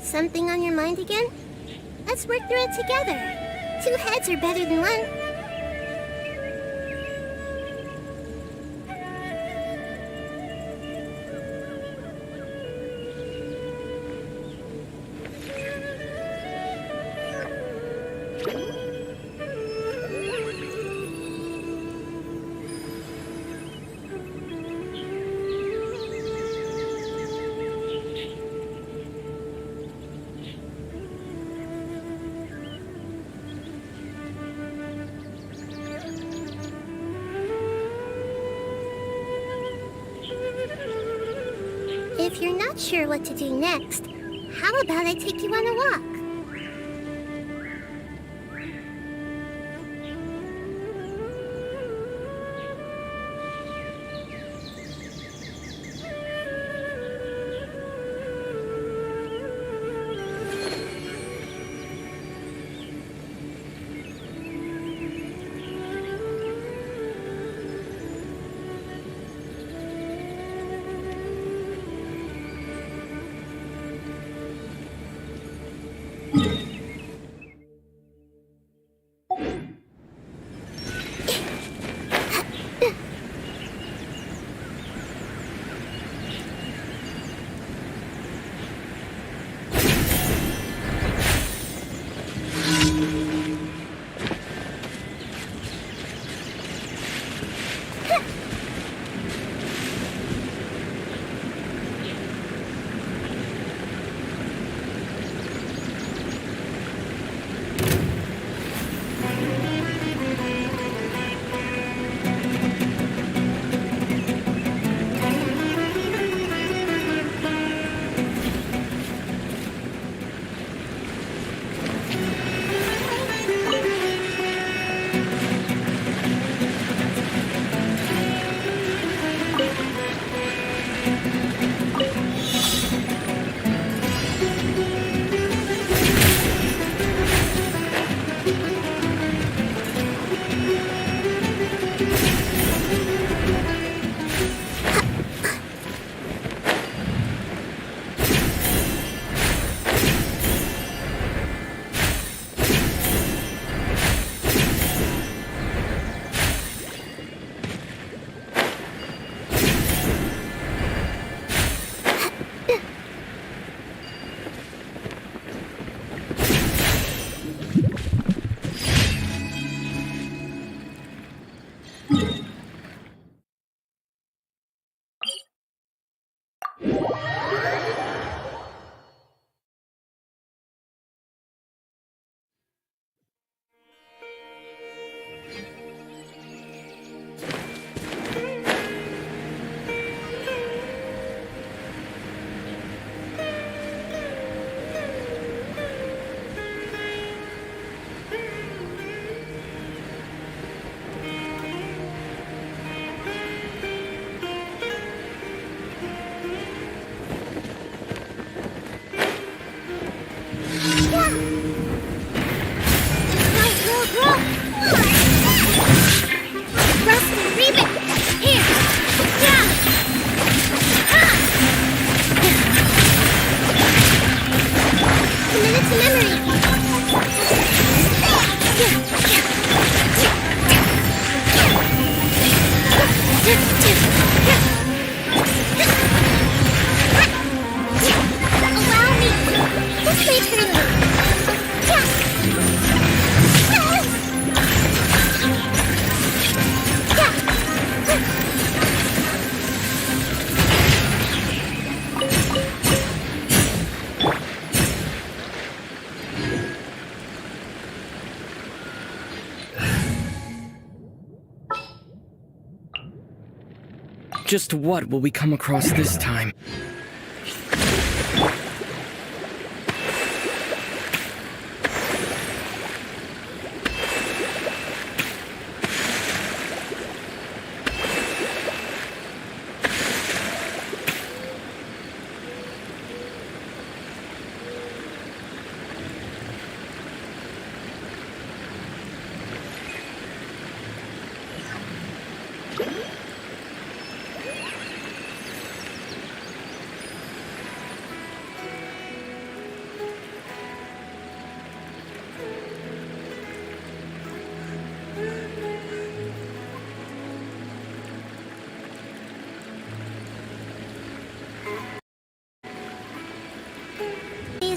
Something on your mind again? Let's work through it together. 2 heads are better than 1. If you're not sure what to do next, how about I take you on a walk? Just what will we come across this time?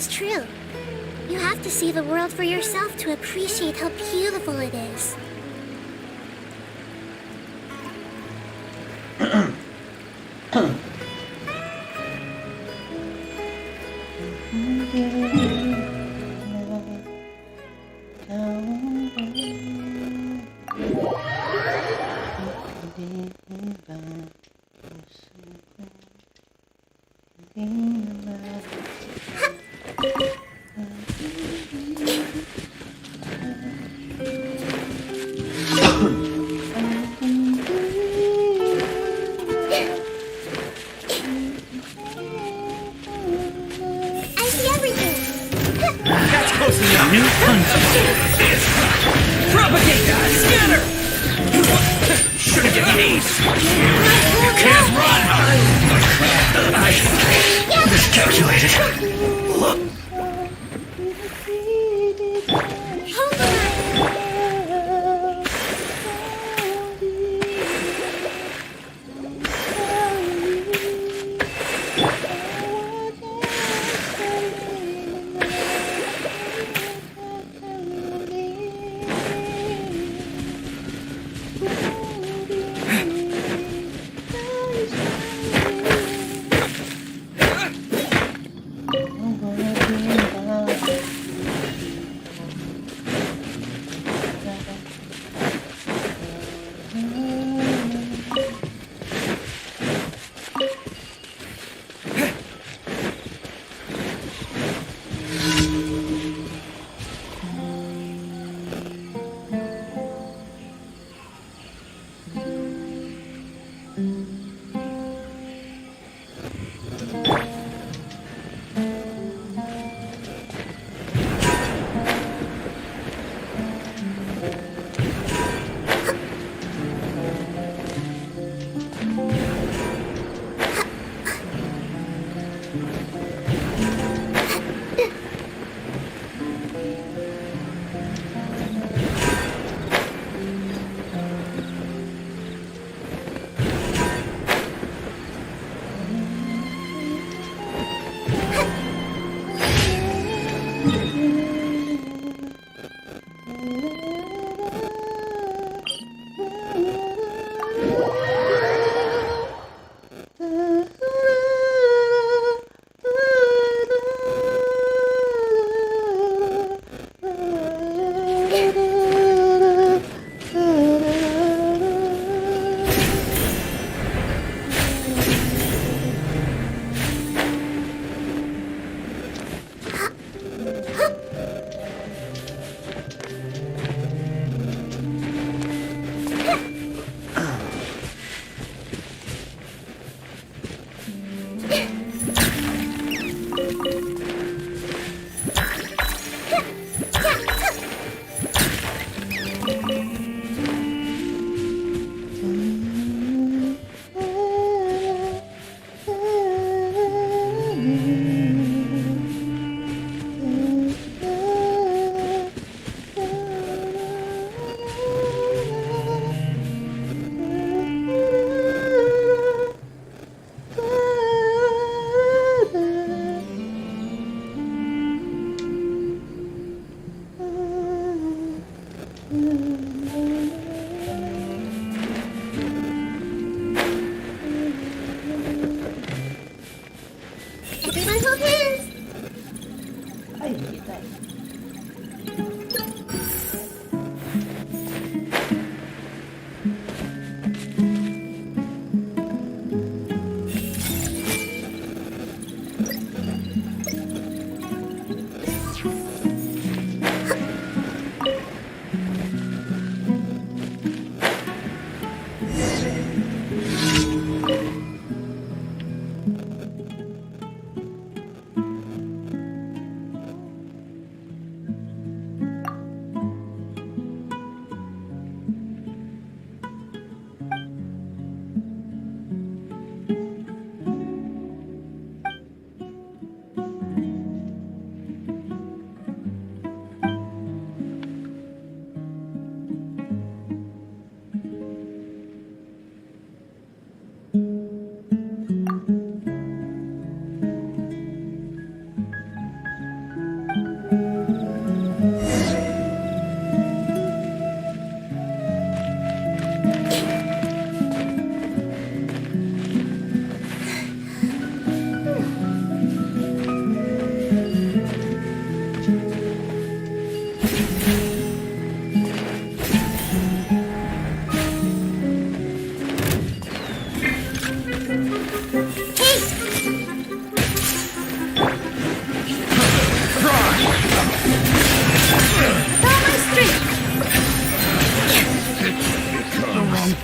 It's true. You have to see the world for yourself to appreciate how beautiful it is. Propagate! Scatter! Should've given these! You can't run! I miscalculated.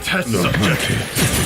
test subject.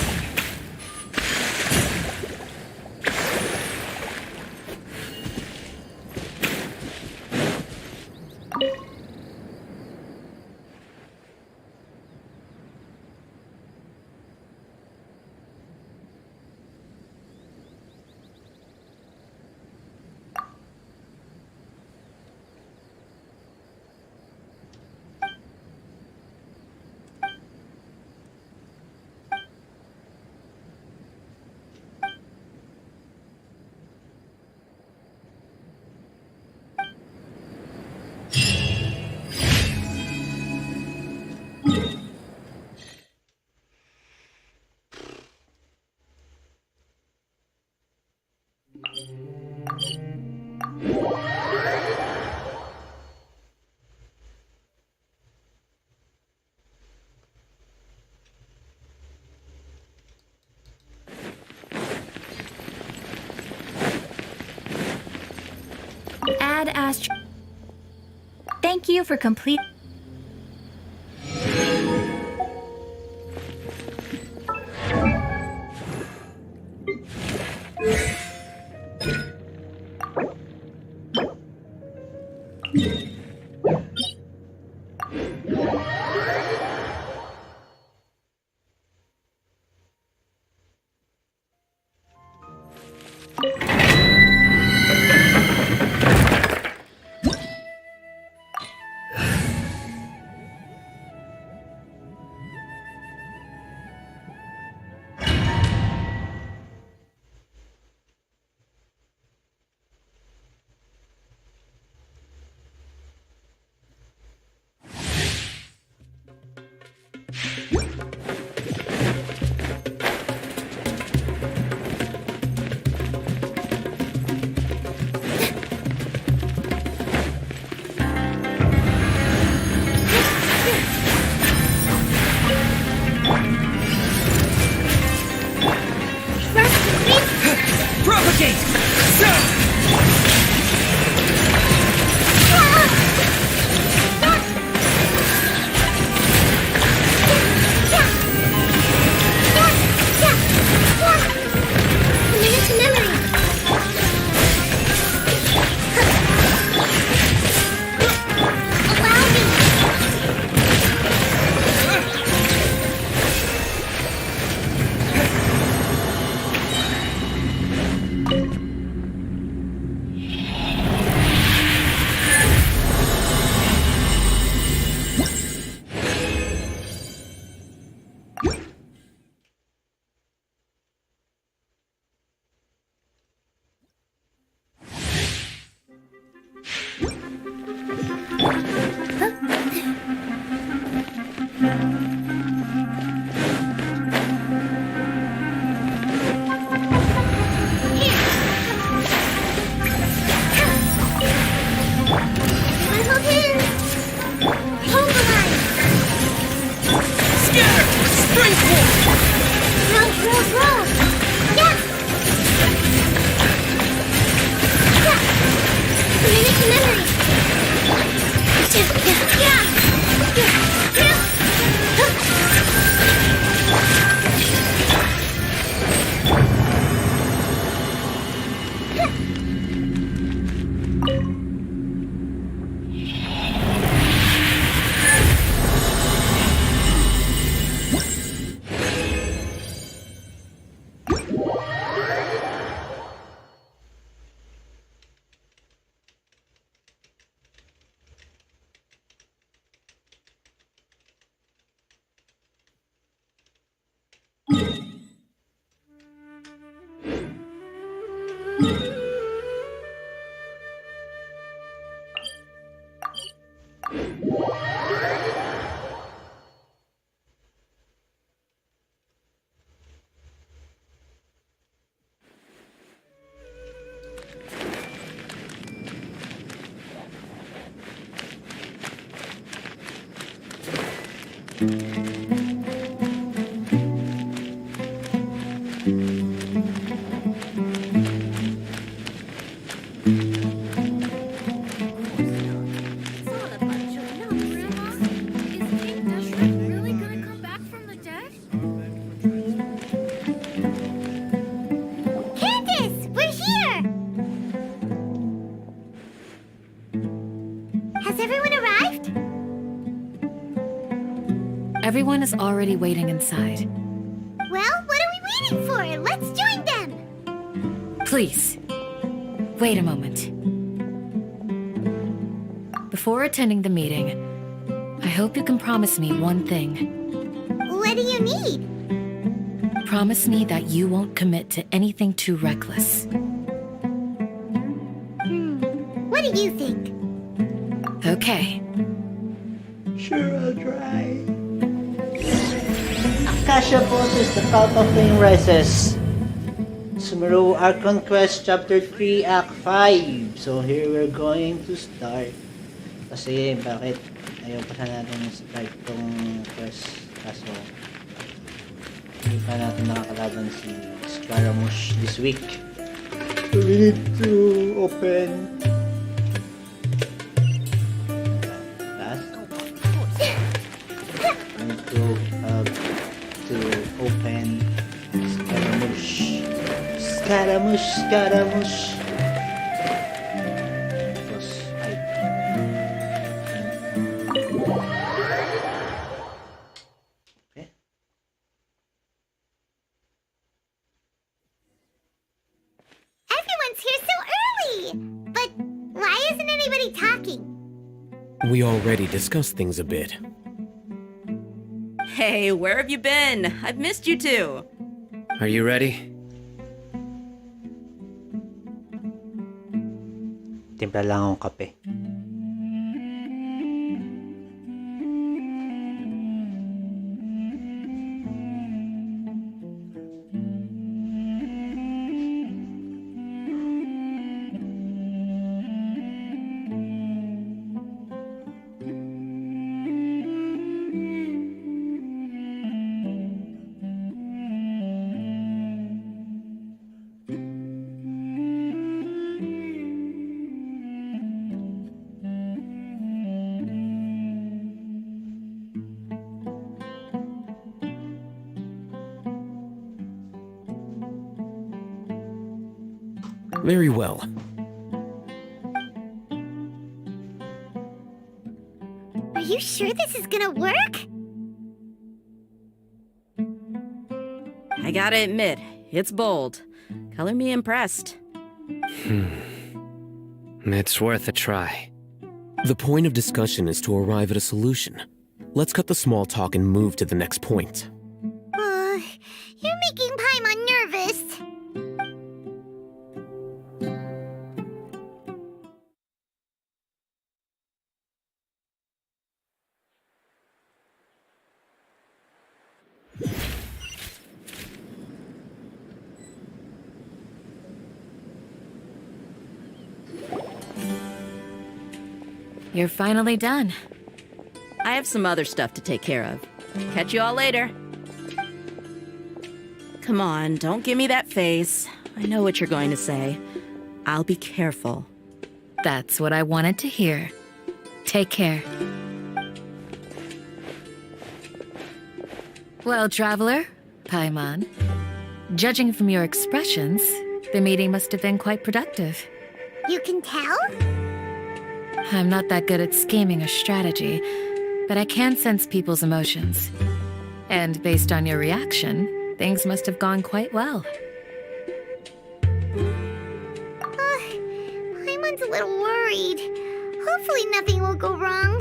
Add Astro. Thank you for complete. Is King Deshret really gonna come back from the dead? Everyone is already waiting inside. Well, what are we waiting for? Let's join them! Please, wait a moment. Before attending the meeting, I hope you can promise me one thing. What do you need? Promise me that you won't commit to anything too reckless. What do you think? Okay. Sure, I'll try. Akasha poses the Kalpa flame rises. Sumeru Archon Quest Chapter 3 Act 5. So here we're going to start. Kasi bakit ayaw pa natin start tong quest. Kaso hindi pa natin nakakalaban si Scaramouche this week. So we need to open open Scaramouche. Tapos, ay. Okay. Everyone's here so early! But why isn't anybody talking? We already discussed things a bit. Hey, where have you been? I've missed you too. Are you ready? Timpla lang akong kape. Very well. Are you sure this is gonna work? I gotta admit, it's bold. Color me impressed. It's worth a try. The point of discussion is to arrive at a solution. Let's cut the small talk and move to the next point. You're making Paimon nervous. You're finally done. I have some other stuff to take care of. Catch you all later. Come on, don't give me that face. I know what you're going to say. I'll be careful. That's what I wanted to hear. Take care. Well, traveler, Paimon, judging from your expressions, the meeting must have been quite productive. You can tell? I'm not that good at scheming or strategy, but I can sense people's emotions. And based on your reaction, things must have gone quite well. Paimon's a little worried. Hopefully nothing will go wrong.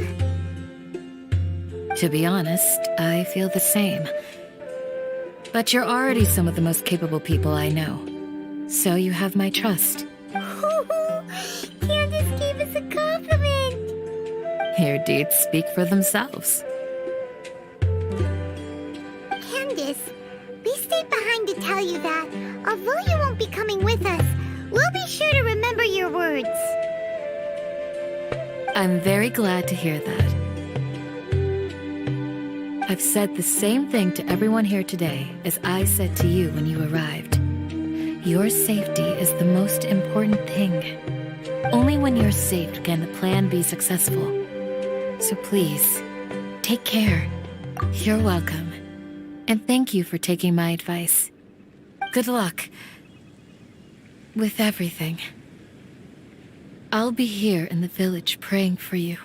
To be honest, I feel the same. But you're already some of the most capable people I know. So you have my trust. Candace gave us a compliment. Your deeds speak for themselves. Candace, we stayed behind to tell you that, although you won't be coming with us, we'll be sure to remember your words. I'm very glad to hear that. I've said the same thing to everyone here today as I said to you when you arrived. Your safety is the most important thing. Only when you're safe can the plan be successful. So please, take care. You're welcome. And thank you for taking my advice. Good luck with everything. I'll be here in the village praying for you.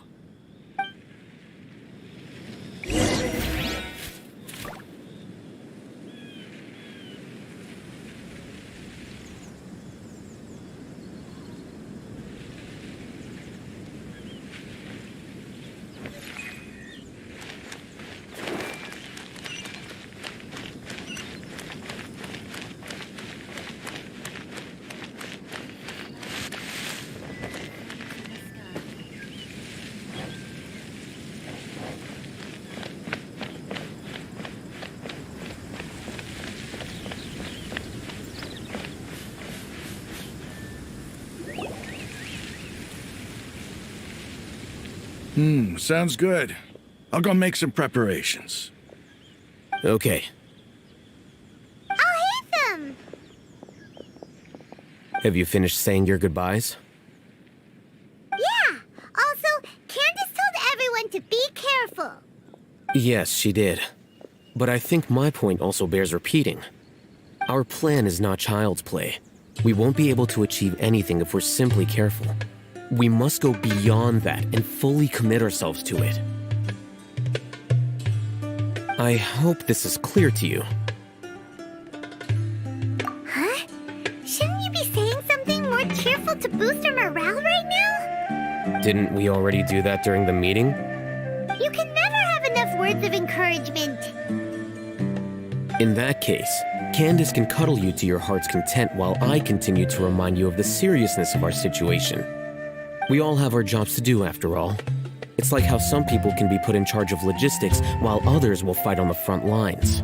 Sounds good. I'll go make some preparations. Okay. I'll hate them! Have you finished saying your goodbyes? Yeah! Also, Candace told everyone to be careful. Yes, she did. But I think my point also bears repeating. Our plan is not child's play. We won't be able to achieve anything if we're simply careful. We must go beyond that and fully commit ourselves to it. I hope this is clear to you. Huh? Shouldn't you be saying something more cheerful to boost our morale right now? Didn't we already do that during the meeting? You can never have enough words of encouragement. In that case, Candace can cuddle you to your heart's content while I continue to remind you of the seriousness of our situation. We all have our jobs to do, after all. It's like how some people can be put in charge of logistics while others will fight on the front lines.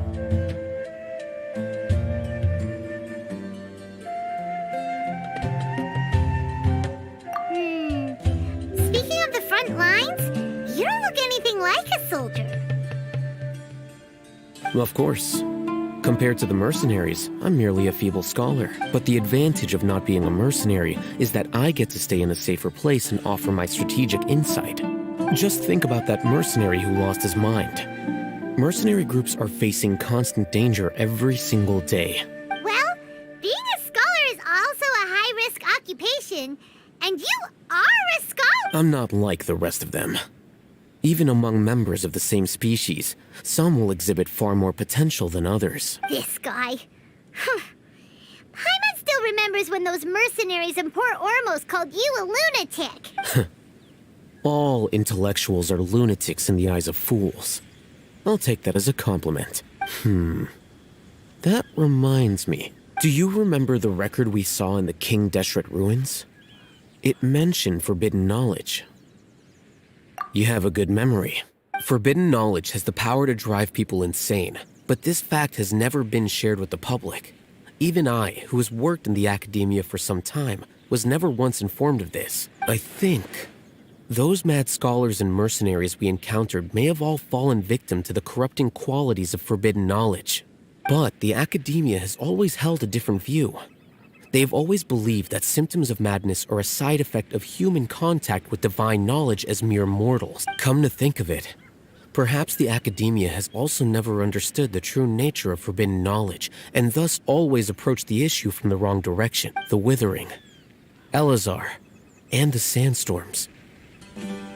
Speaking of the front lines, you don't look anything like a soldier. Of course. Compared to the mercenaries, I'm merely a feeble scholar. But the advantage of not being a mercenary is that I get to stay in a safer place and offer my strategic insight. Just think about that mercenary who lost his mind. Mercenary groups are facing constant danger every single day. Well, being a scholar is also a high-risk occupation, and you are a scholar! I'm not like the rest of them. Even among members of the same species, some will exhibit far more potential than others. This guy. Paimon still remembers when those mercenaries in Port Ormos called you a lunatic. All intellectuals are lunatics in the eyes of fools. I'll take that as a compliment. That reminds me. Do you remember the record we saw in the King Deshret ruins? It mentioned forbidden knowledge. You have a good memory. Forbidden knowledge has the power to drive people insane, but this fact has never been shared with the public. Even I, who has worked in the academia for some time, was never once informed of this. I think those mad scholars and mercenaries we encountered may have all fallen victim to the corrupting qualities of forbidden knowledge. But the academia has always held a different view. They have always believed that symptoms of madness are a side effect of human contact with divine knowledge as mere mortals. Come to think of it, perhaps the academia has also never understood the true nature of forbidden knowledge, and thus always approached the issue from the wrong direction. The Withering, Elazar, and the Sandstorms.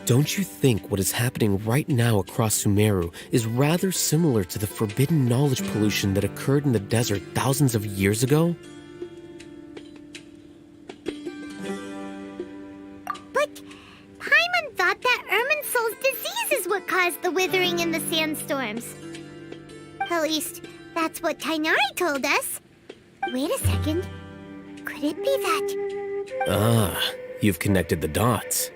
Don't you think what is happening right now across Sumeru is rather similar to the forbidden knowledge pollution that occurred in the desert thousands of years ago? Paimon thought that Irminsul's disease is what caused the withering and the sandstorms. At least, that's what Tainari told us. Wait a second. Could it be that... Ah, you've connected the dots.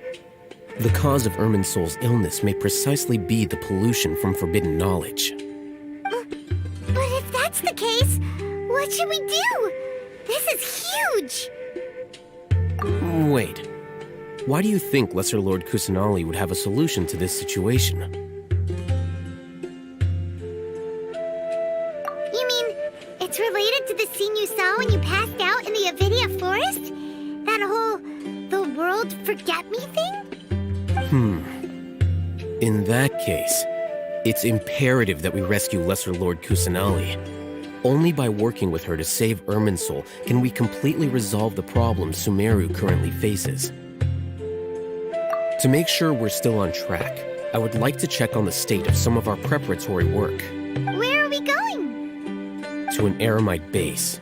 The cause of Irminsul's illness may precisely be the pollution from forbidden knowledge. But if that's the case, what should we do? This is huge! Wait. Why do you think Lesser Lord Kusanali would have a solution to this situation? You mean, it's related to the scene you saw when you passed out in the Avidia forest? That whole, the world forget me thing? In that case, it's imperative that we rescue Lesser Lord Kusanali. Only by working with her to save Irminsul can we completely resolve the problems Sumeru currently faces. To make sure we're still on track, I would like to check on the state of some of our preparatory work. Where are we going? To an Eremite base.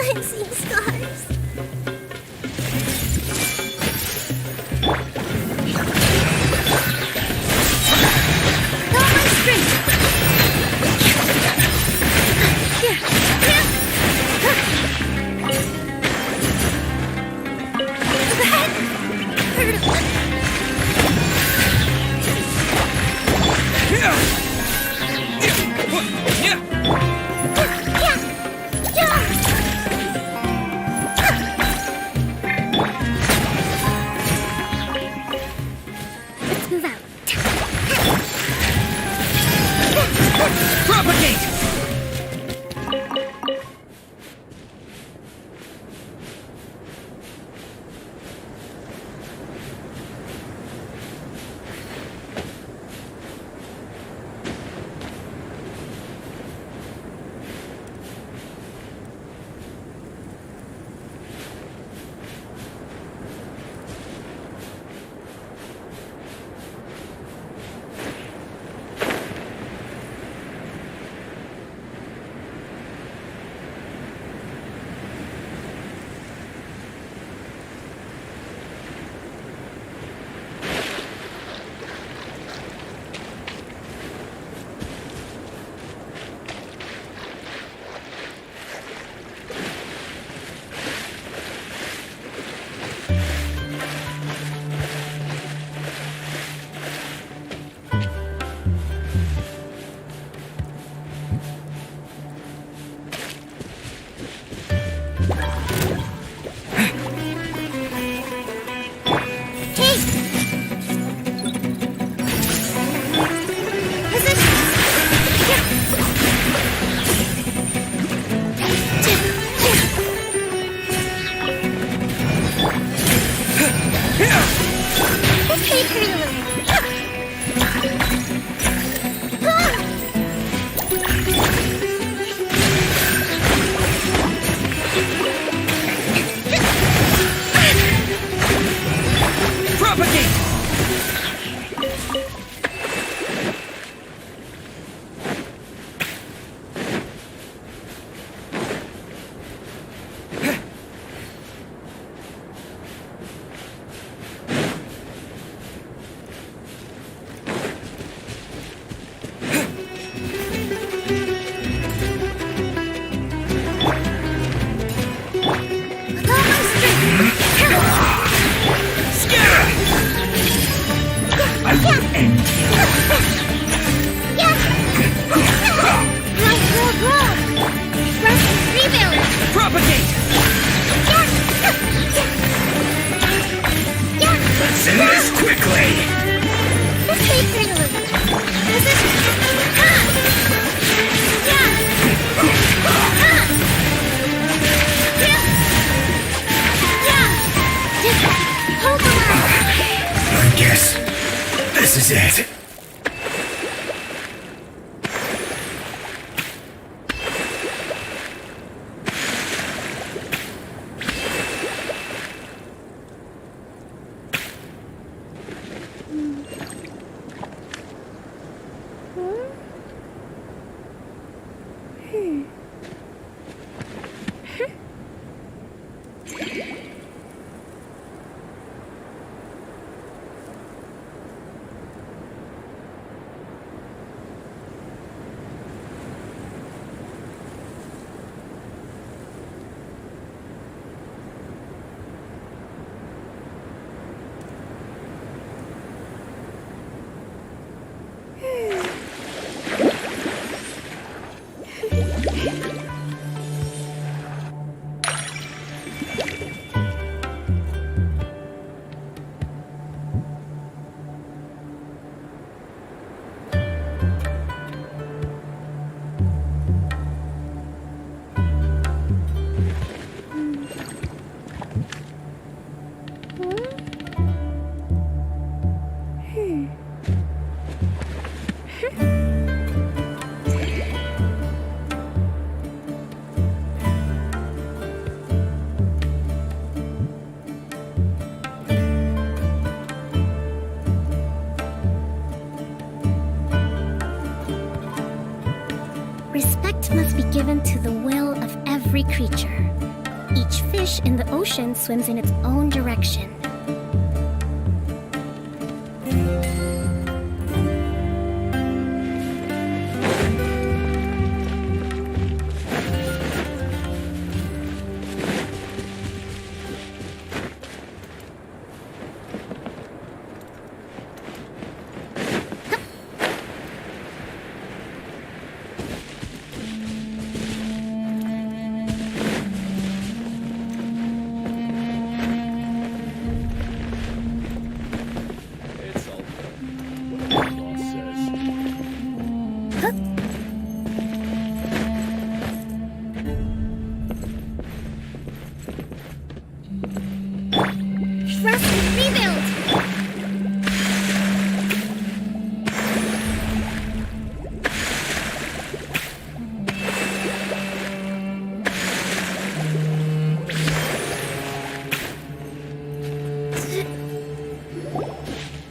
I'm seeing scars. Go on my strength. Let's move out. Propagate! This is it. Respect must be given to the will of every creature. Each fish in the ocean swims in its own direction.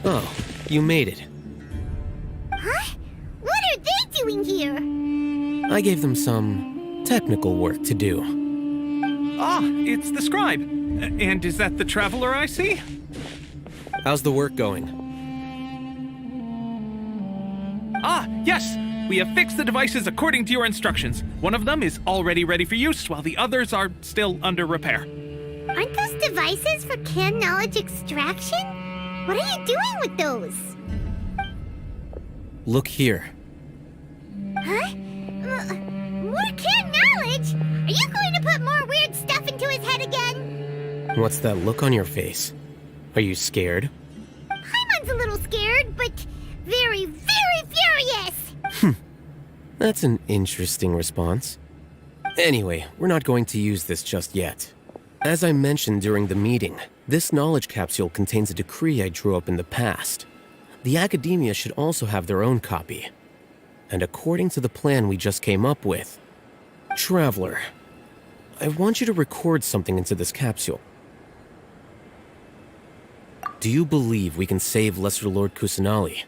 Oh, you made it. Huh? What are they doing here? I gave them some technical work to do. Ah, it's the scribe. And is that the traveler I see? How's the work going? Ah, yes! We have fixed the devices according to your instructions. One of them is already ready for use, while the others are still under repair. Aren't those devices for canned knowledge extraction? What are you doing with those? Look here. Huh? More canned knowledge? Are you going to put more weird stuff into his head again? What's that look on your face? Are you scared? Paimon's a little scared, but very, very furious! That's an interesting response. Anyway, we're not going to use this just yet. As I mentioned during the meeting, this knowledge capsule contains a decree I drew up in the past. The academia should also have their own copy. And according to the plan we just came up with, Traveler, I want you to record something into this capsule. Do you believe we can save Lesser Lord Kusanali?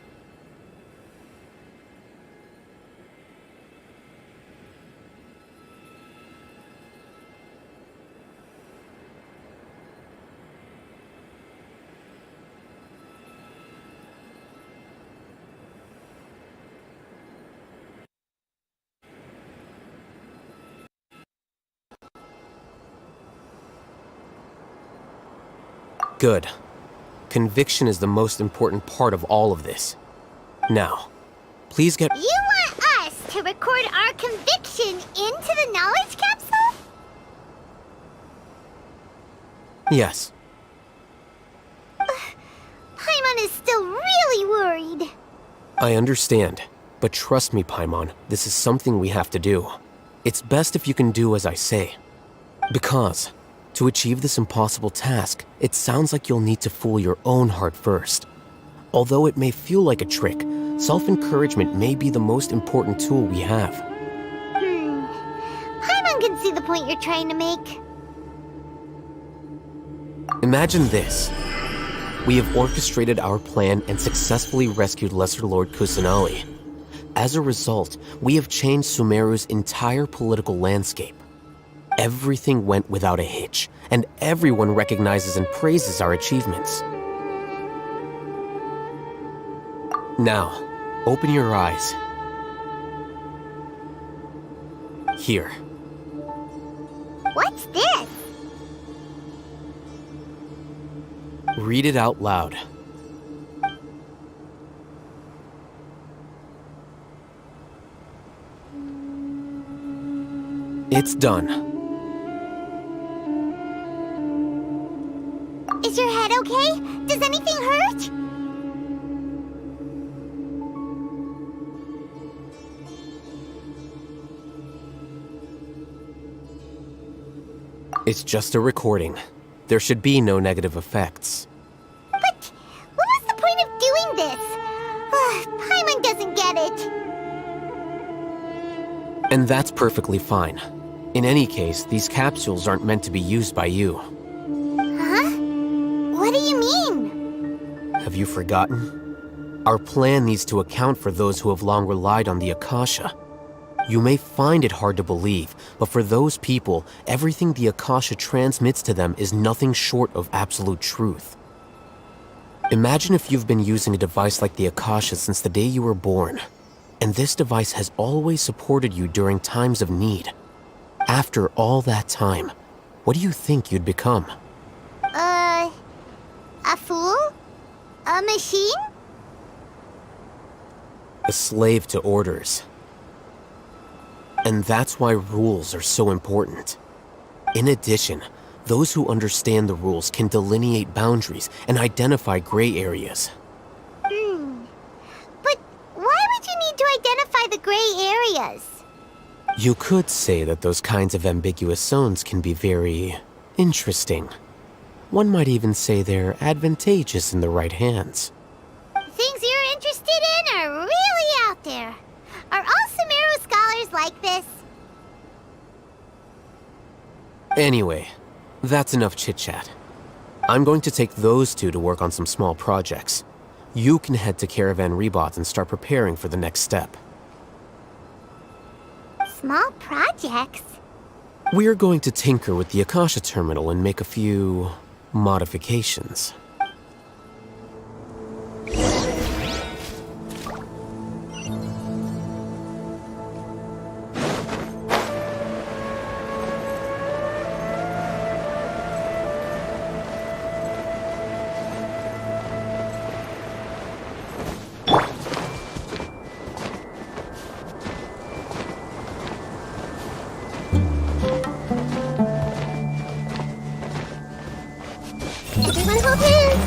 Good. Conviction is the most important part of all of this. Now, please get— You want us to record our conviction into the knowledge capsule? Yes. Paimon is still really worried. I understand, but trust me, Paimon, this is something we have to do. It's best if you can do as I say. Because, to achieve this impossible task, it sounds like you'll need to fool your own heart first. Although it may feel like a trick, self-encouragement may be the most important tool we have. Paimon can see the point you're trying to make. Imagine this. We have orchestrated our plan and successfully rescued Lesser Lord Kusanali. As a result, we have changed Sumeru's entire political landscape. Everything went without a hitch, and everyone recognizes and praises our achievements. Now, open your eyes. Here. What's this? Read it out loud. It's done. Is your head okay? Does anything hurt? It's just a recording. There should be no negative effects. But what was the point of doing this? Paimon doesn't get it. And that's perfectly fine. In any case, these capsules aren't meant to be used by you. Huh? What do you mean? Have you forgotten? Our plan needs to account for those who have long relied on the Akasha. You may find it hard to believe, but for those people, everything the Akasha transmits to them is nothing short of absolute truth. Imagine if you've been using a device like the Akasha since the day you were born, and this device has always supported you during times of need. After all that time, what do you think you'd become? A fool? A machine? A slave to orders. And that's why rules are so important. In addition, those who understand the rules can delineate boundaries and identify gray areas. But why would you need to identify the gray areas? You could say that those kinds of ambiguous zones can be very interesting. One might even say they're advantageous in the right hands. Things you're interested in are really out there. Are all Sumeru scholars like this? Anyway, that's enough chit-chat. I'm going to take those two to work on some small projects. You can head to Caravan Rebot and start preparing for the next step. Small projects? We're going to tinker with the Akasha terminal and make a few modifications. Everyone hold hands!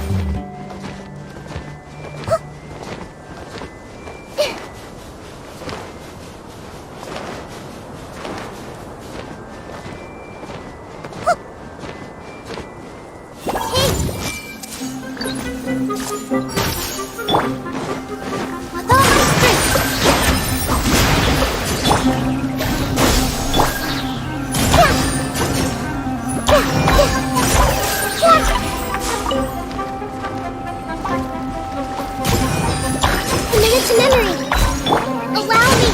To memory. Allow me.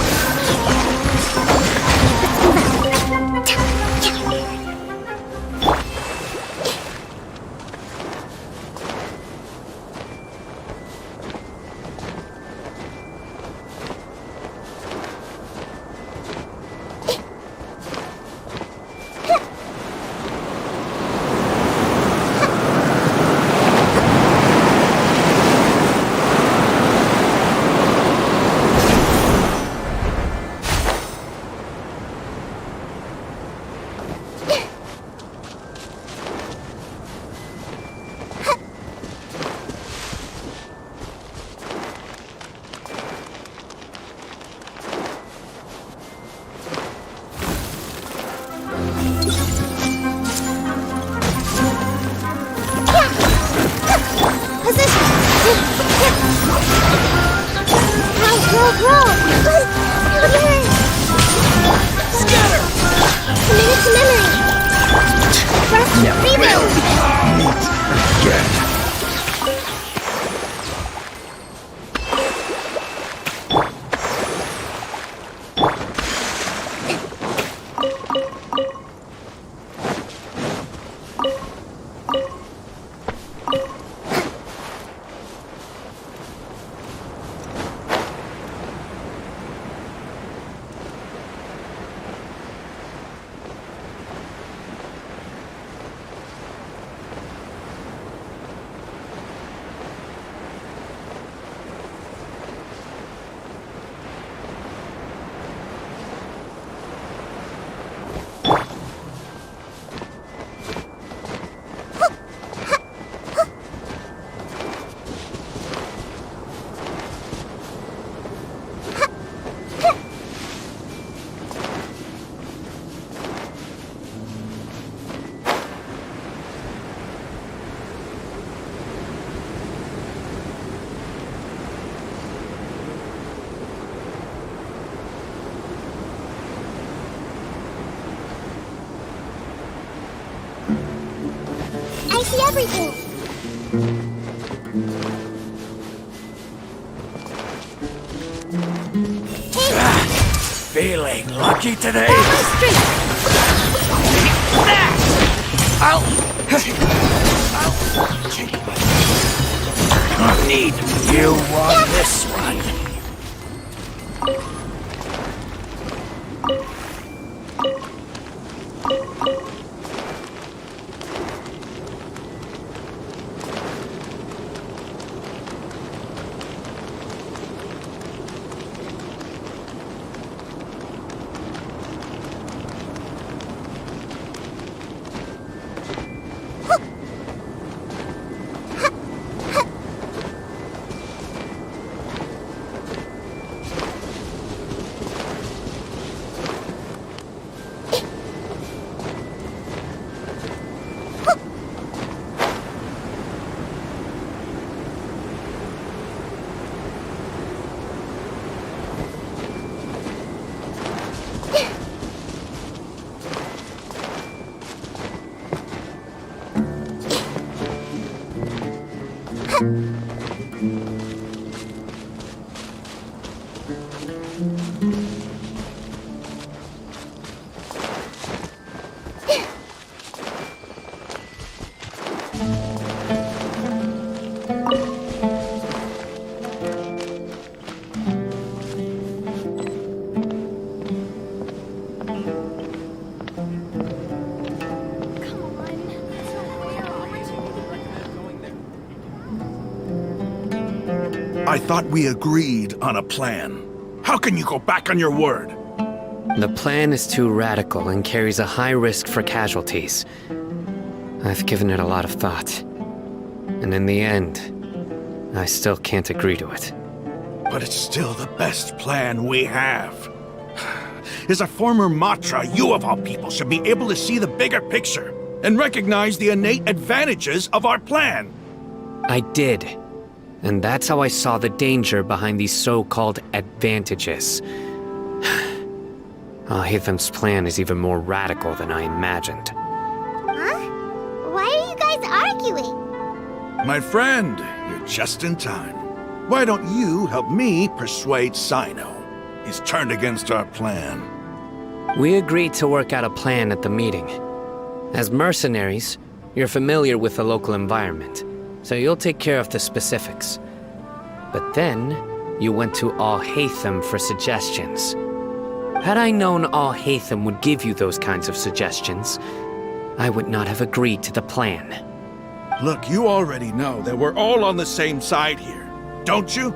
I see everything. Feeling lucky today? You won this one. I thought we agreed on a plan. How can you go back on your word? The plan is too radical and carries a high risk for casualties. I've given it a lot of thought. And in the end, I still can't agree to it. But it's still the best plan we have. As a former Matra, you of all people should be able to see the bigger picture and recognize the innate advantages of our plan. I did. And that's how I saw the danger behind these so-called advantages. Alhaitham's plan is even more radical than I imagined. Huh? Why are you guys arguing? My friend, you're just in time. Why don't you help me persuade Sino? He's turned against our plan. We agreed to work out a plan at the meeting. As mercenaries, you're familiar with the local environment, so you'll take care of the specifics. But then, you went to Alhaitham for suggestions. Had I known Alhaitham would give you those kinds of suggestions, I would not have agreed to the plan. Look, you already know that we're all on the same side here, don't you?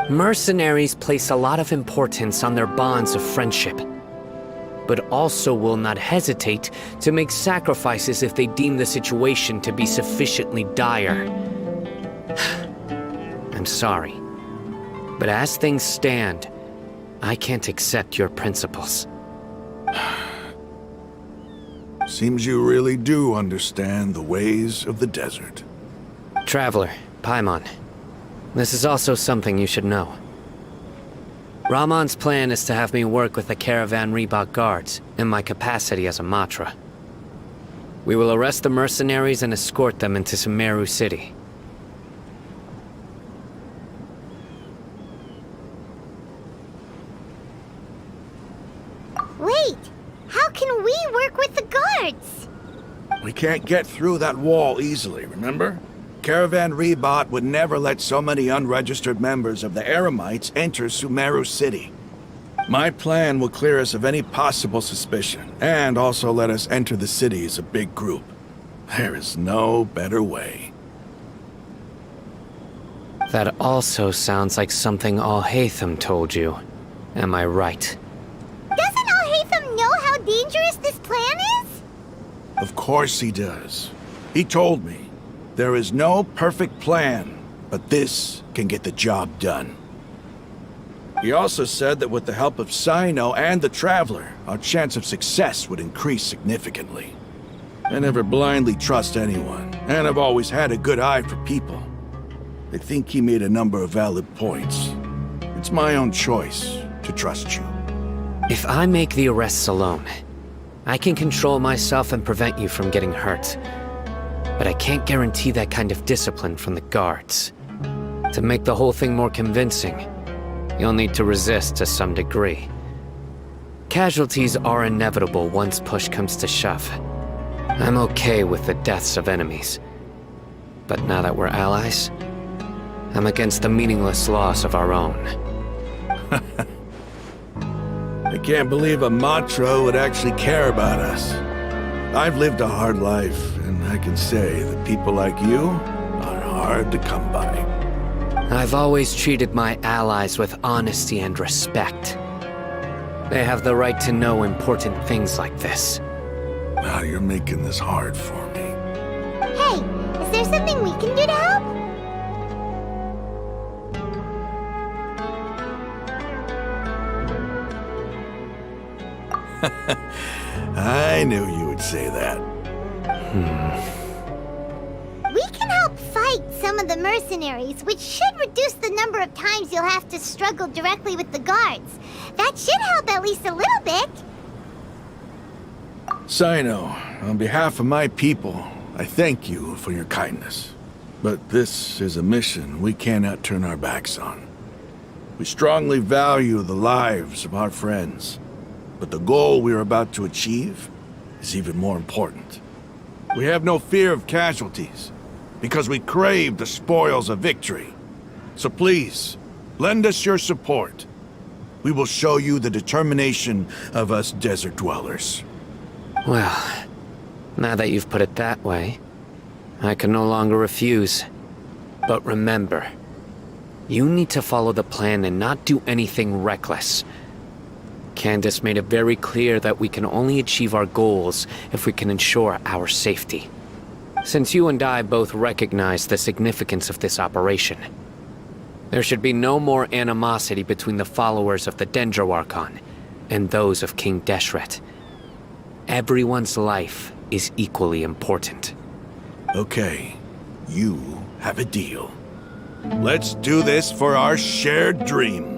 Mercenaries place a lot of importance on their bonds of friendship, but also will not hesitate to make sacrifices if they deem the situation to be sufficiently dire. I'm sorry, but as things stand, I can't accept your principles. Seems you really do understand the ways of the desert. Traveler, Paimon, this is also something you should know. Ramon's plan is to have me work with the Caravan Reebok guards in my capacity as a Matra. We will arrest the mercenaries and escort them into Sumeru City. Wait, how can we work with the guards? We can't get through that wall easily, remember? Caravan Reebok would never let so many unregistered members of the Eremites enter Sumeru City. My plan will clear us of any possible suspicion, and also let us enter the city as a big group. There is no better way. That also sounds like something Alhaitham told you. Am I right? Doesn't Alhaitham know how dangerous this plan is? Of course he does. He told me. There is no perfect plan, but this can get the job done. He also said that with the help of Sino and the Traveler, our chance of success would increase significantly. I never blindly trust anyone, and I've always had a good eye for people. I think he made a number of valid points. It's my own choice to trust you. If I make the arrests alone, I can control myself and prevent you from getting hurt. But I can't guarantee that kind of discipline from the guards. To make the whole thing more convincing, you'll need to resist to some degree. Casualties are inevitable once push comes to shove. I'm okay with the deaths of enemies. But now that we're allies, I'm against the meaningless loss of our own. I can't believe a Matra would actually care about us. I've lived a hard life, and I can say that people like you are hard to come by. I've always treated my allies with honesty and respect. They have the right to know important things like this. Now you're making this hard for me. Hey, is there something we can do to help? I knew you would say that. We can help fight some of the mercenaries, which should reduce the number of times you'll have to struggle directly with the guards. That should help at least a little bit. Sino, on behalf of my people, I thank you for your kindness. But this is a mission we cannot turn our backs on. We strongly value the lives of our friends, but the goal we are about to achieve is even more important. We have no fear of casualties, because we crave the spoils of victory. So please, lend us your support. We will show you the determination of us desert dwellers. Well, now that you've put it that way, I can no longer refuse. But remember, you need to follow the plan and not do anything reckless. Candace made it very clear that we can only achieve our goals if we can ensure our safety. Since you and I both recognize the significance of this operation, there should be no more animosity between the followers of the Dendro Archon and those of King Deshret. Everyone's life is equally important. Okay, you have a deal. Let's do this for our shared dream.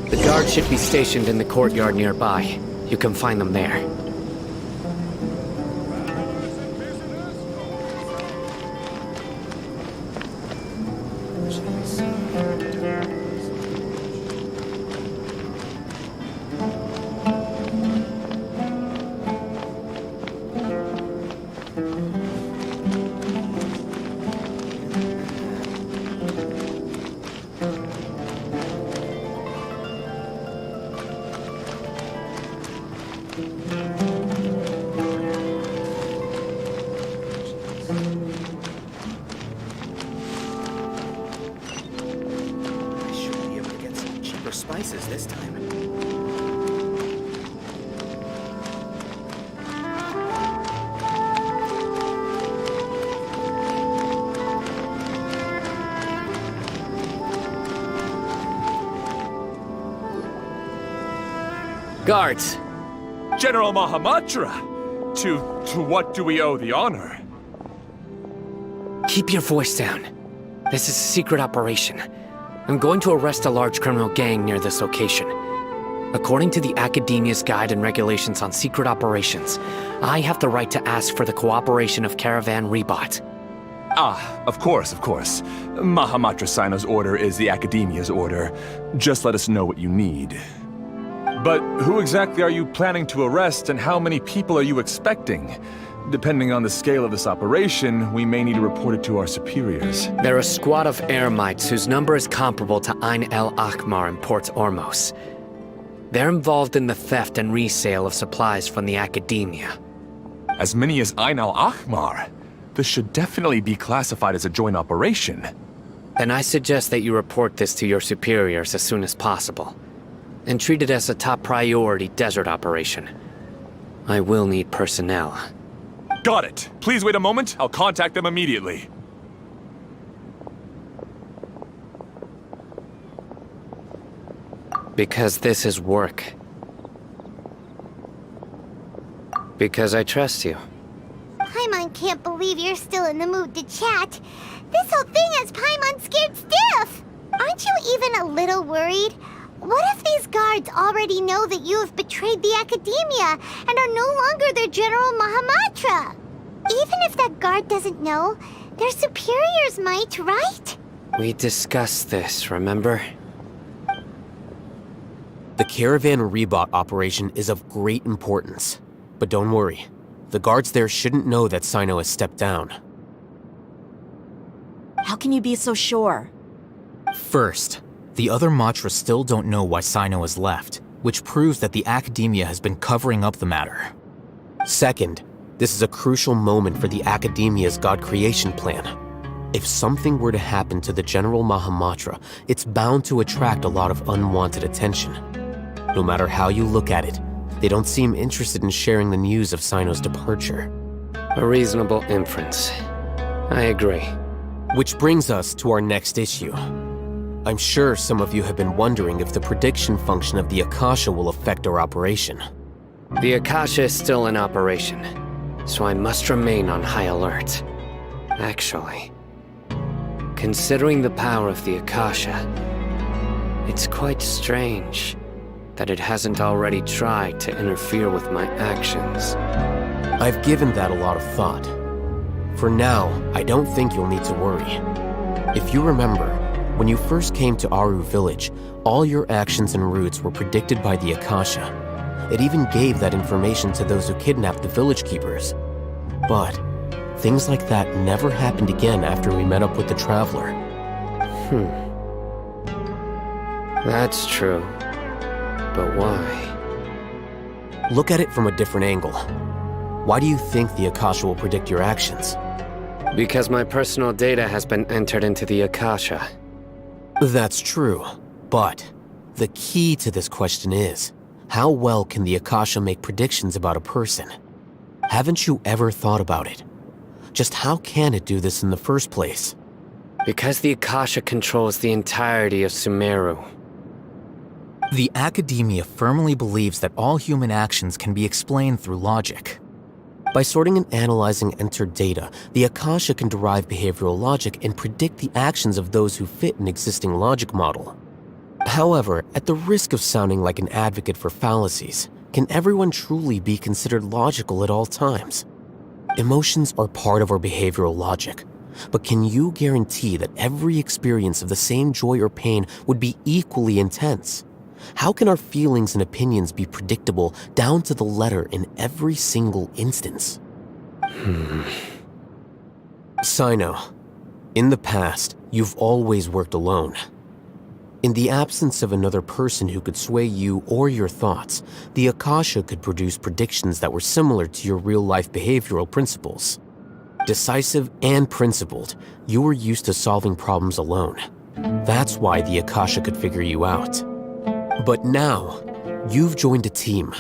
The guards should be stationed in the courtyard nearby. You can find them there. Spices this time. Guards! General Mahamatra! To what do we owe the honor? Keep your voice down. This is a secret operation. I'm going to arrest a large criminal gang near this location. According to the Academia's Guide and Regulations on Secret Operations, I have the right to ask for the cooperation of Caravan Rebot. Ah, of course. Mahamatra Sino's order is the Academia's order. Just let us know what you need. But who exactly are you planning to arrest, and how many people are you expecting? Depending on the scale of this operation, we may need to report it to our superiors. They're a squad of Eremites whose number is comparable to Ain el Akhmar in Port Ormos. They're involved in the theft and resale of supplies from the Academia. As many as Ain al Akhmar? This should definitely be classified as a joint operation. Then I suggest that you report this to your superiors as soon as possible, and treat it as a top priority desert operation. I will need personnel. Got it. Please wait a moment. I'll contact them immediately. Because this is work. Because I trust you. Paimon can't believe you're still in the mood to chat. This whole thing has Paimon scared stiff. Aren't you even a little worried? What if these guards already know that you have betrayed the Academia and are no longer their General Mahamatra? Even if that guard doesn't know, their superiors might, right? We discussed this, remember? The Caravan Rebot operation is of great importance. But don't worry, the guards there shouldn't know that Sino has stepped down. How can you be so sure? First, the other Matra still don't know why Sino has left, which proves that the Academia has been covering up the matter. Second, this is a crucial moment for the Academia's God creation plan. If something were to happen to the General Mahamatra, it's bound to attract a lot of unwanted attention. No matter how you look at it, they don't seem interested in sharing the news of Sino's departure. A reasonable inference. I agree. Which brings us to our next issue. I'm sure some of you have been wondering if the prediction function of the Akasha will affect our operation. The Akasha is still in operation, so I must remain on high alert. Actually, considering the power of the Akasha, it's quite strange that it hasn't already tried to interfere with my actions. I've given that a lot of thought. For now, I don't think you'll need to worry. If you remember, when you first came to Aru Village, all your actions and routes were predicted by the Akasha. It even gave that information to those who kidnapped the village keepers. But things like that never happened again after we met up with the Traveler. That's true. But why? Look at it from a different angle. Why do you think the Akasha will predict your actions? Because my personal data has been entered into the Akasha. That's true, but the key to this question is, how well can the Akasha make predictions about a person? Haven't you ever thought about it? Just how can it do this in the first place? Because the Akasha controls the entirety of Sumeru. The Academia firmly believes that all human actions can be explained through logic. By sorting and analyzing entered data, the Akasha can derive behavioral logic and predict the actions of those who fit an existing logic model. However, at the risk of sounding like an advocate for fallacies, can everyone truly be considered logical at all times? Emotions are part of our behavioral logic, but can you guarantee that every experience of the same joy or pain would be equally intense? How can our feelings and opinions be predictable down to the letter in every single instance? Sino, in the past, you've always worked alone. In the absence of another person who could sway you or your thoughts, the Akasha could produce predictions that were similar to your real-life behavioral principles. Decisive and principled, you were used to solving problems alone. That's why the Akasha could figure you out. But now, you've joined a team.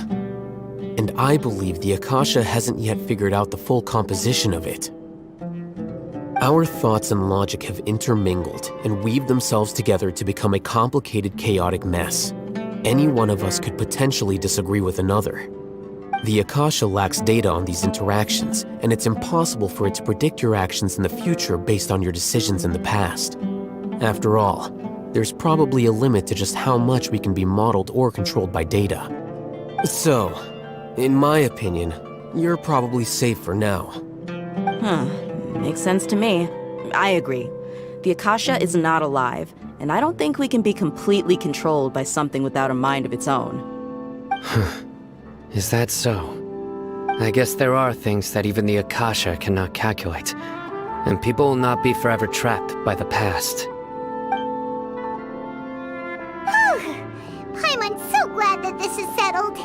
And I believe the Akasha hasn't yet figured out the full composition of it. Our thoughts and logic have intermingled and weaved themselves together to become a complicated, chaotic mess. Any one of us could potentially disagree with another. The Akasha lacks data on these interactions, and it's impossible for it to predict your actions in the future based on your decisions in the past. After all, there's probably a limit to just how much we can be modeled or controlled by data. So, in my opinion, you're probably safe for now. Makes sense to me. I agree. The Akasha is not alive, and I don't think we can be completely controlled by something without a mind of its own. Is that so? I guess there are things that even the Akasha cannot calculate, and people will not be forever trapped by the past. I'm so glad that this is settled.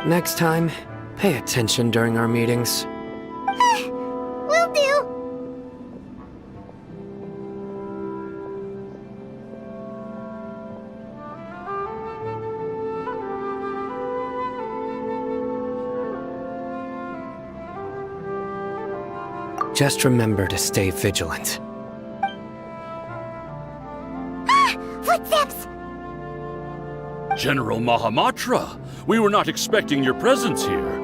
Next time, pay attention during our meetings. Will do. Just remember to stay vigilant. Footsteps! General Mahamatra, we were not expecting your presence here.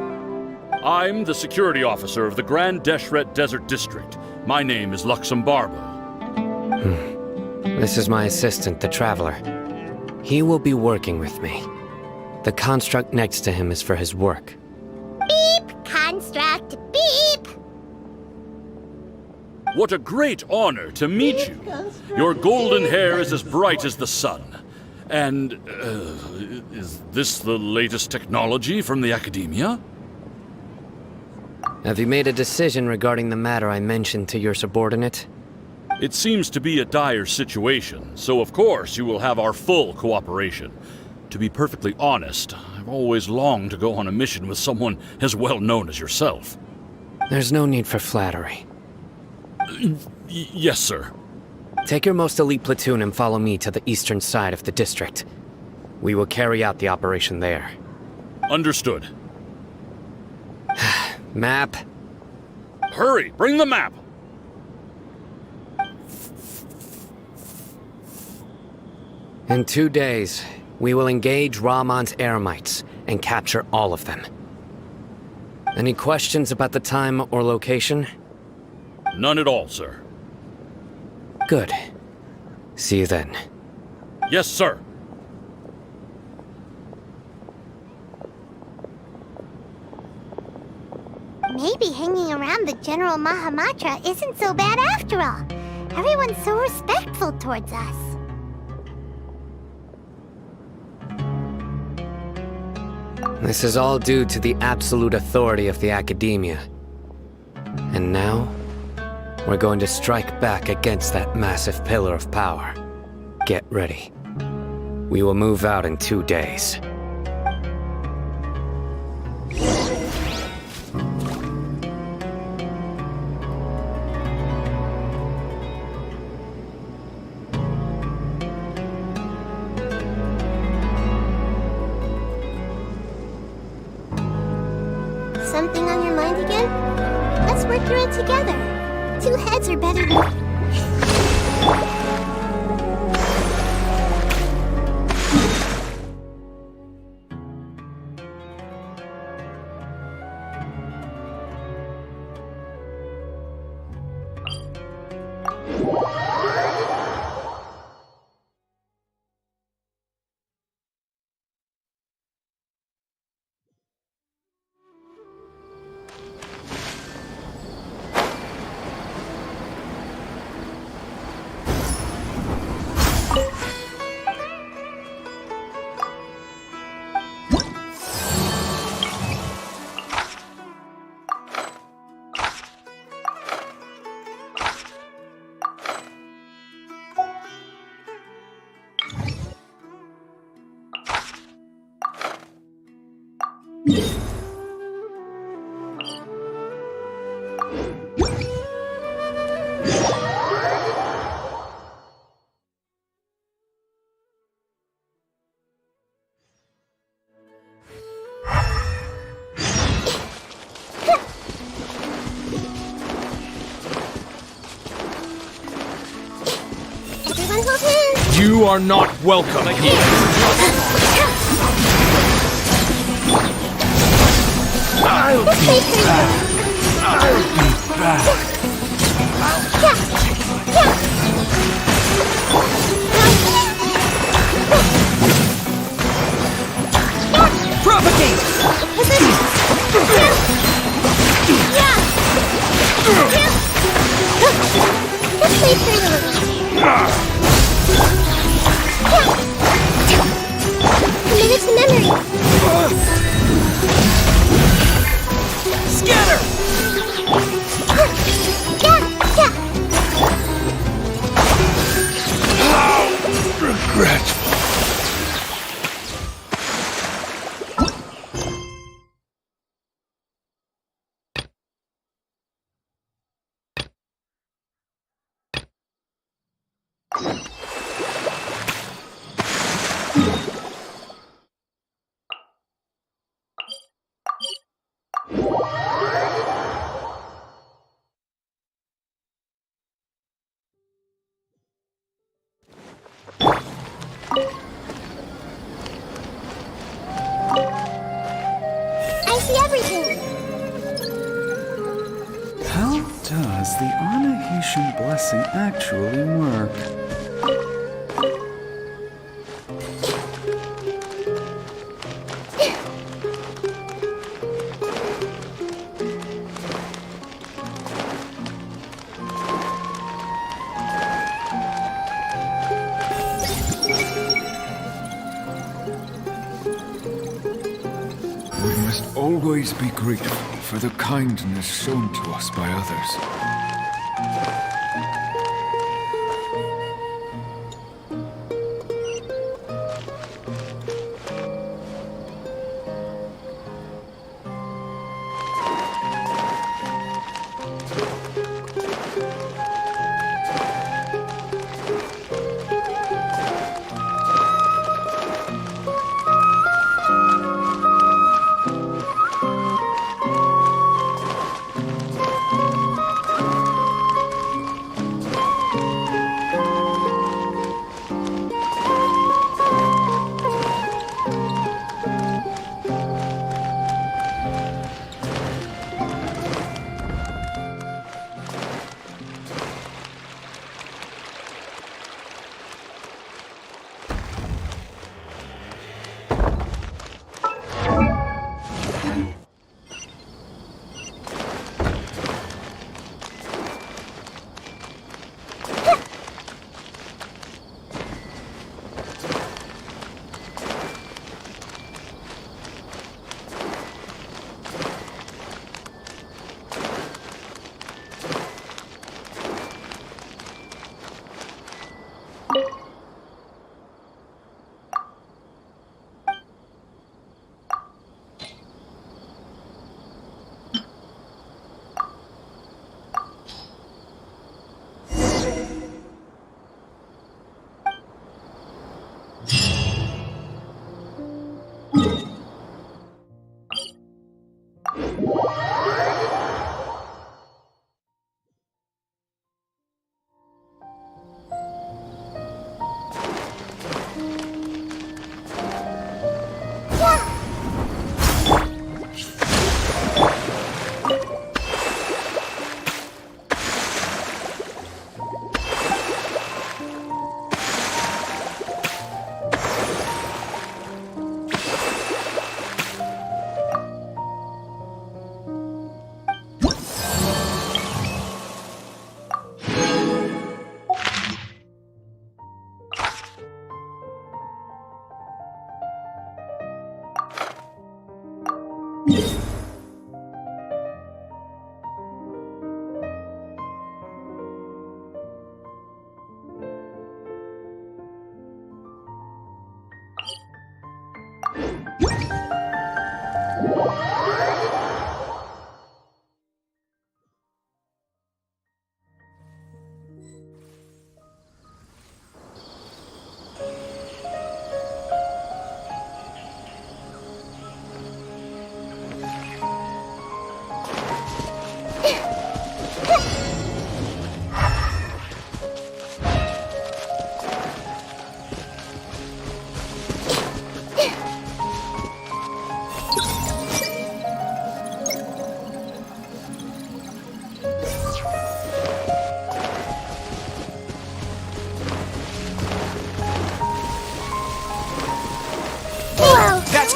I'm the security officer of the Grand Deshret Desert District. My name is Luxembarbo. This is my assistant, the Traveler. He will be working with me. The construct next to him is for his work. Beep! Construct, beep! What a great honor to meet you. Your golden hair is as bright as the sun. And, is this the latest technology from the Academia? Have you made a decision regarding the matter I mentioned to your subordinate? It seems to be a dire situation, so of course you will have our full cooperation. To be perfectly honest, I've always longed to go on a mission with someone as well known as yourself. There's no need for flattery. Yes, sir. Take your most elite platoon and follow me to the eastern side of the district. We will carry out the operation there. Understood. Map. Hurry, bring the map! In 2 days, we will engage Rahman's Eremites and capture all of them. Any questions about the time or location? None at all, sir. Good. See you then. Yes, sir. Maybe hanging around the General Mahamatra isn't so bad after all. Everyone's so respectful towards us. This is all due to the absolute authority of the Academia. And now, we're going to strike back against that massive pillar of power. Get ready. We will move out in 2 days. Something on your mind again? Let's work through it together. 2 heads are better than... Everyone hold hands! You are not welcome here. I'll be back. I'll be back. Propagate! Just wait for you. Commit it to memory. Scatter! How regretful. I see everything. How does the Anahitian blessing actually work? We must always be grateful for the kindness shown to us by others.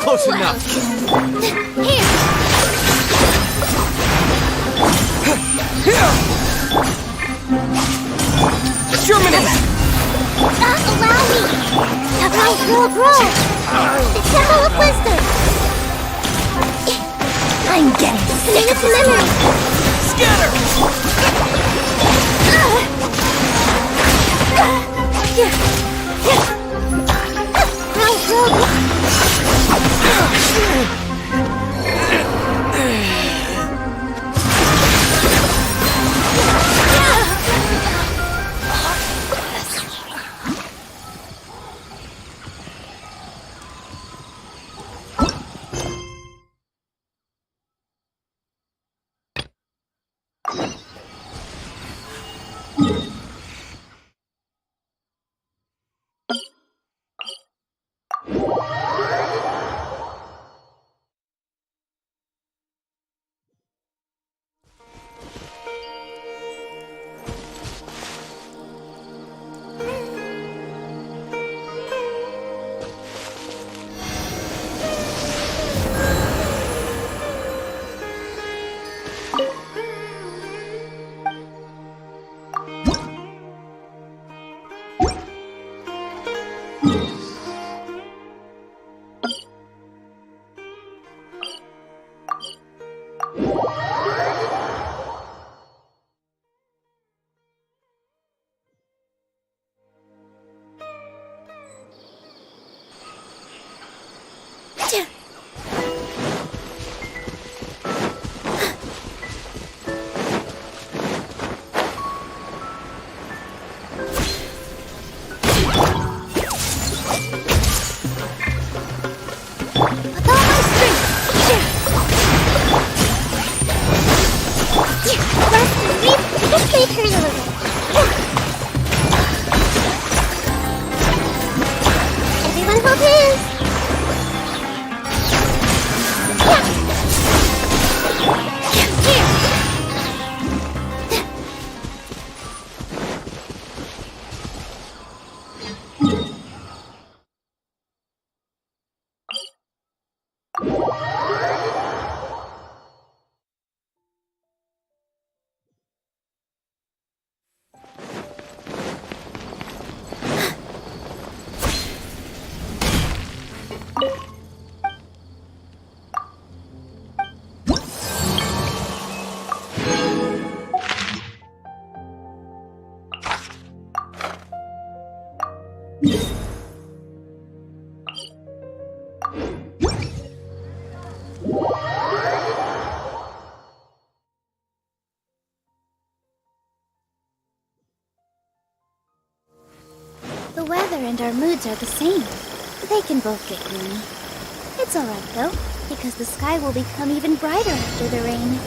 Close enough. Germinate! Allow me! Roll! The Temple of Wisdom! I'm getting sick of memory! Scatter! The weather and our moods are the same. They can both get gloomy. It's alright though, because the sky will become even brighter after the rain.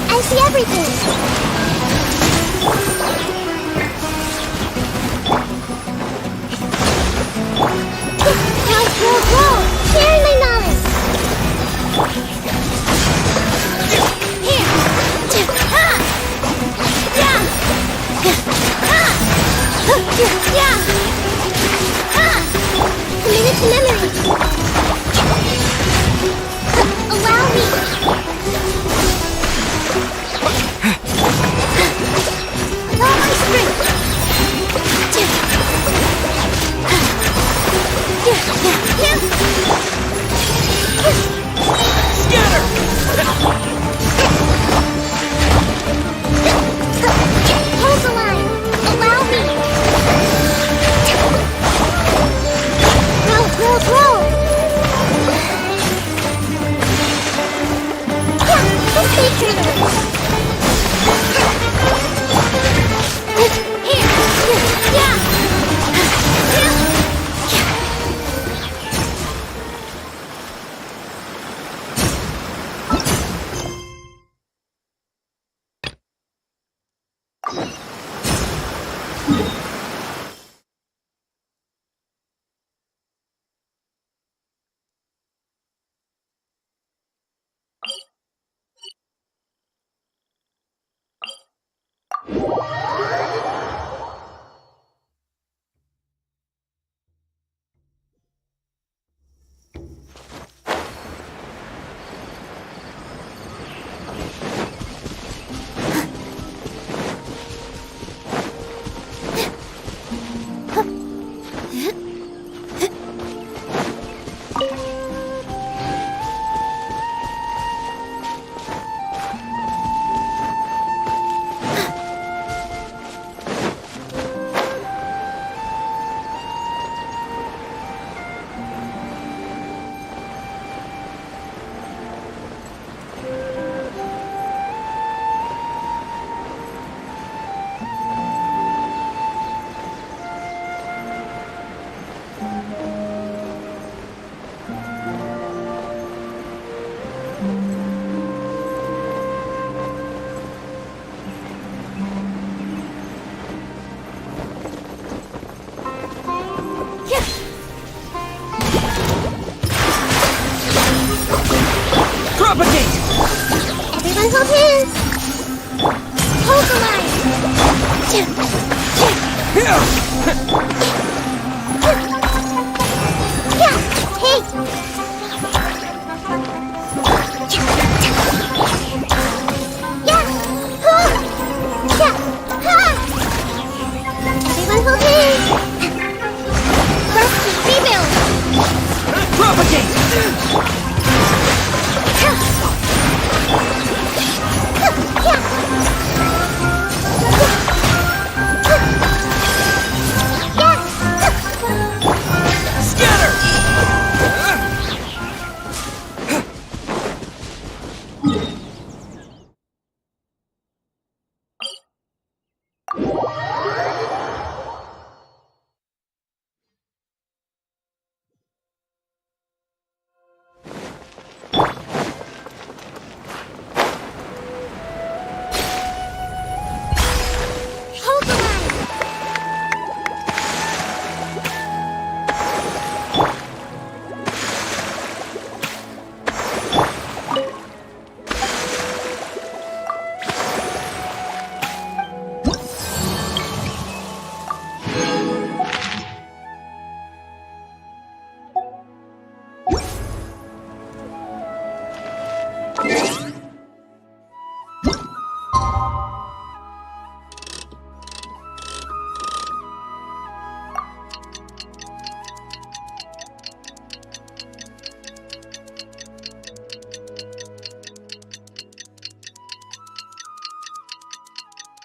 I see everything! Roll! Sharing my knowledge! Here! Ah! Yeah! Ah! Yeah! Ah! Committed to memory! Allow me! With all my strength! Scatter! Hold the line! Allow me! Roll! Yeah! Just stay true to it! Here! Yeah! Propagate! Everyone hold hands! Hold the line! Yeah! Hey!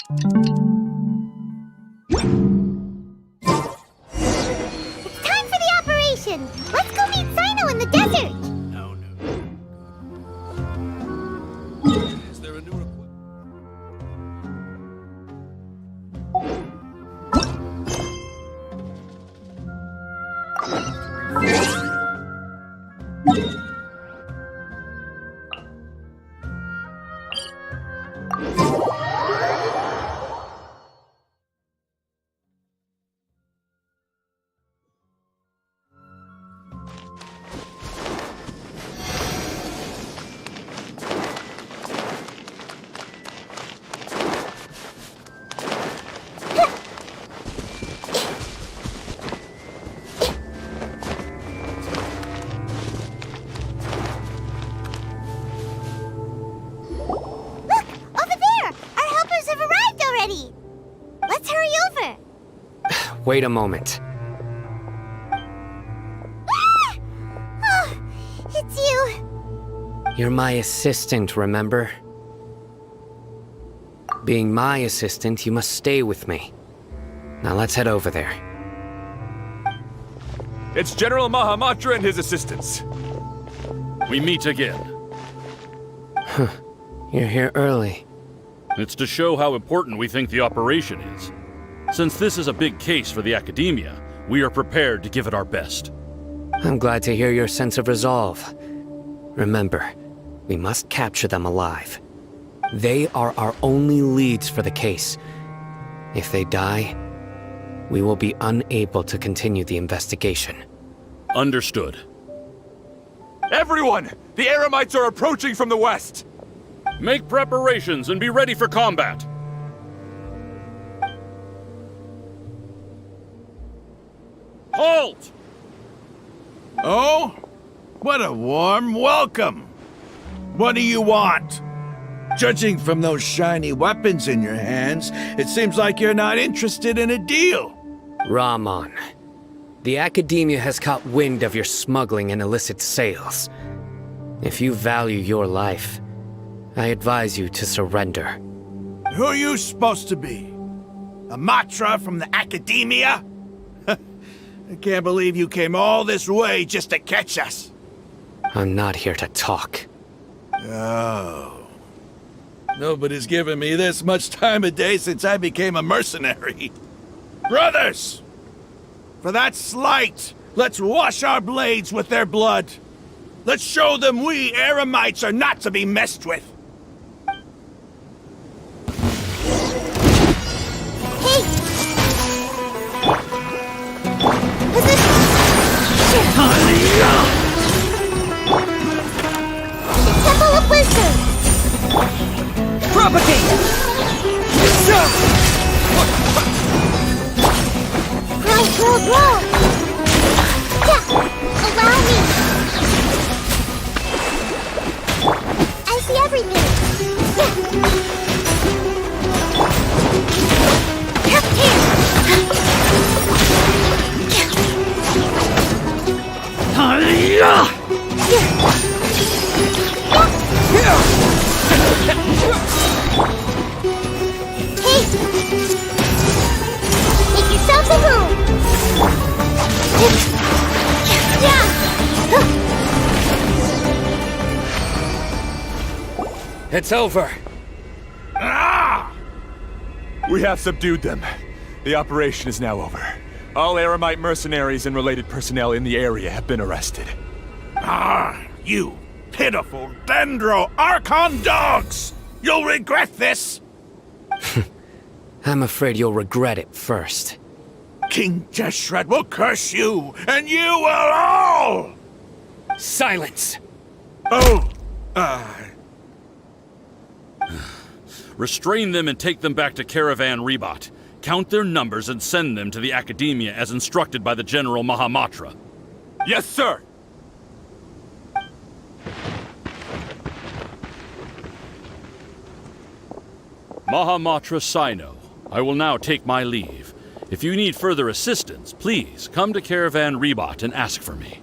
It's time for the operation! Let's go meet Sino in the desert! Is there a new request? Wait a moment. Ah! Oh, it's you. You're my assistant, remember? Being my assistant, you must stay with me. Now let's head over there. It's General Mahamatra and his assistants. We meet again. Huh. You're here early. It's to show how important we think the operation is. Since this is a big case for the Academia, we are prepared to give it our best. I'm glad to hear your sense of resolve. Remember, we must capture them alive. They are our only leads for the case. If they die, we will be unable to continue the investigation. Understood. Everyone! The Eremites are approaching from the west! Make preparations and be ready for combat! Halt! Oh? What a warm welcome! What do you want? Judging from those shiny weapons in your hands, it seems like you're not interested in a deal. Rahman, the Academia has caught wind of your smuggling and illicit sales. If you value your life, I advise you to surrender. Who are you supposed to be? A Matra from the Academia? I can't believe you came all this way just to catch us. I'm not here to talk. Oh. Nobody's given me this much time of day since I became a mercenary. Brothers! For that slight, let's wash our blades with their blood. Let's show them we Eremites are not to be messed with. Temple of Wisdom! Propagate! Roll! Yeah! Allow me! I see everything! Hey! Make yourself a room! It's over. Ah! We have subdued them. The operation is now over. All Eremite mercenaries and related personnel in the area have been arrested. Ah, you pitiful Dendro Archon dogs! You'll regret this! I'm afraid you'll regret it first. King Deshret will curse you, and you will all! Silence! Oh, Restrain them and take them back to Caravan Rebot. Count their numbers and send them to the Academia as instructed by the General Mahamatra. Yes, sir! Mahamatra Sino, I will now take my leave. If you need further assistance, please come to Caravan Rebot and ask for me.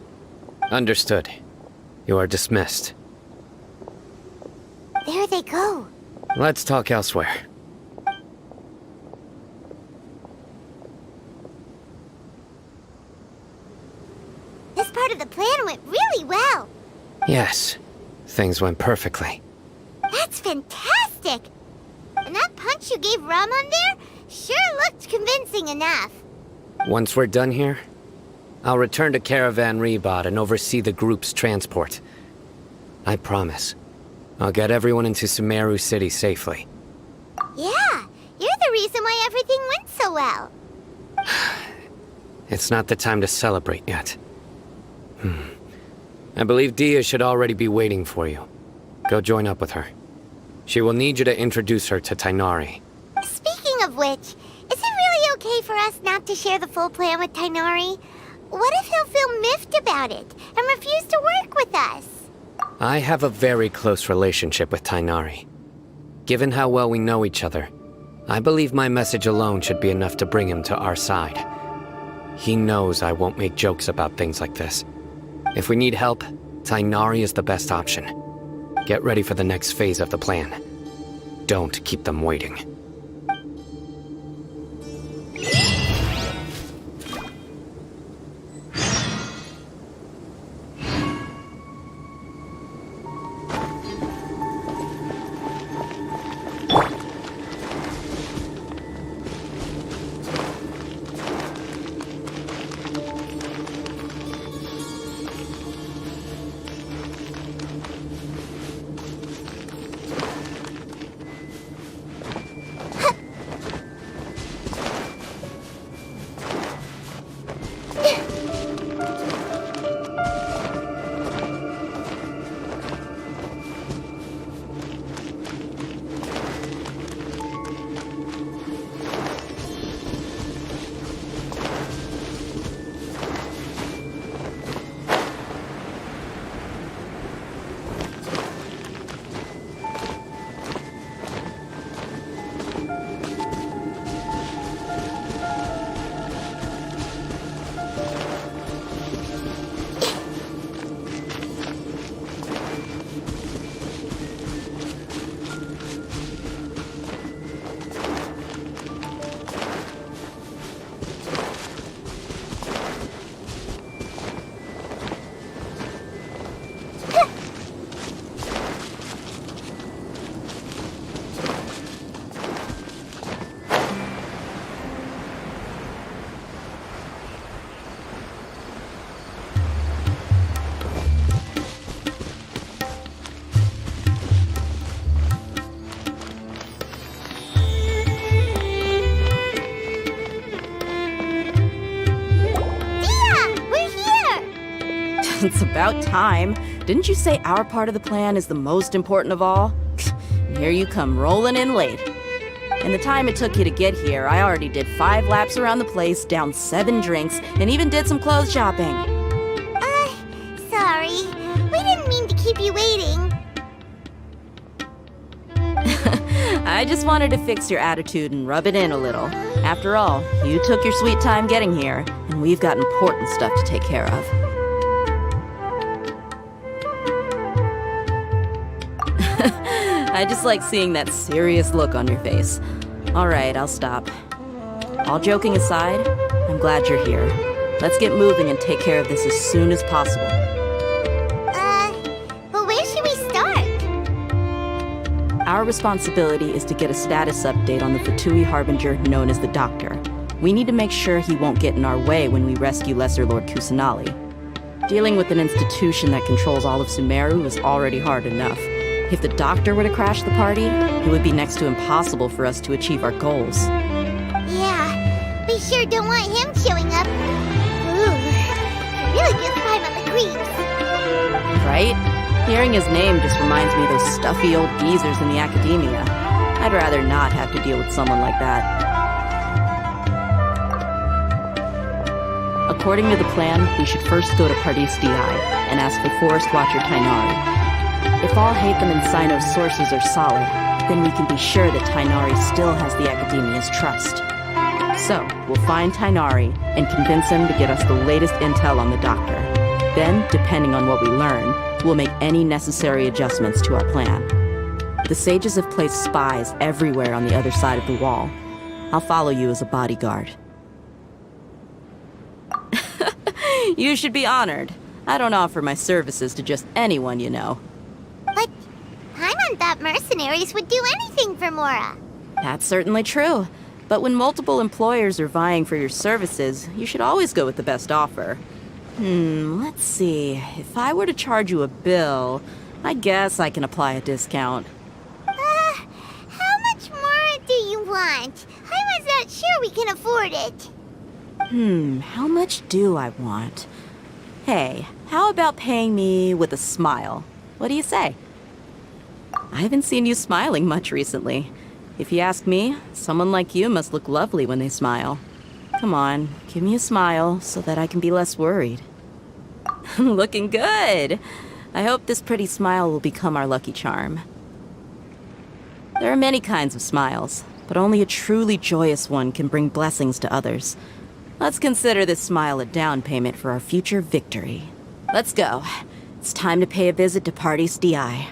Understood. You are dismissed. There they go. Let's talk elsewhere. Yes, things went perfectly. That's fantastic! And that punch you gave Ramon there sure looked convincing enough. Once we're done here, I'll return to Caravan Rebot and oversee the group's transport. I promise. I'll get everyone into Sumeru City safely. Yeah, you're the reason why everything went so well. It's not the time to celebrate yet. I believe Dia should already be waiting for you. Go join up with her. She will need you to introduce her to Tighnari. Speaking of which, is it really okay for us not to share the full plan with Tighnari? What if he'll feel miffed about it and refuse to work with us? I have a very close relationship with Tighnari. Given how well we know each other, I believe my message alone should be enough to bring him to our side. He knows I won't make jokes about things like this. If we need help, Tighnari is the best option. Get ready for the next phase of the plan. Don't keep them waiting. It's about time. Didn't you say our part of the plan is the most important of all? And here you come rolling in late. In the time it took you to get here, I already did 5 laps around the place, downed 7 drinks, and even did some clothes shopping. Sorry. We didn't mean to keep you waiting. I just wanted to fix your attitude and rub it in a little. After all, you took your sweet time getting here, and we've got important stuff to take care of. I just like seeing that serious look on your face. All right, I'll stop. All joking aside, I'm glad you're here. Let's get moving and take care of this as soon as possible. But where should we start? Our responsibility is to get a status update on the Fatui Harbinger known as the Doctor. We need to make sure he won't get in our way when we rescue Lesser Lord Kusanali. Dealing with an institution that controls all of Sumeru is already hard enough. If the Doctor were to crash the party, it would be next to impossible for us to achieve our goals. Yeah, we sure don't want him showing up. Ooh, really gives time on the creeps. Right? Hearing his name just reminds me of those stuffy old geezers in the academia. I'd rather not have to deal with someone like that. According to the plan, we should first go to Pardis Di and ask for Forest Watcher Tighnari. If all Hatham and Sino's sources are solid, then we can be sure that Tighnari still has the Academia's trust. So, we'll find Tighnari and convince him to get us the latest intel on the Doctor. Then, depending on what we learn, we'll make any necessary adjustments to our plan. The sages have placed spies everywhere on the other side of the wall. I'll follow you as a bodyguard. You should be honored. I don't offer my services to just anyone, you know. But Paimon thought mercenaries would do anything for Mora. That's certainly true. But when multiple employers are vying for your services, you should always go with the best offer. Let's see. If I were to charge you a bill, I guess I can apply a discount. How much more do you want? I was not sure we can afford it. How much do I want? Hey, how about paying me with a smile? What do you say? I haven't seen you smiling much recently. If you ask me, someone like you must look lovely when they smile. Come on, give me a smile so that I can be less worried. Looking good! I hope this pretty smile will become our lucky charm. There are many kinds of smiles, but only a truly joyous one can bring blessings to others. Let's consider this smile a down payment for our future victory. Let's go. It's time to pay a visit to Party's DI.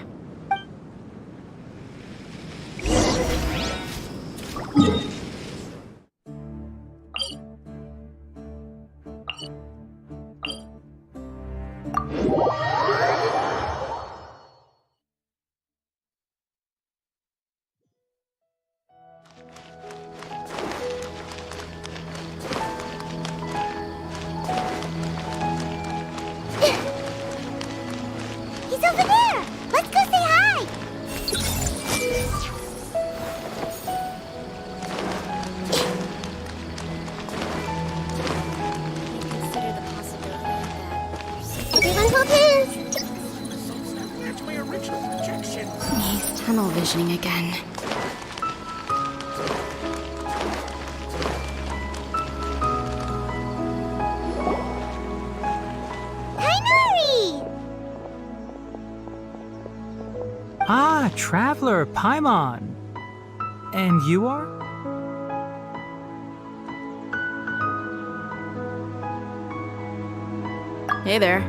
He's over there! Let's go say hi! Everyone hold hands! He's tunnel visioning again. Ah, Traveler, Paimon. And you are? Hey there.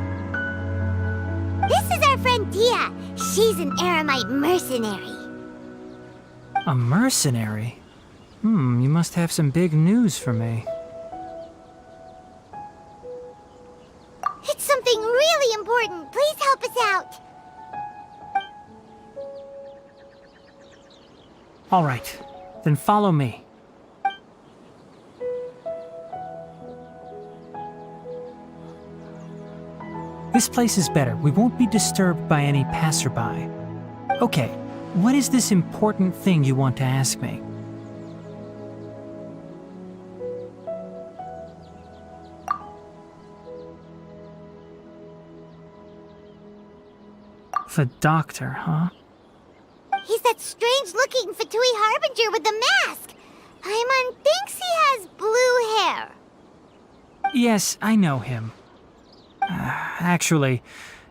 This is our friend Tia. She's an Aramite mercenary. A mercenary? You must have some big news for me. It's something really important. Please help us out. All right, then follow me. This place is better. We won't be disturbed by any passerby. Okay, what is this important thing you want to ask me? The doctor, huh? He's that strange-looking Fatui Harbinger with the mask. Paimon thinks he has blue hair. Yes, I know him. Actually,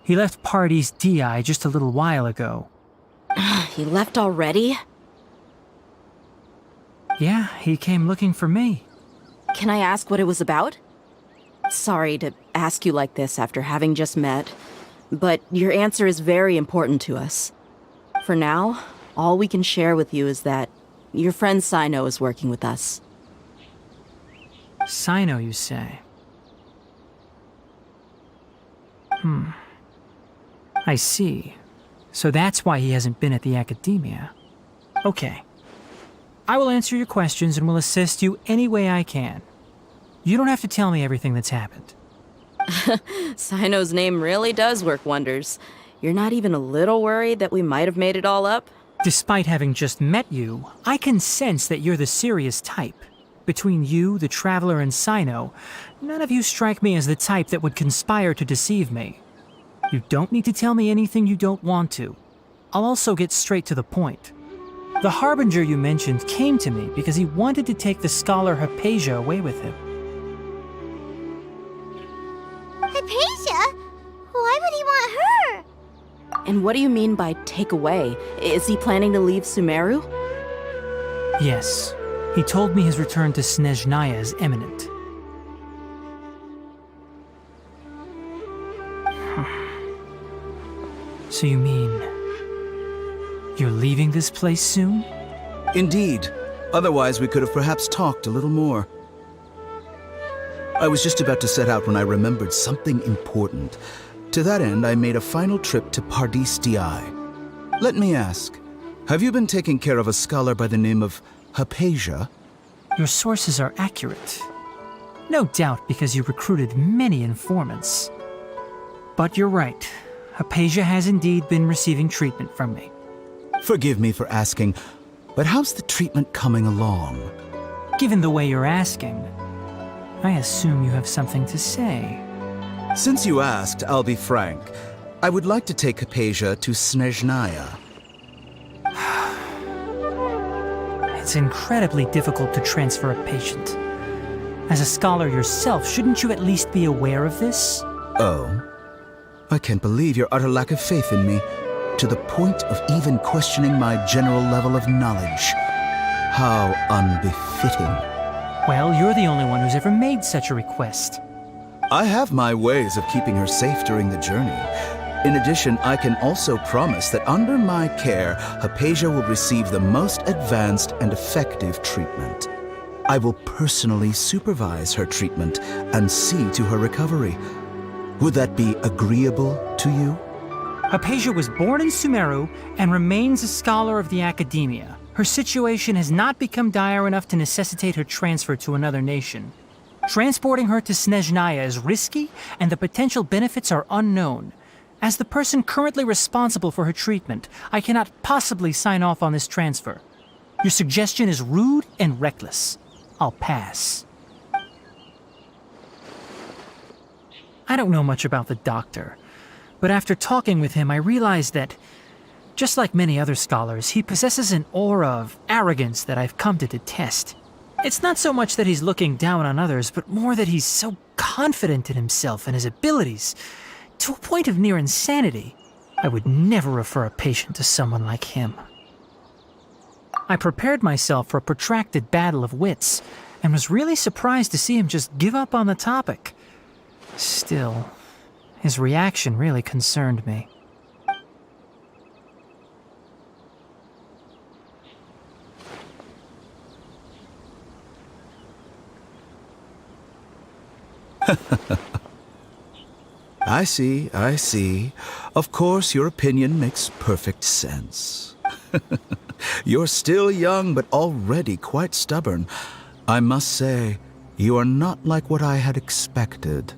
he left Party's DI just a little while ago. He left already? Yeah, he came looking for me. Can I ask what it was about? Sorry to ask you like this after having just met, but your answer is very important to us. For now, all we can share with you is that your friend Sino is working with us. Sino, you say? I see. So that's why he hasn't been at the academia. Okay. I will answer your questions and will assist you any way I can. You don't have to tell me everything that's happened. Sino's name really does work wonders. You're not even a little worried that we might have made it all up? Despite having just met you, I can sense that you're the serious type. Between you, the Traveler, and Sino, none of you strike me as the type that would conspire to deceive me. You don't need to tell me anything you don't want to. I'll also get straight to the point. The Harbinger you mentioned came to me because he wanted to take the scholar Hypatia away with him. Hypatia? Why would he want her? And what do you mean by take away? Is he planning to leave Sumeru? Yes. He told me his return to Snezhnaya is imminent. So you mean you're leaving this place soon? Indeed. Otherwise, we could have perhaps talked a little more. I was just about to set out when I remembered something important. To that end, I made a final trip to Pardis DI. Let me ask, have you been taking care of a scholar by the name of Hypatia? Your sources are accurate. No doubt because you recruited many informants. But you're right. Hypatia has indeed been receiving treatment from me. Forgive me for asking, but how's the treatment coming along? Given the way you're asking, I assume you have something to say. Since you asked, I'll be frank. I would like to take Hypatia to Snezhnaya. It's incredibly difficult to transfer a patient. As a scholar yourself, shouldn't you at least be aware of this? Oh? I can't believe your utter lack of faith in me, to the point of even questioning my general level of knowledge. How unbefitting. Well, you're the only one who's ever made such a request. I have my ways of keeping her safe during the journey. In addition, I can also promise that under my care, Hypatia will receive the most advanced and effective treatment. I will personally supervise her treatment and see to her recovery. Would that be agreeable to you? Hypatia was born in Sumeru and remains a scholar of the Academia. Her situation has not become dire enough to necessitate her transfer to another nation. Transporting her to Snezhnaya is risky, and the potential benefits are unknown. As the person currently responsible for her treatment, I cannot possibly sign off on this transfer. Your suggestion is rude and reckless. I'll pass. I don't know much about the doctor, but after talking with him, I realized that, just like many other scholars, he possesses an aura of arrogance that I've come to detest. It's not so much that he's looking down on others, but more that he's so confident in himself and his abilities, to a point of near insanity. I would never refer a patient to someone like him. I prepared myself for a protracted battle of wits, and was really surprised to see him just give up on the topic. Still, his reaction really concerned me. I see. Of course, your opinion makes perfect sense. You're still young, but already quite stubborn. I must say, you are not like what I had expected.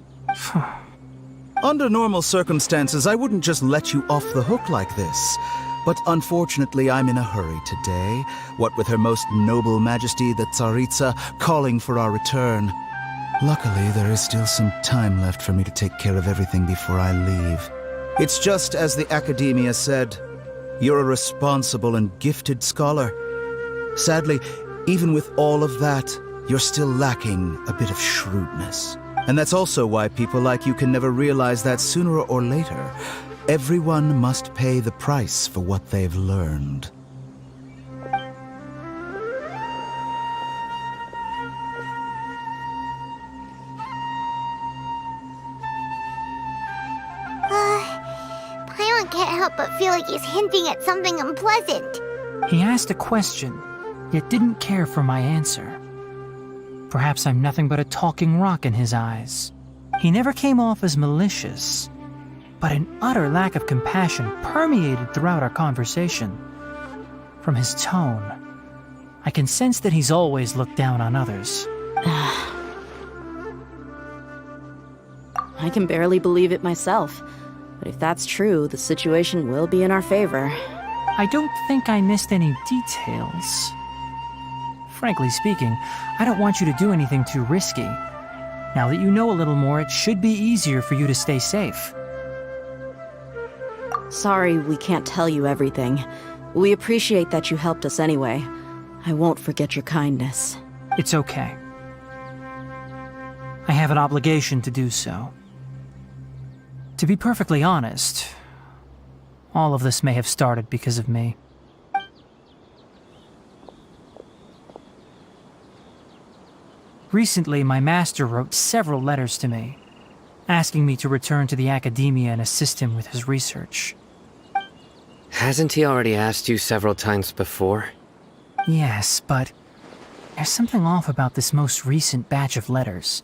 Under normal circumstances, I wouldn't just let you off the hook like this. But unfortunately, I'm in a hurry today, what with Her Most Noble Majesty the Tsaritsa calling for our return. Luckily, there is still some time left for me to take care of everything before I leave. It's just as the Academia said, you're a responsible and gifted scholar. Sadly, even with all of that, you're still lacking a bit of shrewdness. And that's also why people like you can never realize that sooner or later, everyone must pay the price for what they've learned. Paimon can't help but feel like he's hinting at something unpleasant. He asked a question, yet didn't care for my answer. Perhaps I'm nothing but a talking rock in his eyes. He never came off as malicious, but an utter lack of compassion permeated throughout our conversation. From his tone, I can sense that he's always looked down on others. I can barely believe it myself. But if that's true, the situation will be in our favor. I don't think I missed any details. Frankly speaking, I don't want you to do anything too risky. Now that you know a little more, it should be easier for you to stay safe. Sorry we can't tell you everything. We appreciate that you helped us anyway. I won't forget your kindness. It's okay. I have an obligation to do so. To be perfectly honest, all of this may have started because of me. Recently, my master wrote several letters to me, asking me to return to the Academia and assist him with his research. Hasn't he already asked you several times before? Yes, but there's something off about this most recent batch of letters.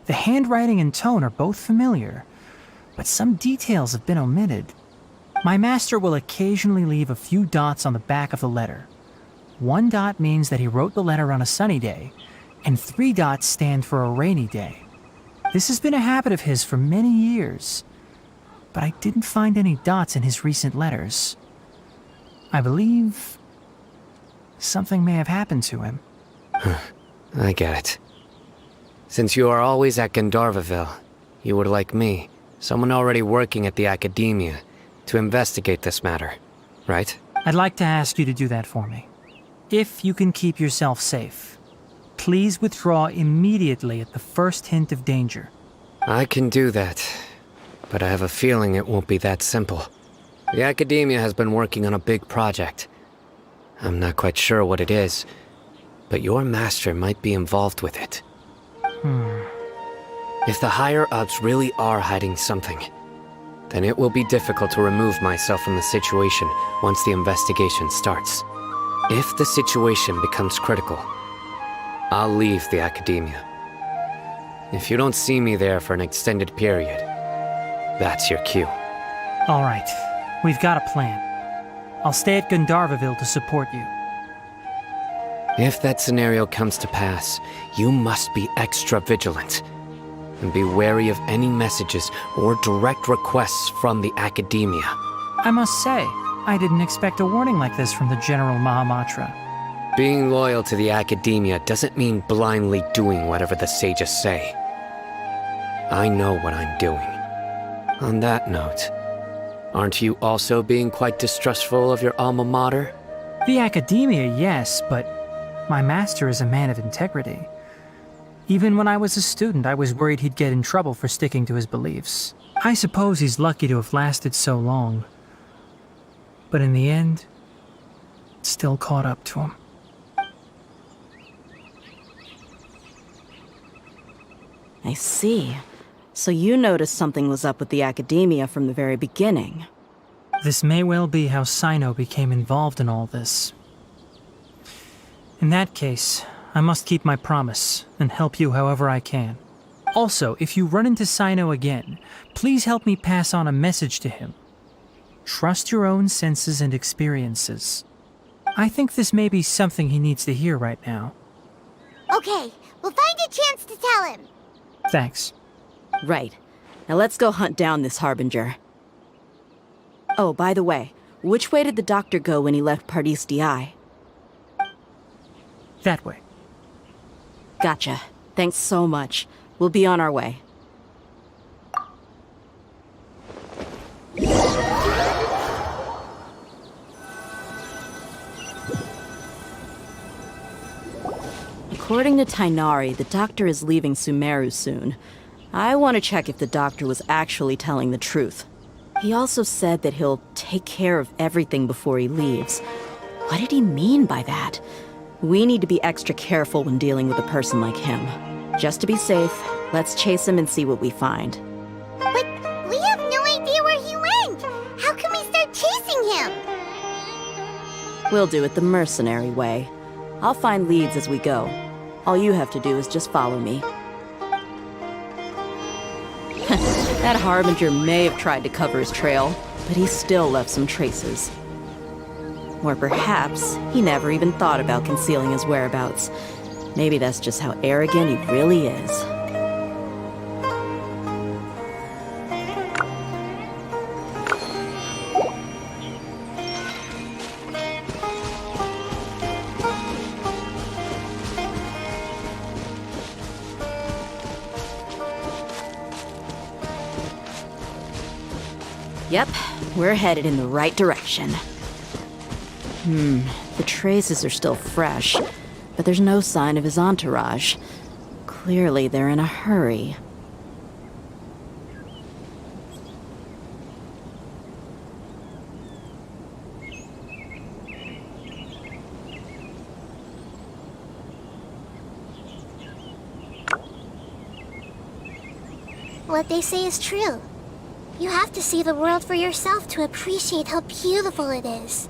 The handwriting and tone are both familiar, but some details have been omitted. My master will occasionally leave a few dots on the back of the letter. 1 dot means that he wrote the letter on a sunny day, and 3 dots stand for a rainy day. This has been a habit of his for many years, but I didn't find any dots in his recent letters. I believe something may have happened to him. I get it. Since you are always at Gandharvaville, you would like me, someone already working at the Academia, to investigate this matter, right? I'd like to ask you to do that for me. If you can keep yourself safe, please withdraw immediately at the first hint of danger. I can do that, but I have a feeling it won't be that simple. The Academia has been working on a big project. I'm not quite sure what it is, but your master might be involved with it. If the higher-ups really are hiding something, then it will be difficult to remove myself from the situation once the investigation starts. If the situation becomes critical, I'll leave the Academia. If you don't see me there for an extended period, that's your cue. All right, we've got a plan. I'll stay at Gandharvaville to support you. If that scenario comes to pass, you must be extra vigilant. And be wary of any messages or direct requests from the Academia. I must say, I didn't expect a warning like this from the General Mahamatra. Being loyal to the Academia doesn't mean blindly doing whatever the sages say. I know what I'm doing. On that note, aren't you also being quite distrustful of your alma mater? The Academia, yes, but my master is a man of integrity. Even when I was a student, I was worried he'd get in trouble for sticking to his beliefs. I suppose he's lucky to have lasted so long. But in the end, it still caught up to him. I see. So you noticed something was up with the Academia from the very beginning. This may well be how Sino became involved in all this. In that case, I must keep my promise and help you however I can. Also, if you run into Sino again, please help me pass on a message to him. Trust your own senses and experiences. I think this may be something he needs to hear right now. Okay, we'll find a chance to tell him. Thanks. Right. Now let's go hunt down this Harbinger. Oh, by the way, which way did the doctor go when he left Pardis DI? That way. Gotcha. Thanks so much. We'll be on our way. According to Tainari, the doctor is leaving Sumeru soon. I want to check if the doctor was actually telling the truth. He also said that he'll take care of everything before he leaves. What did he mean by that? We need to be extra careful when dealing with a person like him. Just to be safe, let's chase him and see what we find. But we have no idea where he went! How can we start chasing him? We'll do it the mercenary way. I'll find leads as we go. All you have to do is just follow me. That Harbinger may have tried to cover his trail, but he still left some traces. Or perhaps he never even thought about concealing his whereabouts. Maybe that's just how arrogant he really is. Yep, we're headed in the right direction. The traces are still fresh, but there's no sign of his entourage. Clearly, they're in a hurry. What they say is true. You have to see the world for yourself to appreciate how beautiful it is.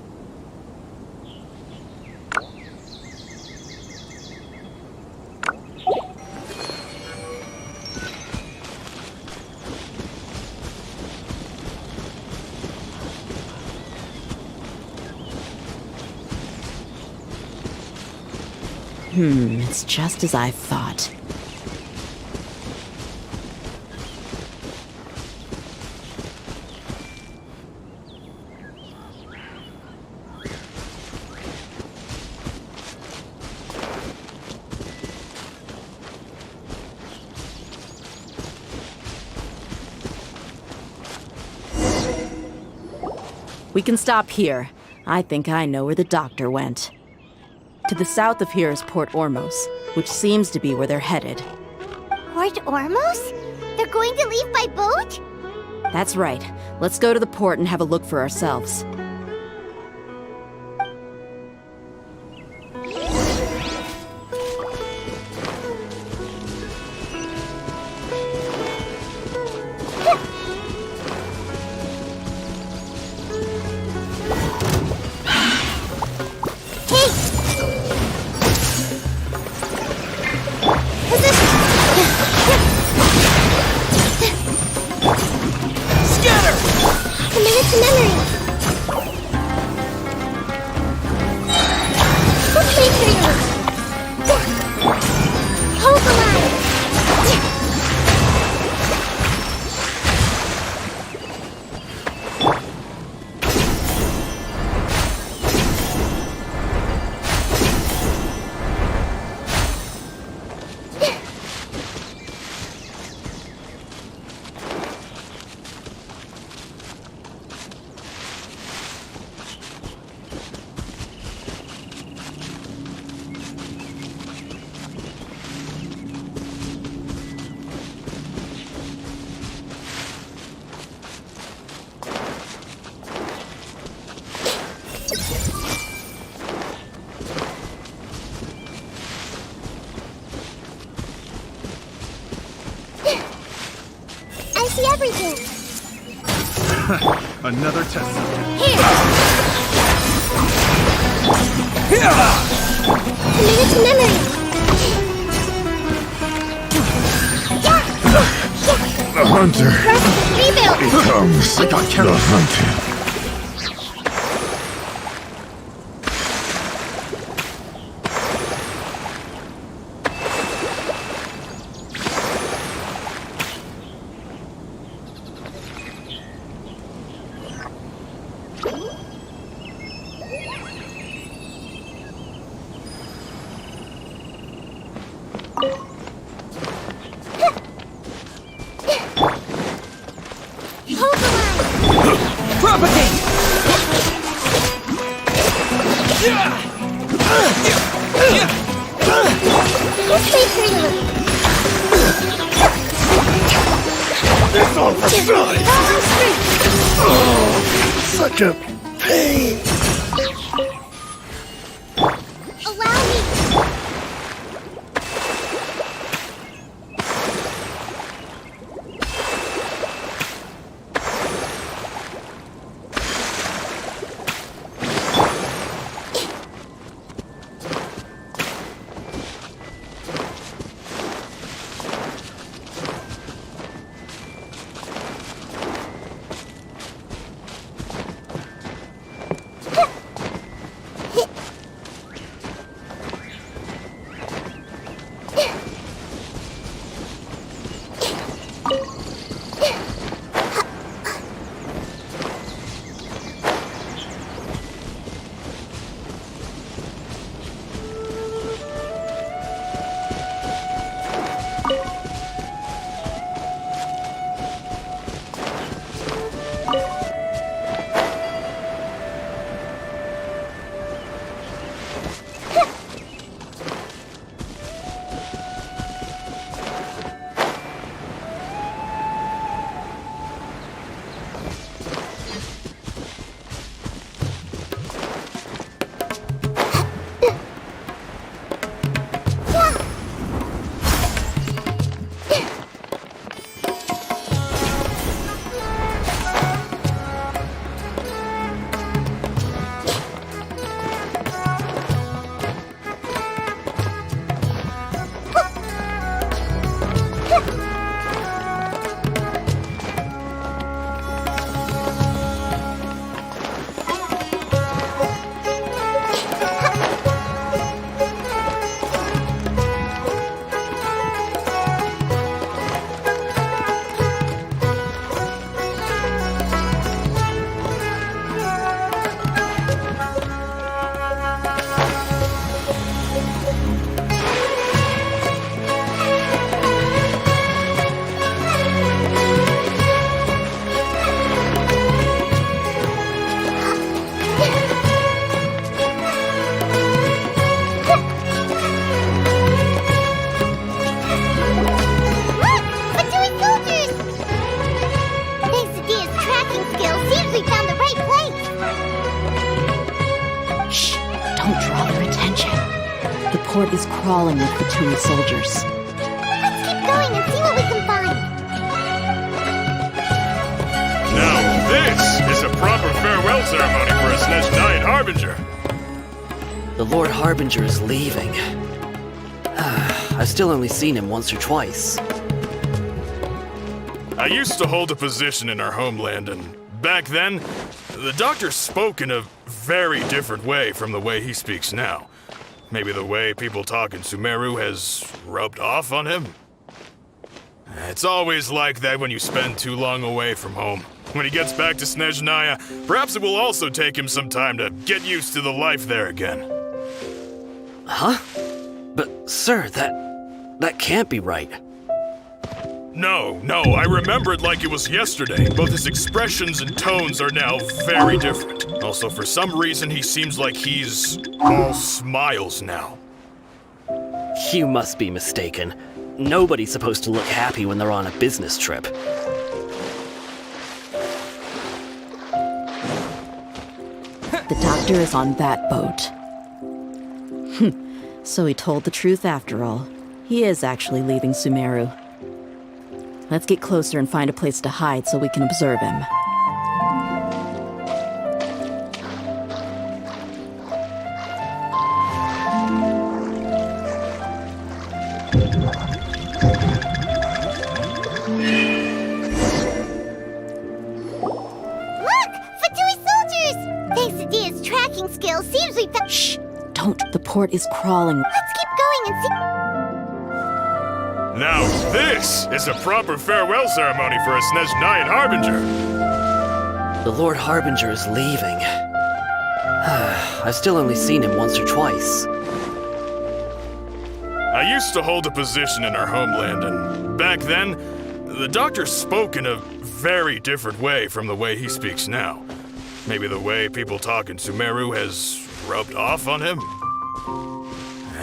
It's just as I thought. We can stop here. I think I know where the doctor went. To the south of here is Port Ormos, which seems to be where they're headed. Port Ormos? They're going to leave by boat? That's right. Let's go to the port and have a look for ourselves. I see everything. Another test subject. Committed to memory. The hunter Rebuild. becomes the hunted. It's all for size. Oh, such a pain. Allow me. Don't draw their attention. The port is crawling with Fatui soldiers. Let's keep going and see what we can find. Now, this is a proper farewell ceremony for a Snesh Giant Harbinger. The Lord Harbinger is leaving. I've still only seen him once or twice. I used to hold a position in our homeland, and back then, the doctor spoke in a very different way from the way he speaks now. Maybe the way people talk in Sumeru has rubbed off on him? It's always like that when you spend too long away from home. When he gets back to Snezhnaya, perhaps it will also take him some time to get used to the life there again. Huh? But, sir, that can't be right. No, I remember it like it was yesterday. Both his expressions and tones are now very different. Also, for some reason, he seems like he's all smiles now. You must be mistaken. Nobody's supposed to look happy when they're on a business trip. The doctor is on that boat. So he told the truth after all. He is actually leaving Sumeru. Let's get closer and find a place to hide so we can observe him. Look! Fatui soldiers! Thanks to Dia's tracking skills, seems we found... Shh! Don't. The port is crawling. Let's keep going and see... Now, this is a proper farewell ceremony for a Snezhnayan Harbinger. The Lord Harbinger is leaving. I've still only seen him once or twice. I used to hold a position in our homeland, and back then, the doctor spoke in a very different way from the way he speaks now. Maybe the way people talk in Sumeru has rubbed off on him?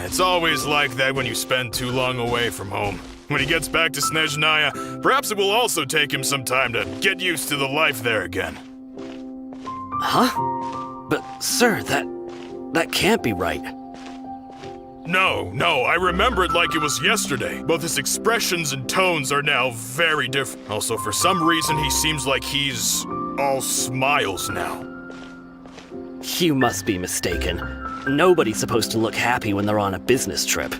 It's always like that when you spend too long away from home. When he gets back to Snezhnaya, perhaps it will also take him some time to get used to the life there again. Huh? But, sir, that can't be right. No, I remember it like it was yesterday. Both his expressions and tones are now very different. Also, for some reason, he seems like he's all smiles now. You must be mistaken. Nobody's supposed to look happy when they're on a business trip.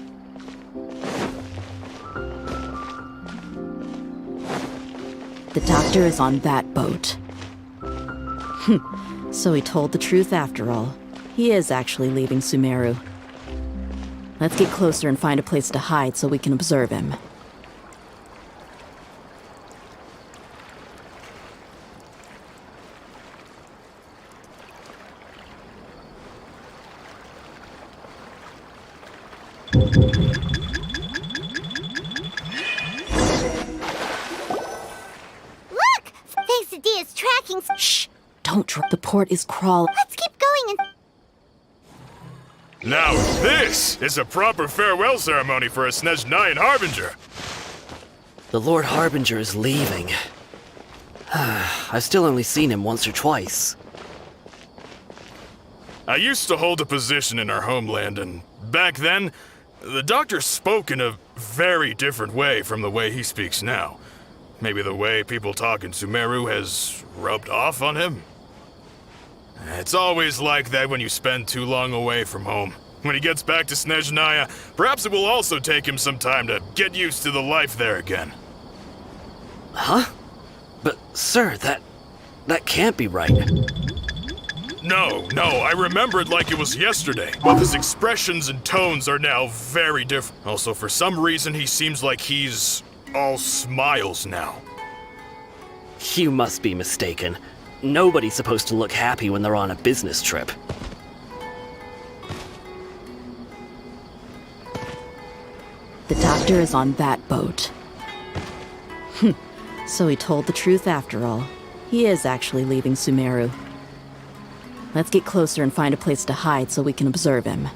The doctor is on that boat. So he told the truth after all. He is actually leaving Sumeru. Let's get closer and find a place to hide so we can observe him. Look! Thanks to Dia's tracking... Shh! Don't drop. The port is crawling. Let's keep going and... Now, this is a proper farewell ceremony for a Snezhnayan Harbinger. The Lord Harbinger is leaving. I've still only seen him once or twice. I used to hold a position in our homeland, and back then, the doctor spoke in a very different way from the way he speaks now. Maybe the way people talk in Sumeru has rubbed off on him? It's always like that when you spend too long away from home. When he gets back to Snezhnaya, perhaps it will also take him some time to get used to the life there again. Huh? But, sir, that can't be right. No, I remember it like it was yesterday. Both his expressions and tones are now very different. Also, for some reason, he seems like he's all smiles now. You must be mistaken. Nobody's supposed to look happy when they're on a business trip. The doctor is on that boat. So he told the truth after all. He is actually leaving Sumeru. Let's get closer and find a place to hide so we can observe him.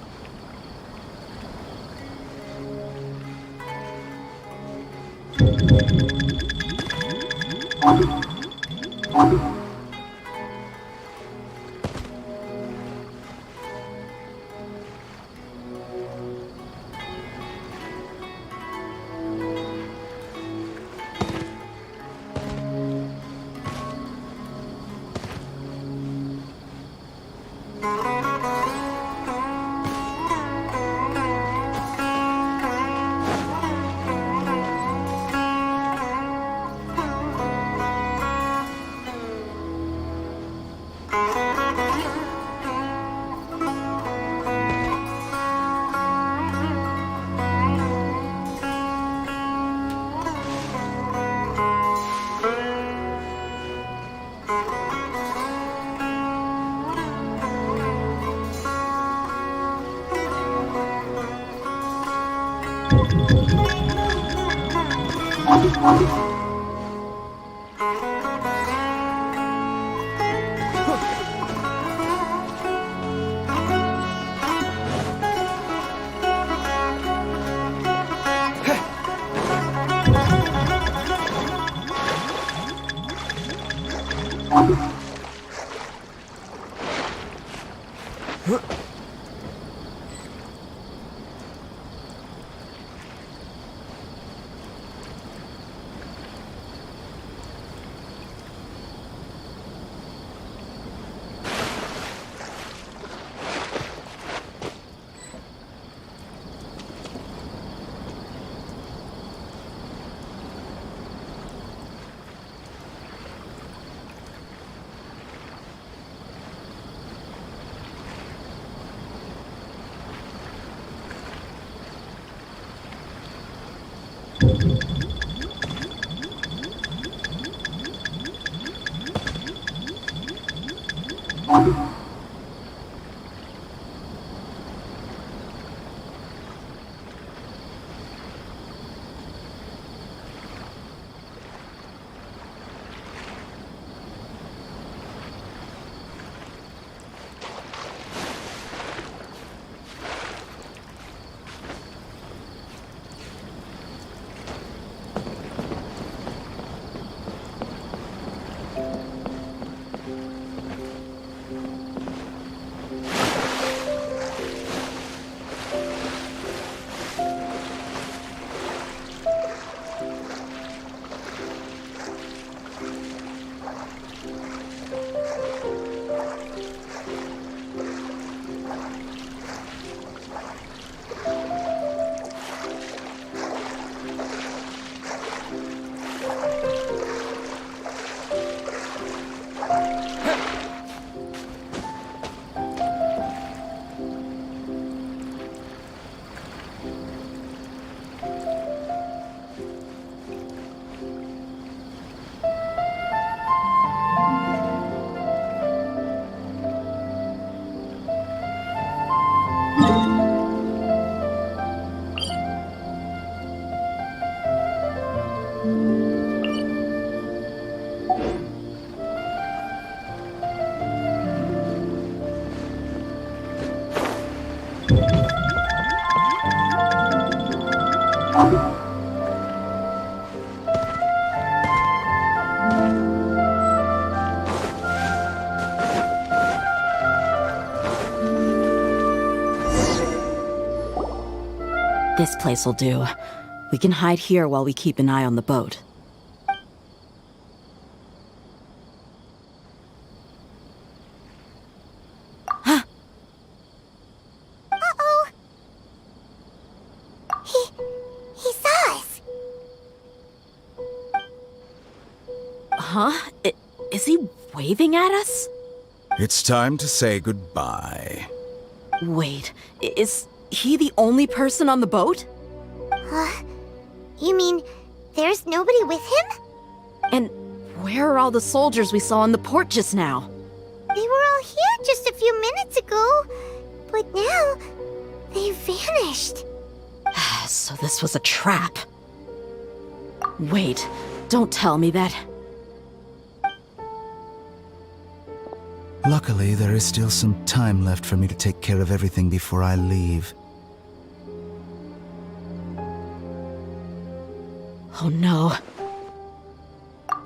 This place'll do. We can hide here while we keep an eye on the boat. Uh-oh! He saw us! Huh? Is he waving at us? It's time to say goodbye. Wait, is he the only person on the boat? You mean there's nobody with him? And where are all the soldiers we saw in the port just now? They were all here just a few minutes ago, but now they've vanished. So this was a trap. Wait, don't tell me that. Luckily, there is still some time left for me to take care of everything before I leave. Oh no.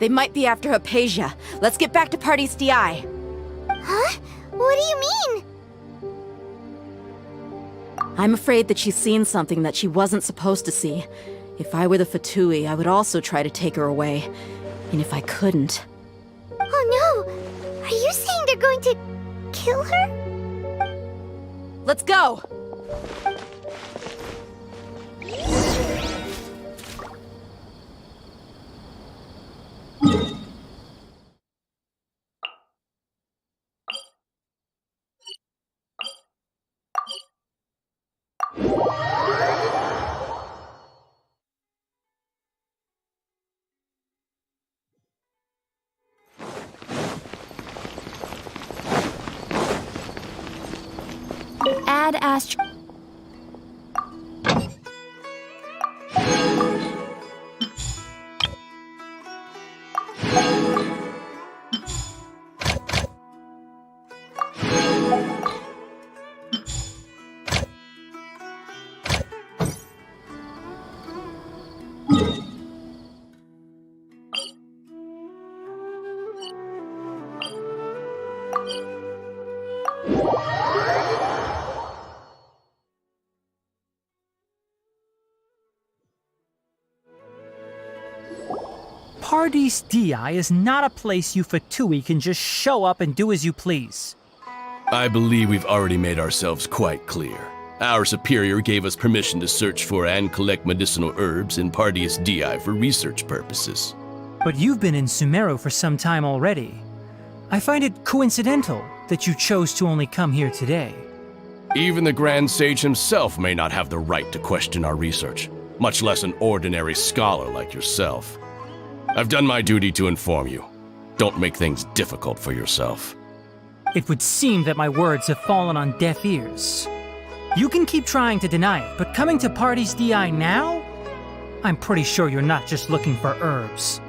They might be after Hypatia. Let's get back to Party's DI. Huh? What do you mean? I'm afraid that she's seen something that she wasn't supposed to see. If I were the Fatui, I would also try to take her away. And if I couldn't... Oh no! Are you saying they're going to kill her? Let's go! Add Paradis Di is not a place you Fatui can just show up and do as you please. I believe we've already made ourselves quite clear. Our superior gave us permission to search for and collect medicinal herbs in Paradis Di for research purposes. But you've been in Sumeru for some time already. I find it coincidental that you chose to only come here today. Even the Grand Sage himself may not have the right to question our research, much less an ordinary scholar like yourself. I've done my duty to inform you. Don't make things difficult for yourself. It would seem that my words have fallen on deaf ears. You can keep trying to deny it, but coming to Paradis Di now? I'm pretty sure you're not just looking for herbs.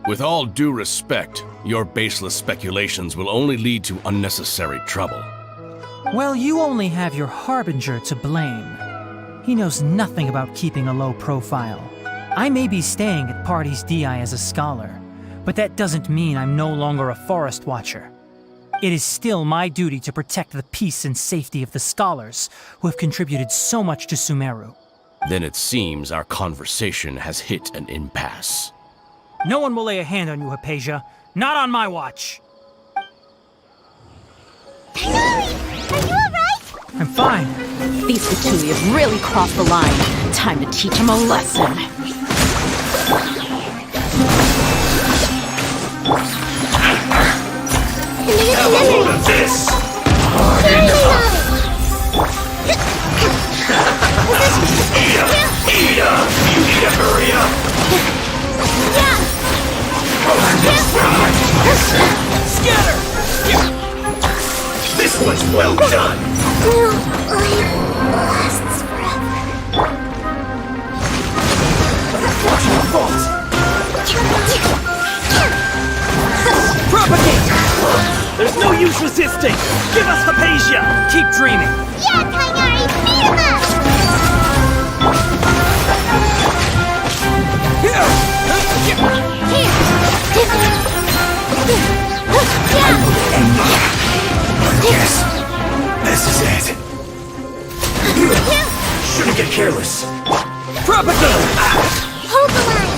With all due respect, your baseless speculations will only lead to unnecessary trouble. Well, you only have your Harbinger to blame. He knows nothing about keeping a low profile. I may be staying at Paradis Di as a scholar, but that doesn't mean I'm no longer a forest watcher. It is still my duty to protect the peace and safety of the scholars who have contributed so much to Sumeru. Then it seems our conversation has hit an impasse. No one will lay a hand on you, Hypatia. Not on my watch. Are you alright? I'm fine. These Fatui have really crossed the line. Time to teach them a lesson. All of this! Ida! You need to hurry up! Scatter! This one's well done! Lasts forever. Watch your fault! Propagate! There's no use resisting! Give us Hypatia! Keep dreaming! Yeah, Kainari! Beat him up! Yes! This is it! Shouldn't get careless! Propagate! Hold the line!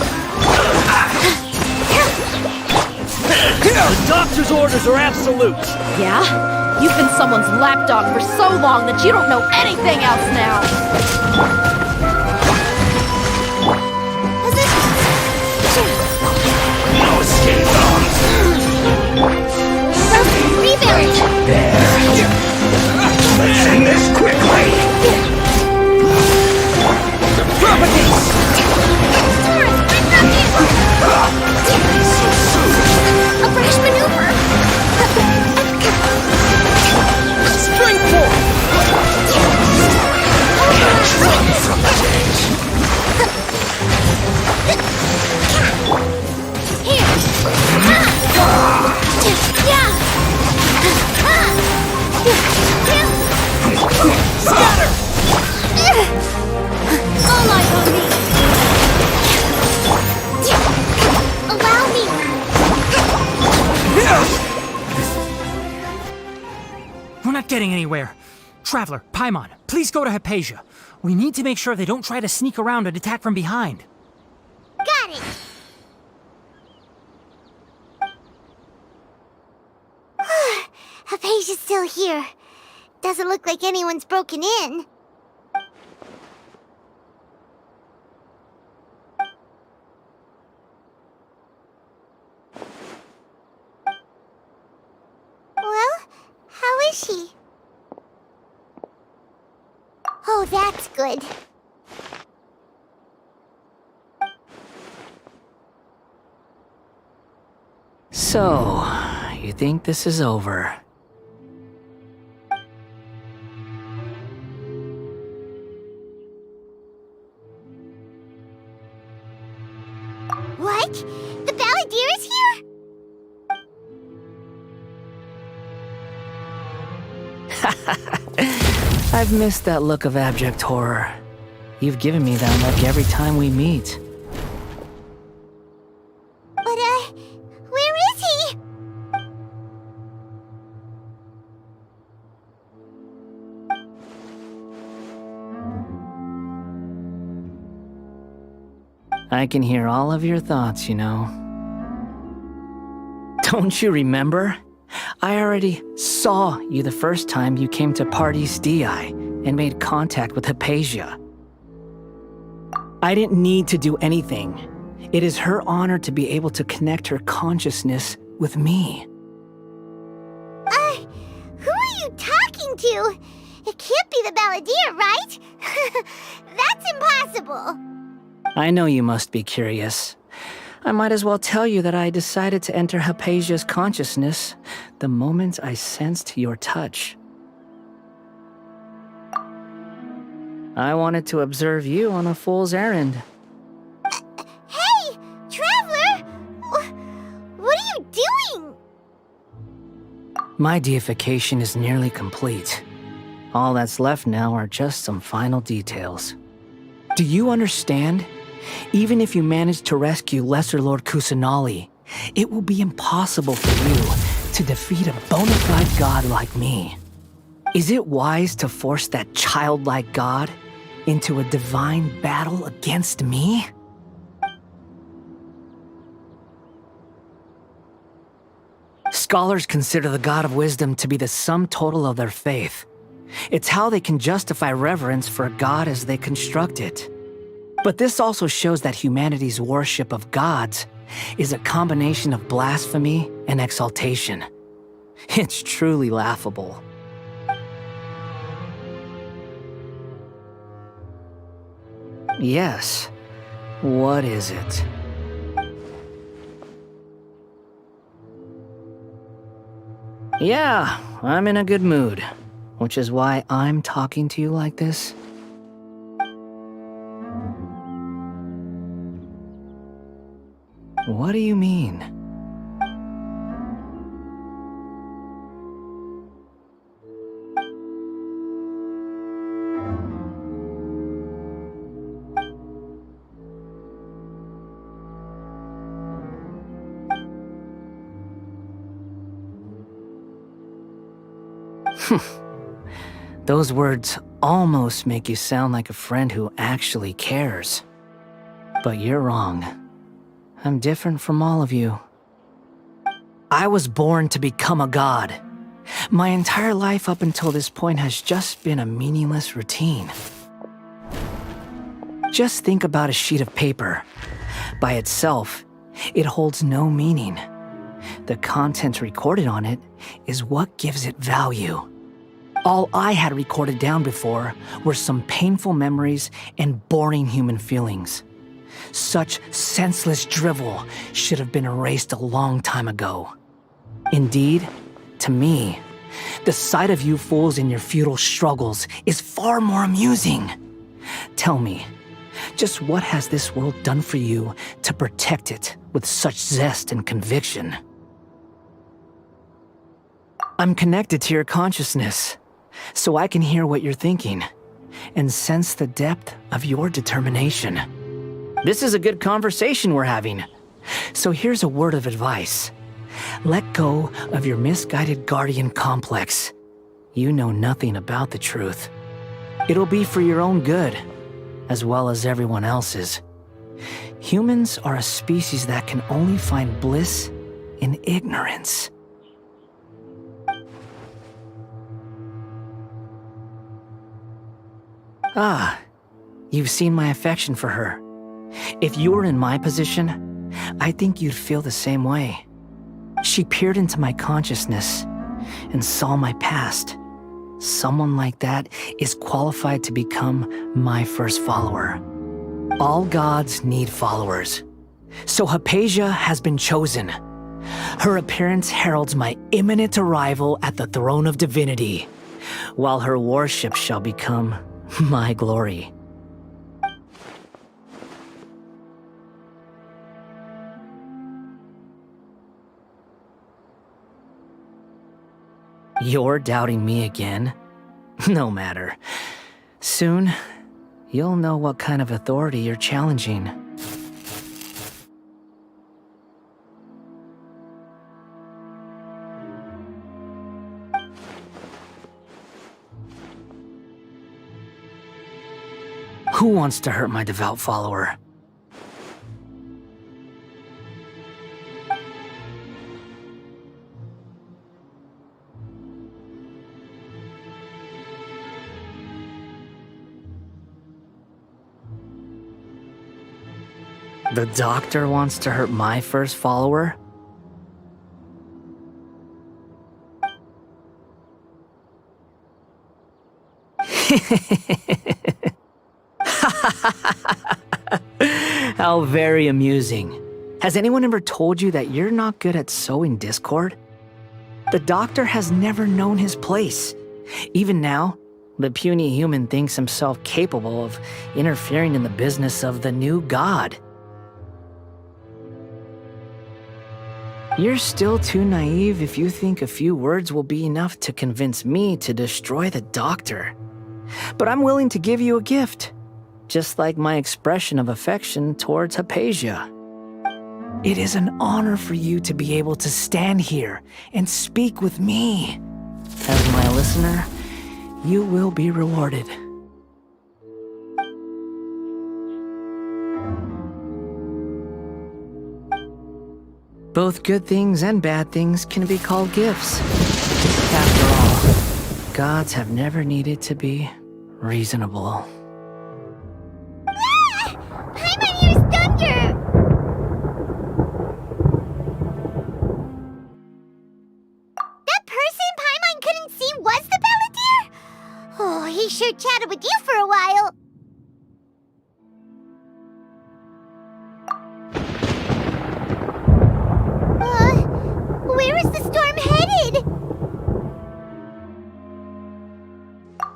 The doctor's orders are absolute! Yeah? You've been someone's lapdog for so long that you don't know anything else now! No escape zones! Rebuild! There! Let's end this quickly! Propagate! So soon! A brash maneuver! Springboard! Run from the days! Scatter! All eyes on me! Allow me! We're not getting anywhere. Traveler, Paimon, please go to Hypatia. We need to make sure they don't try to sneak around and attack from behind. Got it! Hypatia's still here. Doesn't look like anyone's broken in. Well, how is she? Oh, that's good. So, you think this is over? What? The Balladeer is here? I've missed that look of abject horror. You've given me that look every time we meet. But, where is he? I can hear all of your thoughts, you know. Don't you remember? I already saw you the first time you came to Parties DI and made contact with Hypatia. I didn't need to do anything. It is her honor to be able to connect her consciousness with me. Who are you talking to? It can't be the Balladeer, right? That's impossible. I know you must be curious. I might as well tell you that I decided to enter Hypatia's consciousness the moment I sensed your touch. I wanted to observe you on a fool's errand. Hey, Traveler! What are you doing? My deification is nearly complete. All that's left now are just some final details. Do you understand? Even if you manage to rescue Lesser Lord Kusanali, it will be impossible for you to defeat a bona fide god like me. Is it wise to force that childlike god into a divine battle against me? Scholars consider the God of Wisdom to be the sum total of their faith. It's how they can justify reverence for a god as they construct it. But this also shows that humanity's worship of gods is a combination of blasphemy and exaltation. It's truly laughable. Yes. What is it? Yeah, I'm in a good mood, which is why I'm talking to you like this. What do you mean? Those words almost make you sound like a friend who actually cares. But you're wrong. I'm different from all of you. I was born to become a god. My entire life up until this point has just been a meaningless routine. Just think about a sheet of paper. By itself, it holds no meaning. The content recorded on it is what gives it value. All I had recorded down before were some painful memories and boring human feelings. Such senseless drivel should have been erased a long time ago. Indeed, to me, the sight of you fools in your futile struggles is far more amusing. Tell me, just what has this world done for you to protect it with such zest and conviction? I'm connected to your consciousness, so I can hear what you're thinking and sense the depth of your determination. This is a good conversation we're having. So here's a word of advice. Let go of your misguided guardian complex. You know nothing about the truth. It'll be for your own good, as well as everyone else's. Humans are a species that can only find bliss in ignorance. Ah, you've seen my affection for her. If you were in my position, I think you'd feel the same way. She peered into my consciousness and saw my past. Someone like that is qualified to become my first follower. All gods need followers. So Hypatia has been chosen. Her appearance heralds my imminent arrival at the throne of divinity, while her worship shall become my glory. You're doubting me again? No matter. Soon, you'll know what kind of authority you're challenging. Who wants to hurt my devout follower? The doctor wants to hurt my first follower? How very amusing. Has anyone ever told you that you're not good at sowing discord? The doctor has never known his place. Even now, the puny human thinks himself capable of interfering in the business of the new god. You're still too naive if you think a few words will be enough to convince me to destroy the doctor. But I'm willing to give you a gift, just like my expression of affection towards Hypatia. It is an honor for you to be able to stand here and speak with me. As my listener, you will be rewarded. Both good things and bad things can be called gifts. After all, gods have never needed to be reasonable. Paimon used thunder! That person Paimon couldn't see was the Balladeer? Oh, he sure chatted with you for a while. Where is the storm headed?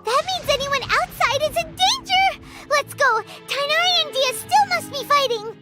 That means anyone outside is in danger! Let's go! Tainari and Dia still must be fighting!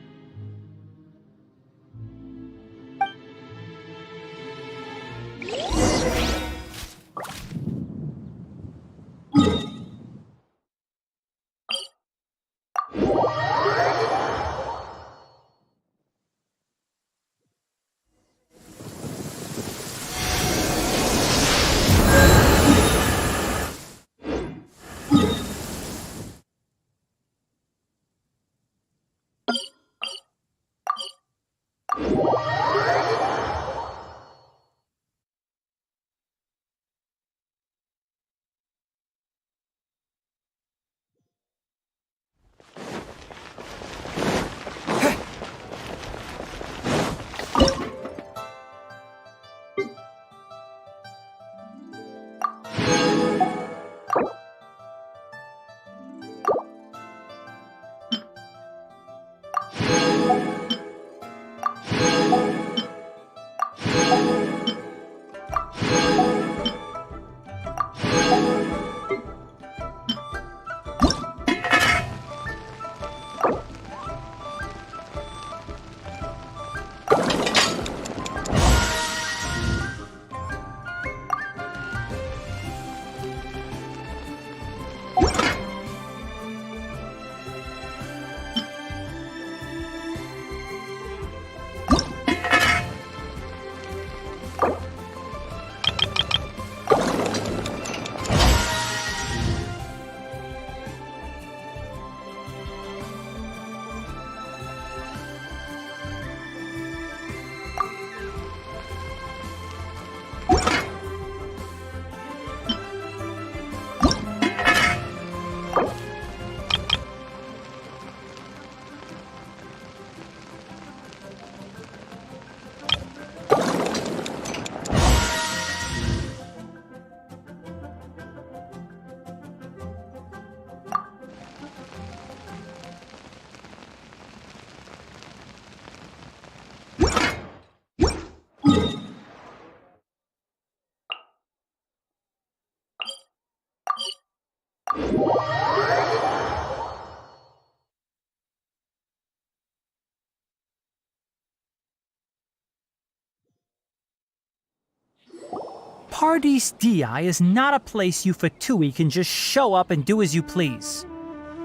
Paradis Di is not a place you Fatui can just show up and do as you please.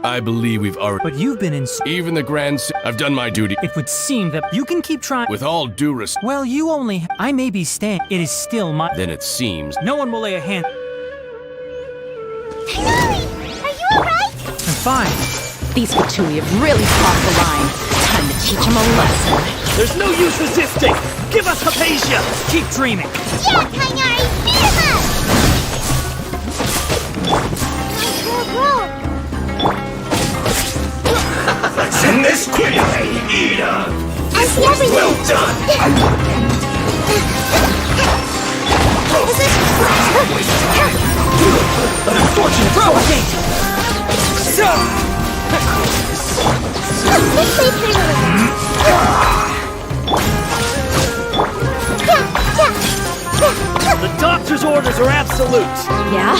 I believe we've already... But you've been in... Even the Grand... I've done my duty. It would seem that you can keep trying... With all due respect... Well, you only... I may be staying. It is still my... Then it seems... No one will lay a hand... Tainari! Are you alright? I'm fine. These Fatui have really crossed the line. Time to teach them a lesson. There's no use resisting! Give us Hypatia! Keep dreaming! Yeah, Tainari! Beat him up! Bro. this quickly! Eat up! I see everything! Well done! An unfortunate propagate! This way through the The doctor's orders are absolute! Yeah?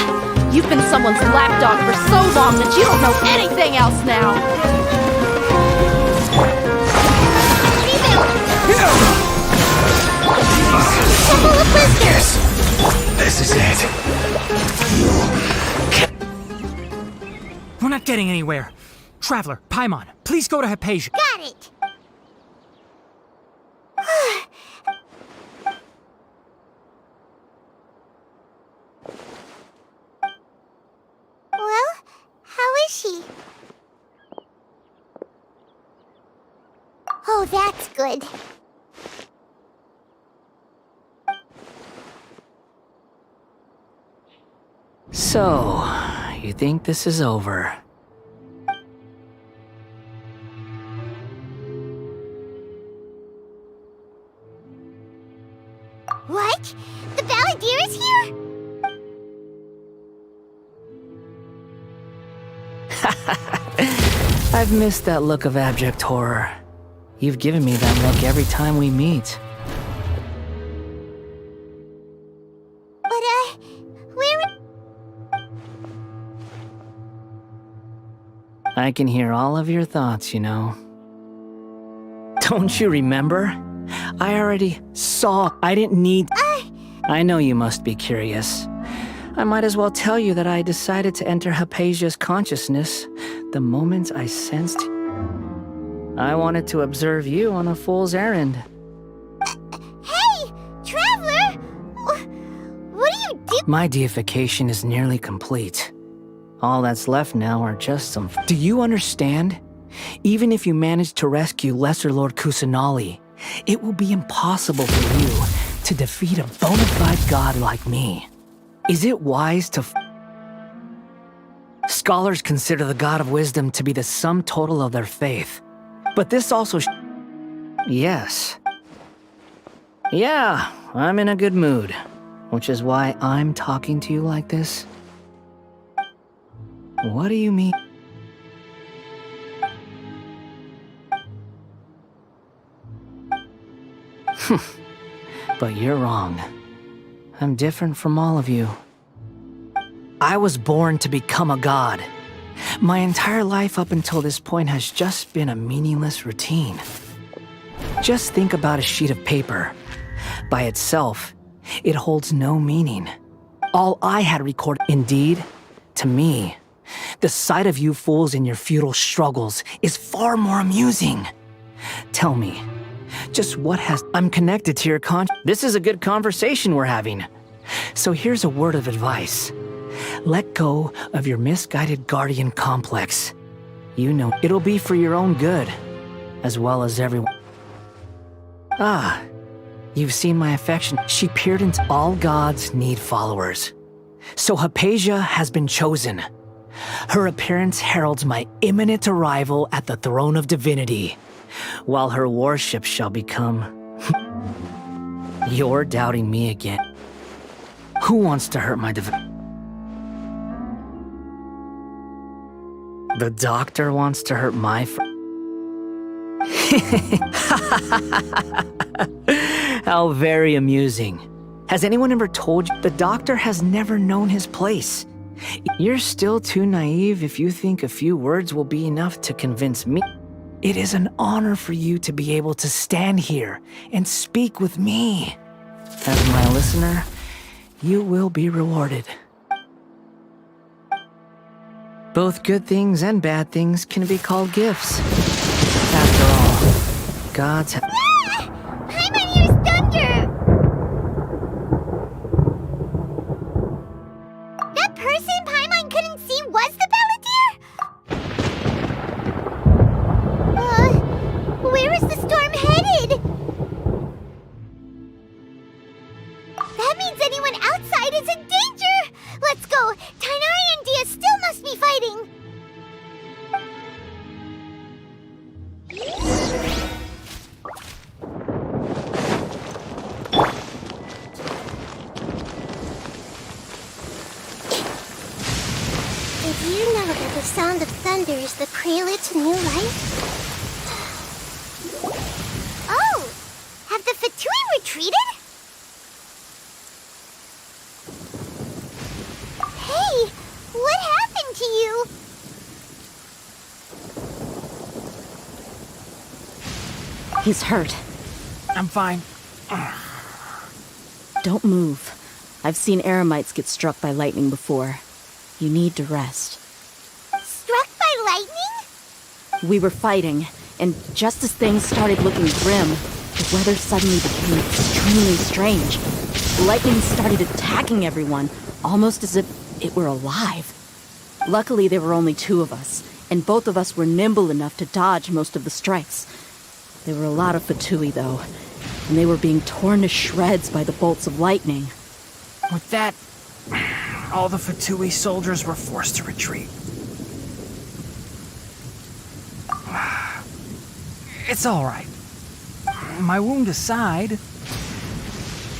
You've been someone's lapdog for so long that you don't know anything else now! Couple of prisoners! This is it. We're not getting anywhere. Traveler, Paimon, please go to Hypatia. Got it! Well, how is she? Oh, that's good. So, you think this is over? What? The Balladeer is here? I've missed that look of abject horror. You've given me that look every time we meet. But, where... I can hear all of your thoughts, you know. Don't you remember? I already saw. I didn't need... I know you must be curious. I might as well tell you that I decided to enter Hypatia's consciousness the moment I sensed... I wanted to observe you on a fool's errand. Hey! Traveler! What do you do? My deification is nearly complete. All that's left now are just some... Do you understand? Even if you manage to rescue Lesser Lord Kusanali, it will be impossible for you to defeat a bona fide god like me. Is it wise to... Scholars consider the God of Wisdom to be the sum total of their faith. But this also... Yes. Yeah, I'm in a good mood, which is why I'm talking to you like this. What do you mean? But you're wrong. I'm different from all of you. I was born to become a god. My entire life up until this point has just been a meaningless routine. Just think about a sheet of paper. By itself, it holds no meaning. All I had recorded, indeed, to me, the sight of you fools in your futile struggles is far more amusing. Tell me, just what has... I'm connected to your This is a good conversation we're having. So here's a word of advice. Let go of your misguided guardian complex. You know, it'll be for your own good, as well as everyone. Ah, you've seen my affection. She peered into all gods need followers. So Hypatia has been chosen. Her appearance heralds my imminent arrival at the throne of divinity, while her worship shall become... You're doubting me again. Who wants to hurt my divinity? The doctor wants to hurt my How very amusing. Has anyone ever told you the doctor has never known his place? You're still too naive if you think a few words will be enough to convince me. It is an honor for you to be able to stand here and speak with me. As my listener, you will be rewarded. Both good things and bad things can be called gifts. After all, gods have... Paimon hears thunder! That person Paimon couldn't see was the Balladeer? Where is the storm headed? That means anyone outside is in danger! Let's go! Tainari and Dia still must be fighting! The sound of thunder is the prelude to new life? Oh! Have the Fatui retreated? Hey! What happened to you? He's hurt. I'm fine. Don't move. I've seen eremites get struck by lightning before. You need to rest. Struck by lightning? We were fighting, and just as things started looking grim, the weather suddenly became extremely strange. The lightning started attacking everyone, almost as if it were alive. Luckily, there were only 2 of us, and both of us were nimble enough to dodge most of the strikes. There were a lot of Fatui, though, and they were being torn to shreds by the bolts of lightning. With that, all the Fatui soldiers were forced to retreat. It's all right. My wound aside, you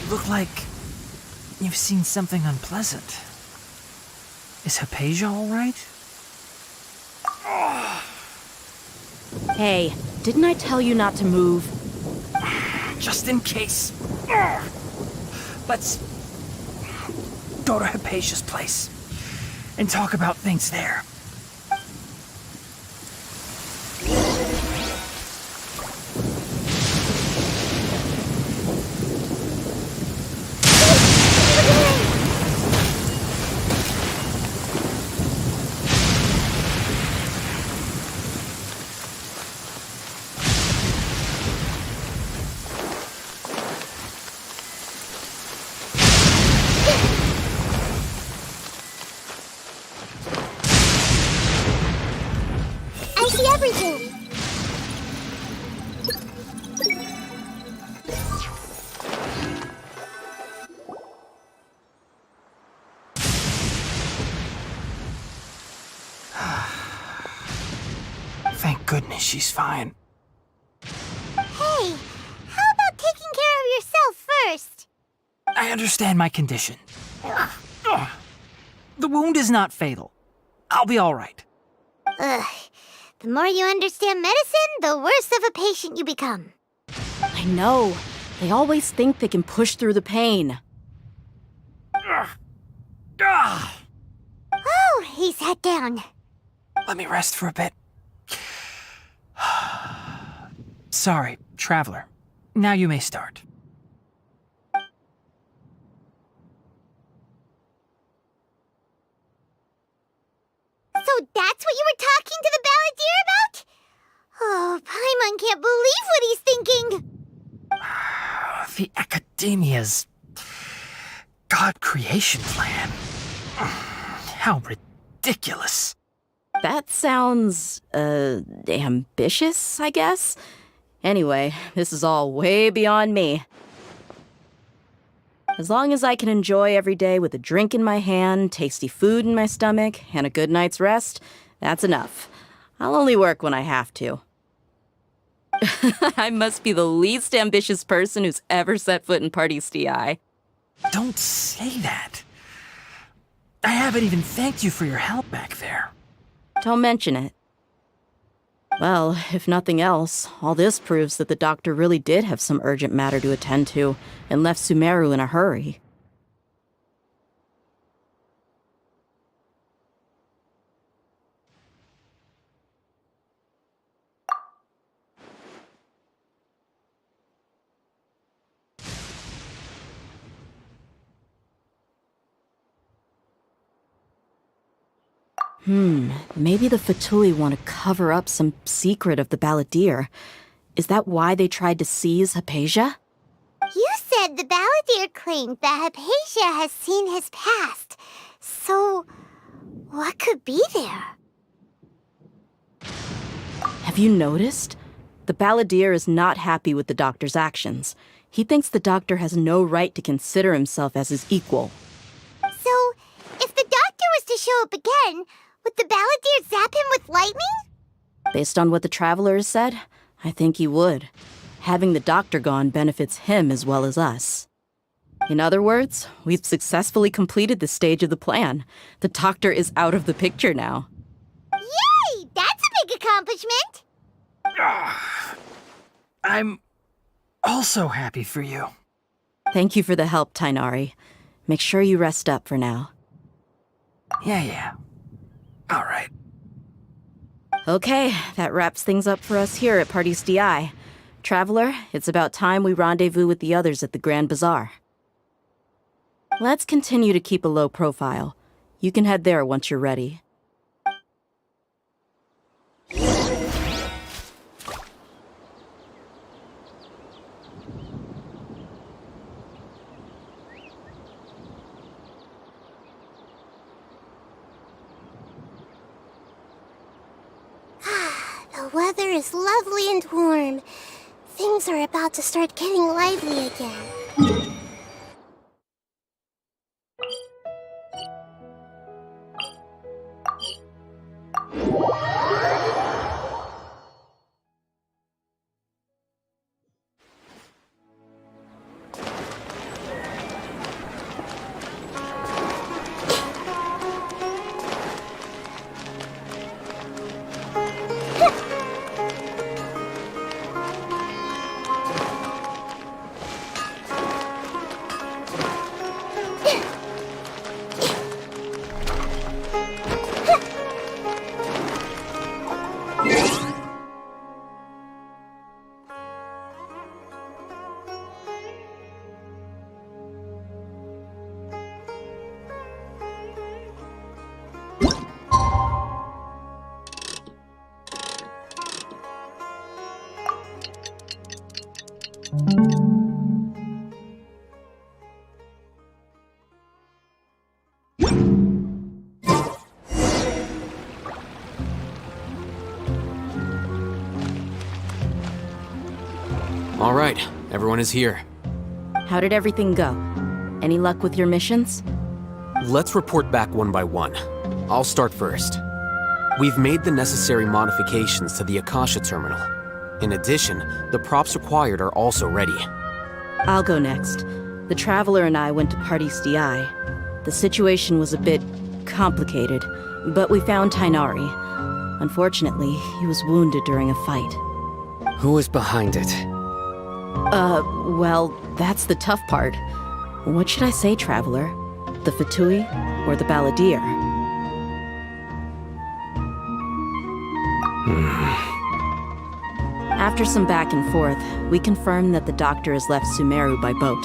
look like you've seen something unpleasant. Is Hypatia all right? Hey, didn't I tell you not to move? Just in case. Let's go to Hypatia's place and talk about things there. I see everything. Thank goodness she's fine. Hey, how about taking care of yourself first? I understand my condition. The wound is not fatal. I'll be all right. Ugh. The more you understand medicine, the worse of a patient you become. I know. They always think they can push through the pain. Oh, he sat down. Let me rest for a bit. Sorry, traveler. Now you may start. So that's what you were talking to the balladeer about? Oh, Paimon can't believe what he's thinking. The Academia's God creation plan. How ridiculous. That sounds, ambitious, I guess? Anyway, this is all way beyond me. As long as I can enjoy every day with a drink in my hand, tasty food in my stomach, and a good night's rest, that's enough. I'll only work when I have to. I must be the least ambitious person who's ever set foot in Party's DI. Don't say that. I haven't even thanked you for your help back there. Don't mention it. Well, if nothing else, all this proves that the doctor really did have some urgent matter to attend to and left Sumeru in a hurry. Maybe the Fatui want to cover up some secret of the balladeer. Is that why they tried to seize Hypatia? You said the balladeer claimed that Hypatia has seen his past. So, what could be there? Have you noticed? The balladeer is not happy with the doctor's actions. He thinks the doctor has no right to consider himself as his equal. So, if the doctor was to show up again, would the balladeer zap him with lightning? Based on what the traveler has said, I think he would. Having the doctor gone benefits him as well as us. In other words, we've successfully completed this stage of the plan. The doctor is out of the picture now. accomplishment? I'm also happy for you. Thank you for the help, Tainari. Make sure you rest up for now. Yeah. All right. Okay, that wraps things up for us here at Party's DI. Traveler, it's about time we rendezvous with the others at the Grand Bazaar. Let's continue to keep a low profile. You can head there once you're ready. The weather is lovely and warm. Things are about to start getting lively again. All right, everyone is here. How did everything go? Any luck with your missions? Let's report back one by one. I'll start first. We've made the necessary modifications to the Akasha terminal. In addition, the props required are also ready. I'll go next. The Traveler and I went to Party's DI. The situation was a bit complicated, but we found Tainari. Unfortunately, he was wounded during a fight. Who was behind it? Well, that's the tough part. What should I say, Traveler? The Fatui or the Balladeer? After some back and forth, we confirmed that the doctor has left Sumeru by boat.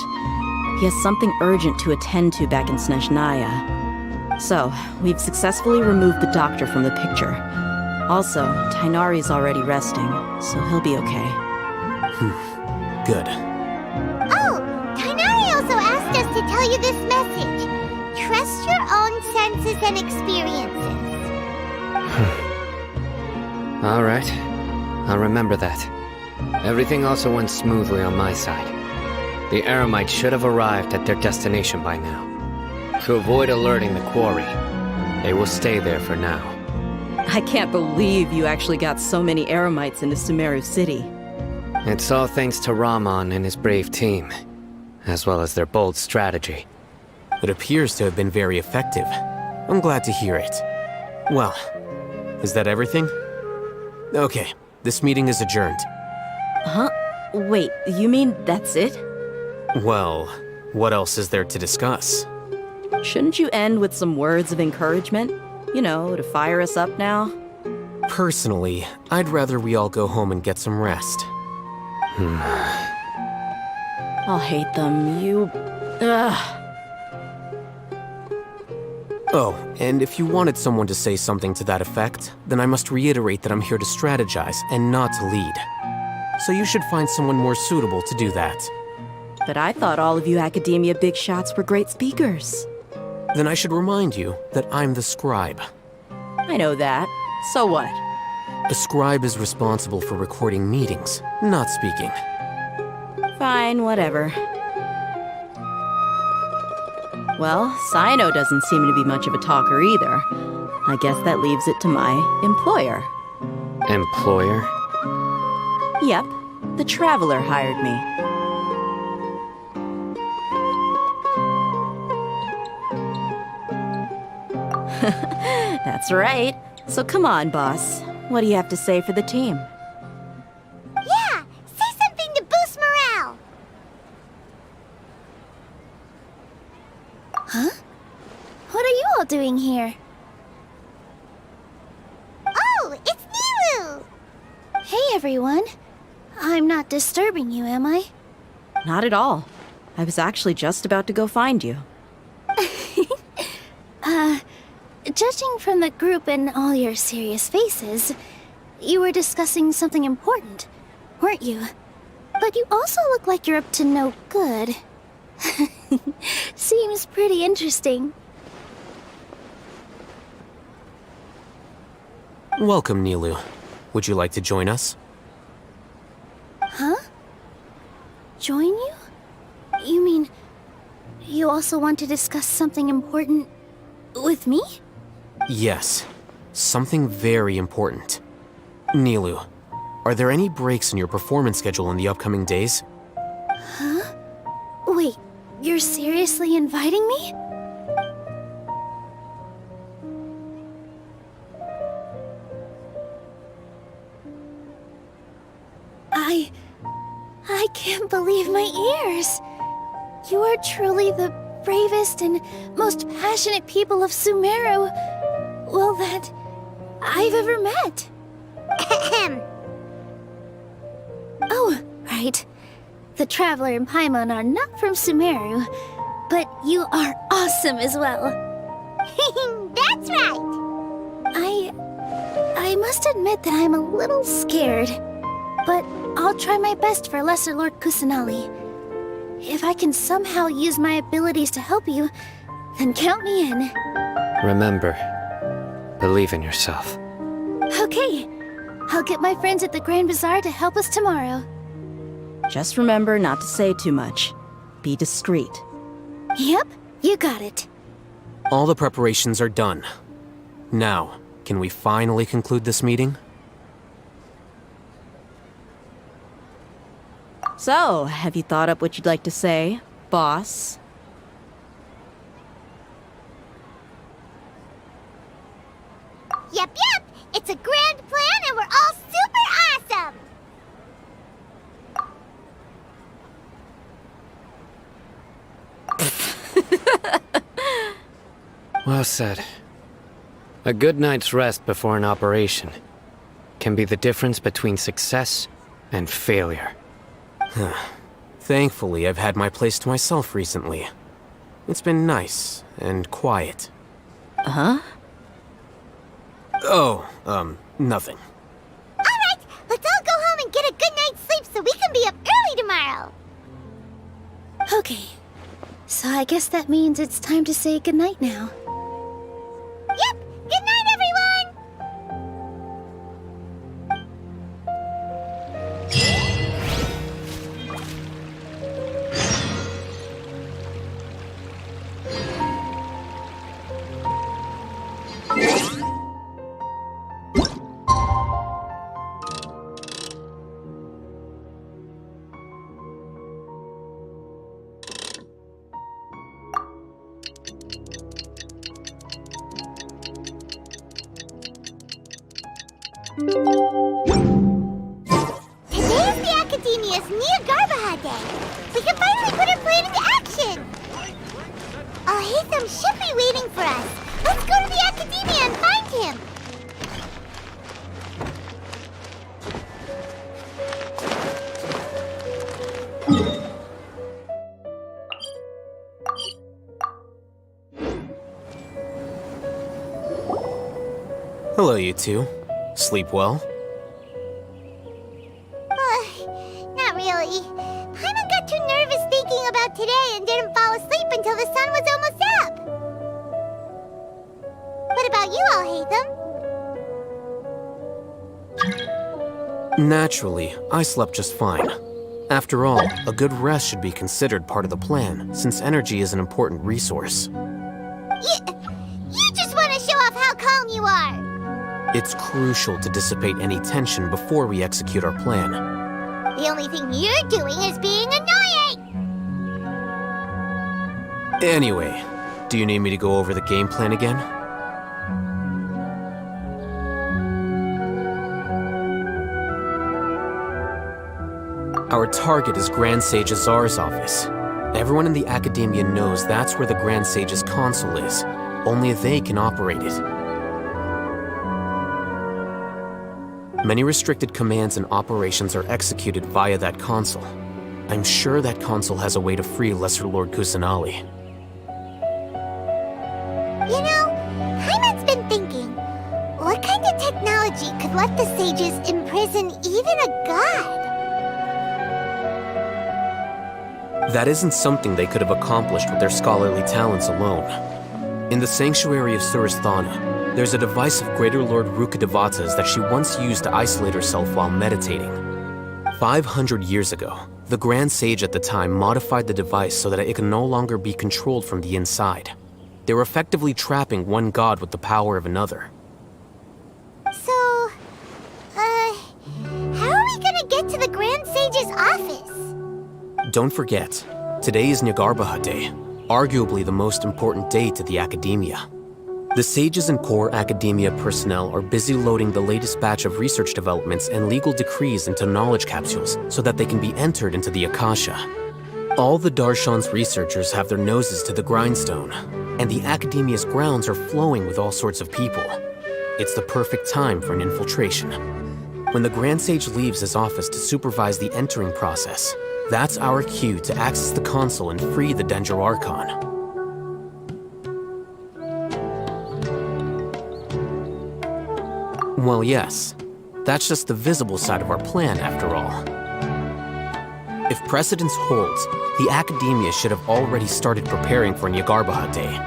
He has something urgent to attend to back in Snezhnaya. So, we've successfully removed the doctor from the picture. Also, Tainari's already resting, so he'll be okay. Good. Oh, Tainari also asked us to tell you this message. Trust your own senses and experiences. All right. I'll remember that. Everything also went smoothly on my side. The Eremites should have arrived at their destination by now. To avoid alerting the quarry, they will stay there for now. I can't believe you actually got so many Eremites into Sumeru City. It's all thanks to Rahman and his brave team, as well as their bold strategy. It appears to have been very effective. I'm glad to hear it. Well, is that everything? Okay, this meeting is adjourned. Huh? Wait, you mean that's it? Well, what else is there to discuss? Shouldn't you end with some words of encouragement? You know, to fire us up now? Personally, I'd rather we all go home and get some rest. I'll hate them, you... Ugh. Oh, and if you wanted someone to say something to that effect, then I must reiterate that I'm here to strategize and not to lead. So you should find someone more suitable to do that. But I thought all of you academia big shots were great speakers. Then I should remind you that I'm the scribe. I know that. So what? A scribe is responsible for recording meetings, not speaking. Fine, whatever. Well, Sino doesn't seem to be much of a talker either. I guess that leaves it to my employer. Employer? Yep, the Traveler hired me. That's right. So come on, boss. What do you have to say for the team? Yeah, say something to boost morale. Huh? What are you all doing here? Oh, it's Nilu! Hey, everyone. I'm not disturbing you, am I? Not at all. I was actually just about to go find you. Judging from the group and all your serious faces, you were discussing something important, weren't you? But you also look like you're up to no good. Seems pretty interesting. Welcome, Nilu. Would you like to join us? Huh? Join you? You mean you also want to discuss something important with me? Yes. Something very important. Nilu, are there any breaks in your performance schedule in the upcoming days? Huh? Wait, you're seriously inviting me? I can't believe my ears. You are truly the bravest and most passionate people of Sumeru, well, that I've ever met. Oh, right. The Traveler and Paimon are not from Sumeru, but you are awesome as well. That's right. I must admit that I'm a little scared, but I'll try my best for Lesser Lord Kusanali. If I can somehow use my abilities to help you, then count me in. Remember, believe in yourself. Okay, I'll get my friends at the Grand Bazaar to help us tomorrow. Just remember not to say too much. Be discreet. Yep, you got it. All the preparations are done. Now, can we finally conclude this meeting? So, have you thought up what you'd like to say, boss? Yep. It's a grand plan and we're all super awesome. Well said. A good night's rest before an operation can be the difference between success and failure. Thankfully, I've had my place to myself recently. It's been nice and quiet. Huh? Oh, nothing. Alright, let's all go home and get a good night's sleep so we can be up early tomorrow. Okay, so I guess that means it's time to say goodnight now. Yep, good night everyone! Today is the Academia's Nia Garbaha Day. We can finally put our plan into action. Hatham should be waiting for us. Let's go to the Academia and find him. Hello, you two. Sleep well? Not really. Paimon got too nervous thinking about today and didn't fall asleep until the sun was almost up. What about you all, Hatham? Naturally, I slept just fine. After all, a good rest should be considered part of the plan, since energy is an important resource. You just want to show off how calm you are. It's crucial to dissipate any tension before we execute our plan. The only thing you're doing is being annoying. Anyway, do you need me to go over the game plan again? Our target is Grand Sage Azar's office. Everyone in the Academia knows that's where the Grand Sage's console is. Only they can operate it. Many restricted commands and operations are executed via that console. I'm sure that console has a way to free Lesser Lord Kusanali. You know, Hyman's been thinking, what kind of technology could let the sages imprison even a god? That isn't something they could have accomplished with their scholarly talents alone. In the sanctuary of Suristhana, there's a device of Greater Lord Rukkhadevata's that she once used to isolate herself while meditating. 500 years ago, the Grand Sage at the time modified the device so that it could no longer be controlled from the inside. They were effectively trapping one god with the power of another. So, how are we gonna get to the Grand Sage's office? Don't forget, today is Nyagarbha Day, arguably the most important day to the Academia. The sages and core Academia personnel are busy loading the latest batch of research developments and legal decrees into knowledge capsules so that they can be entered into the Akasha. All the Darshan's researchers have their noses to the grindstone, and the Academia's grounds are flowing with all sorts of people. It's the perfect time for an infiltration. When the Grand Sage leaves his office to supervise the entering process, that's our cue to access the console and free the Danger Archon. Well, yes. That's just the visible side of our plan, after all. If precedence holds, the Academia should have already started preparing for Nyagarbha Day.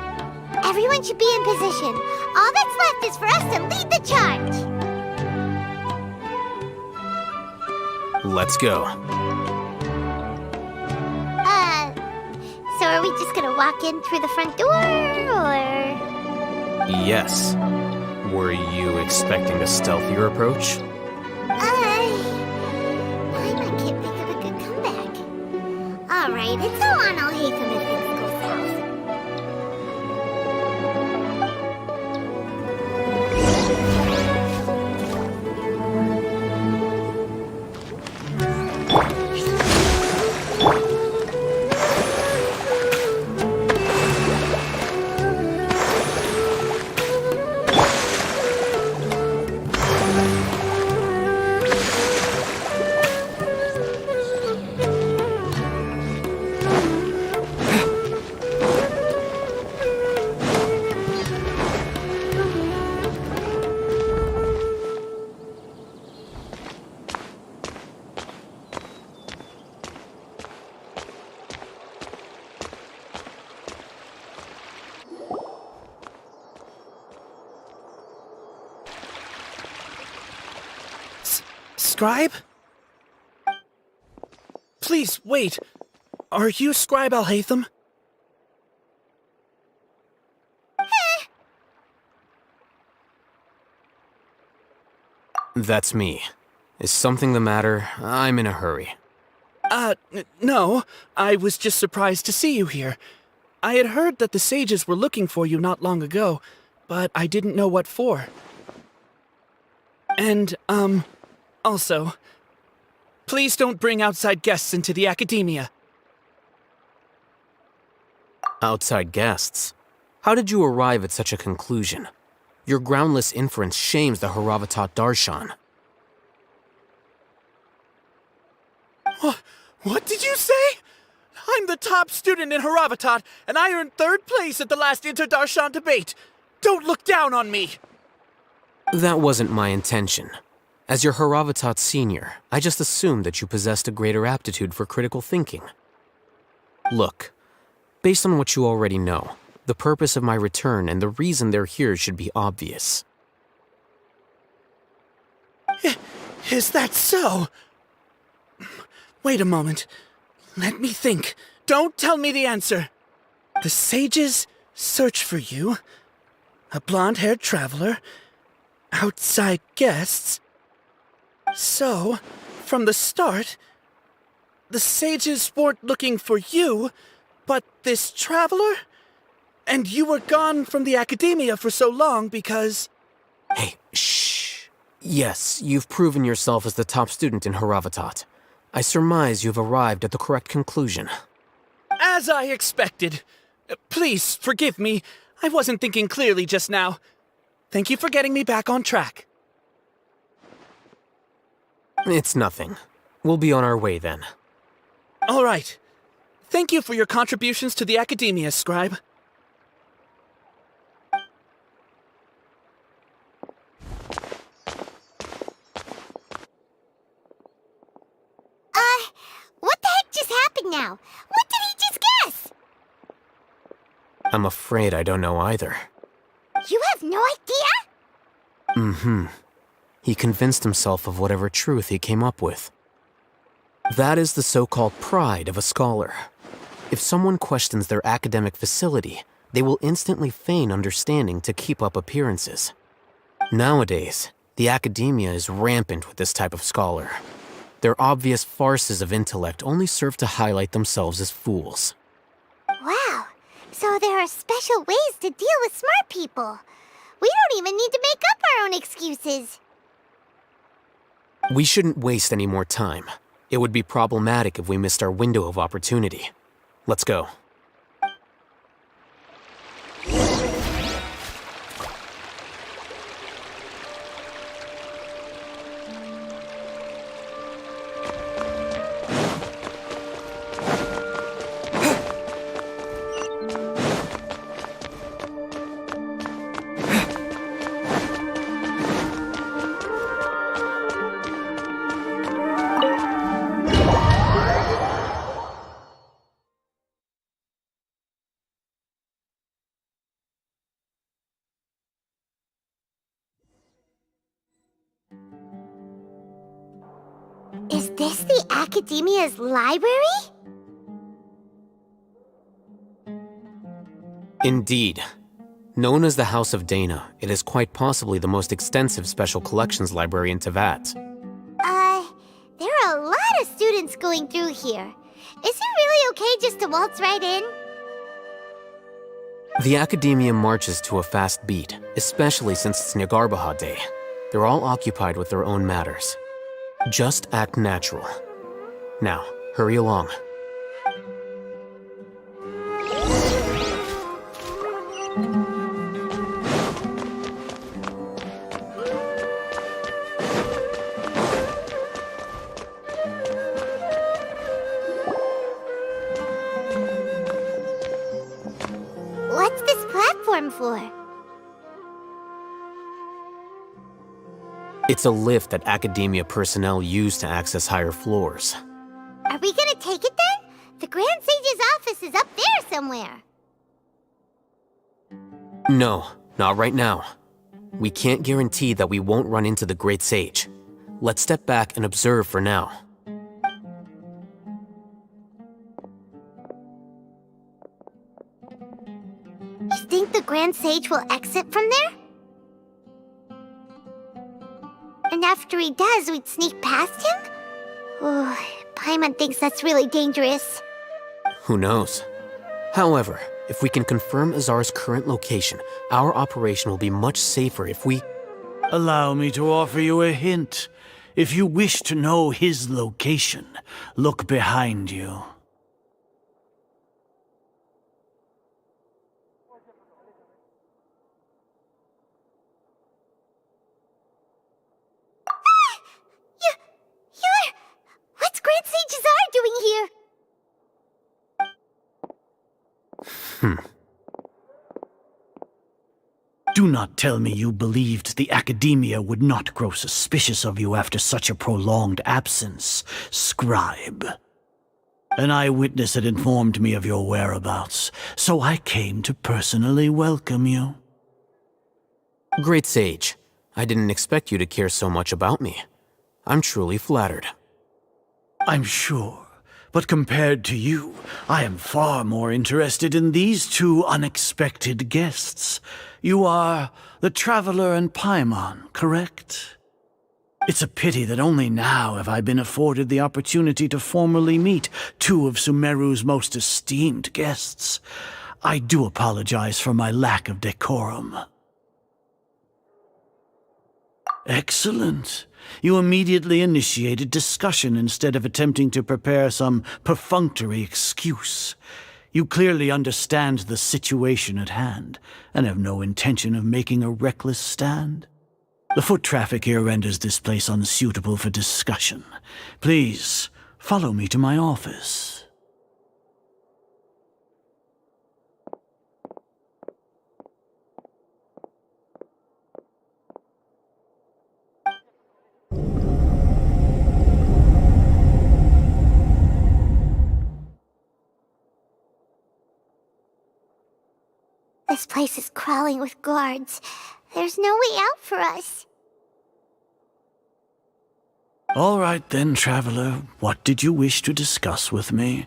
Everyone should be in position. All that's left is for us to lead the charge. Let's go. So are we just gonna walk in through the front door, or...? Yes. Were you expecting a stealthier approach? Paimon can't think of a good comeback. Alright, it's all on Alhaitham if things go south. Scribe? Please, wait. Are you Scribe Alhaitham? That's me. Is something the matter? I'm in a hurry. No. I was just surprised to see you here. I had heard that the sages were looking for you not long ago, but I didn't know what for. And, also, please don't bring outside guests into the Academia. Outside guests? How did you arrive at such a conclusion? Your groundless inference shames the Haravatat Darshan. What did you say? I'm the top student in Haravatat, and I earned 3rd place at the last Inter-Darshan debate. Don't look down on me! That wasn't my intention. As your Haravatat senior, I just assumed that you possessed a greater aptitude for critical thinking. Look, based on what you already know, the purpose of my return and the reason they're here should be obvious. Is that so? Wait a moment. Let me think. Don't tell me the answer. The sages search for you. A blonde-haired traveler. Outside guests. So, from the start, the sages weren't looking for you, but this traveler? And you were gone from the Academia for so long because... Hey, shh. Yes, you've proven yourself as the top student in Haravatat. I surmise you've arrived at the correct conclusion. As I expected. Please forgive me. I wasn't thinking clearly just now. Thank you for getting me back on track. It's nothing. We'll be on our way then. All right. Thank you for your contributions to the Academia, Scribe. What the heck just happened now? What did he just guess? I'm afraid I don't know either. You have no idea? Mm-hmm. He convinced himself of whatever truth he came up with. That is the so-called pride of a scholar. If someone questions their academic facility, they will instantly feign understanding to keep up appearances. Nowadays, the academia is rampant with this type of scholar. Their obvious farces of intellect only serve to highlight themselves as fools. Wow, so there are special ways to deal with smart people. We don't even need to make up our own excuses. We shouldn't waste any more time. It would be problematic if we missed our window of opportunity. Let's go. Is this the Academia's library? Indeed. Known as the House of Dana, it is quite possibly the most extensive special collections library in Tevat. There are a lot of students going through here. Is it really okay just to waltz right in? The Academia marches to a fast beat, especially since it's Nagarbaha Day. They're all occupied with their own matters. Just act natural. Now, hurry along. What's this platform for? It's a lift that Academia personnel use to access higher floors. Are we gonna take it then? The Grand Sage's office is up there somewhere. No, not right now. We can't guarantee that we won't run into the Great Sage. Let's step back and observe for now. You think the Grand Sage will exit from there? And after he does, we'd sneak past him? Oh, Paimon thinks that's really dangerous. Who knows? However, if we can confirm Azar's current location, our operation will be much safer if we... Allow me to offer you a hint. If you wish to know his location, look behind you. What's Grand Sage Azar doing here? Do not tell me you believed the Academia would not grow suspicious of you after such a prolonged absence, Scribe. An eyewitness had informed me of your whereabouts, so I came to personally welcome you. Great Sage, I didn't expect you to care so much about me. I'm truly flattered. I'm sure, but compared to you, I am far more interested in these two unexpected guests. You are the Traveler and Paimon, correct? It's a pity that only now have I been afforded the opportunity to formally meet two of Sumeru's most esteemed guests. I do apologize for my lack of decorum. Excellent. You immediately initiated discussion instead of attempting to prepare some perfunctory excuse. You clearly understand the situation at hand, and have no intention of making a reckless stand. The foot traffic here renders this place unsuitable for discussion. Please, follow me to my office. This place is crawling with guards. There's no way out for us. All right then, traveler. What did you wish to discuss with me?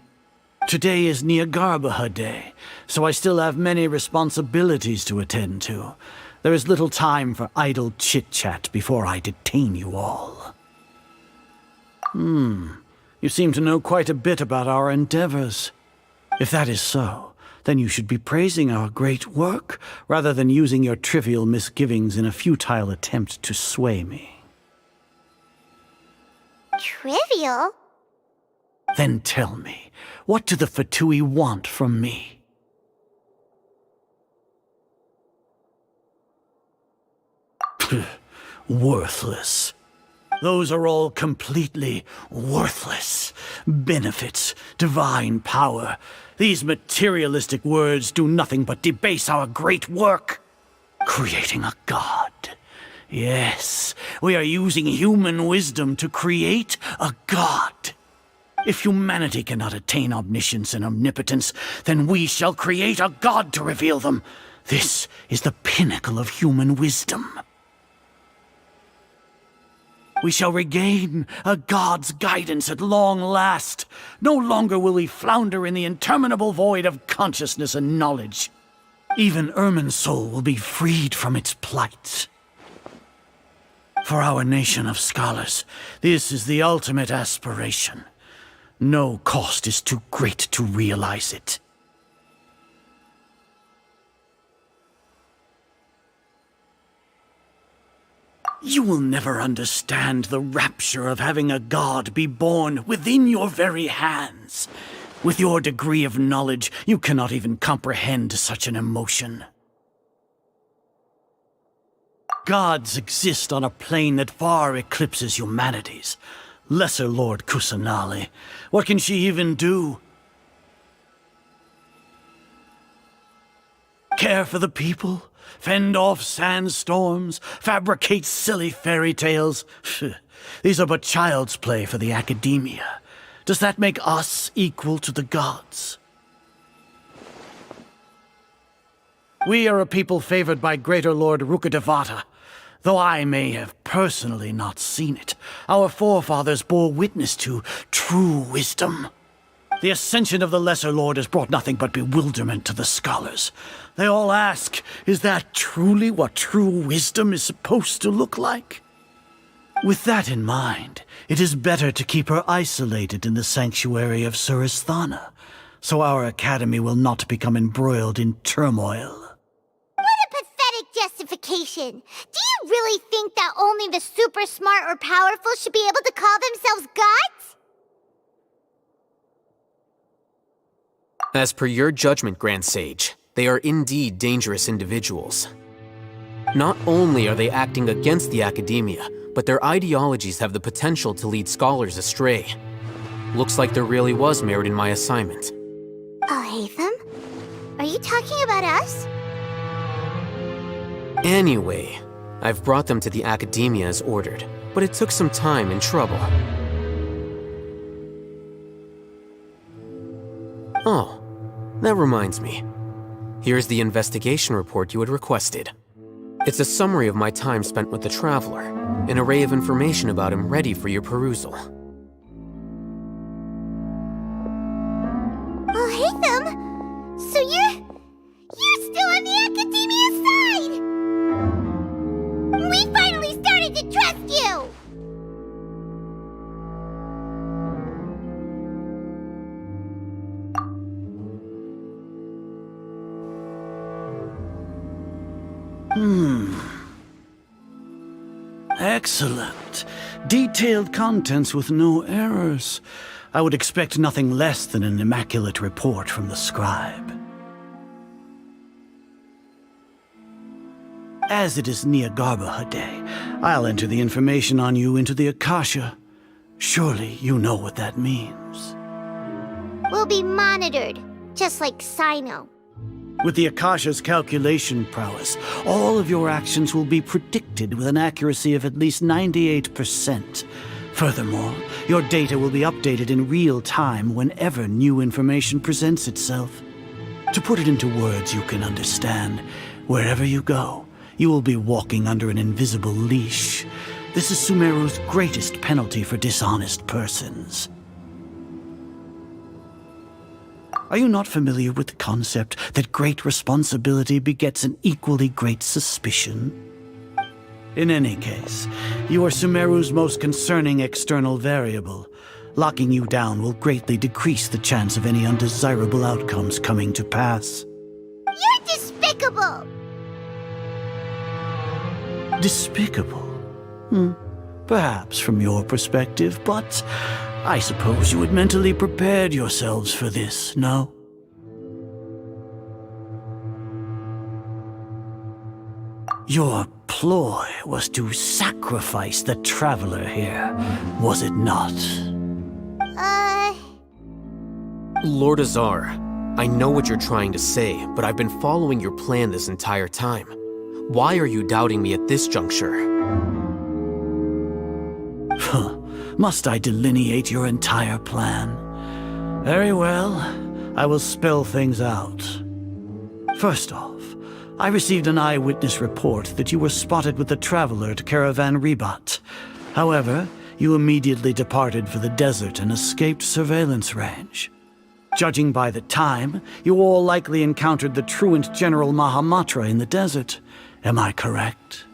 Today is Niagarbaha Day, so I still have many responsibilities to attend to. There is little time for idle chit-chat before I detain you all. You seem to know quite a bit about our endeavors. If that is so, then you should be praising our great work, rather than using your trivial misgivings in a futile attempt to sway me. Trivial? Then tell me, what do the Fatui want from me? Worthless. Those are all completely worthless. Benefits, divine power. These materialistic words do nothing but debase our great work. Creating a god. Yes, we are using human wisdom to create a god. If humanity cannot attain omniscience and omnipotence, then we shall create a god to reveal them. This is the pinnacle of human wisdom. We shall regain a god's guidance at long last. No longer will we flounder in the interminable void of consciousness and knowledge. Even Irminsul will be freed from its plight. For our nation of scholars, this is the ultimate aspiration. No cost is too great to realize it. You will never understand the rapture of having a god be born within your very hands. With your degree of knowledge, you cannot even comprehend such an emotion. Gods exist on a plane that far eclipses humanity's. Lesser Lord Kusanali, what can she even do? Care for the people? Fend off sandstorms? Fabricate silly fairy tales? These are but child's play for the academia. Does that make us equal to the gods? We are a people favored by Greater Lord Rukadevata. Though I may have personally not seen it, our forefathers bore witness to true wisdom. The ascension of the Lesser Lord has brought nothing but bewilderment to the scholars. They all ask, is that truly what true wisdom is supposed to look like? With that in mind, it is better to keep her isolated in the sanctuary of Suristhana, so our academy will not become embroiled in turmoil. Justification. Do you really think that only the super smart or powerful should be able to call themselves gods? As per your judgment, Grand Sage, they are indeed dangerous individuals. Not only are they acting against the academia, but their ideologies have the potential to lead scholars astray. Looks like there really was merit in my assignment. Hatham? Are you talking about us? Anyway, I've brought them to the academia as ordered, but it took some time and trouble. Oh, that reminds me. Here's the investigation report you had requested. It's a summary of my time spent with the Traveler, an array of information about him ready for your perusal. Oh, Hatham! So you're still on the academia side! We finally started to trust you! Excellent. Detailed contents with no errors. I would expect nothing less than an immaculate report from the scribe. As it is Niagarbaha Day, I'll enter the information on you into the Akasha. Surely you know what that means. We'll be monitored, just like Sino. With the Akasha's calculation prowess, all of your actions will be predicted with an accuracy of at least 98%. Furthermore, your data will be updated in real time whenever new information presents itself. To put it into words you can understand, wherever you go, you will be walking under an invisible leash. This is Sumeru's greatest penalty for dishonest persons. Are you not familiar with the concept that great responsibility begets an equally great suspicion? In any case, you are Sumeru's most concerning external variable. Locking you down will greatly decrease the chance of any undesirable outcomes coming to pass. You're despicable! Despicable? Perhaps from your perspective, but I suppose you had mentally prepared yourselves for this, no? Your ploy was to sacrifice the traveler here, was it not? Lord Azar, I know what you're trying to say, but I've been following your plan this entire time. Why are you doubting me at this juncture? Must I delineate your entire plan? Very well, I will spell things out. First off, I received an eyewitness report that you were spotted with the traveler at Caravan Ribat. However, you immediately departed for the desert and escaped surveillance range. Judging by the time, you all likely encountered the truant General Mahamatra in the desert. Am I correct?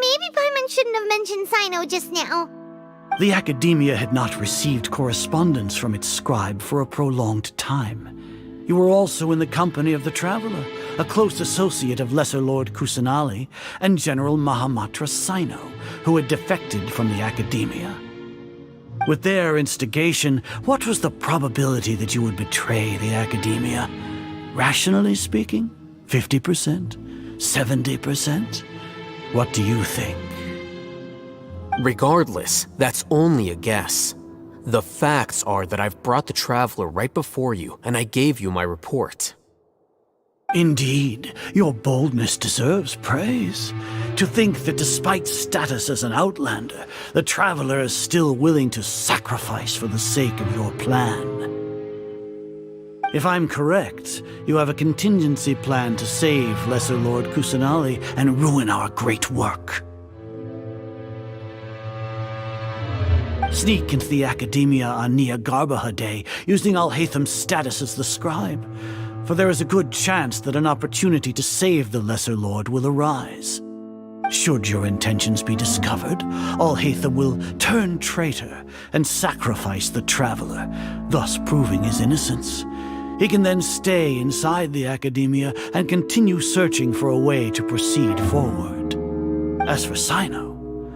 Maybe Paimon shouldn't have mentioned Sino just now. The Academia had not received correspondence from its scribe for a prolonged time. You were also in the company of the Traveler, a close associate of Lesser Lord Kusanali and General Mahamatra Sino, who had defected from the Academia. With their instigation, what was the probability that you would betray the Academia? Rationally speaking, 50%? 70%? What do you think? Regardless, that's only a guess. The facts are that I've brought the Traveler right before you, and I gave you my report. Indeed, your boldness deserves praise. To think that despite status as an outlander, the Traveler is still willing to sacrifice for the sake of your plan. If I'm correct, you have a contingency plan to save Lesser Lord Kusanali and ruin our great work. Sneak into the Academia on Niagarbaha Day, using Alhaitham's status as the scribe, for there is a good chance that an opportunity to save the Lesser Lord will arise. Should your intentions be discovered, Alhaitham will turn traitor and sacrifice the Traveler, thus proving his innocence. He can then stay inside the Academia and continue searching for a way to proceed forward. As for Sino,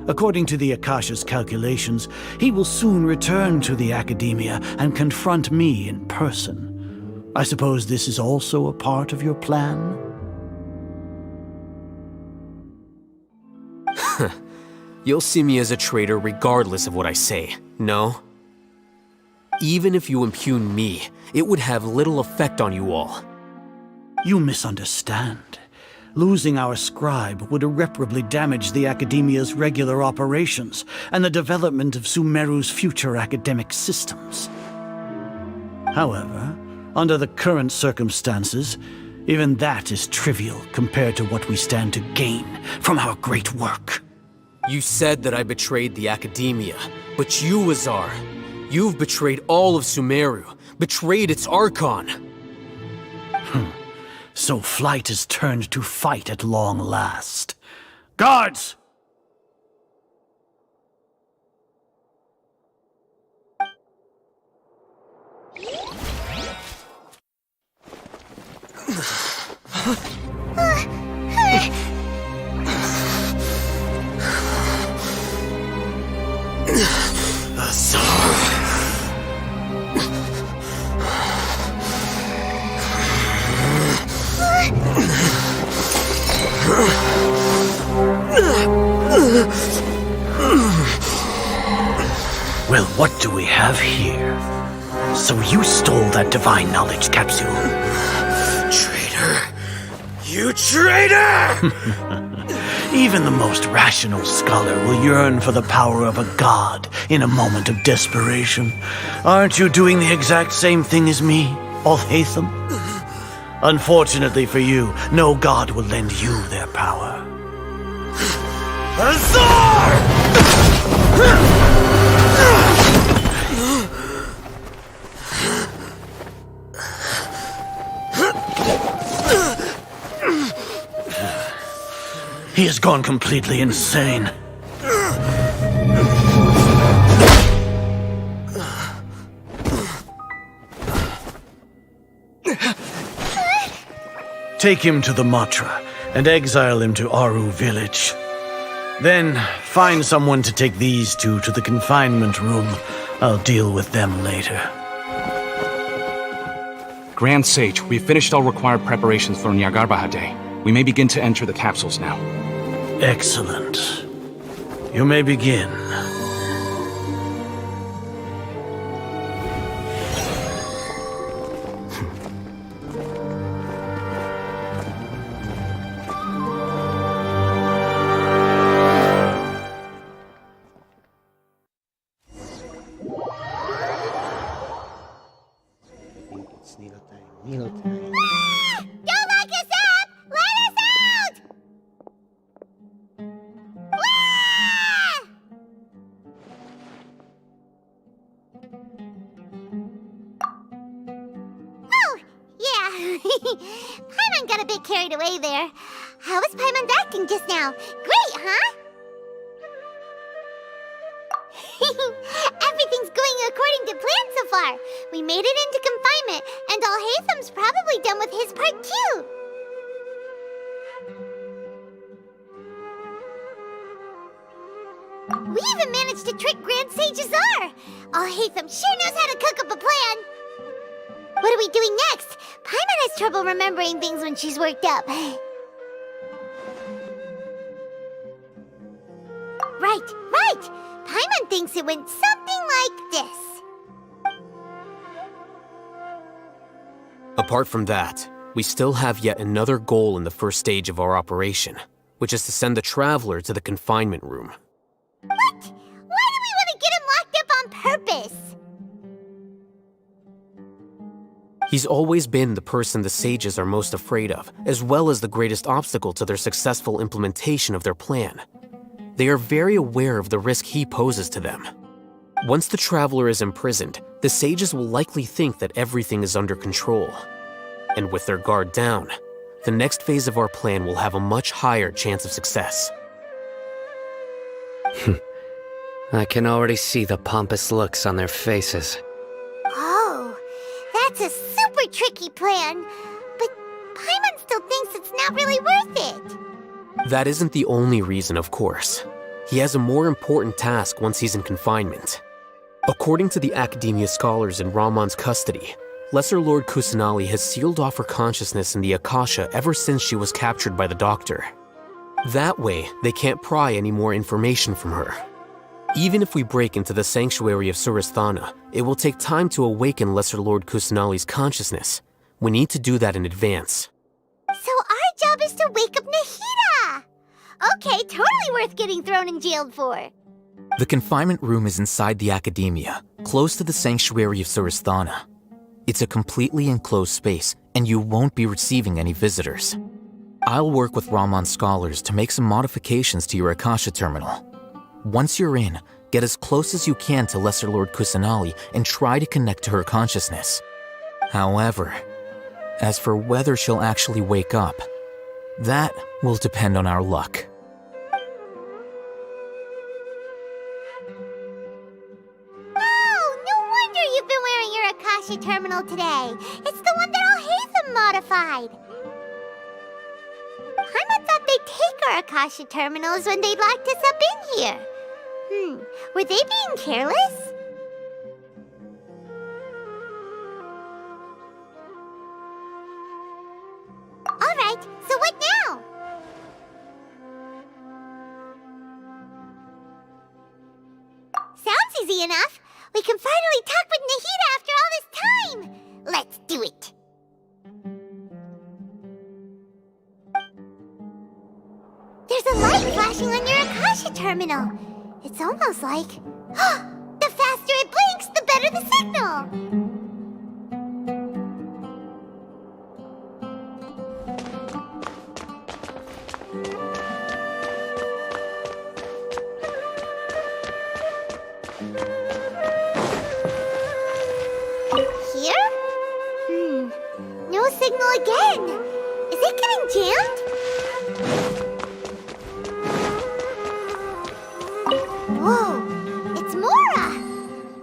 according to the Akasha's calculations, he will soon return to the Academia and confront me in person. I suppose this is also a part of your plan? You'll see me as a traitor regardless of what I say, no? Even if you impugn me, it would have little effect on you all. You misunderstand. Losing our scribe would irreparably damage the Academia's regular operations and the development of Sumeru's future academic systems. However, under the current circumstances, even that is trivial compared to what we stand to gain from our great work. You said that I betrayed the Academia, but you, Azar, you've betrayed all of Sumeru, betrayed its Archon. So flight has turned to fight at long last. Guards! Well, what do we have here? So you stole that divine knowledge capsule. Traitor! You traitor! Even the most rational scholar will yearn for the power of a god in a moment of desperation. Aren't you doing the exact same thing as me, Al-Haytham? Unfortunately for you, no god will lend you their power. Azar! He has gone completely insane. Take him to the Matra and exile him to Aru village. Then find someone to take these two to the confinement room. I'll deal with them later. Grand Sage, we've finished all required preparations for Nyargarbaha Day. We may begin to enter the capsules now. Excellent. You may begin. Don't lock us up! Let us out! Oh, yeah. Paimon got a bit carried away there. How was Paimon's acting just now? Great, huh? Everything's going according to plan so far. We made it into confinement, and Al-Haytham's probably done with his part too. We even managed to trick Grand Sage Azar. Al-Haytham sure knows how to cook up a plan. What are we doing next? Paimon has trouble remembering things when she's worked up. Right. Paimon thinks it went something like this. Apart from that, we still have yet another goal in the first stage of our operation, which is to send the Traveler to the confinement room. What? Why do we want to get him locked up on purpose? He's always been the person the sages are most afraid of, as well as the greatest obstacle to their successful implementation of their plan. They are very aware of the risk he poses to them. Once the Traveler is imprisoned, the sages will likely think that everything is under control. And with their guard down, the next phase of our plan will have a much higher chance of success. I can already see the pompous looks on their faces. Oh, that's a super tricky plan. But Paimon still thinks it's not really worth it. That isn't the only reason, of course. He has a more important task once he's in confinement. According to the Academia scholars in Ramon's custody, Lesser Lord Kusanali has sealed off her consciousness in the Akasha ever since she was captured by the Doctor. That way, they can't pry any more information from her. Even if we break into the sanctuary of Suristhana, it will take time to awaken Lesser Lord Kusanali's consciousness. We need to do that in advance. So our job is to wake up Nahida! Okay, totally worth getting thrown and jailed for. The confinement room is inside the Academia, close to the sanctuary of Suristhana. It's a completely enclosed space, and you won't be receiving any visitors. I'll work with Ramon's scholars to make some modifications to your Akasha terminal. Once you're in, get as close as you can to Lesser Lord Kusanali and try to connect to her consciousness. However, as for whether she'll actually wake up, that will depend on our luck. No wonder you've been wearing your Akasha terminal today. It's the one that Al-Haytham modified. Paimon thought they'd take our Akasha terminals when they locked us up in here. Were they being careless? Alright, so what now? Sounds easy enough. We can finally talk with Nahida after all this time. Let's do it. There's a light flashing on your Akasha terminal. It's almost like... the faster it blinks, the better the signal! Here? No signal again. Is it getting jammed? Whoa, it's Mora!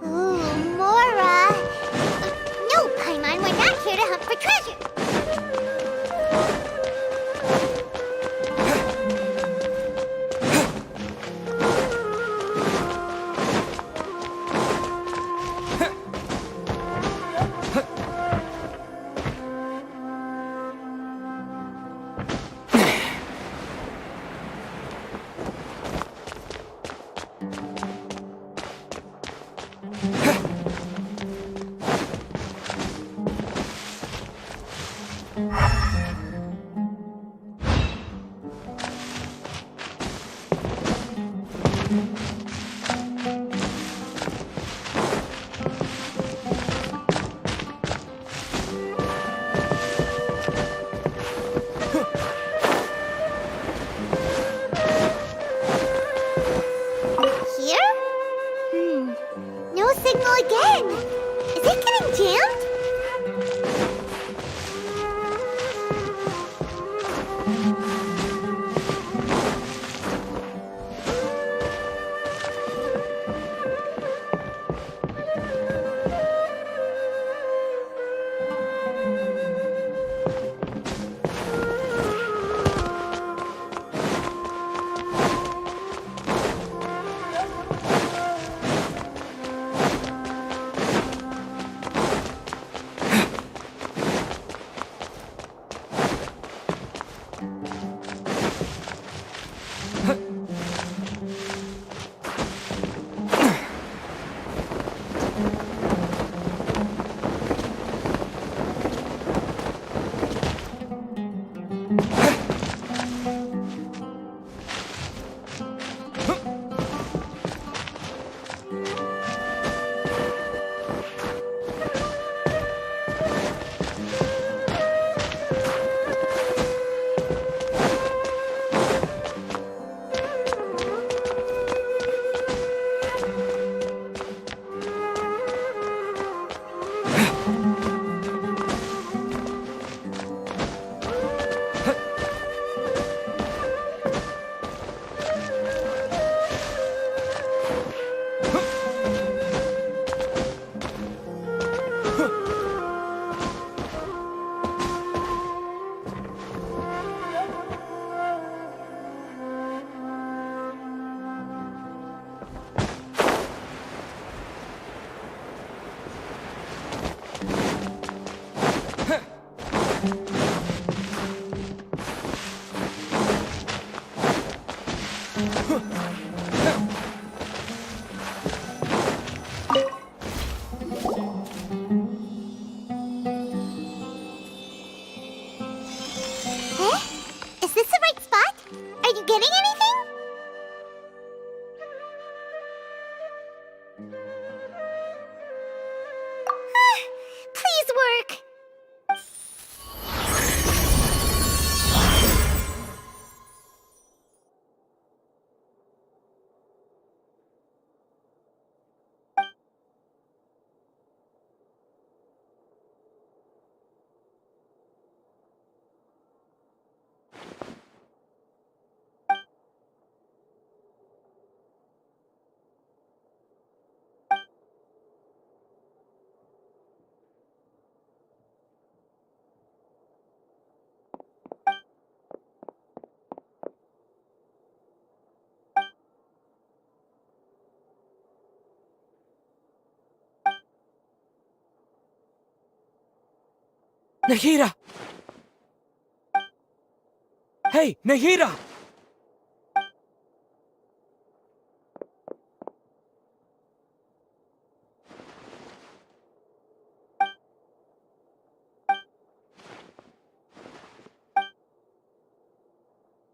Ooh, Mora! No, Paimon, we're not here to hunt for treasure! No signal again! Is it getting jammed? Is this the right spot? Are you getting anything? Please work! Nahida! Hey, Nahida!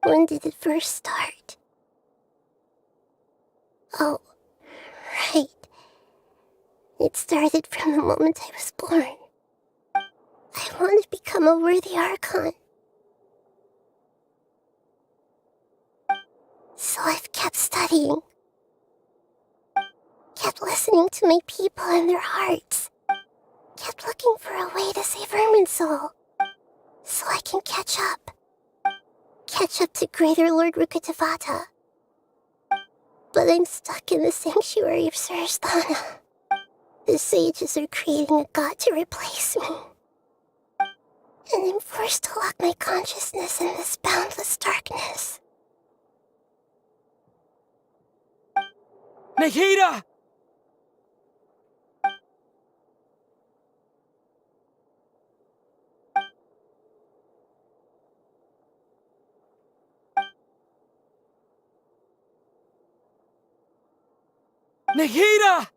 When did it first start? Oh, right. It started from the moment I was born. I want to become a worthy Archon. So I've kept studying. Kept listening to my people and their hearts. Kept looking for a way to save Irminsul. So I can catch up. Catch up to Greater Lord Rukkhadevata. But I'm stuck in the sanctuary of Suristhana. The sages are creating a god to replace me. And I'm forced to lock my consciousness in this boundless darkness. Nahida! Nahida!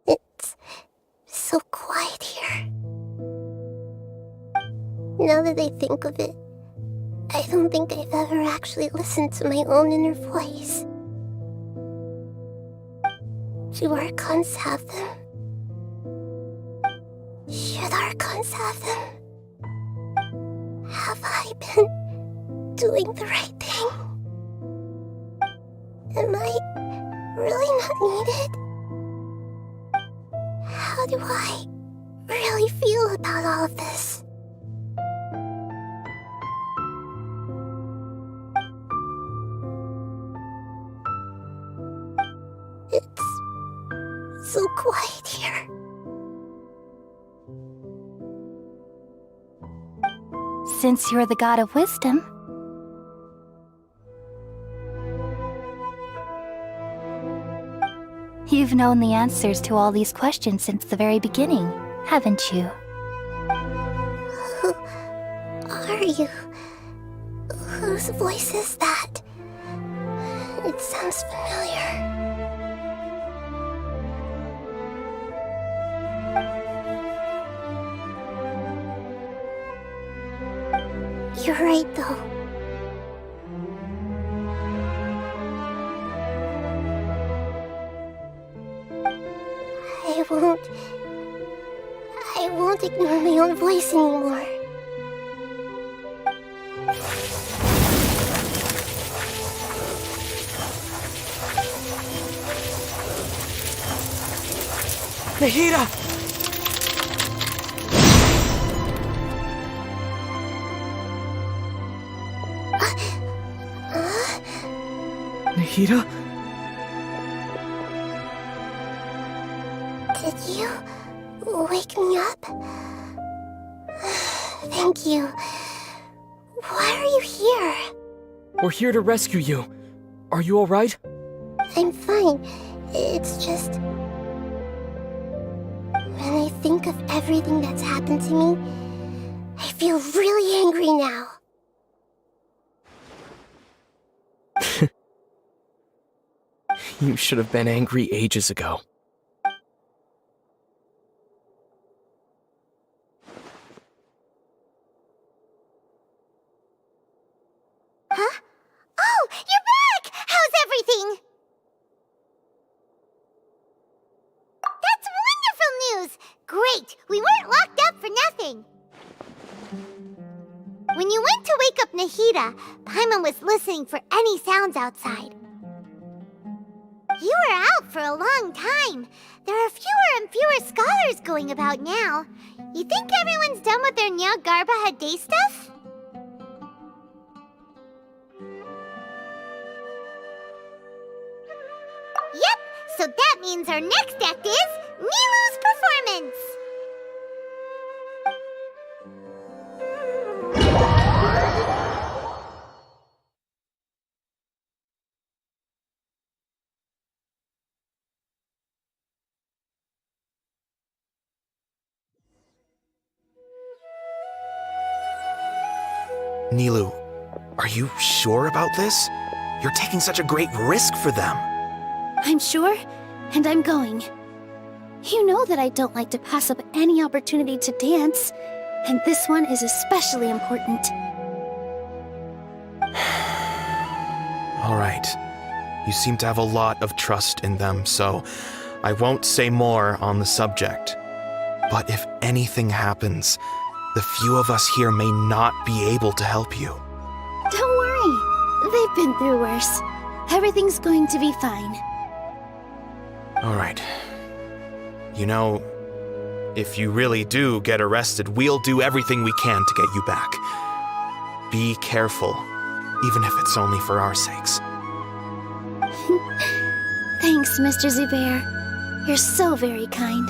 It's so quiet here. Now that I think of it, I don't think I've ever actually listened to my own inner voice. Do Archons have them? Should Archons have them? Have I been doing the right thing? Am I really not needed? How do I really feel about all of this? It's so quiet here. Since you're the god of wisdom, you've known the answers to all these questions since the very beginning, haven't you? Who are you? Whose voice is that? It sounds familiar. You're right, though. I won't ignore my own voice anymore. Nahida! Nahida? Did you wake me up? Thank you. Why are you here? We're here to rescue you. Are you alright? I'm fine. It's just... when I think of everything that's happened to me, I feel really angry now. You should have been angry ages ago. Huh? Oh, you're back! How's everything? That's wonderful news! Great! We weren't locked up for nothing! When you went to wake up Nahida, Paimon was listening for any sounds outside. You were out for a long time. There are fewer and fewer scholars going about now. You think everyone's done with their Nyagarbaha day stuff? Yep, so that means our next act is Milu's performance! Nilu, are you sure about this? You're taking such a great risk for them. I'm sure, and I'm going. You know that I don't like to pass up any opportunity to dance, and this one is especially important. All right. You seem to have a lot of trust in them, so I won't say more on the subject. But if anything happens, the few of us here may not be able to help you. Don't worry. They've been through worse. Everything's going to be fine. All right. You know, if you really do get arrested, we'll do everything we can to get you back. Be careful, even if it's only for our sakes. Thanks, Mr. Zubair. You're so very kind.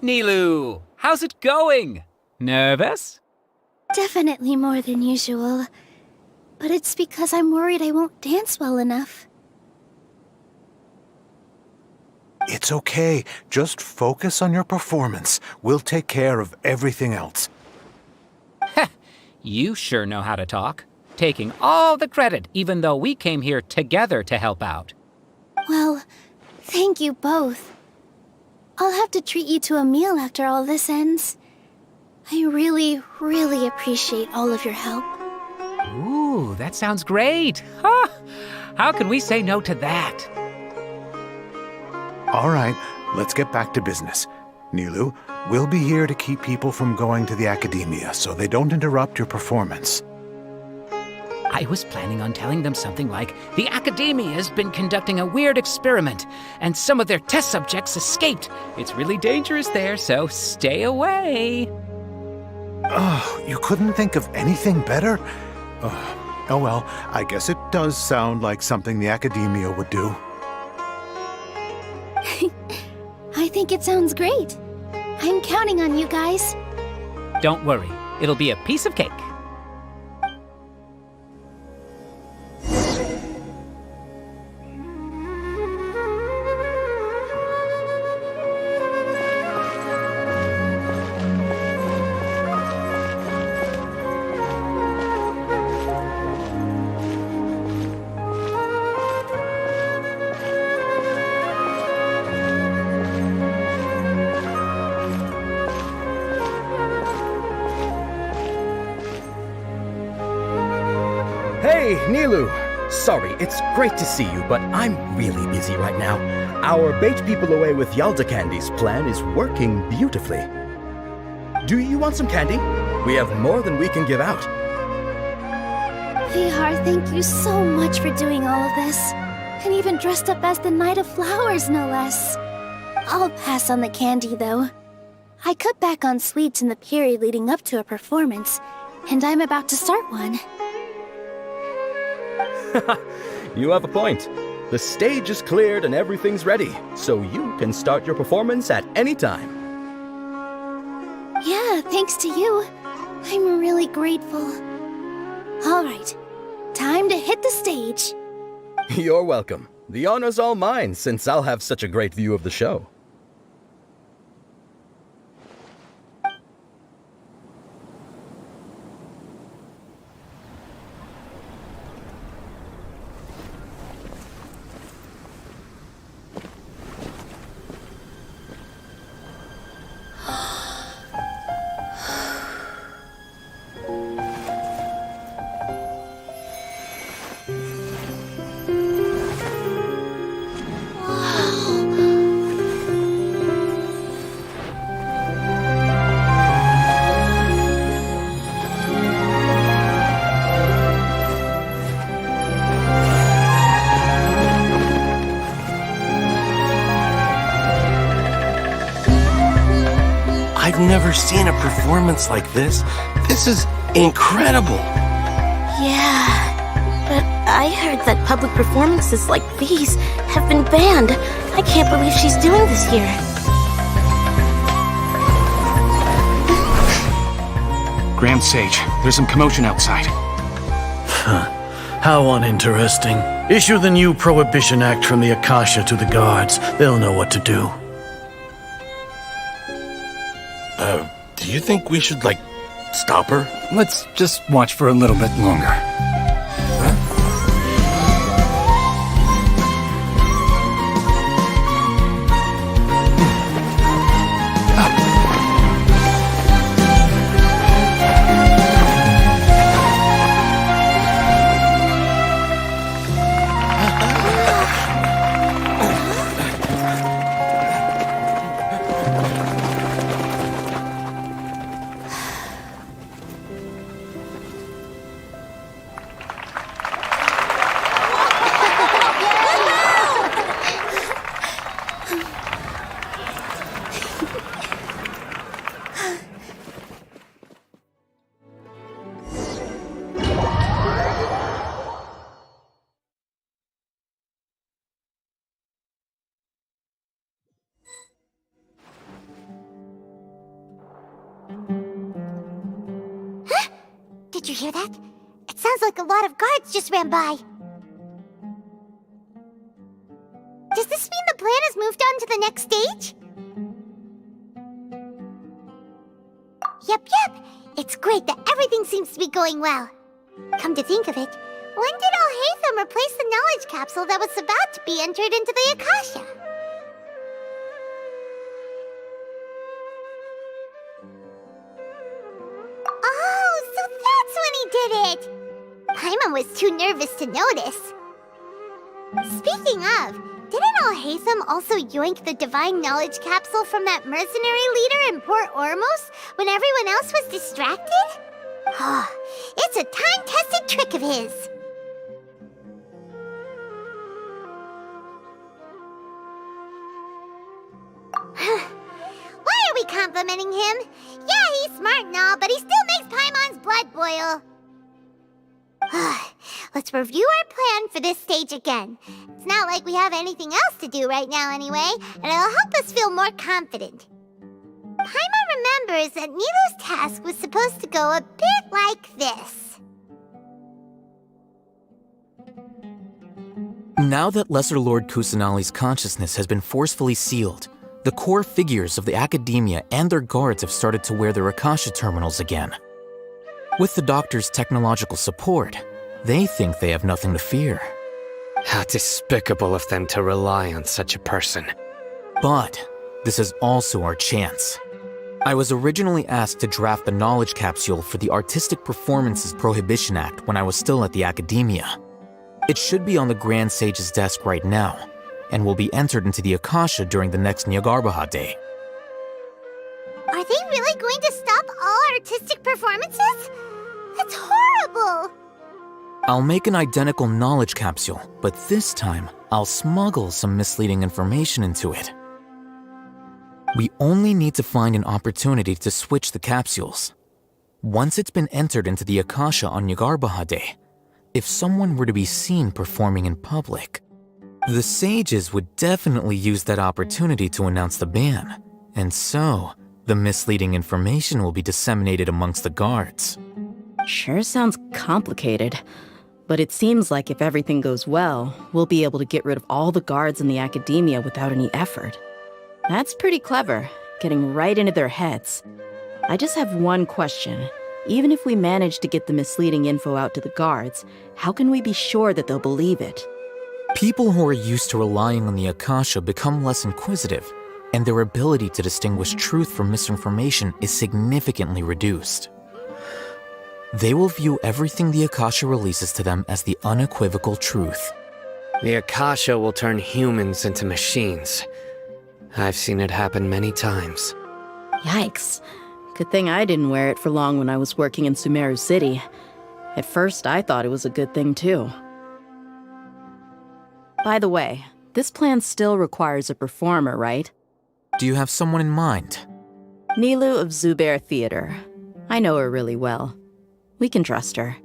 Nilu, how's it going? Nervous? Definitely more than usual. But it's because I'm worried I won't dance well enough. It's okay. Just focus on your performance. We'll take care of everything else. You sure know how to talk. Taking all the credit, even though we came here together to help out. Well, thank you both. I'll have to treat you to a meal after all this ends. I really, really appreciate all of your help. Ooh, that sounds great. Huh? How can we say no to that? All right, let's get back to business. Nilu, we'll be here to keep people from going to the academia so they don't interrupt your performance. I was planning on telling them something like, the Academia's been conducting a weird experiment, and some of their test subjects escaped. It's really dangerous there, so stay away. Oh, you couldn't think of anything better? Oh well, I guess it does sound like something the Academia would do. I think it sounds great. I'm counting on you guys. Don't worry, it'll be a piece of cake. Hey, Nilu! Sorry, it's great to see you, but I'm really busy right now. Our Bait People Away with Yalda Candies plan is working beautifully. Do you want some candy? We have more than we can give out. Vihar, thank you so much for doing all of this. And even dressed up as the Knight of Flowers, no less. I'll pass on the candy, though. I cut back on sweets in the period leading up to a performance, and I'm about to start one. You have a point. The stage is cleared and everything's ready, so you can start your performance at any time. Yeah, thanks to you. I'm really grateful. All right, time to hit the stage. You're welcome. The honor's all mine, since I'll have such a great view of the show. never seen a performance like this. This is incredible. Yeah, but I heard that public performances like these have been banned. I can't believe she's doing this here. Grand Sage, there's some commotion outside. How uninteresting. Issue the new Prohibition Act from the Akasha to the guards. They'll know what to do. Do you think we should, stop her? Let's just watch for a little bit longer. Did you hear that? It sounds like a lot of guards just ran by. Does this mean the plan has moved on to the next stage? Yep. It's great that everything seems to be going well. Come to think of it, when did Alhaitham replace the knowledge capsule that was about to be entered into the Akasha? Oh, so that's when he did it! Paimon was too nervous to notice. Speaking of, didn't Alhaitham also yoink the divine knowledge capsule from that mercenary leader in Port Ormos when everyone else was distracted? Oh, it's a time-tested trick of his. Why are we complimenting him? Yeah, he's smart and all, but he still makes Paimon's blood boil. Let's review our plan for this stage again. It's not like we have anything else to do right now anyway, and it'll help us feel more confident. Paimon remembers that Nilou's task was supposed to go a bit like this. Now that Lesser Lord Kusanali's consciousness has been forcefully sealed, the core figures of the Academia and their guards have started to wear their Akasha terminals again. With the Doctor's technological support, they think they have nothing to fear. How despicable of them to rely on such a person. But this is also our chance. I was originally asked to draft the knowledge capsule for the Artistic Performances Prohibition Act when I was still at the Academia. It should be on the Grand Sage's desk right now, and will be entered into the Akasha during the next Nyargarbaha Day. Are they really going to stop all artistic performances? That's horrible! I'll make an identical knowledge capsule, but this time, I'll smuggle some misleading information into it. We only need to find an opportunity to switch the capsules. Once it's been entered into the Akasha on Nyargarbaha Day, if someone were to be seen performing in public, the sages would definitely use that opportunity to announce the ban, and so the misleading information will be disseminated amongst the guards. Sure sounds complicated, but it seems like if everything goes well, we'll be able to get rid of all the guards in the Academia without any effort. That's pretty clever, getting right into their heads. I just have one question. Even if we manage to get the misleading info out to the guards, how can we be sure that they'll believe it? People who are used to relying on the Akasha become less inquisitive, and their ability to distinguish truth from misinformation is significantly reduced. They will view everything the Akasha releases to them as the unequivocal truth. The Akasha will turn humans into machines. I've seen it happen many times. Yikes. Good thing I didn't wear it for long when I was working in Sumeru City. At first, I thought it was a good thing too. By the way, this plan still requires a performer, right? Do you have someone in mind? Nilu of Zubair Theater. I know her really well. We can trust her.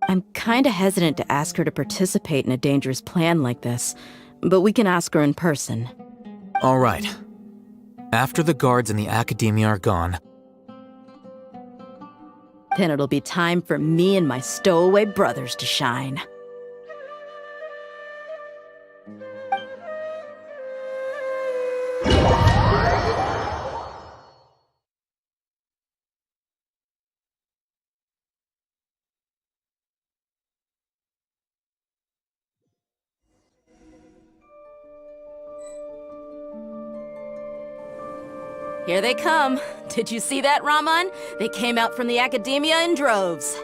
I'm kinda hesitant to ask her to participate in a dangerous plan like this, but we can ask her in person. All right. After the guards and the Academia are gone, then it'll be time for me and my stowaway brothers to shine. Here they come. Did you see that, Raman? They came out from the Academia in droves.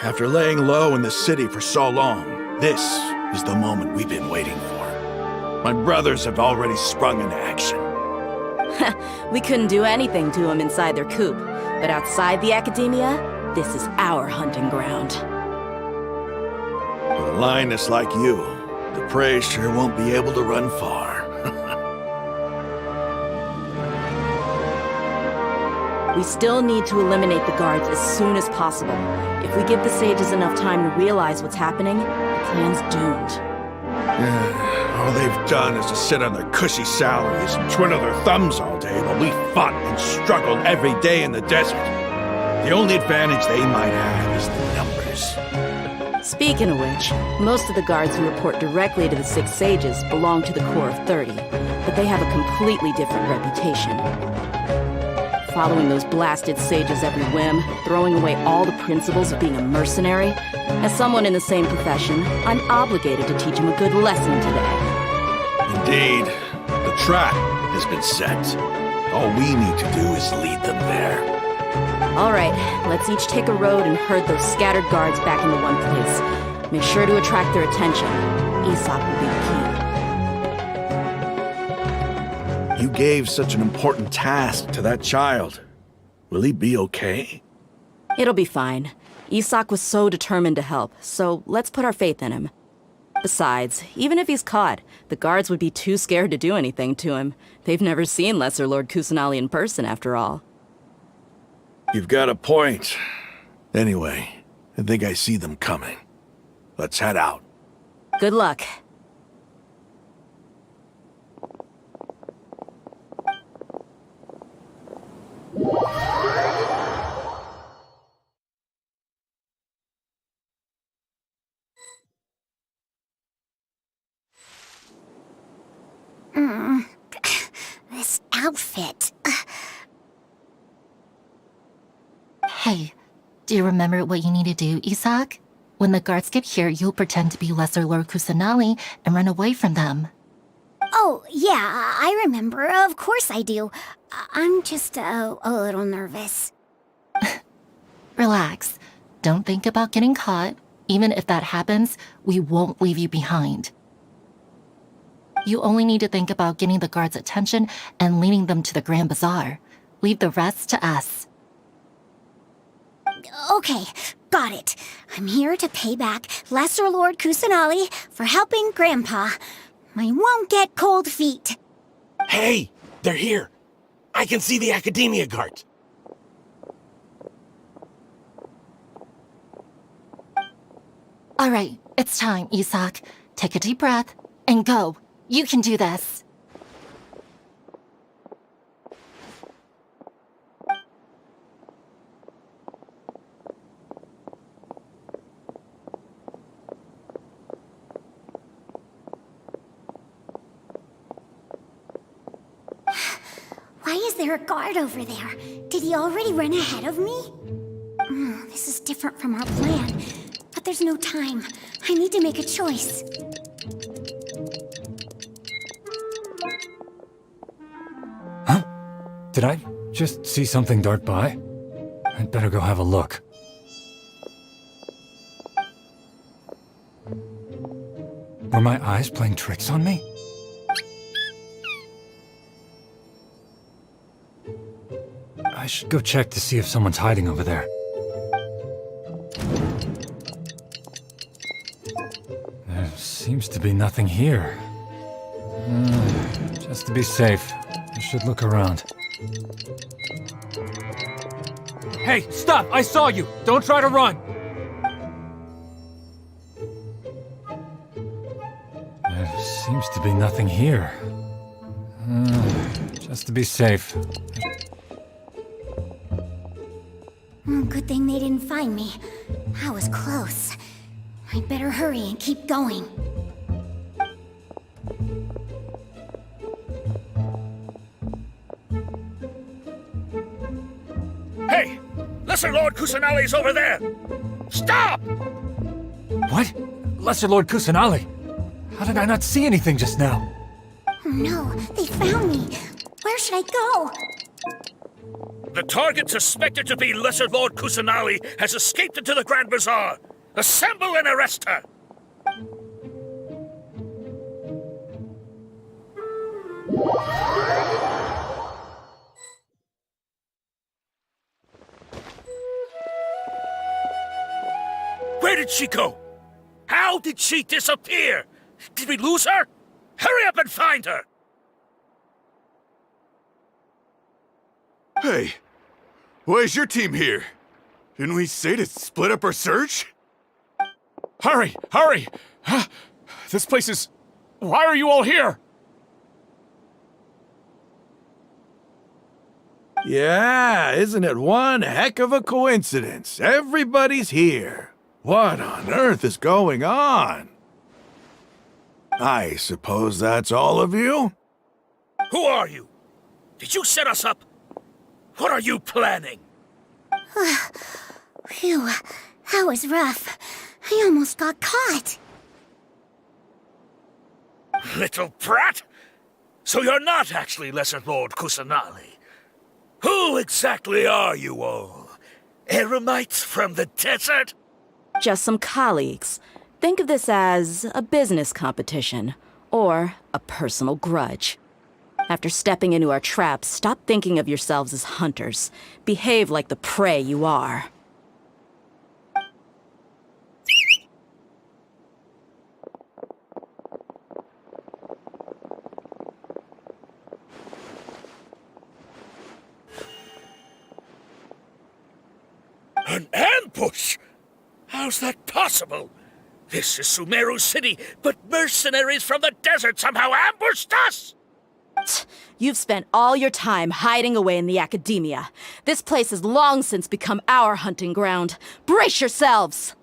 After laying low in the city for so long, this is the moment we've been waiting for. My brothers have already sprung into action. We couldn't do anything to them inside their coop, but outside the Academia, this is our hunting ground. With a lioness like you, the prey sure won't be able to run far. We still need to eliminate the guards as soon as possible. If we give the sages enough time to realize what's happening, the plan's doomed. All they've done is to sit on their cushy salaries and twiddle their thumbs all day while we fought and struggled every day in the desert. The only advantage they might have is the numbers. Speaking of which, most of the guards who report directly to the Six Sages belong to the Corps of 30, but they have a completely different reputation. Following those blasted sages every whim, throwing away all the principles of being a mercenary. As someone in the same profession, I'm obligated to teach them a good lesson today. Indeed, the trap has been set. All we need to do is lead them there. All right, let's each take a road and herd those scattered guards back into one place. Make sure to attract their attention. Isak will be the key. You gave such an important task to that child. Will he be okay? It'll be fine. Isak was so determined to help, so let's put our faith in him. Besides, even if he's caught, the guards would be too scared to do anything to him. They've never seen Lesser Lord Kusanali in person, after all. You've got a point. Anyway, I think I see them coming. Let's head out. Good luck. This outfit. Hey, do you remember what you need to do, Isak? When the guards get here, you'll pretend to be Lesser Lord Kusanali and run away from them. Oh, yeah, I remember. Of course I do. I'm just a little nervous. Relax. Don't think about getting caught. Even if that happens, we won't leave you behind. You only need to think about getting the guards' attention and leading them to the Grand Bazaar. Leave the rest to us. Okay, got it. I'm here to pay back Lesser Lord Kusanali for helping Grandpa. I won't get cold feet. Hey, they're here. I can see the Academia guards. All right, it's time, Isak. Take a deep breath and go. You can do this. Why is there a guard over there? Did he already run ahead of me? This is different from our plan. But there's no time. I need to make a choice. Did I just see something dart by? I'd better go have a look. Were my eyes playing tricks on me? I should go check to see if someone's hiding over there. There's Seems to be nothing here. Just to be safe, I should look around. Hey, stop! I saw you! Don't try to run! There seems to be nothing here. Just to be safe. Good thing they didn't find me. I was close. I'd better hurry and keep going. Hey! Lesser Lord Kusanali's over there! Stop! What? Lesser Lord Kusanali? How did I not see anything just now? Oh no, they found me. Where should I go? The target suspected to be Lesser Lord Kusanali has escaped into the Grand Bazaar. Assemble and arrest her! Where did she go? How did she disappear? Did we lose her? Hurry up and find her! Hey, why's your team here? Didn't we say to split up our search? Hurry! Hurry! This place is... Why are you all here? Yeah, isn't it one heck of a coincidence? Everybody's here. What on earth is going on? I suppose that's all of you? Who are you? Did you set us up? What are you planning? Phew, that was rough. I almost got caught. Little brat! So you're not actually Lesser Lord Kusanali. Who exactly are you all? Eremites from the desert? Just some colleagues. Think of this as a business competition, or a personal grudge. After stepping into our traps, stop thinking of yourselves as hunters. Behave like the prey you are. An ambush? How's that possible? This is Sumeru City, but mercenaries from the desert somehow ambushed us! You've spent all your time hiding away in the academia. This place has long since become our hunting ground. Brace yourselves!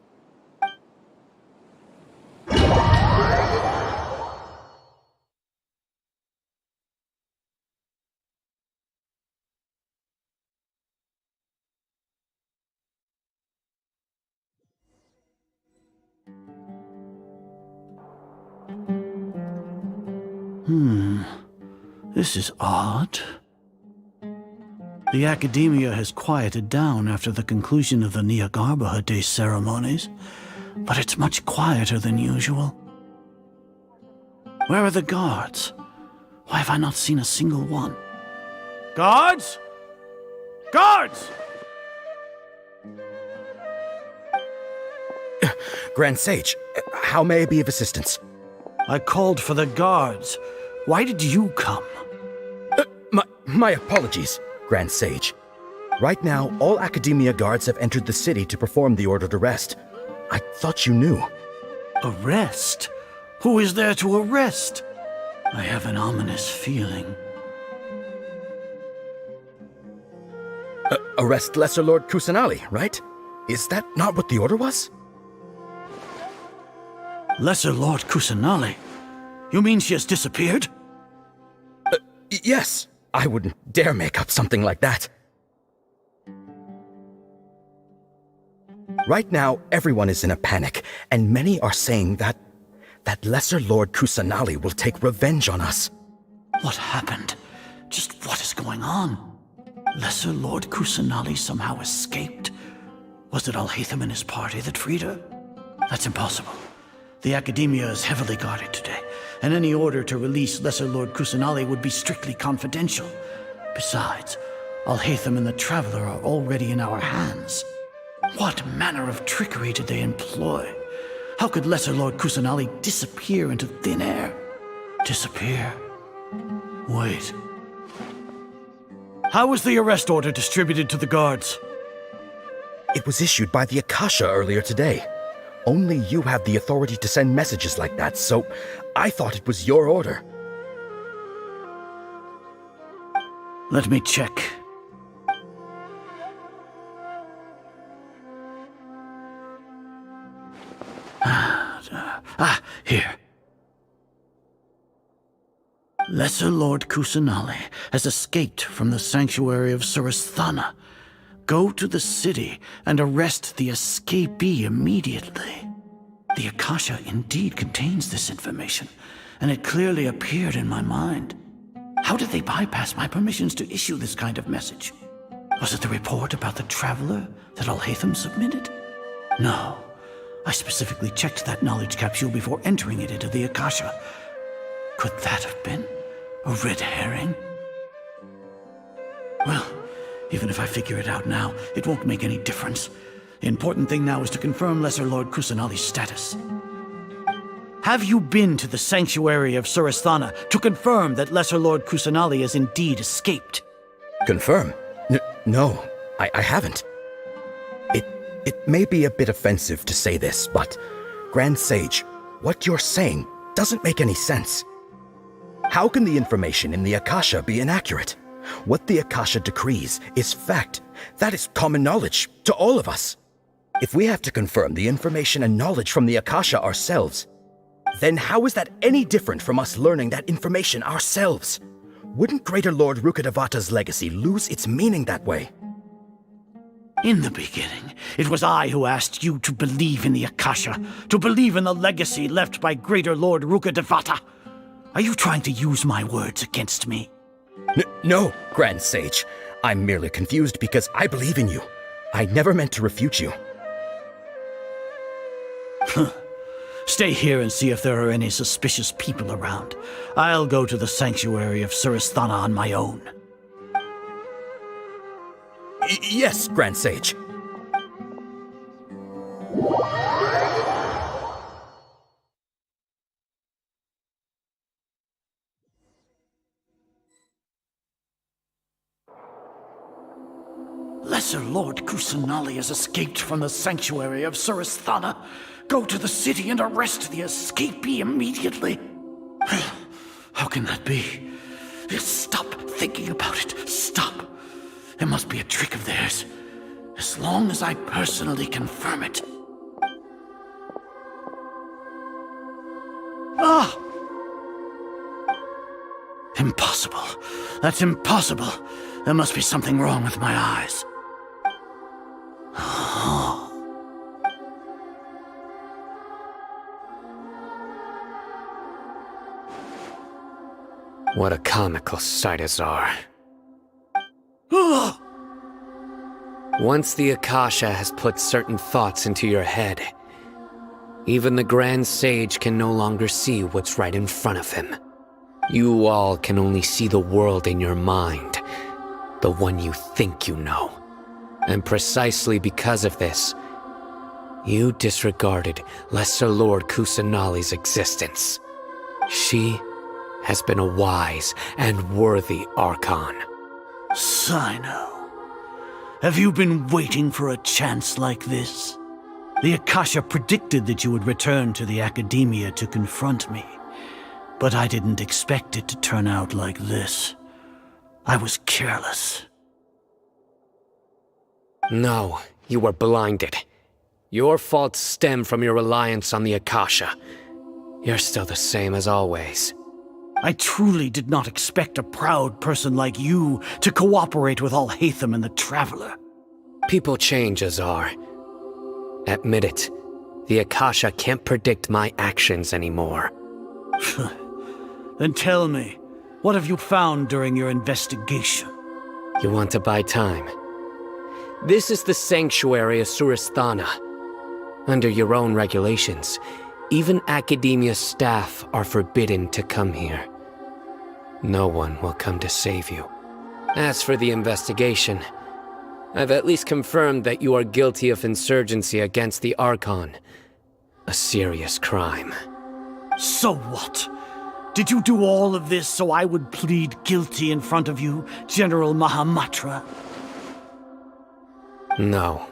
This is odd. The academia has quieted down after the conclusion of the Nyagarbha Day ceremonies, but it's much quieter than usual. Where are the guards? Why have I not seen a single one? Guards? Guards! Grand Sage, how may I be of assistance? I called for the guards. Why did you come? My apologies, Grand Sage. Right now, all Academia guards have entered the city to perform the ordered arrest. I thought you knew. Arrest? Who is there to arrest? I have an ominous feeling. Arrest Lesser Lord Kusanali, right? Is that not what the order was? Lesser Lord Kusanali? You mean she has disappeared? Yes. I wouldn't dare make up something like that. Right now, everyone is in a panic, and many are saying that Lesser Lord Kusanali will take revenge on us. What happened? Just what is going on? Lesser Lord Kusanali somehow escaped? Was it Alhaitham and his party that freed her? That's impossible. The Academia is heavily guarded today, and any order to release Lesser Lord Kusanali would be strictly confidential. Besides, Alhaitham and the Traveler are already in our hands. What manner of trickery did they employ? How could Lesser Lord Kusanali disappear into thin air? Disappear? Wait. How was the arrest order distributed to the guards? It was issued by the Akasha earlier today. Only you have the authority to send messages like that, so I thought it was your order. Let me check. Here. Lesser Lord Kusanali has escaped from the sanctuary of Surasthana. Go to the city and arrest the escapee immediately. The Akasha indeed contains this information, and it clearly appeared in my mind. How did they bypass my permissions to issue this kind of message? Was it the report about the traveler that Alhaitham submitted? No. I specifically checked that knowledge capsule before entering it into the Akasha. Could that have been a red herring? Well, even if I figure it out now, it won't make any difference. The important thing now is to confirm Lesser Lord Kusanali's status. Have you been to the sanctuary of Surasthana to confirm that Lesser Lord Kusanali has indeed escaped? Confirm? No, I haven't. It may be a bit offensive to say this, but Grand Sage, what you're saying doesn't make any sense. How can the information in the Akasha be inaccurate? What the Akasha decrees is fact. That is common knowledge to all of us. If we have to confirm the information and knowledge from the Akasha ourselves, then how is that any different from us learning that information ourselves? Wouldn't Greater Lord Rukkhadevata's legacy lose its meaning that way? In the beginning, it was I who asked you to believe in the Akasha, to believe in the legacy left by Greater Lord Rukkhadevata. Are you trying to use my words against me? No, Grand Sage. I'm merely confused because I believe in you. I never meant to refute you. Stay here and see if there are any suspicious people around. I'll go to the sanctuary of Surasthana on my own. Yes, Grand Sage. Lesser Lord Kusanali has escaped from the sanctuary of Surasthana. Go to the city and arrest the escapee immediately. How can that be? Stop thinking about it. Stop. It must be a trick of theirs. As long as I personally confirm it. Ah! Impossible. That's impossible. There must be something wrong with my eyes. What a comical sight, Azar. Once the Akasha has put certain thoughts into your head, even the Grand Sage can no longer see what's right in front of him. You all can only see the world in your mind, the one you think you know. And precisely because of this, you disregarded Lesser Lord Kusanali's existence. She has been a wise and worthy Archon. Sino, have you been waiting for a chance like this? The Akasha predicted that you would return to the Academia to confront me, but I didn't expect it to turn out like this. I was careless. No, you were blinded. Your faults stem from your reliance on the Akasha. You're still the same as always. I truly did not expect a proud person like you to cooperate with Alhaitham and the Traveler. People change, Azar. Admit it. The Akasha can't predict my actions anymore. Then tell me, what have you found during your investigation? You want to buy time? This is the sanctuary of Surasthana. Under your own regulations, even Academia staff are forbidden to come here. No one will come to save you. As for the investigation, I've at least confirmed that you are guilty of insurgency against the Archon. a serious crime. So what? Did you do all of this so I would plead guilty in front of you, General Mahamatra? No.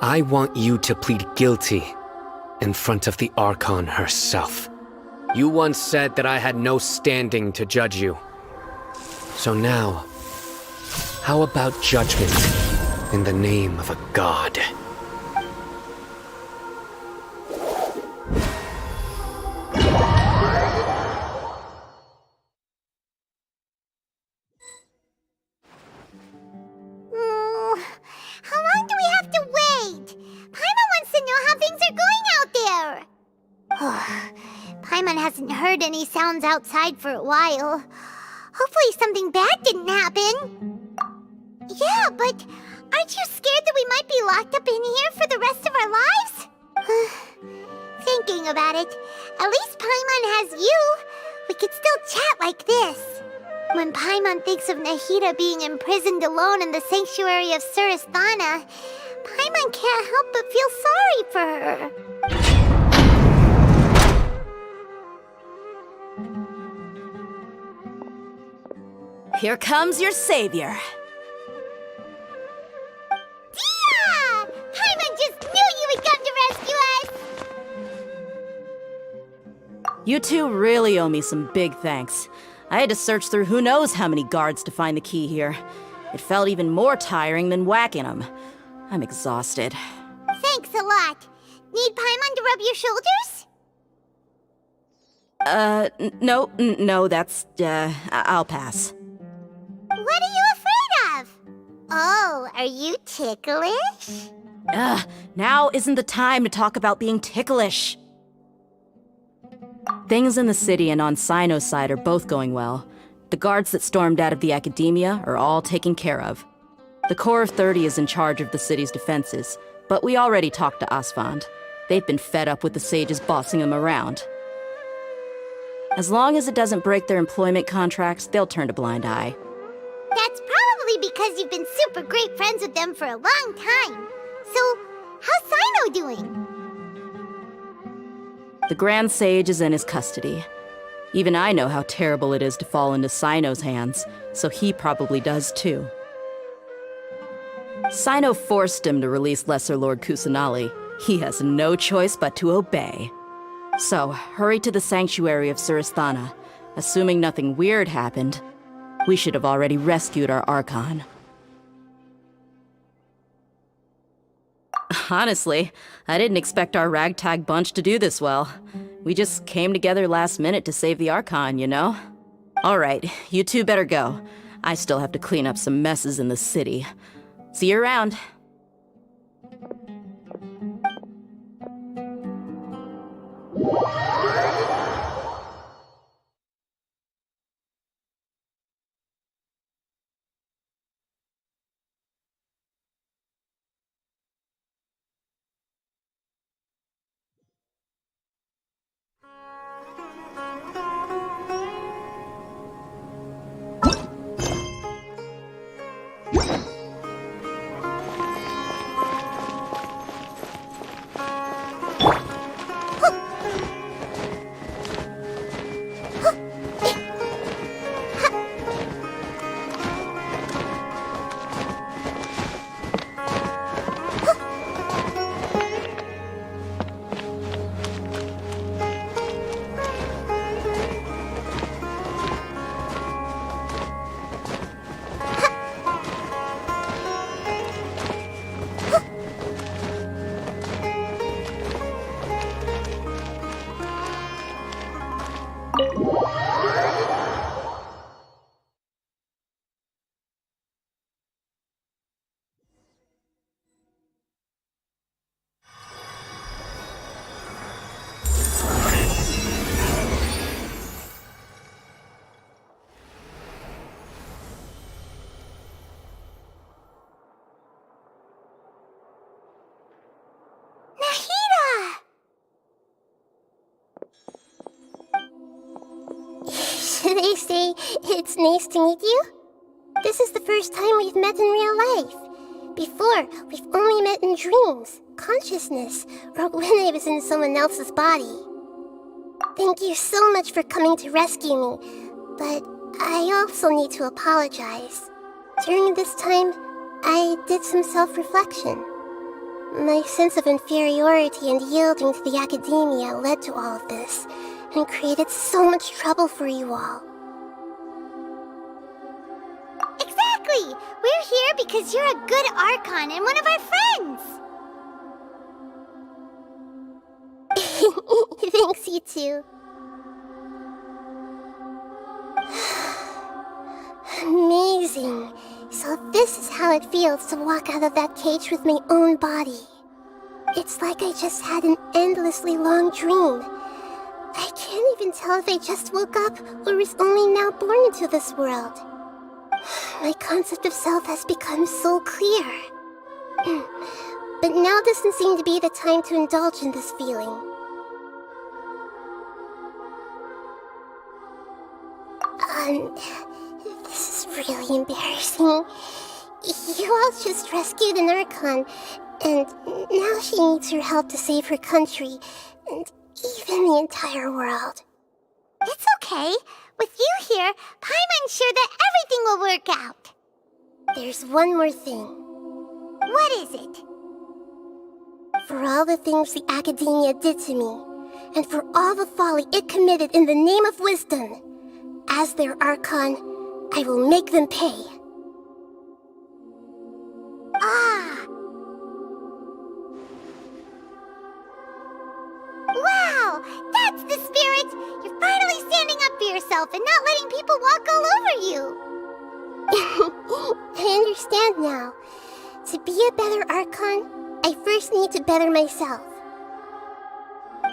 I want you to plead guilty in front of the Archon herself. You once said that I had no standing to judge you. So now, how about judgment in the name of a god? How long do we have to wait? Paimon wants to know how things are going out there. Paimon hasn't heard any sounds outside for a while. Hopefully something bad didn't happen. Yeah, but aren't you scared that we might be locked up in here for the rest of our lives? Thinking about it, at least Paimon has you. We could still chat like this. When Paimon thinks of Nahida being imprisoned alone in the sanctuary of Surasthana, Paimon can't help but feel sorry for her. Here comes your savior. Dia! Paimon just knew you would come to rescue us! You two really owe me some big thanks. I had to search through who knows how many guards to find the key here. It felt even more tiring than whacking them. I'm exhausted. Thanks a lot. Need Paimon to rub your shoulders? No, that's, I'll pass. What are you afraid of? Oh, are you ticklish? Now isn't the time to talk about being ticklish. Things in the city and on Sino's side are both going well. The guards that stormed out of the academia are all taken care of. The Corps of 30 is in charge of the city's defenses, but we already talked to Asfand. They've been fed up with the sages bossing them around. As long as it doesn't break their employment contracts, they'll turn a blind eye. That's probably because you've been super great friends with them for a long time. So, how's Sino doing? The Grand Sage is in his custody. Even I know how terrible it is to fall into Sino's hands, so he probably does too. Sino forced him to release Lesser Lord Kusanali. He has no choice but to obey. So, hurry to the sanctuary of Surasthana. Assuming nothing weird happened, we should have already rescued our Archon. Honestly, I didn't expect our ragtag bunch to do this well. We just came together last minute to save the Archon, you know? Alright, you two better go. I still have to clean up some messes in the city. See you around. They say it's nice to meet you. This is the first time we've met in real life. Before, we've only met in dreams, consciousness, or when I was in someone else's body. Thank you so much for coming to rescue me, but I also need to apologize. During this time, I did some self-reflection. My sense of inferiority and yielding to the academia led to all of this, and created so much trouble for you all. Exactly! We're here because you're a good Archon and one of our friends! Thanks, you too. Amazing. So this is how it feels to walk out of that cage with my own body. It's like I just had an endlessly long dream. I can't even tell if I just woke up or was only now born into this world. My concept of self has become so clear. But now doesn't seem to be the time to indulge in this feeling. This is really embarrassing. You all just rescued an Archon, and now she needs your help to save her country, and even the entire world. It's okay. With you here, Paimon's sure that everything will work out. There's one more thing. What is it? For all the things the academia did to me, and for all the folly it committed in the name of wisdom, as their Archon, I will make them pay. Ah! Wow! That's the spirit! You're finally standing up for yourself and not letting people walk all over you! I understand now. To be a better Archon, I first need to better myself.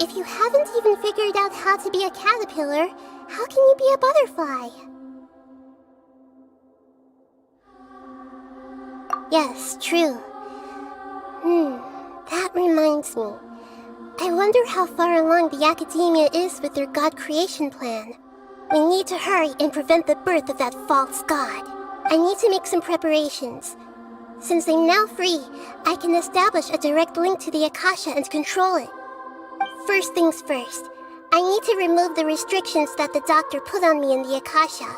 If you haven't even figured out how to be a caterpillar, how can you be a butterfly? Yes, true. That reminds me. I wonder how far along the academia is with their god creation plan. We need to hurry and prevent the birth of that false god. I need to make some preparations. Since I'm now free, I can establish a direct link to the Akasha and control it. First things first, I need to remove the restrictions that the doctor put on me in the Akasha.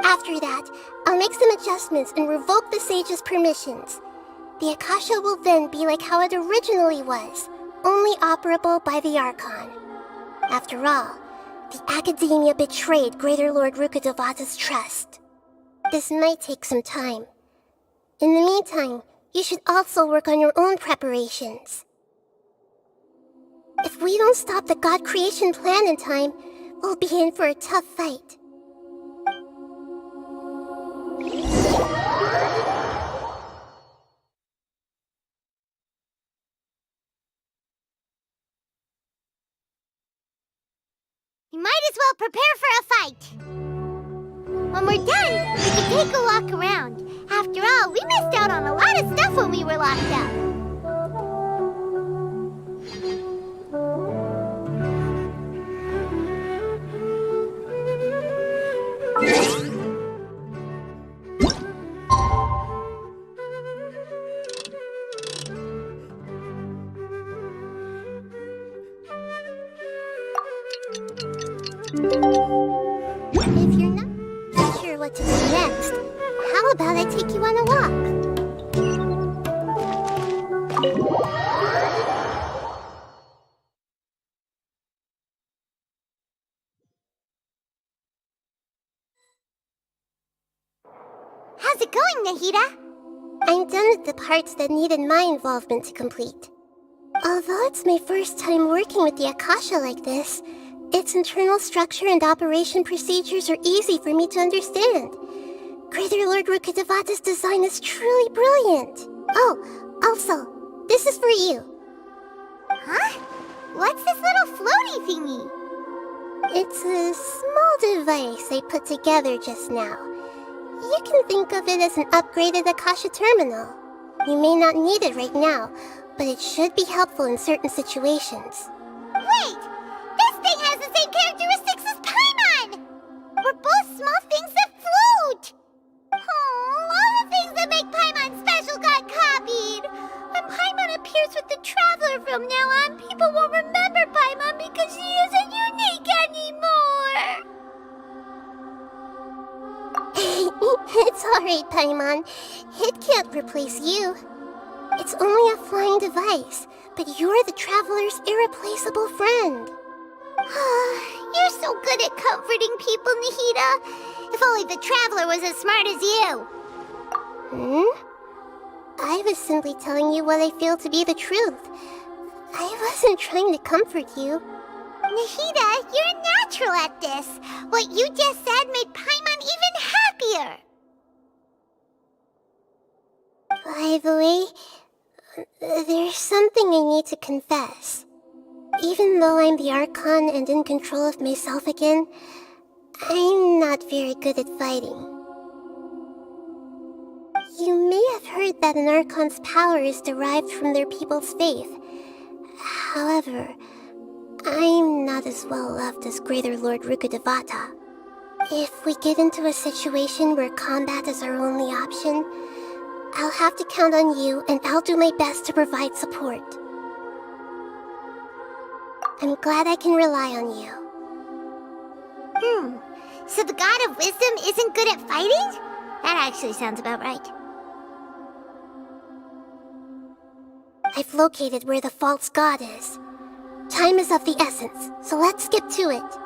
After that, I'll make some adjustments and revoke the sage's permissions. The Akasha will then be like how it originally was, only operable by the Archon. After all, the academia betrayed Greater Lord Rukkhadevata's trust. This might take some time. In the meantime, you should also work on your own preparations. If we don't stop the god creation plan in time, we'll be in for a tough fight. You might as well prepare for a fight. When we're done, we can take a walk around. After all, we missed out on a lot of stuff when we were locked up. If you're not sure what to do next, how about I take you on a walk? How's it going, Nahida? I'm done with the parts that needed my involvement to complete. Although it's my first time working with the Akasha like this, its internal structure and operation procedures are easy for me to understand. Greater Lord Rukkhadevata's design is truly brilliant. Oh, also, this is for you. Huh? What's this little floaty thingy? It's a small device I put together just now. You can think of it as an upgraded Akasha terminal. You may not need it right now, but it should be helpful in certain situations. Wait! This thing has the same characteristics as Paimon! We're both small things that float! Oh, all the things that make Paimon special got caught course, with the Traveler from now on, people won't remember Paimon because she isn't unique anymore. It's alright, Paimon. It can't replace you. It's only a flying device, but you're the Traveler's irreplaceable friend. You're so good at comforting people, Nahida. If only the Traveler was as smart as you. I was simply telling you what I feel to be the truth. I wasn't trying to comfort you. Nahida, you're natural at this. What you just said made Paimon even happier. By the way, there's something I need to confess. Even though I'm the Archon and in control of myself again, I'm not very good at fighting. You may have heard that an Archon's power is derived from their people's faith. However, I'm not as well loved as Greater Lord Rukkhadevata. If we get into a situation where combat is our only option, I'll have to count on you, and I'll do my best to provide support. I'm glad I can rely on you. So the God of Wisdom isn't good at fighting? That actually sounds about right. I've located where the false god is. Time is of the essence, so let's skip to it.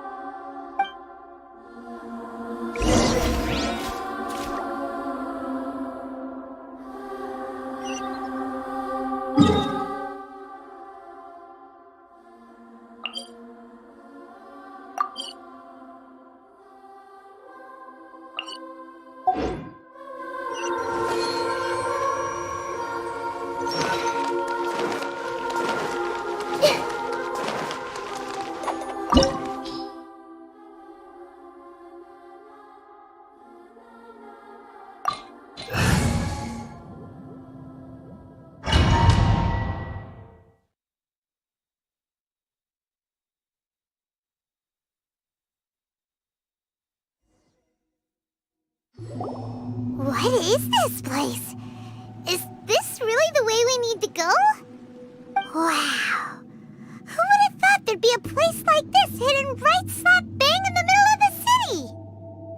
What is this place? Is this really the way we need to go? Wow. Who would have thought there'd be a place like this hidden right slap bang in the middle of the city?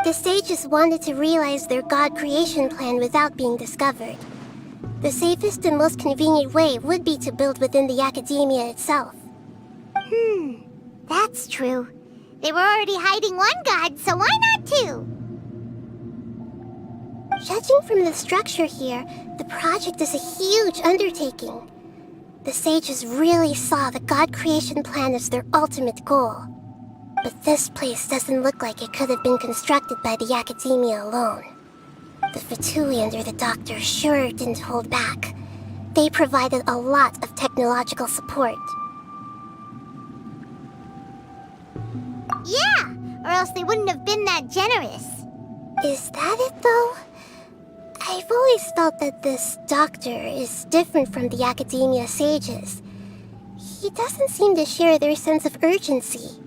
The sages wanted to realize their god creation plan without being discovered. The safest and most convenient way would be to build within the academia itself. That's true. They were already hiding one god, so why not two? Judging from the structure here, the project is a huge undertaking. The sages really saw the god creation plan as their ultimate goal. But this place doesn't look like it could have been constructed by the academia alone. The Fatui under the Doctor sure didn't hold back. They provided a lot of technological support. Yeah, or else they wouldn't have been that generous. Is that it, though? I've always felt that this Doctor is different from the academia sages. He doesn't seem to share their sense of urgency.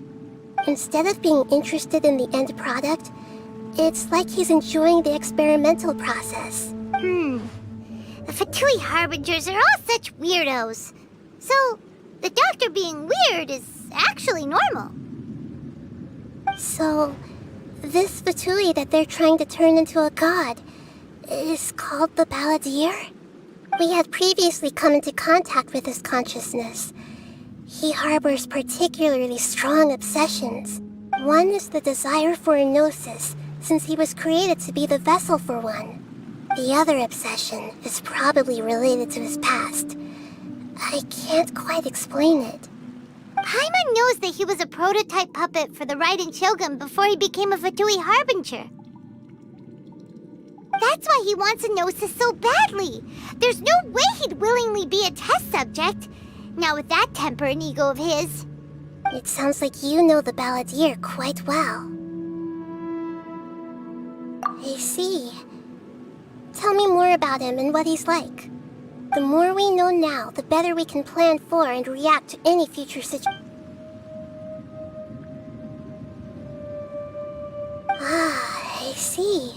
Instead of being interested in the end product, it's like he's enjoying the experimental process. The Fatui Harbingers are all such weirdos. So, the Doctor being weird is actually normal. So, this Fatui that they're trying to turn into a god is called the Balladeer? We had previously come into contact with his consciousness. He harbors particularly strong obsessions. One is the desire for a gnosis, since he was created to be the vessel for one. The other obsession is probably related to his past. I can't quite explain it. Paimon knows that he was a prototype puppet for the Raiden Shogun before he became a Fatui Harbinger. That's why he wants a gnosis so badly. There's no way he'd willingly be a test subject. Now with that temper and ego of his. It sounds like you know the Balladeer quite well. I see. Tell me more about him and what he's like. The more we know now, the better we can plan for and react to any future situation. I see.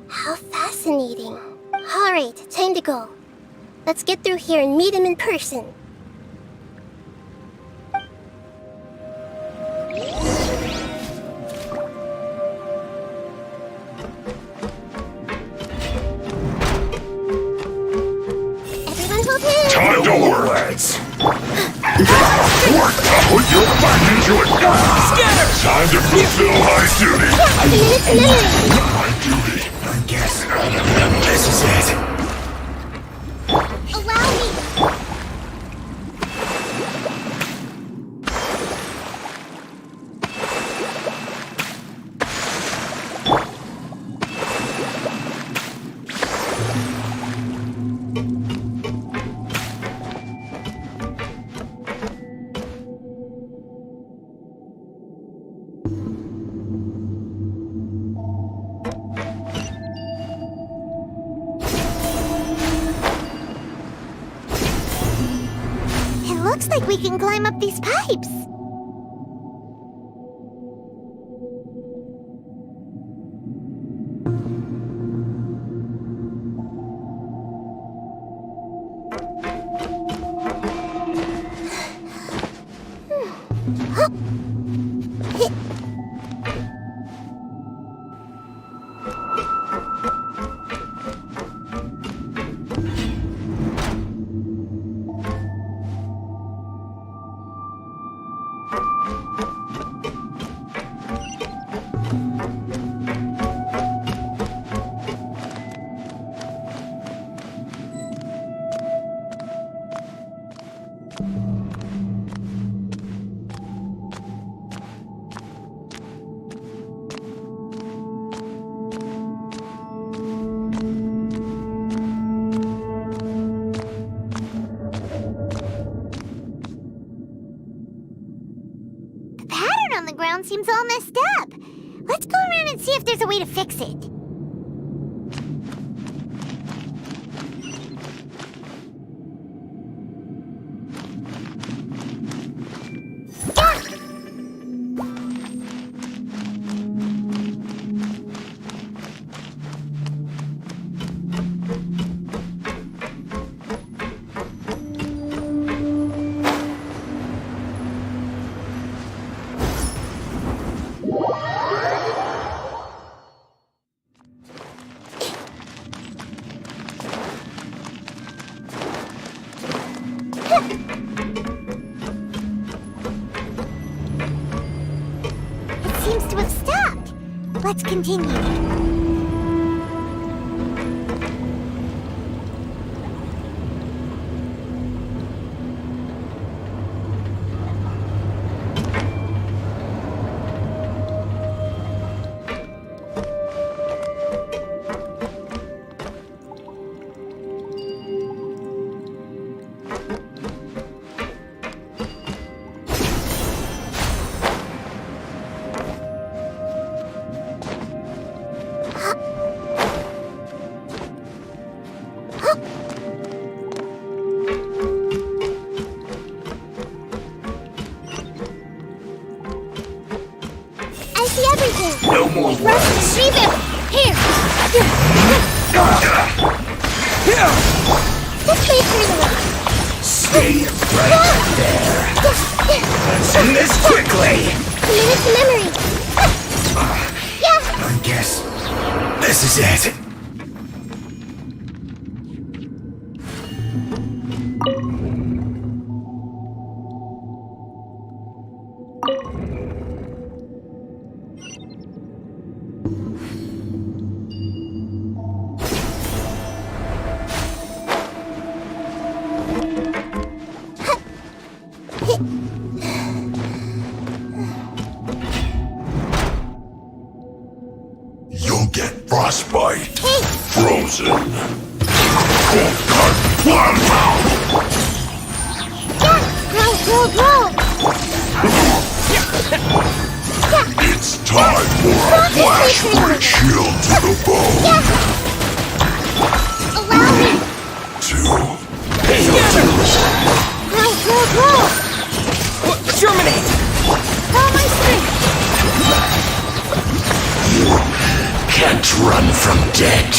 How fascinating. Alright, time to go. Let's get through here and meet him in person. Everyone hold hands. Time to words. Put your back into it. Time to fulfill my duty. My duty. I guess this is it. Allow me. Looks like we can climb up these pipes. On the ground seems all messed up. Let's go around and see if there's a way to fix it. It seems to have stopped. Let's continue. I see everything. No more Let's words. retrieve it. Here. This way through the rock. Stay right there. Let's end this quickly. Commit it to memory. I guess this is it. You'll get frostbite. Frozen. It's time for a flash break shield to the bone. Allow me. Germinate! Follow my strength. You can't run from death.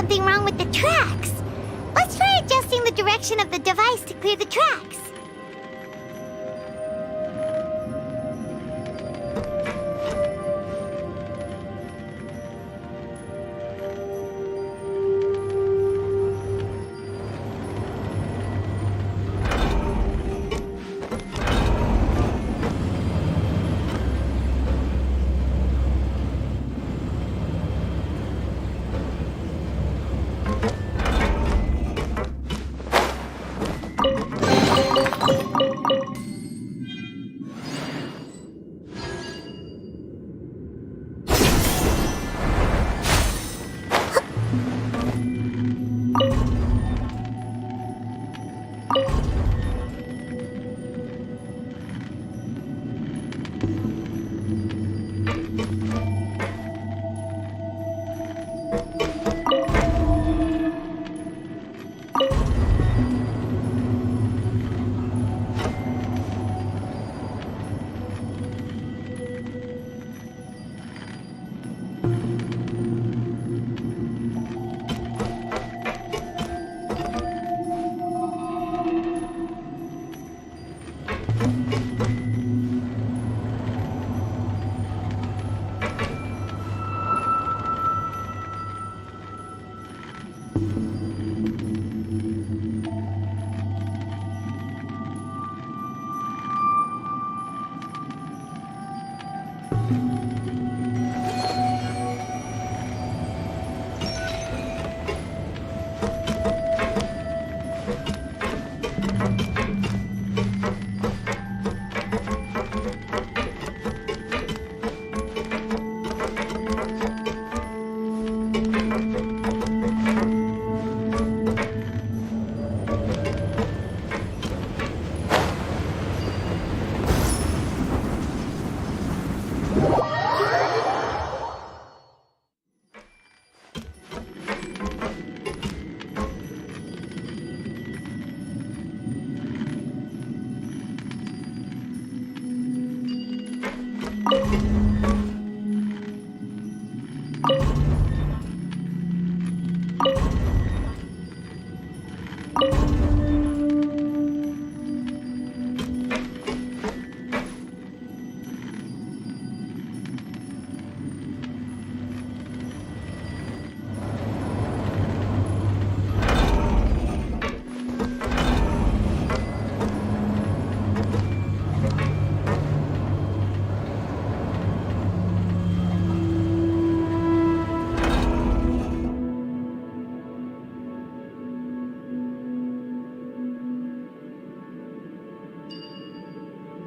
something wrong with the tracks. Let's try adjusting the direction of the device to clear the tracks.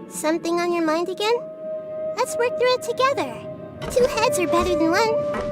Something on your mind again? Let's work through it together. 2 heads are better than 1.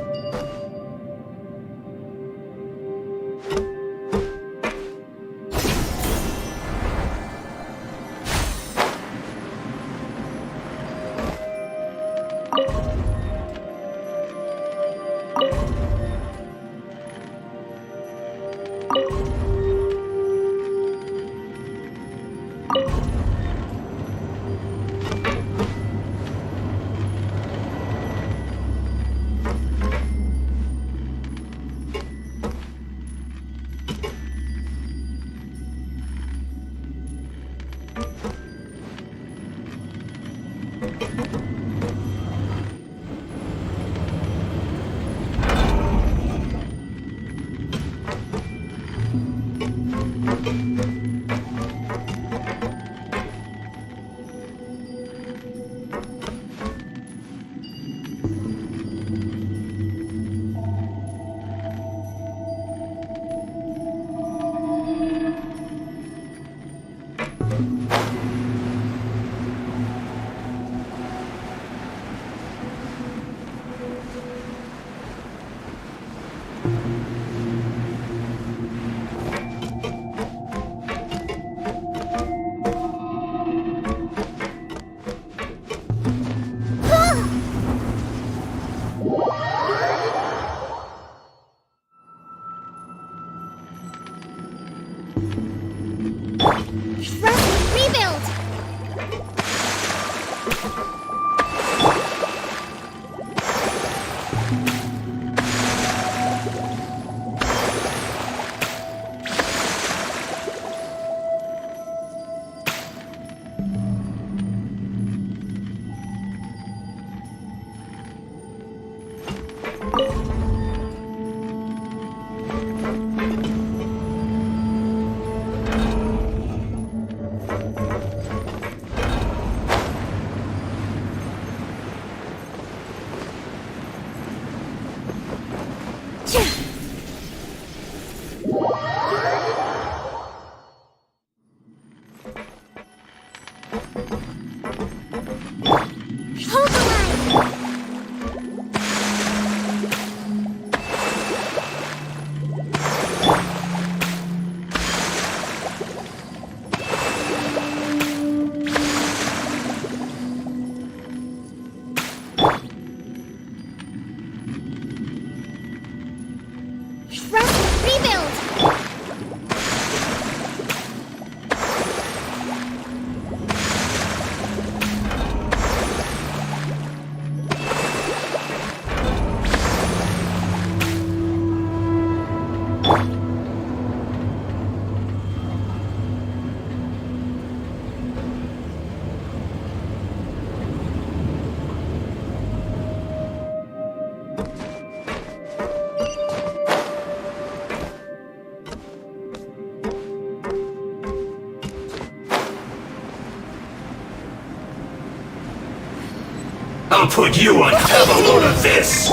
I'll put you on have a load of this!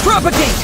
Propagate!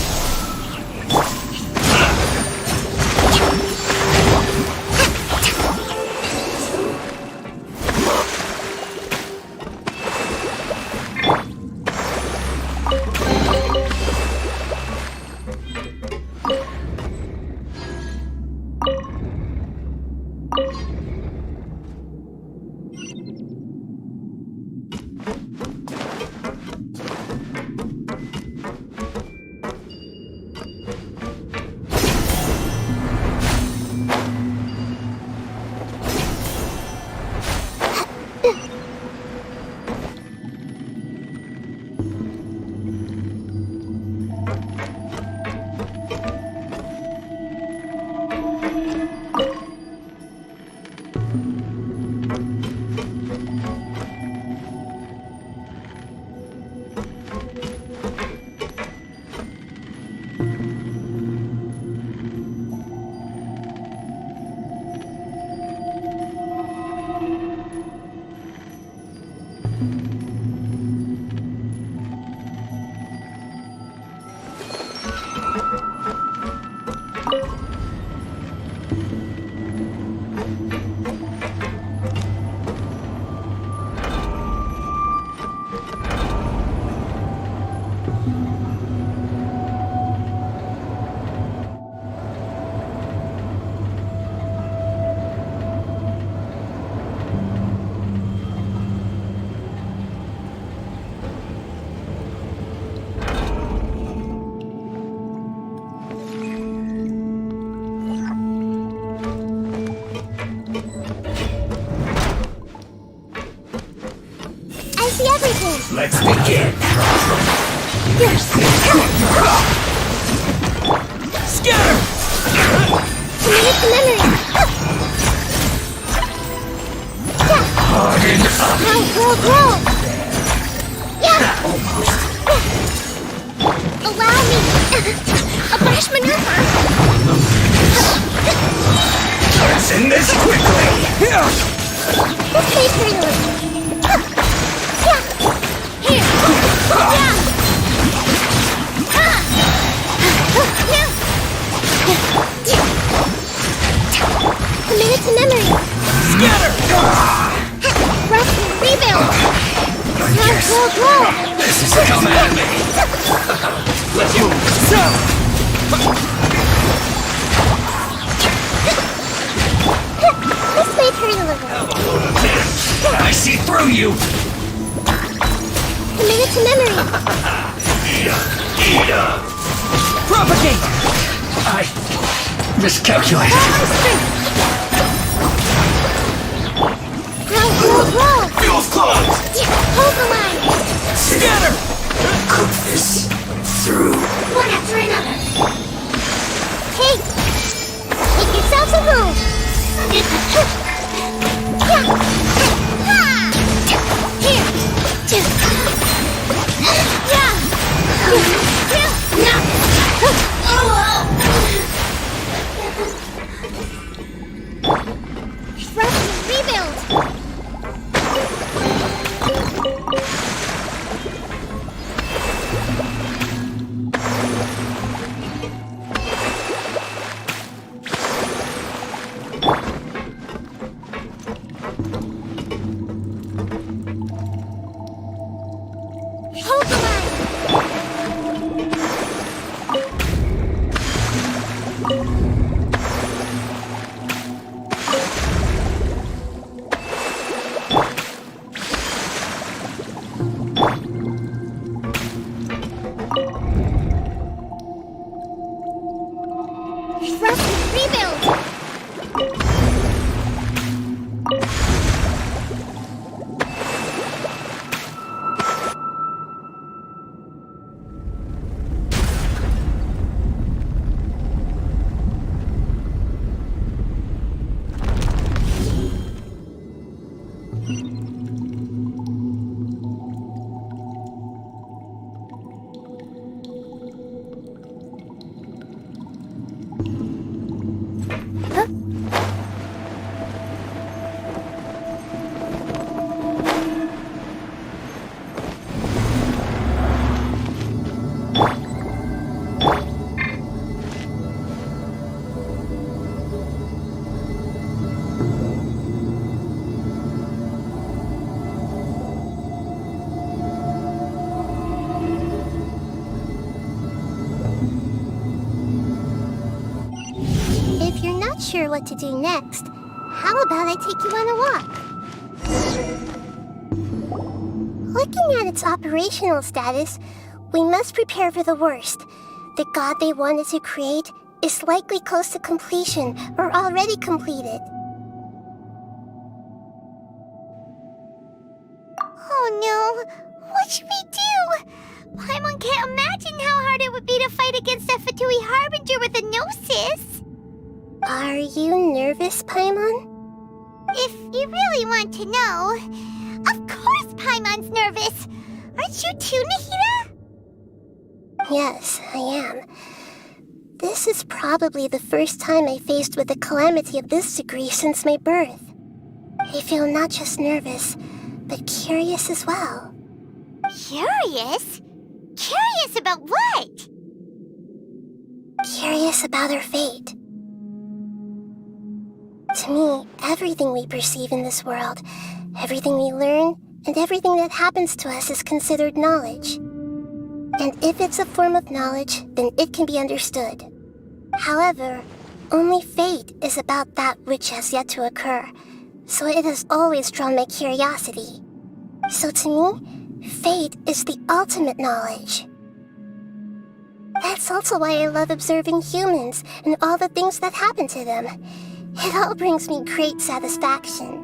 Let's begin! Scatter! Harden up! Roll! Yeah! Allow me! A flash maneuver! Let's end this quickly! This may hurt a little. Here! A minute to memory! Scatter! Rest and rebuild! Yes. Roll! This is coming at me! Let's move! This may hurt a little. Have a load of this! I see through you! A minute to memory! Eat up! Propagate! I miscalculated. Roll! Feels clogged! Hold the line! Scatter! Cook this through. One after another. Hey! Make yourselves a room! sure what to do next, how about I take you on a walk? Looking at its operational status, we must prepare for the worst. The god they wanted to create is likely close to completion or already completed. Oh no! What should we do? Paimon can't imagine how hard it would be to fight against a Fatui Harbinger with a Gnosis! Are you nervous, Paimon? If you really want to know, of course Paimon's nervous! Aren't you too, Nahida? Yes, I am. This is probably the first time I faced with a calamity of this degree since my birth. I feel not just nervous, but curious as well. Curious? Curious about what? Curious about her fate. To me, everything we perceive in this world, everything we learn, and everything that happens to us is considered knowledge. And if it's a form of knowledge, then it can be understood. However, only fate is about that which has yet to occur, so it has always drawn my curiosity. So to me, fate is the ultimate knowledge. That's also why I love observing humans and all the things that happen to them. It all brings me great satisfaction.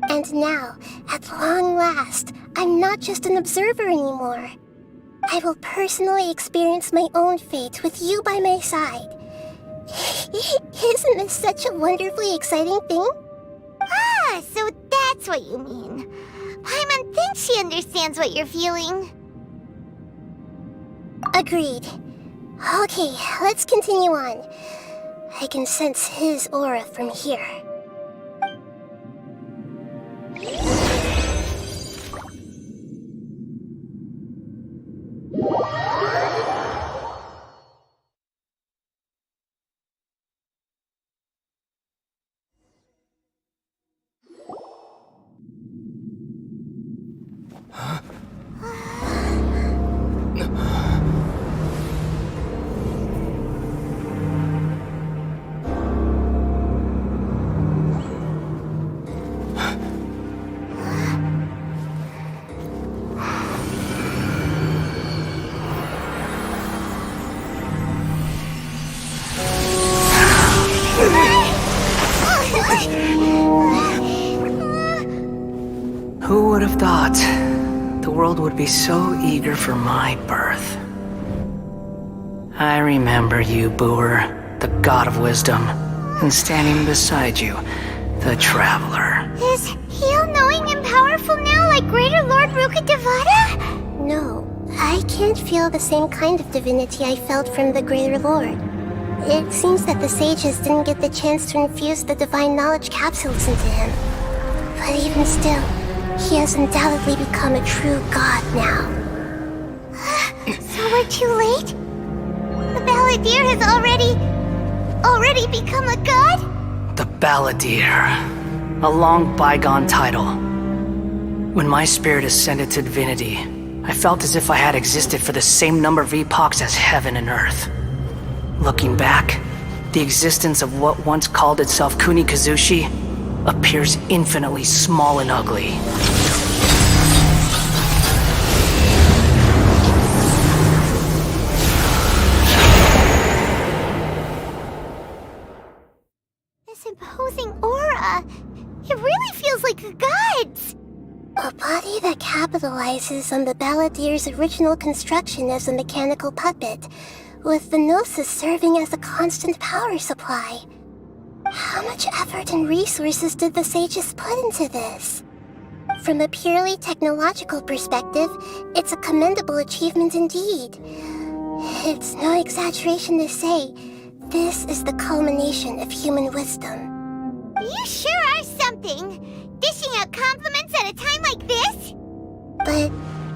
And now, at long last, I'm not just an observer anymore. I will personally experience my own fate with you by my side. Isn't this such a wonderfully exciting thing? Ah, so that's what you mean. Paimon thinks she understands what you're feeling. Agreed. Okay, let's continue on. I can sense his aura from here. Who would have thought the world would be so eager for my birth? I remember you, Booer, the god of wisdom, and standing beside you, the traveler. Is he all-knowing and powerful now like Greater Lord Rukkhadevata? No, I can't feel the same kind of divinity I felt from the Greater Lord. It seems that the sages didn't get the chance to infuse the divine knowledge capsules into him. But even still, he has undoubtedly become a true god now. So we're too late? The Balladeer has already become a god? The Balladeer. A long bygone title. When my spirit ascended to divinity, I felt as if I had existed for the same number of epochs as heaven and earth. Looking back, the existence of what once called itself Kunikazushi appears infinitely small and ugly. This imposing aura, it really feels like a god's. A body that capitalizes on the Balladeer's original construction as a mechanical puppet, with the Gnosis serving as a constant power supply. How much effort and resources did the sages put into this? From a purely technological perspective, it's a commendable achievement indeed. It's no exaggeration to say, this is the culmination of human wisdom. You sure are something, dishing out compliments at a time like this? But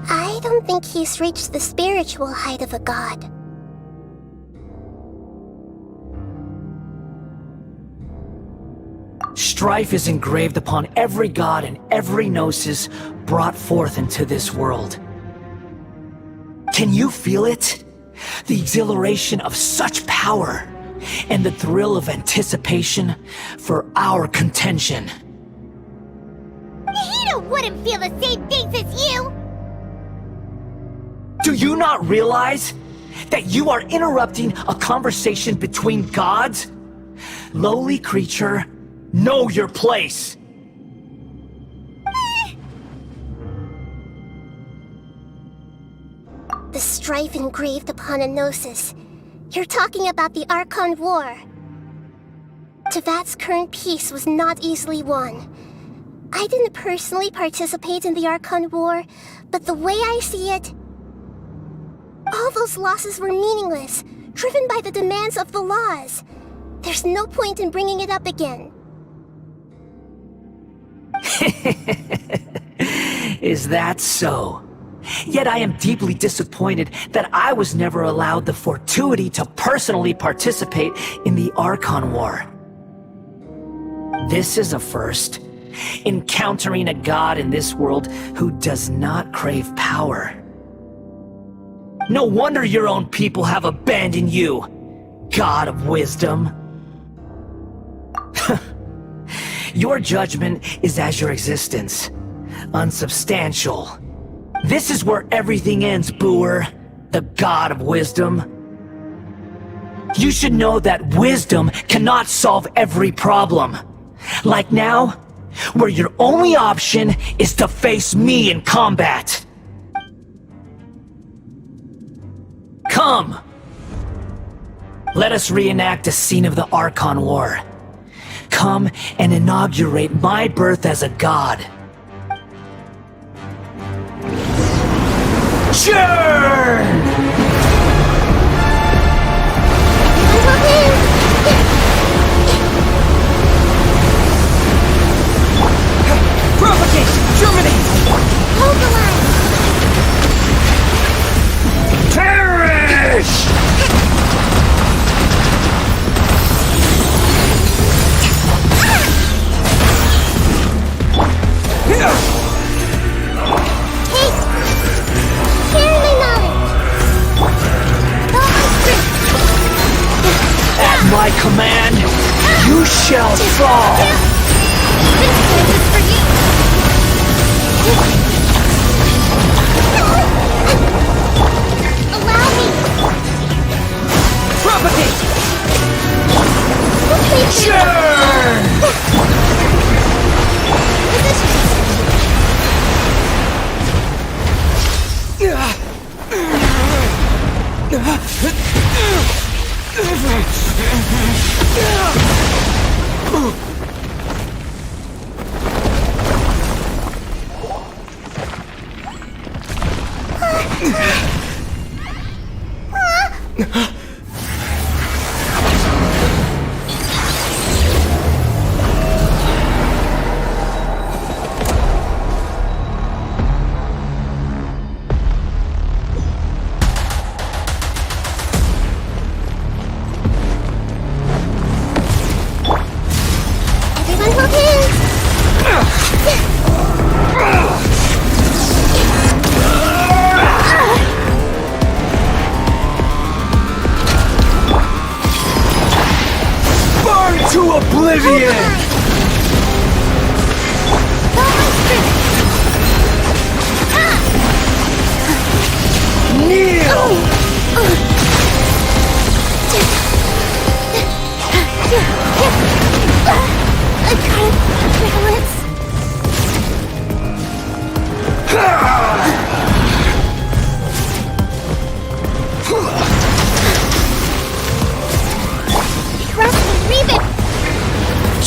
I don't think he's reached the spiritual height of a god. Strife is engraved upon every god and every gnosis brought forth into this world. Can you feel it? The exhilaration of such power, and the thrill of anticipation for our contention. Hito wouldn't feel the same things as you! Do you not realize that you are interrupting a conversation between gods? Lowly creature, know your place! The strife engraved upon a gnosis. You're talking about the Archon War. Tevat's current peace was not easily won. I didn't personally participate in the Archon War, but the way I see it, all those losses were meaningless, driven by the demands of the laws. There's no point in bringing it up again. Is that so? Yet I am deeply disappointed that I was never allowed the fortuity to personally participate in the Archon War. This is a first. Encountering a god in this world who does not crave power. No wonder your own people have abandoned you, God of Wisdom. Your judgment is as your existence, unsubstantial. This is where everything ends, Booer, the God of Wisdom. You should know that wisdom cannot solve every problem. Like now, where your only option is to face me in combat. Come! Let us reenact a scene of the Archon War. Come and inaugurate my birth as a god. Churn! Propagation! Germinate! Hold the line! Perish! At my command, you shall fall! This place is for you! Allow me! Propagate!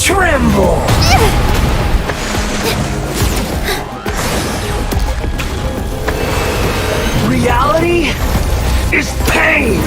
Tremble! Reality is pain!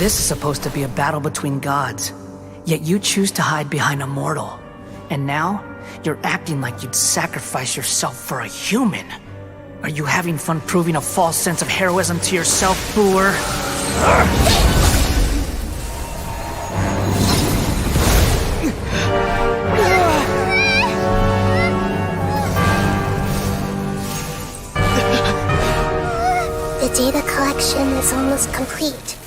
This is supposed to be a battle between gods, yet you choose to hide behind a mortal. And now, you're acting like you'd sacrifice yourself for a human. Are you having fun proving a false sense of heroism to yourself, Boor? The data collection is almost complete.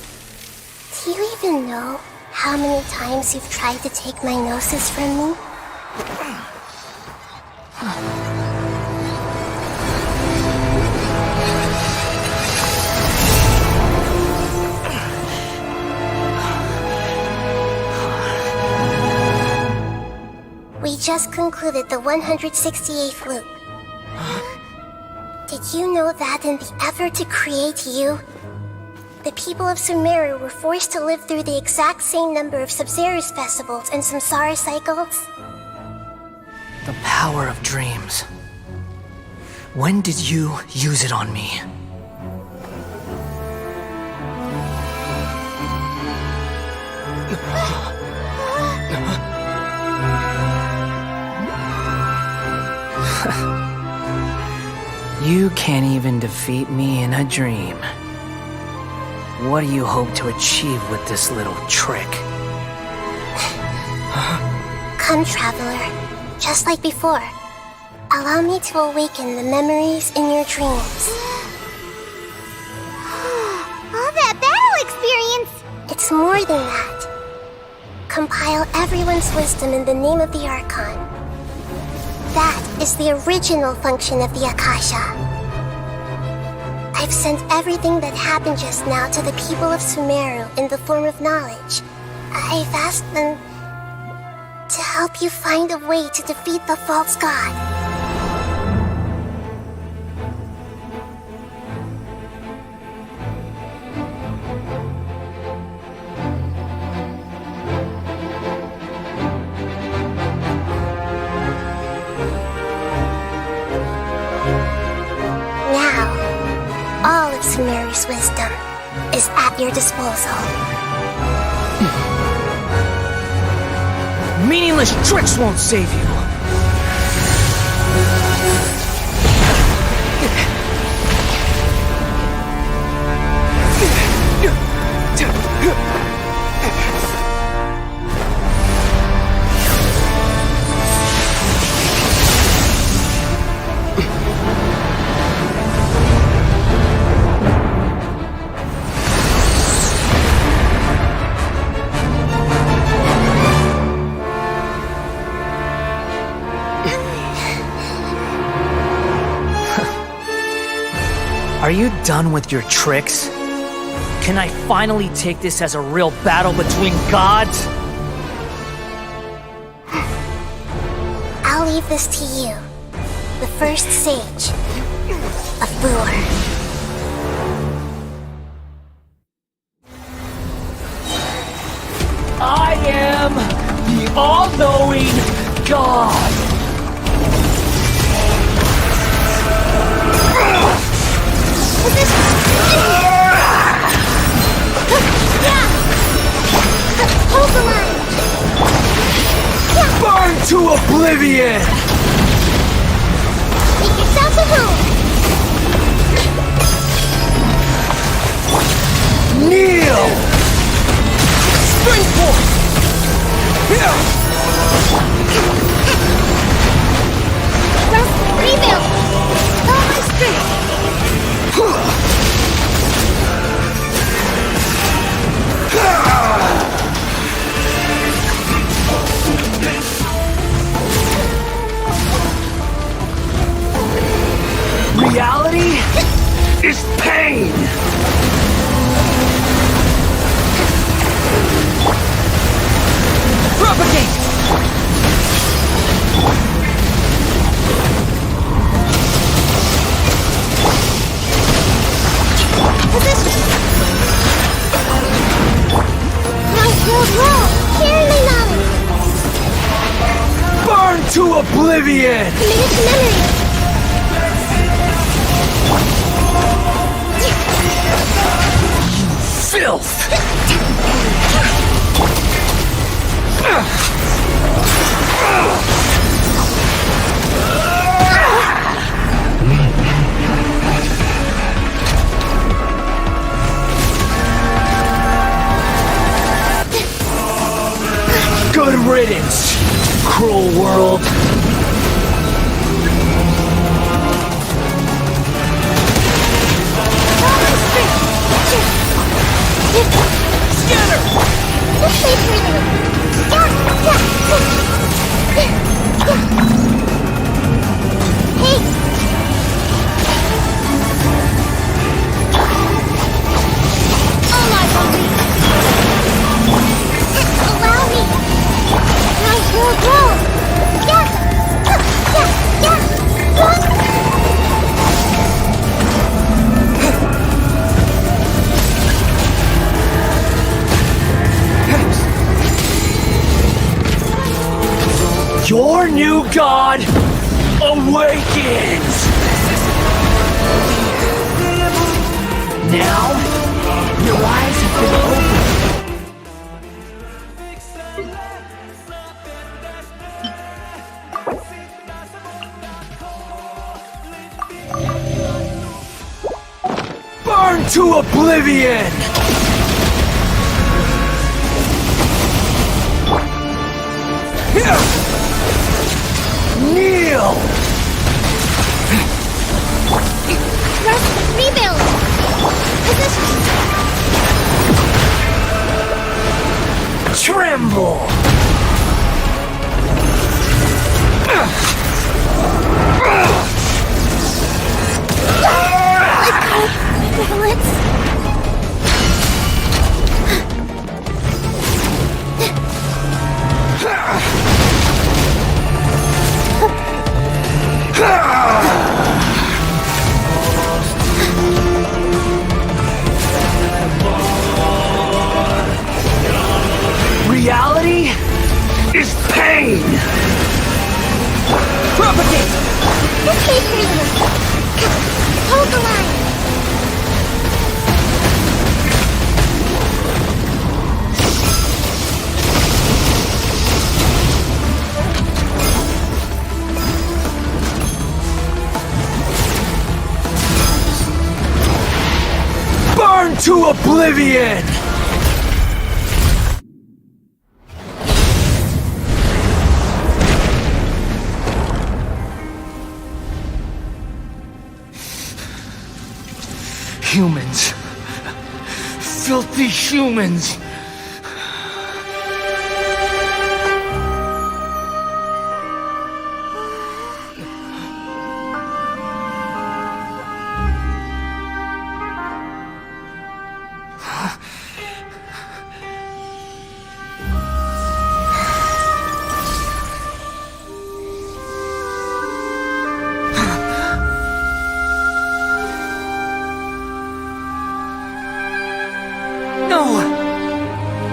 Do you even know how many times you've tried to take my gnosis from me? We just concluded the 168th loop. Did you know that in the effort to create you, the people of Sumeru were forced to live through the exact same number of Sub-Zerus festivals and Samsara cycles? The power of dreams. When did you use it on me? You can't even defeat me in a dream. What do you hope to achieve with this little trick? Come, Traveler. Just like before. Allow me to awaken the memories in your dreams. All that battle experience! It's more than that. Compile everyone's wisdom in the name of the Archon. That is the original function of the Akasha. I've sent everything that happened just now to the people of Sumeru in the form of knowledge. I've asked them to help you find a way to defeat the false god. All of Sumeru's wisdom is at your disposal. Meaningless tricks won't save you! Are you done with your tricks? Can I finally take this as a real battle between gods? I'll leave this to you, the first sage of Boor. I am the all-knowing God! Hold the line! Burn to oblivion! Make yourself a home! Kneel! Springboard! Rest, rebuild! All my strength! Reality is pain! Propagate! Position! Nice roll! Carry my knowledge! Burn to oblivion! Commit to memory! Filth! Good riddance, cruel world. Your new god awakens! Now, your eyes have been opened. Burn to oblivion! Kneel! Rest, rebuild! Position! Tremble! Bullets! Reality is pain! Propagate! Okay, Predawn! Hold the line! Burn to oblivion! Humans. Filthy humans.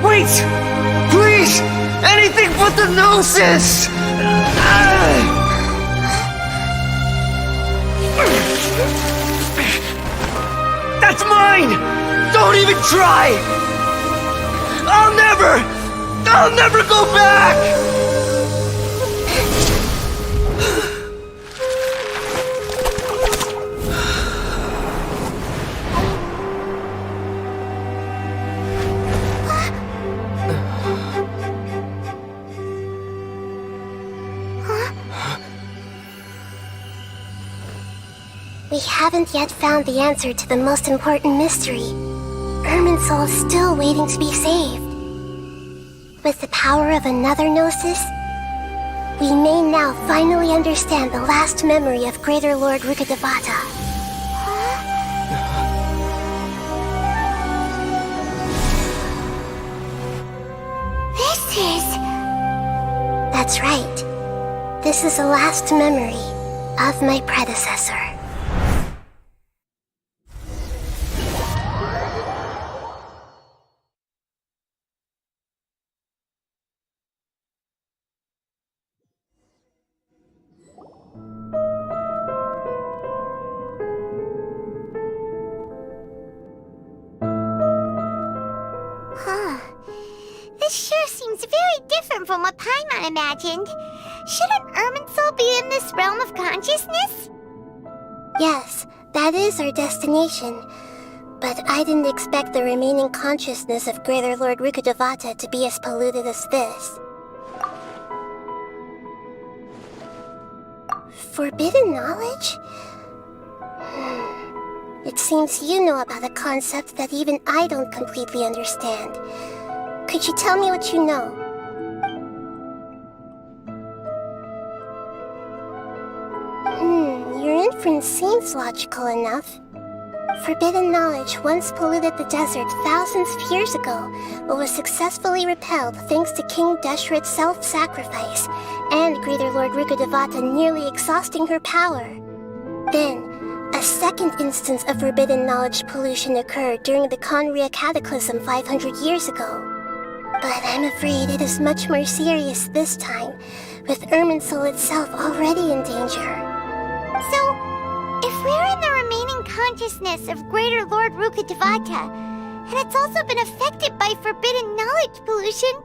Wait! Please! Anything but the Gnosis! That's mine! Don't even try! I'll never go back! We haven't yet found the answer to the most important mystery. Irminsul is still waiting to be saved. With the power of another Gnosis, we may now finally understand the last memory of Greater Lord Rukkhadevata. This is... That's right. This is the last memory of my predecessor. sure seems very different from what Paimon imagined. Shouldn't Irminsul be in this realm of consciousness? Yes, that is our destination. But I didn't expect the remaining consciousness of Greater Lord Rukkhadevata to be as polluted as this. Forbidden knowledge? It seems you know about a concept that even I don't completely understand. Could you tell me what you know? Your inference seems logical enough. Forbidden knowledge once polluted the desert thousands of years ago, but was successfully repelled thanks to King Deshret's self-sacrifice, and Greater Lord Rukkhadevata nearly exhausting her power. Then, a second instance of forbidden knowledge pollution occurred during the Conria Cataclysm 500 years ago. But I'm afraid it is much more serious this time, with Irminsul itself already in danger. So, if we're in the remaining consciousness of Greater Lord Rukkhadevata, and it's also been affected by forbidden knowledge pollution,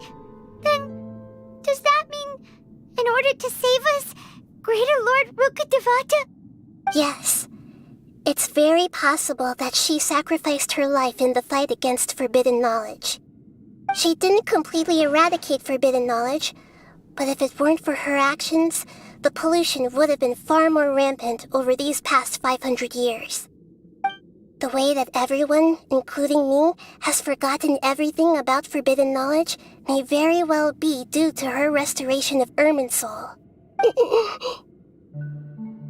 then does that mean, in order to save us, Greater Lord Rukkhadevata? Yes. It's very possible that she sacrificed her life in the fight against forbidden knowledge. She didn't completely eradicate forbidden knowledge, but if it weren't for her actions, the pollution would have been far more rampant over these past 500 years. The way that everyone, including me, has forgotten everything about forbidden knowledge may very well be due to her restoration of Irminsul.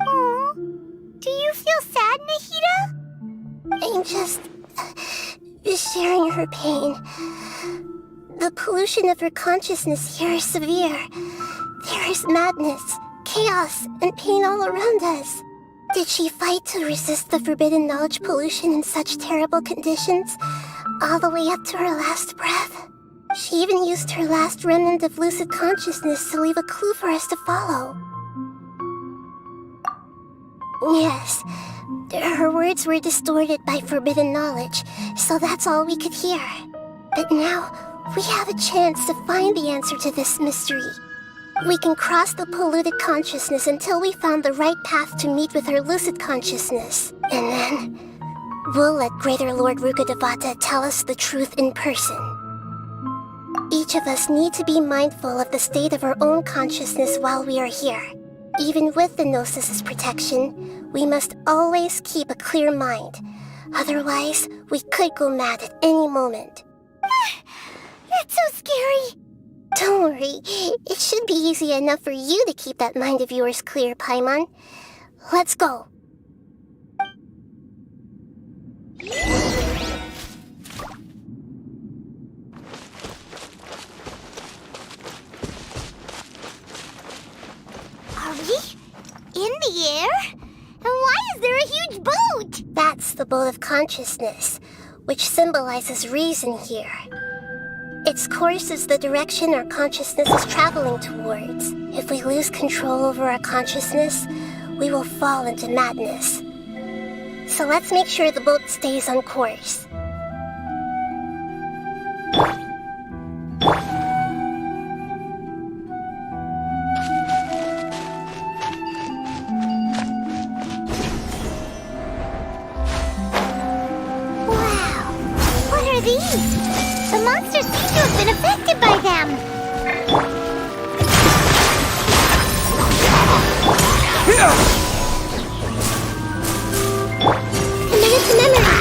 Aww. Do you feel sad, Nahida? I'm just sharing her pain. The pollution of her consciousness here is severe. There is madness, chaos, and pain all around us. Did she fight to resist the forbidden knowledge pollution in such terrible conditions, all the way up to her last breath? She even used her last remnant of lucid consciousness to leave a clue for us to follow. Yes, her words were distorted by forbidden knowledge, so that's all we could hear. But now, we have a chance to find the answer to this mystery. We can cross the polluted consciousness until we found the right path to meet with her lucid consciousness. And then, we'll let Greater Lord Rukkhadevata tell us the truth in person. Each of us need to be mindful of the state of our own consciousness while we are here. Even with the Gnosis' protection, we must always keep a clear mind. Otherwise, we could go mad at any moment. That's so scary. Don't worry, it should be easy enough for you to keep that mind of yours clear, Paimon. Let's go. Are we in the air? And why is there a huge boat? That's the boat of consciousness, which symbolizes reason here. Its course is the direction our consciousness is traveling towards. If we lose control over our consciousness, we will fall into madness. So let's make sure the boat stays on course. Wow! What are these? The monsters seem to have been affected by them. Commit to memory.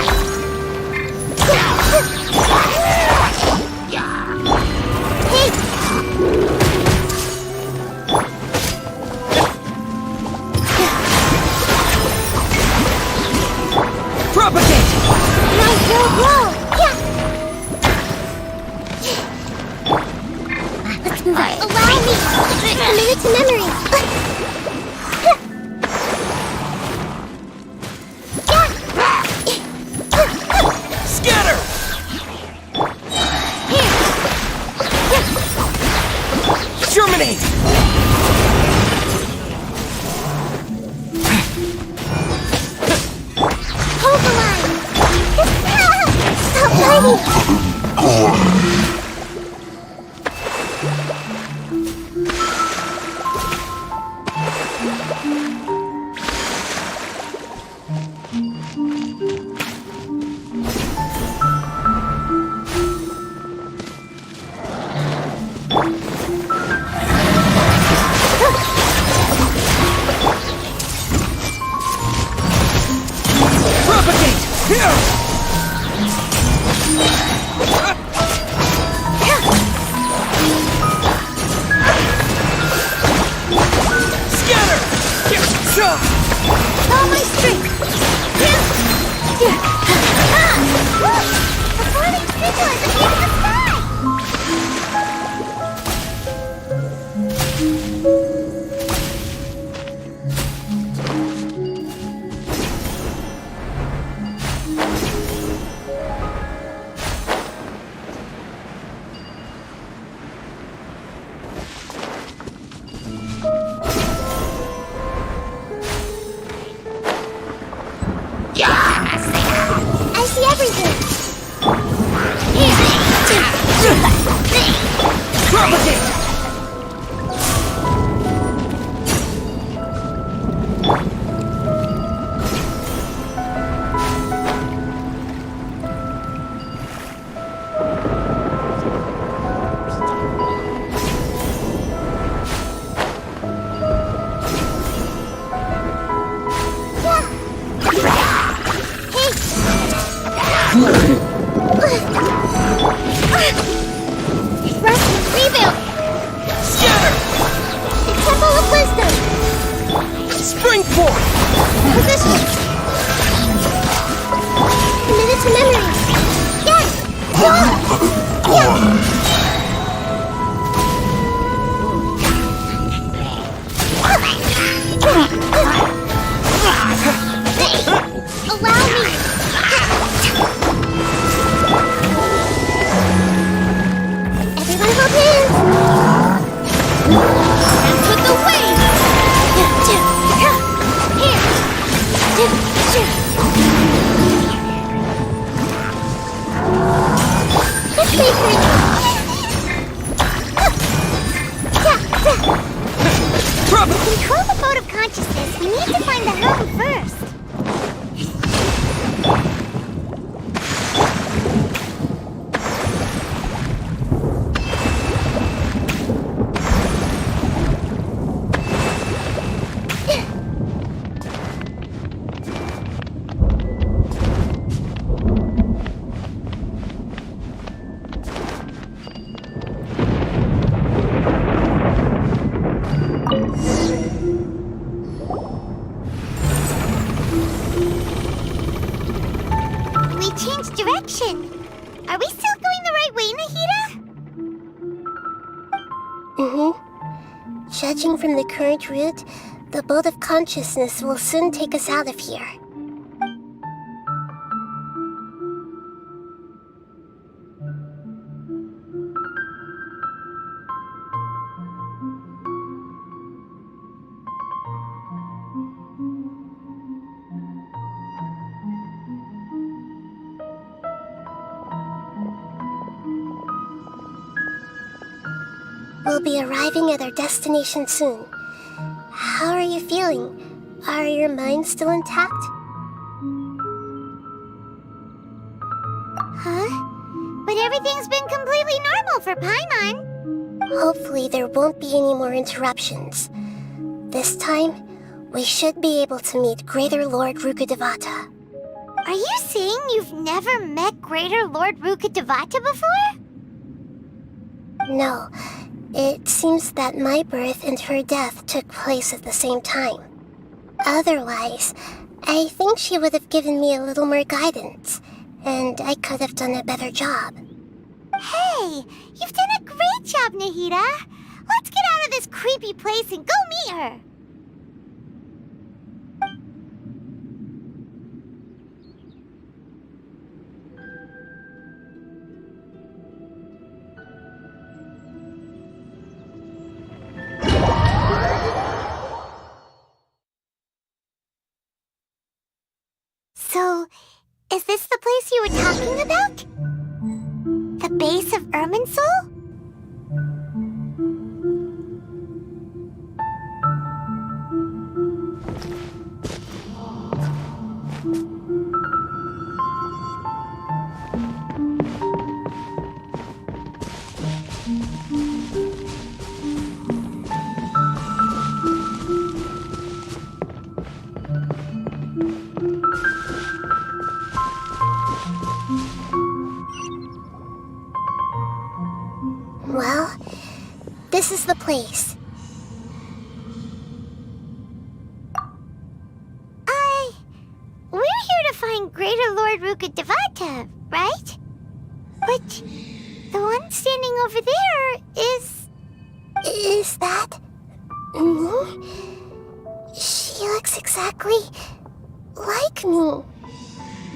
Hey! Propagate! Nice roll, roll! Yeah! Let's move on. Allow me! Commit to memory. Scatter! Germinate! Hold the line! Stop fighting! All my strength! The falling signal is against the sky! I see everything! Control the boat of consciousness. We need to find the helm first. Are we still going the right way, Nahida? Judging from the current route, the boat of consciousness will soon take us out of here. We'll be arriving at our destination soon. How are you feeling? Are your minds still intact? Huh? But everything's been completely normal for Paimon. Hopefully there won't be any more interruptions. This time, we should be able to meet Greater Lord Rukkhadevata. Are you saying you've never met Greater Lord Rukkhadevata before? No. It seems that my birth and her death took place at the same time. Otherwise, I think she would have given me a little more guidance, and I could have done a better job. Hey, you've done a great job, Nahida. Let's get out of this creepy place and go meet her. So, is this the place you were talking about? The base of Irminsul? Well, this is the place. We're here to find Greater Lord Rukkhadevata, right? But the one standing over there is... Is that... me? She looks exactly like me.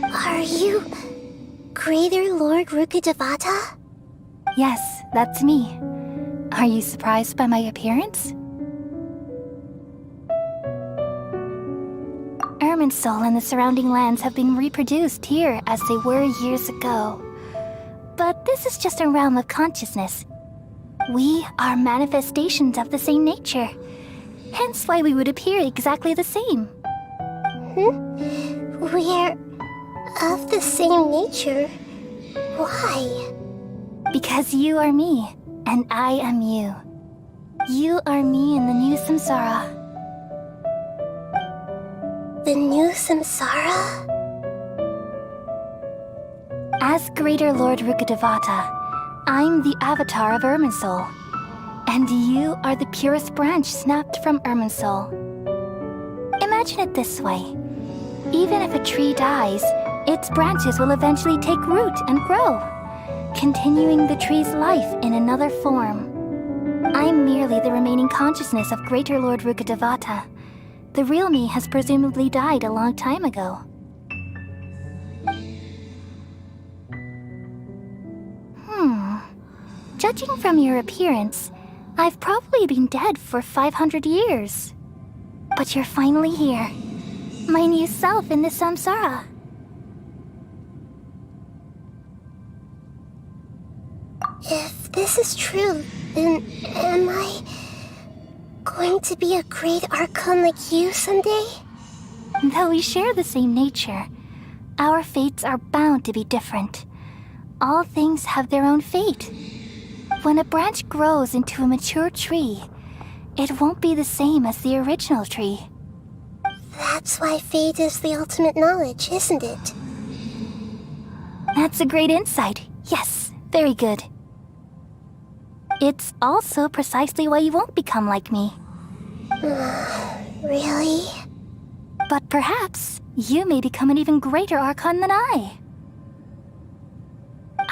Are you Greater Lord Rukkhadevata? Yes, that's me. Are you surprised by my appearance? Irminsul and the surrounding lands have been reproduced here as they were years ago. But this is just a realm of consciousness. We are manifestations of the same nature. Hence why we would appear exactly the same. We're of the same nature? Why? Because you are me, and I am you. You are me in the new samsara. The new samsara? As Greater Lord Rukkhadevata, I'm the avatar of Irminsul. And you are the purest branch snapped from Irminsul. Imagine it this way. Even if a tree dies, its branches will eventually take root and grow, continuing the tree's life in another form. I'm merely the remaining consciousness of Greater Lord Rukkhadevata. The real me has presumably died a long time ago. Judging from your appearance, I've probably been dead for 500 years. But you're finally here. My new self in the samsara. If this is true, then am I going to be a great Archon like you someday? Though we share the same nature, our fates are bound to be different. All things have their own fate. When a branch grows into a mature tree, it won't be the same as the original tree. That's why fate is the ultimate knowledge, isn't it? That's a great insight. Yes, very good. It's also precisely why you won't become like me. Really? But perhaps you may become an even greater Archon than I.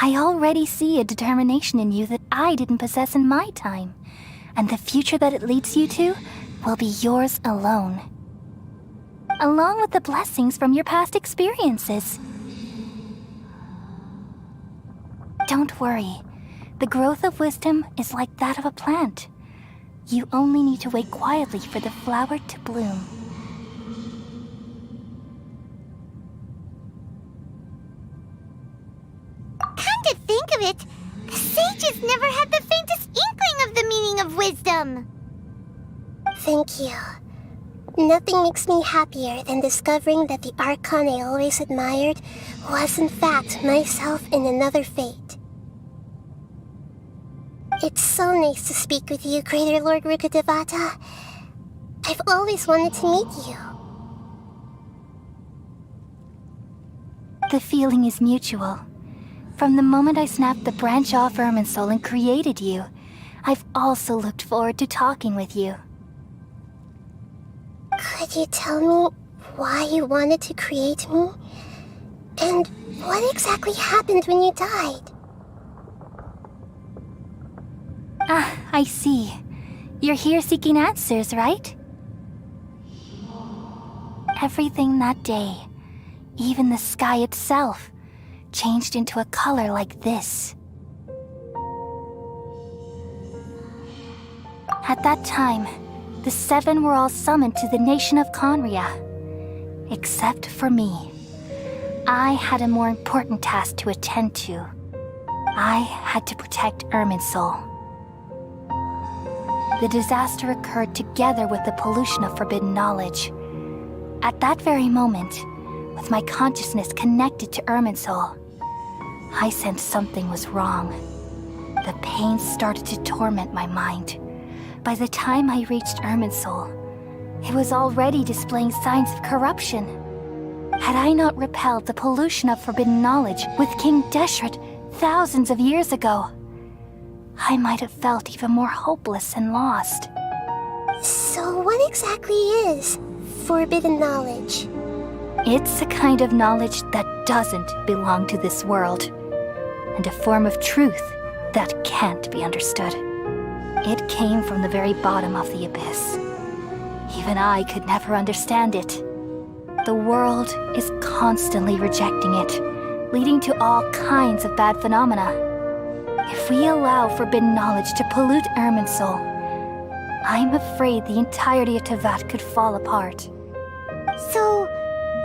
I already see a determination in you that I didn't possess in my time, and the future that it leads you to will be yours alone. Along with the blessings from your past experiences. Don't worry. The growth of wisdom is like that of a plant. You only need to wait quietly for the flower to bloom. Come to think of it, the sages never had the faintest inkling of the meaning of wisdom. Thank you. Nothing makes me happier than discovering that the Archon I always admired was in fact myself in another fate. It's so nice to speak with you, Greater Lord Rukkhadevata. I've always wanted to meet you. The feeling is mutual. From the moment I snapped the branch off Irminsul and created you, I've also looked forward to talking with you. Could you tell me why you wanted to create me? And what exactly happened when you died? Ah, I see. You're here seeking answers, right? Everything that day, even the sky itself, changed into a color like this. At that time, the seven were all summoned to the nation of Conria. Except for me. I had a more important task to attend to. I had to protect Irminsul. The disaster occurred together with the pollution of forbidden knowledge. At that very moment, with my consciousness connected to Irminsul, I sensed something was wrong. The pain started to torment my mind. By the time I reached Irminsul, it was already displaying signs of corruption. Had I not repelled the pollution of forbidden knowledge with King Deshret thousands of years ago, I might have felt even more hopeless and lost. So what exactly is forbidden knowledge? It's a kind of knowledge that doesn't belong to this world, and a form of truth that can't be understood. It came from the very bottom of the abyss. Even I could never understand it. The world is constantly rejecting it, leading to all kinds of bad phenomena. If we allow forbidden knowledge to pollute Irminsul, I'm afraid the entirety of Tevat could fall apart. So,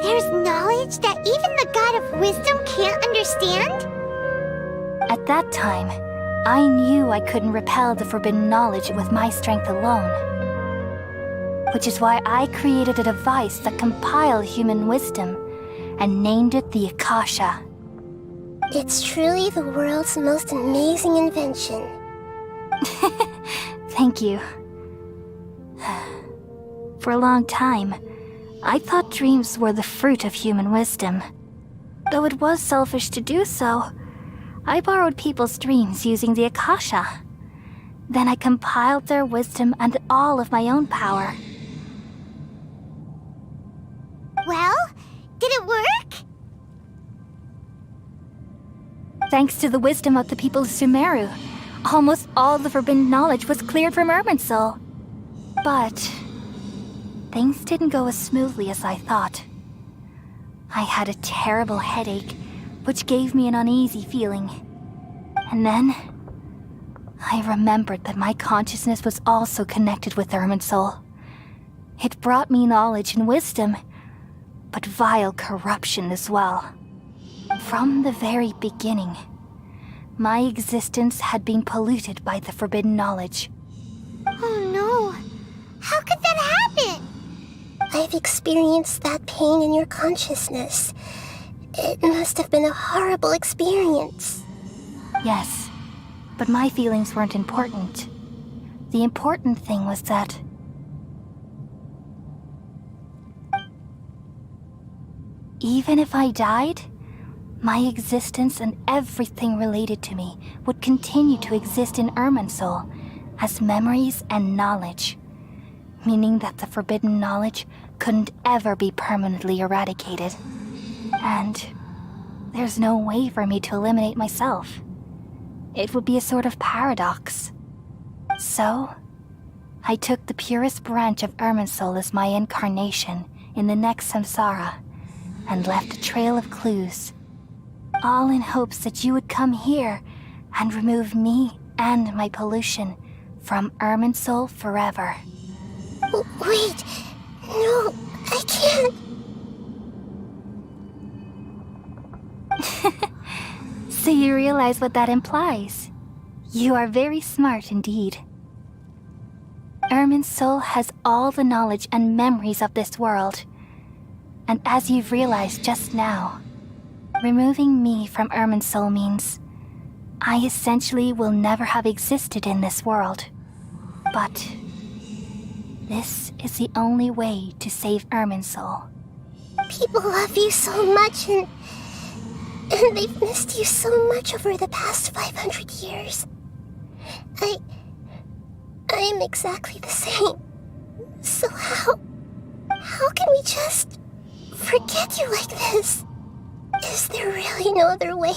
there's knowledge that even the God of Wisdom can't understand? At that time, I knew I couldn't repel the forbidden knowledge with my strength alone. Which is why I created a device that compiled human wisdom and named it the Akasha. It's truly the world's most amazing invention. Thank you. For a long time, I thought dreams were the fruit of human wisdom. Though it was selfish to do so, I borrowed people's dreams using the Akasha. Then I compiled their wisdom and all of my own power. Well, did it work? Thanks to the wisdom of the people of Sumeru, almost all the forbidden knowledge was cleared from Irminsul. But things didn't go as smoothly as I thought. I had a terrible headache, which gave me an uneasy feeling. And then I remembered that my consciousness was also connected with Irminsul. It brought me knowledge and wisdom, but vile corruption as well. From the very beginning, my existence had been polluted by the forbidden knowledge. Oh no! How could that happen? I've experienced that pain in your consciousness. It must have been a horrible experience. Yes, but my feelings weren't important. The important thing was that even if I died, my existence and everything related to me would continue to exist in Irminsul as memories and knowledge, meaning that the forbidden knowledge couldn't ever be permanently eradicated. And there's no way for me to eliminate myself. It would be a sort of paradox. So, I took the purest branch of Irminsul as my incarnation in the next samsara, and left a trail of clues, all in hopes that you would come here and remove me and my pollution from Irminsul forever. Wait, no, I can't. So you realize what that implies? You are very smart indeed. Irminsul has all the knowledge and memories of this world. And as you've realized just now, removing me from Irminsul means I essentially will never have existed in this world. But this is the only way to save Irminsul. People love you so much and they've missed you so much over the past 500 years. I'm exactly the same. So how can we just forget you like this? Is there really no other way?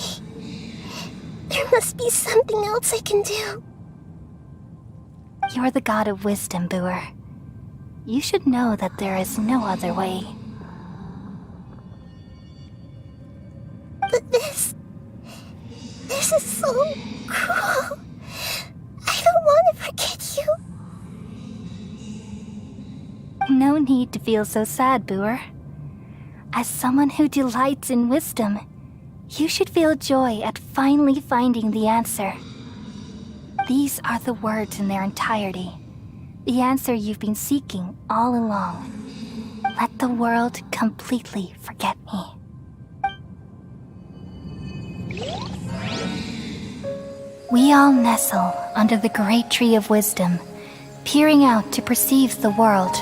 There must be something else I can do. You're the god of wisdom, Boer. You should know that there is no other way. But this is so cruel. I don't want to forget you. No need to feel so sad, Boer. As someone who delights in wisdom, you should feel joy at finally finding the answer. These are the words in their entirety. The answer you've been seeking all along. Let the world completely forget me. We all nestle under the great tree of wisdom, peering out to perceive the world.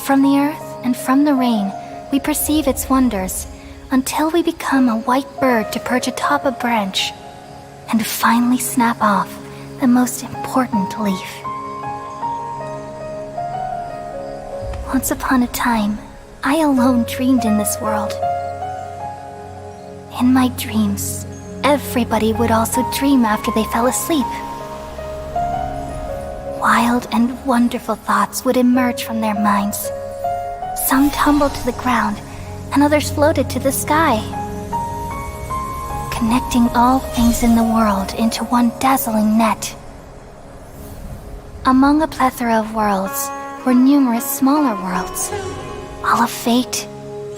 From the earth and from the rain, we perceive its wonders, until we become a white bird to perch atop a branch, and finally snap off the most important leaf. Once upon a time, I alone dreamed in this world. In my dreams, everybody would also dream after they fell asleep. Wild and wonderful thoughts would emerge from their minds. Some tumbled to the ground, and others floated to the sky, connecting all things in the world into one dazzling net. Among a plethora of worlds were numerous smaller worlds, all of fate,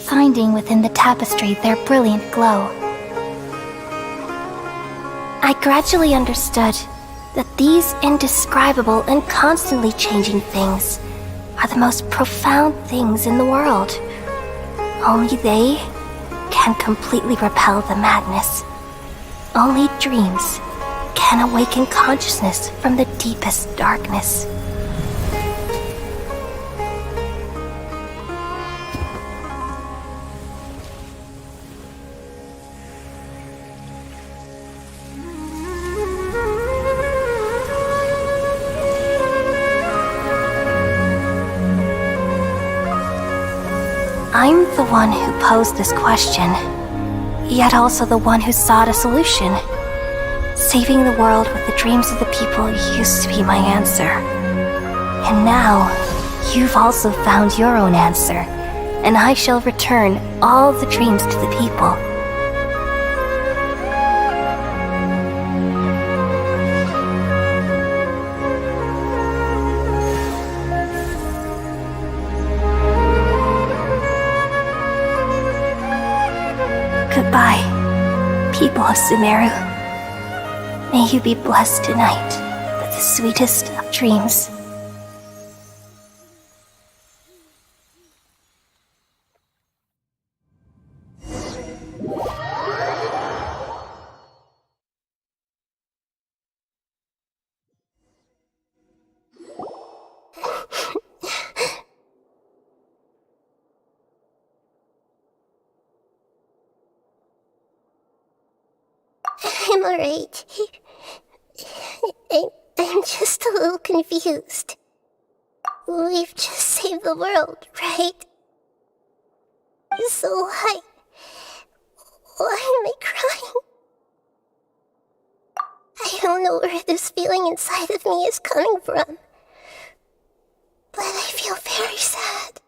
finding within the tapestry their brilliant glow. I gradually understood that these indescribable and constantly changing things are the most profound things in the world. Only they can completely repel the madness. Only dreams can awaken consciousness from the deepest darkness. I'm the one who posed this question, yet also the one who sought a solution. Saving the world with the dreams of the people used to be my answer. And now, you've also found your own answer, and I shall return all the dreams to the people. Goodbye, people of Sumeru. May you be blessed tonight with the sweetest of dreams. I'm alright. I'm just a little confused. We've just saved the world, right? So why am I crying? I don't know where this feeling inside of me is coming from, but I feel very sad.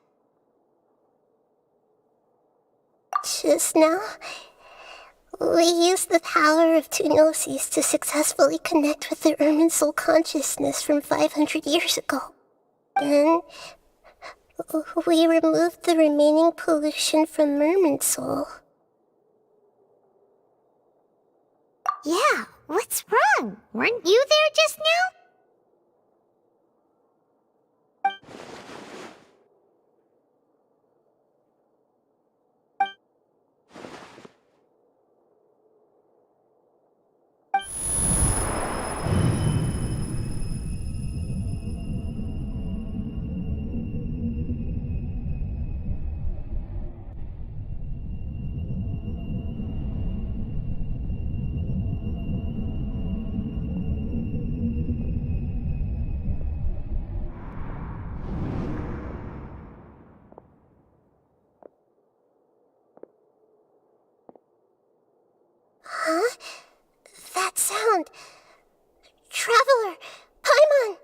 Just now, we used the power of two gnosis to successfully connect with the Ermin soul consciousness from 500 years ago. Then, we removed the remaining pollution from Merman soul. Yeah, what's wrong? Weren't you there just now? Huh? That sound. Traveler! Paimon!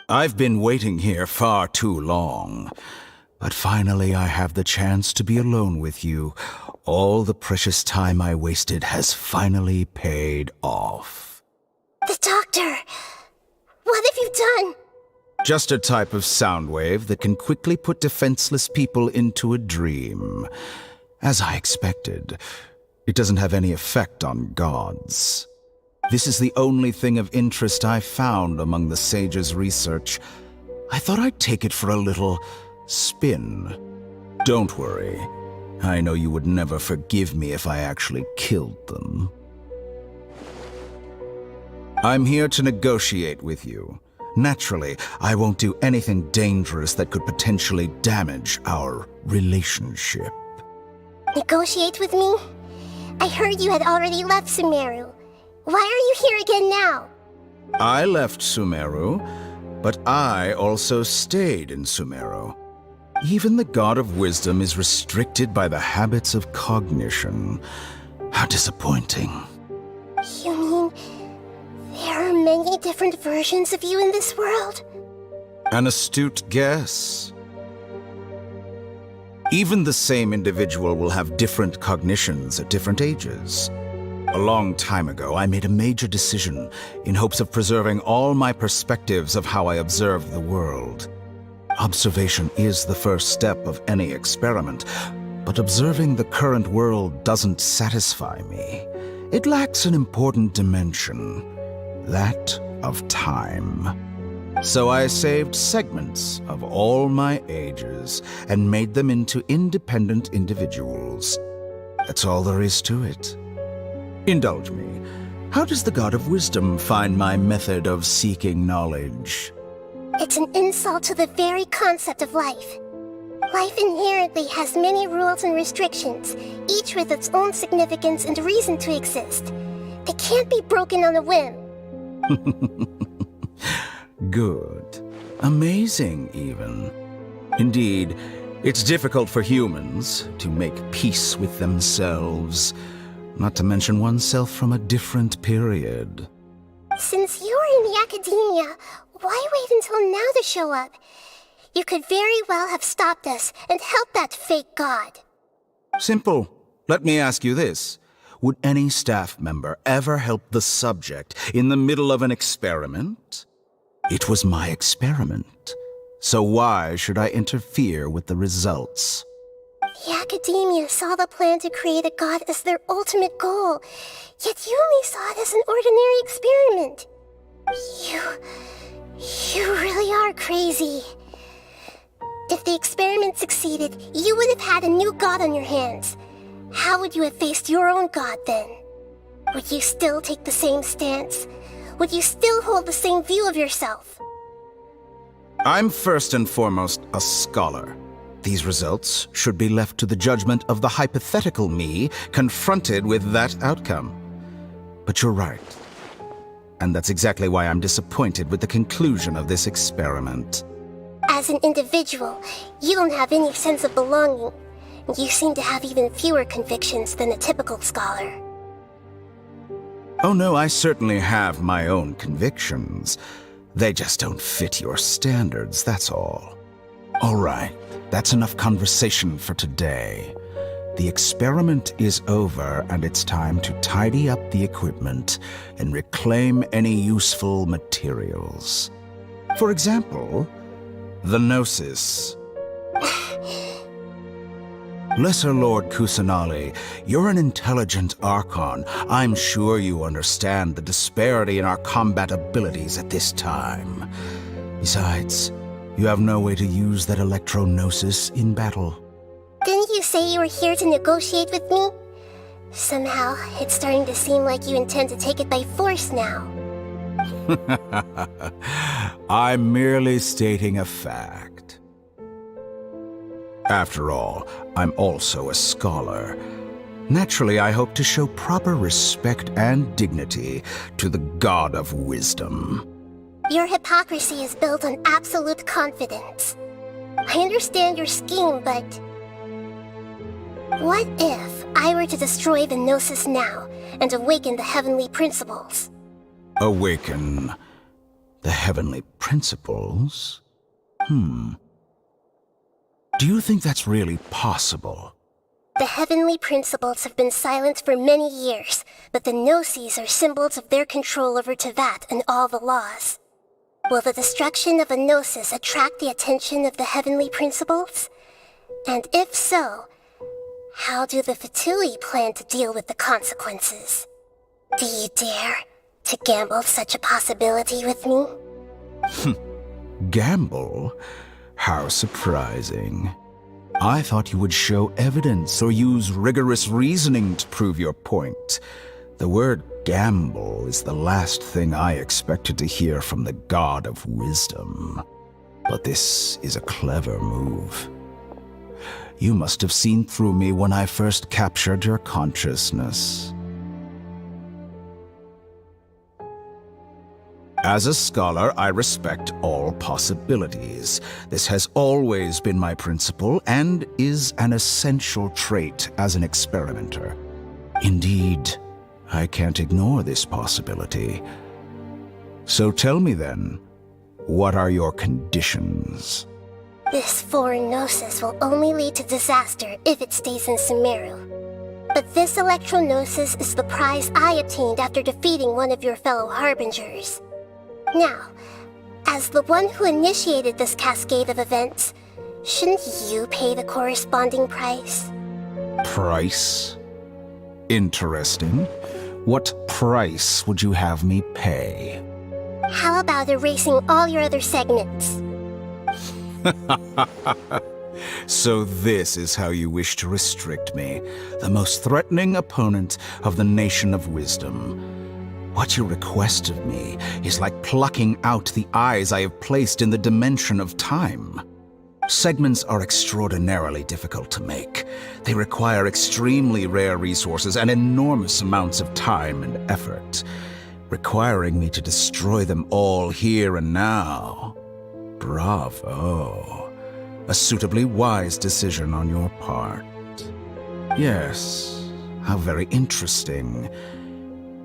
I've been waiting here far too long. But finally I have the chance to be alone with you. All the precious time I wasted has finally paid off. The doctor! What have you done? Just a type of sound wave that can quickly put defenseless people into a dream. As I expected, it doesn't have any effect on gods. This is the only thing of interest I found among the sage's research. I thought I'd take it for a little spin. Don't worry. I know you would never forgive me if I actually killed them. I'm here to negotiate with you. Naturally, I won't do anything dangerous that could potentially damage our relationship. Negotiate with me? I heard you had already left Sumeru. Why are you here again now? I left Sumeru, but I also stayed in Sumeru. Even the God of Wisdom is restricted by the habits of cognition. How disappointing. You mean there are many different versions of you in this world? An astute guess. Even the same individual will have different cognitions at different ages. A long time ago, I made a major decision in hopes of preserving all my perspectives of how I observe the world. Observation is the first step of any experiment, but observing the current world doesn't satisfy me. It lacks an important dimension, that of time. So I saved segments of all my ages and made them into independent individuals. That's all there is to it. Indulge me. How does the God of Wisdom find my method of seeking knowledge? It's an insult to the very concept of life. Life inherently has many rules and restrictions, each with its own significance and reason to exist. They can't be broken on a whim. Good. Amazing, even. Indeed, it's difficult for humans to make peace with themselves, not to mention oneself from a different period. Since you're in the academia, why wait until now to show up? You could very well have stopped us and helped that fake god. Simple. Let me ask you this. Would any staff member ever help the subject in the middle of an experiment? It was my experiment, so why should I interfere with the results? The academia saw the plan to create a god as their ultimate goal, yet you only saw it as an ordinary experiment. You really are crazy. If the experiment succeeded, you would have had a new god on your hands. How would you have faced your own god then? Would you still take the same stance? Would you still hold the same view of yourself? I'm first and foremost a scholar. These results should be left to the judgment of the hypothetical me confronted with that outcome. But you're right. And that's exactly why I'm disappointed with the conclusion of this experiment. As an individual, you don't have any sense of belonging. You seem to have even fewer convictions than a typical scholar. Oh no, I certainly have my own convictions. They just don't fit your standards, that's all. All right, that's enough conversation for today. The experiment is over, and it's time to tidy up the equipment and reclaim any useful materials. For example, the Gnosis. Lesser Lord Kusanali, you're an intelligent Archon. I'm sure you understand the disparity in our combat abilities at this time. Besides, you have no way to use that Electro-Gnosis in battle. Didn't you say you were here to negotiate with me? Somehow, it's starting to seem like you intend to take it by force now. I'm merely stating a fact. After all, I'm also a scholar. Naturally, I hope to show proper respect and dignity to the God of Wisdom. Your hypocrisy is built on absolute confidence. I understand your scheme, but... what if I were to destroy the Gnosis now and awaken the heavenly principles? Awaken the heavenly principles? Do you think that's really possible? The heavenly principles have been silent for many years, but the Gnosis are symbols of their control over Tevat and all the laws. Will the destruction of a Gnosis attract the attention of the heavenly principles? And if so, how do the Fatui plan to deal with the consequences? Do you dare to gamble such a possibility with me? Gamble? How surprising. I thought you would show evidence or use rigorous reasoning to prove your point. The word gamble is the last thing I expected to hear from the God of Wisdom. But this is a clever move. You must have seen through me when I first captured your consciousness. As a scholar, I respect all possibilities. This has always been my principle and is an essential trait as an experimenter. Indeed, I can't ignore this possibility. So tell me then, what are your conditions? This foreign gnosis will only lead to disaster if it stays in Sumeru. But this electro-gnosis is the prize I obtained after defeating one of your fellow harbingers. Now, as the one who initiated this cascade of events, shouldn't you pay the corresponding price? Price? Interesting. What price would you have me pay? How about erasing all your other segments? So this is how you wish to restrict me, the most threatening opponent of the Nation of Wisdom. What you request of me is like plucking out the eyes I have placed in the dimension of time. Segments are extraordinarily difficult to make. They require extremely rare resources and enormous amounts of time and effort, requiring me to destroy them all here and now. Bravo. A suitably wise decision on your part. Yes, how very interesting.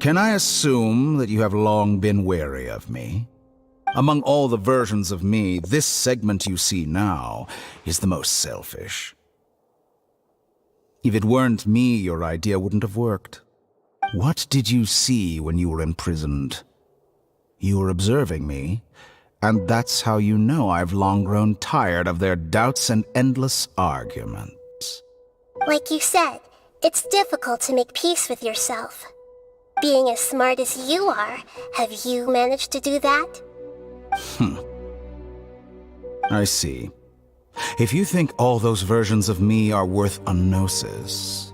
Can I assume that you have long been wary of me? Among all the versions of me, this segment you see now is the most selfish. If it weren't me, your idea wouldn't have worked. What did you see when you were imprisoned? You were observing me, and that's how you know I've long grown tired of their doubts and endless arguments. Like you said, it's difficult to make peace with yourself. Being as smart as you are, have you managed to do that? I see. If you think all those versions of me are worth a gnosis,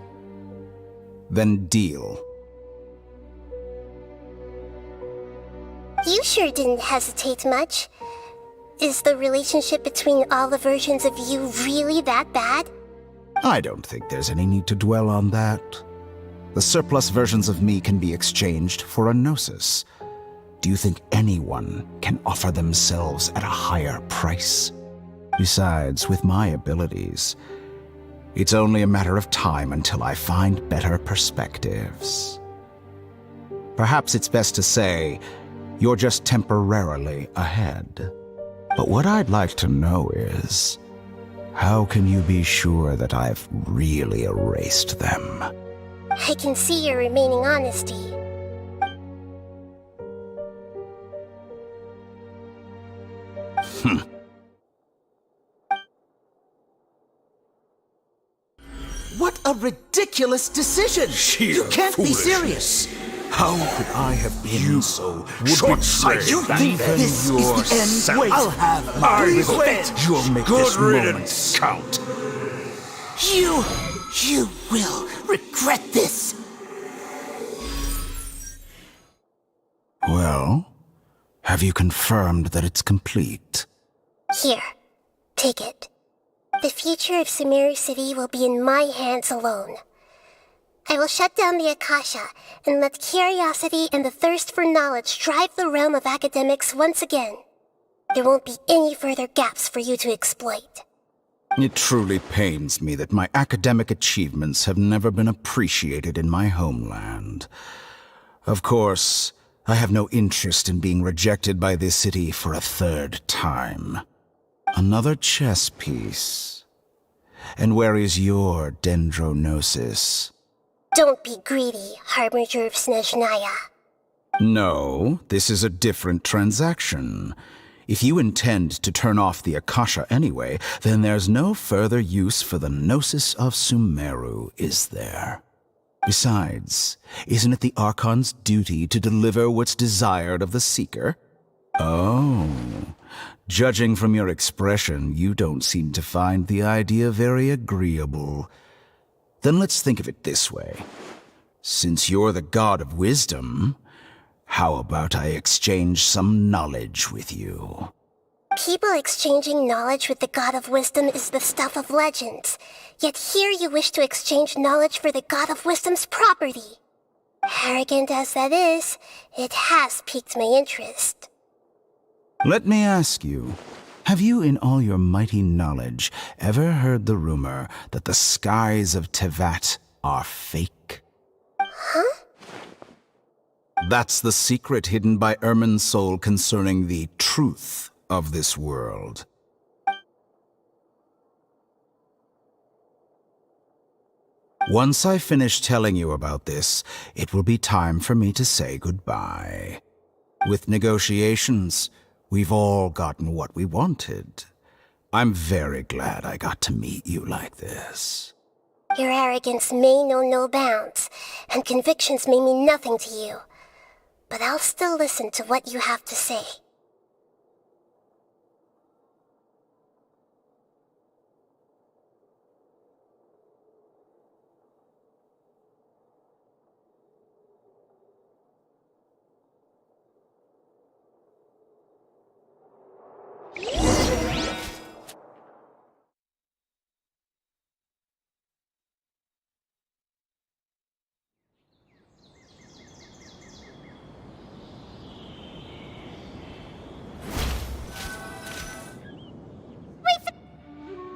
then deal. You sure didn't hesitate much. Is the relationship between all the versions of you really that bad? I don't think there's any need to dwell on that. The surplus versions of me can be exchanged for a gnosis. Do you think anyone can offer themselves at a higher price? Besides, with my abilities, it's only a matter of time until I find better perspectives. Perhaps it's best to say, you're just temporarily ahead. But what I'd like to know is, how can you be sure that I've really erased them? I can see your remaining honesty. What a ridiculous decision! You can't be serious! How could I have been so short-sighted? You think this is the end? Wait, I'll have my revenge! You'll make this moment count. You will regret this! Well, have you confirmed that it's complete? Here, take it. The future of Sumeru City will be in my hands alone. I will shut down the Akasha and let curiosity and the thirst for knowledge drive the realm of academics once again. There won't be any further gaps for you to exploit. It truly pains me that my academic achievements have never been appreciated in my homeland. Of course, I have no interest in being rejected by this city for a third time. Another chess piece. And where is your dendrognosis? Don't be greedy, Harbinger of Snezhnaya. No, this is a different transaction. If you intend to turn off the Akasha anyway, then there's no further use for the Gnosis of Sumeru, is there? Besides, isn't it the Archon's duty to deliver what's desired of the Seeker? Oh, judging from your expression, you don't seem to find the idea very agreeable. Then let's think of it this way. Since you're the God of Wisdom, how about I exchange some knowledge with you? People exchanging knowledge with the God of Wisdom is the stuff of legends. Yet here you wish to exchange knowledge for the God of Wisdom's property. Arrogant as that is, it has piqued my interest. Let me ask you, have you in all your mighty knowledge ever heard the rumor that the skies of Tevat are fake? Huh? That's the secret hidden by Ermin's soul concerning the truth of this world. Once I finish telling you about this, it will be time for me to say goodbye. With negotiations, we've all gotten what we wanted. I'm very glad I got to meet you like this. Your arrogance may know no bounds, and convictions may mean nothing to you. But I'll still listen to what you have to say.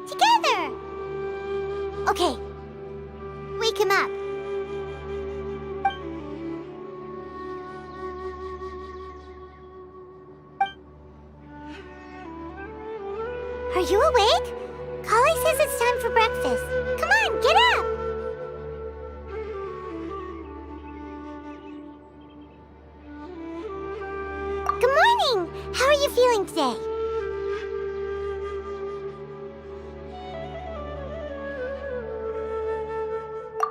Together! Okay. Wake him up. Are you awake? Kali says it's time for breakfast. Come on, get up! Good morning! How are you feeling today?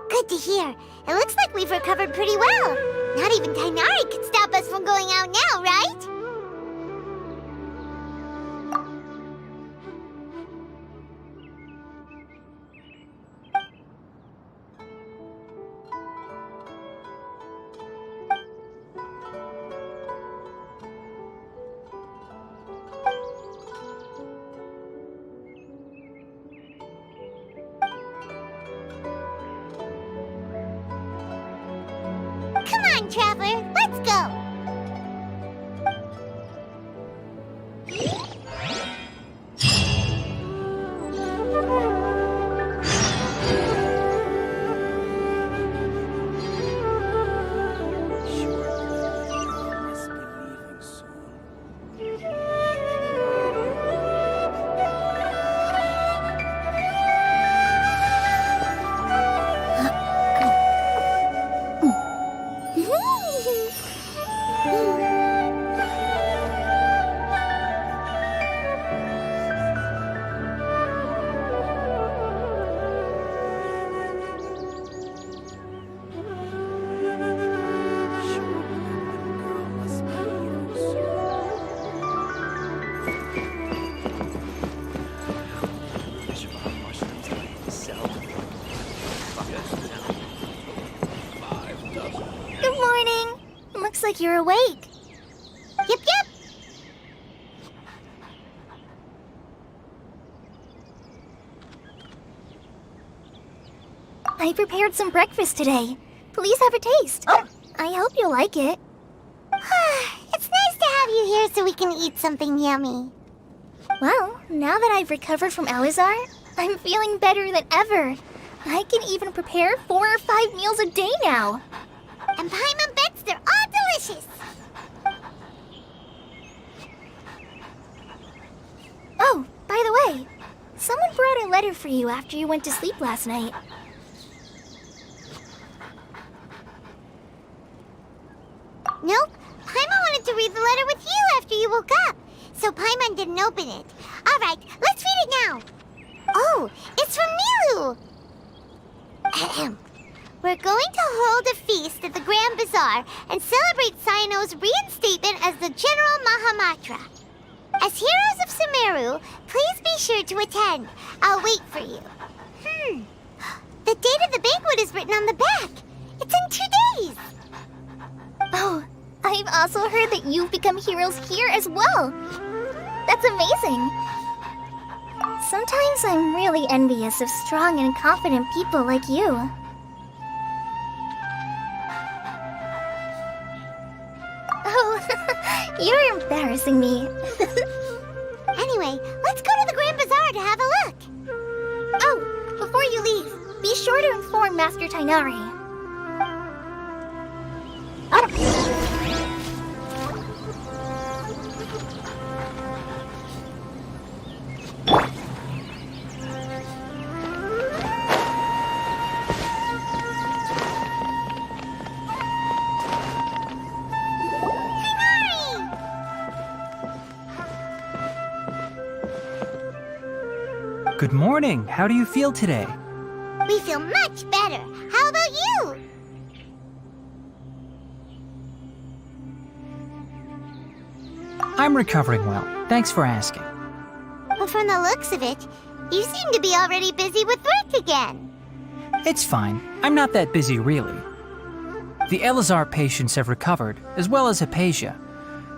Good to hear. It looks like we've recovered pretty well. Not even Tainari could stop us from going out now, right? Come on, Traveler, let's go! Good morning. Looks like you're awake. Yep, yep. I prepared some breakfast today. Please have a taste. I hope you'll like it. It's nice to have you here so we can eat something yummy. Well, now that I've recovered from Alizar, I'm feeling better than ever. I can even prepare 4 or 5 meals a day now. And Paimon bets they're all delicious. Oh, by the way, someone brought a letter for you after you went to sleep last night. Nope. Paimon wanted to read the letter with you after you woke up, so Paimon didn't open it. All right, let's read it now. Oh, it's from Milu. Ahem. We're going to hold a feast at the Grand Bazaar and celebrate Cyano's reinstatement as the General Mahamatra. As heroes of Sumeru, please be sure to attend. I'll wait for you. The date of the banquet is written on the back. It's in 2 days. Oh, I've also heard that you've become heroes here as well. That's amazing. Sometimes I'm really envious of strong and confident people like you. Oh, you're embarrassing me. Anyway, let's go to the Grand Bazaar to have a look. Oh, before you leave, be sure to inform Master Tainari. Good morning. How do you feel today? We feel much better. How about you? I'm recovering well. Thanks for asking. Well, from the looks of it, you seem to be already busy with work again. It's fine. I'm not that busy, really. The Elazar patients have recovered, as well as Hypatia.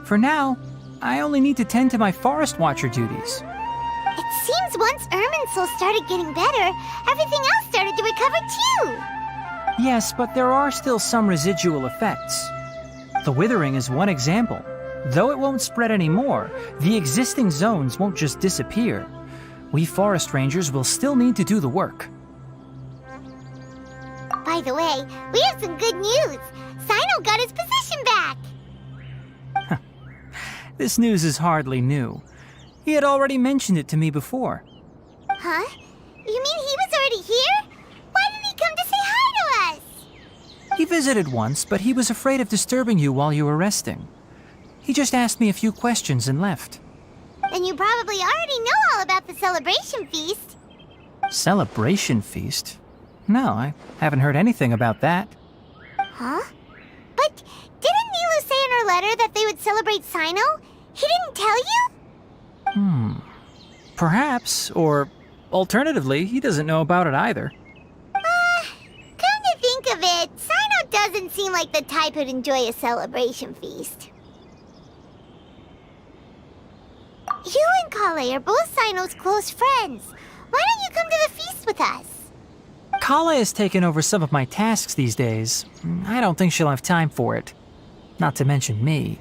For now, I only need to tend to my Forest Watcher duties. It seems once Irminsul started getting better, everything else started to recover too. Yes, but there are still some residual effects. The withering is one example. Though it won't spread anymore, the existing zones won't just disappear. We forest rangers will still need to do the work. By the way, we have some good news. Sino got his position back. This news is hardly new. He had already mentioned it to me before. Huh? You mean he was already here? Why didn't he come to say hi to us? He visited once, but he was afraid of disturbing you while you were resting. He just asked me a few questions and left. Then you probably already know all about the celebration feast. Celebration feast? No, I haven't heard anything about that. Huh? But didn't Nilu say in her letter that they would celebrate Sino? He didn't tell you? Perhaps, or alternatively, he doesn't know about it either. Come to think of it, Sino doesn't seem like the type who'd enjoy a celebration feast. You and Kale are both Sino's close friends. Why don't you come to the feast with us? Kala has taken over some of my tasks these days. I don't think she'll have time for it. Not to mention me.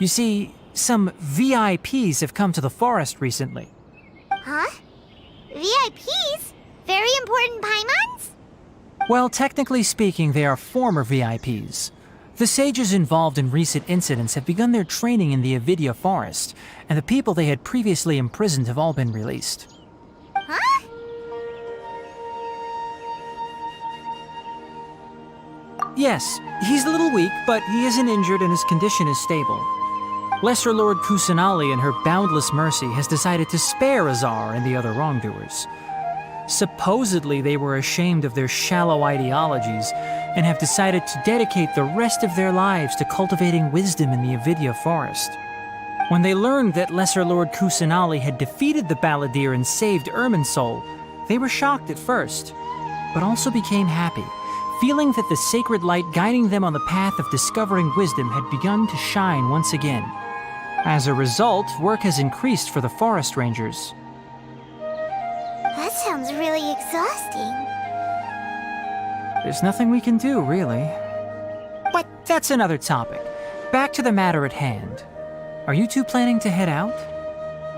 You see, some VIPs have come to the forest recently. Huh? VIPs? Very important Paimons? Well, technically speaking, they are former VIPs. The sages involved in recent incidents have begun their training in the Avidya forest, and the people they had previously imprisoned have all been released. Huh? Yes, he's a little weak, but he isn't injured and his condition is stable. Lesser Lord Kusanali, in her boundless mercy, has decided to spare Azar and the other wrongdoers. Supposedly, they were ashamed of their shallow ideologies and have decided to dedicate the rest of their lives to cultivating wisdom in the Avidya forest. When they learned that Lesser Lord Kusanali had defeated the Balladeer and saved Irminsul, they were shocked at first, but also became happy, feeling that the sacred light guiding them on the path of discovering wisdom had begun to shine once again. As a result, work has increased for the forest rangers. That sounds really exhausting. There's nothing we can do, really. But that's another topic. Back to the matter at hand. Are you two planning to head out?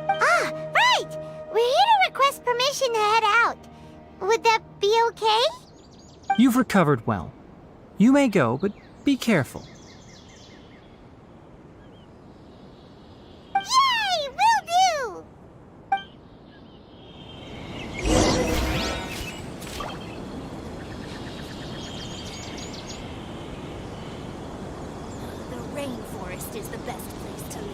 Ah, right! We're here to request permission to head out. Would that be okay? You've recovered well. You may go, but be careful. Yay! Will do! The rainforest is the best place to live.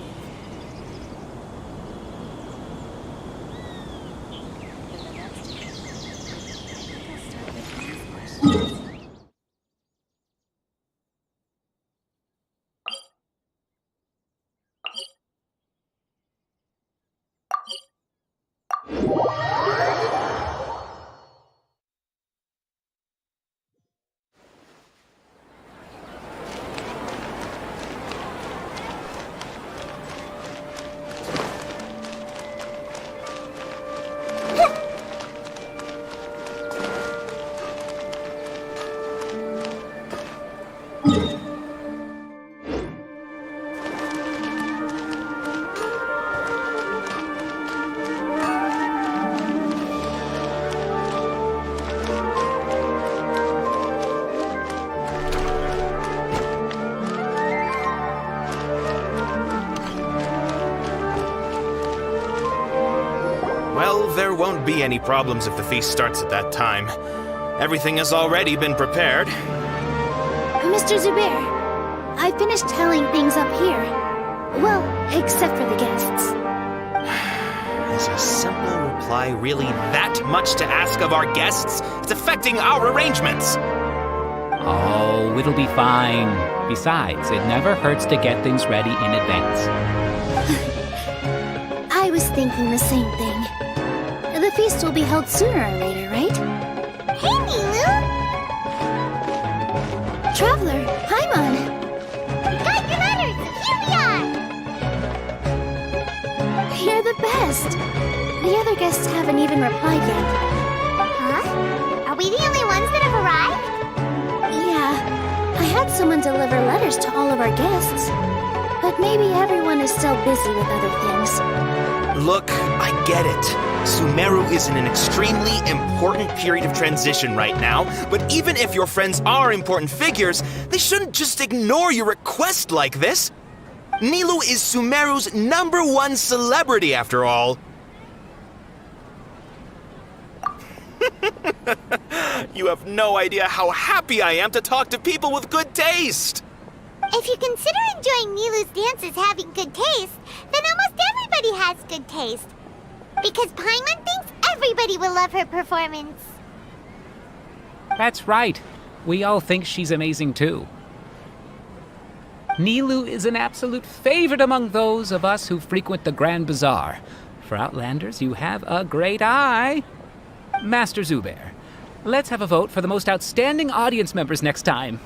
there won't be any problems if the feast starts at that time. Everything has already been prepared. Mr. Zubair, I finished tallying things up here. Well, except for the guests. Is a simple reply really that much to ask of our guests? It's affecting our arrangements. Oh, it'll be fine. Besides, it never hurts to get things ready in advance. I was thinking the same thing. The feast will be held sooner or later, right? Hey, Nilu! Traveler, Paimon! Got your letters! Here we are! You're the best! The other guests haven't even replied yet. Huh? Are we the only ones that have arrived? Yeah, I had someone deliver letters to all of our guests. But maybe everyone is still busy with other things. Look, I get it. Sumeru is in an extremely important period of transition right now, but even if your friends are important figures, they shouldn't just ignore your request like this. Nilu is Sumeru's #1 celebrity, after all. You have no idea how happy I am to talk to people with good taste. If you consider enjoying Nilu's dances having good taste, then almost everybody has good taste. Because Paimon thinks everybody will love her performance. That's right. We all think she's amazing too. Nilu is an absolute favorite among those of us who frequent the Grand Bazaar. For Outlanders, you have a great eye. Master Zubair, let's have a vote for the most outstanding audience members next time.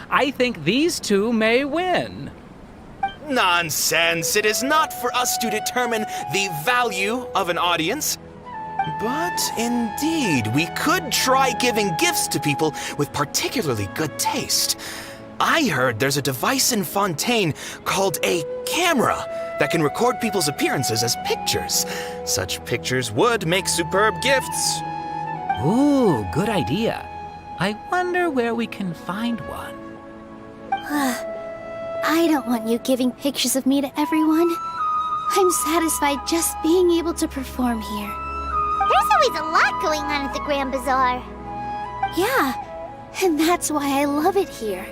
I think these two may win. Nonsense! It is not for us to determine the value of an audience. But indeed, we could try giving gifts to people with particularly good taste. I heard there's a device in Fontaine called a camera that can record people's appearances as pictures. Such pictures would make superb gifts. Ooh, good idea. I wonder where we can find one. I don't want you giving pictures of me to everyone. I'm satisfied just being able to perform here. There's always a lot going on at the Grand Bazaar. Yeah, and that's why I love it here.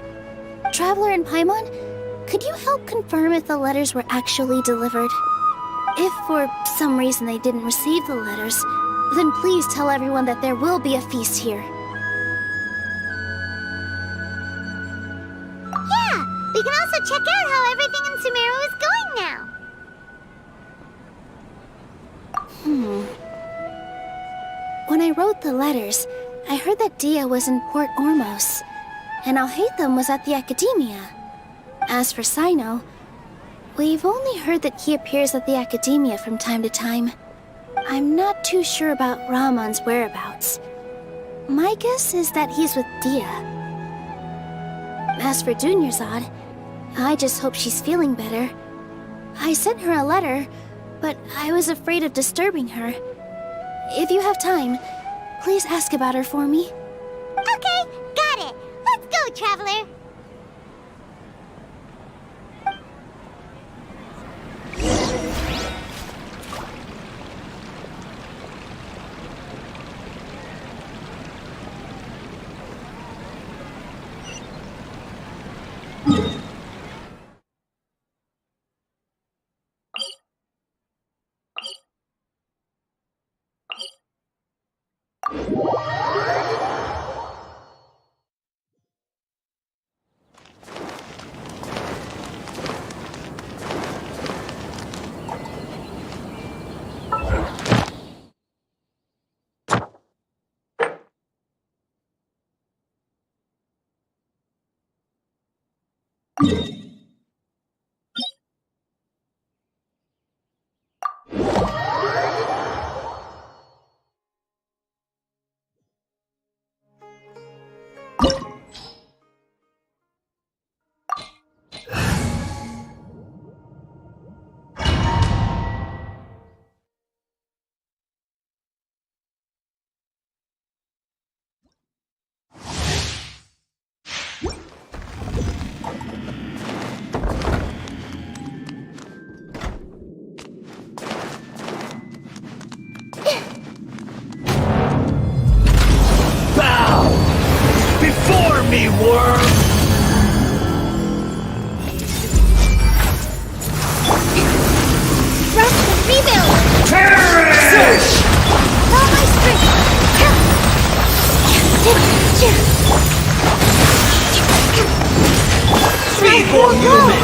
Traveler and Paimon, could you help confirm if the letters were actually delivered? If for some reason they didn't receive the letters, then please tell everyone that there will be a feast here. Yeah, we can also check out how everything in Sumeru is going now. When I wrote the letters, I heard that Dia was in Port Ormos, and Alhaitham was at the Academia. As for Sino, we've only heard that he appears at the Academia from time to time. I'm not too sure about Rahman's whereabouts. My guess is that he's with Dia. As for Dunyarzad, I just hope she's feeling better. I sent her a letter, but I was afraid of disturbing her. If you have time, please ask about her for me. Okay, got it. Let's go, Traveler. Freeborn human!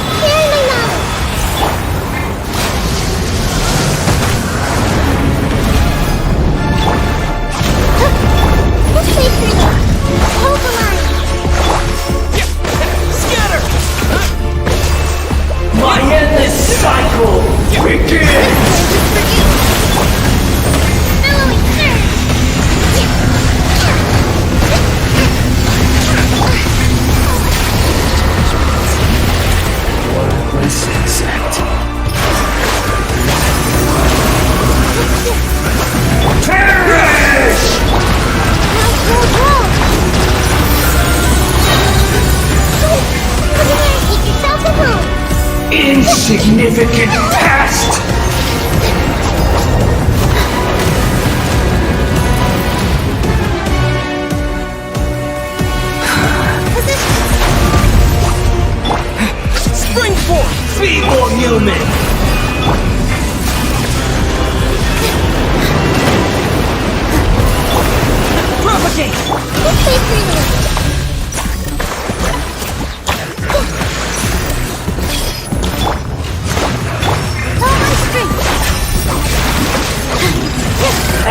My endless cycle begins! Worthless insect. Perish! Insignificant past! Spring forth! Feeble human! Propagate!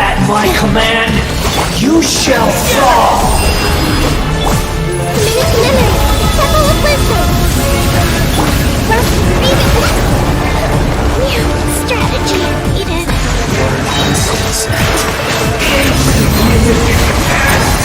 At my command, you shall fall! Strategy needed. Insignificant past!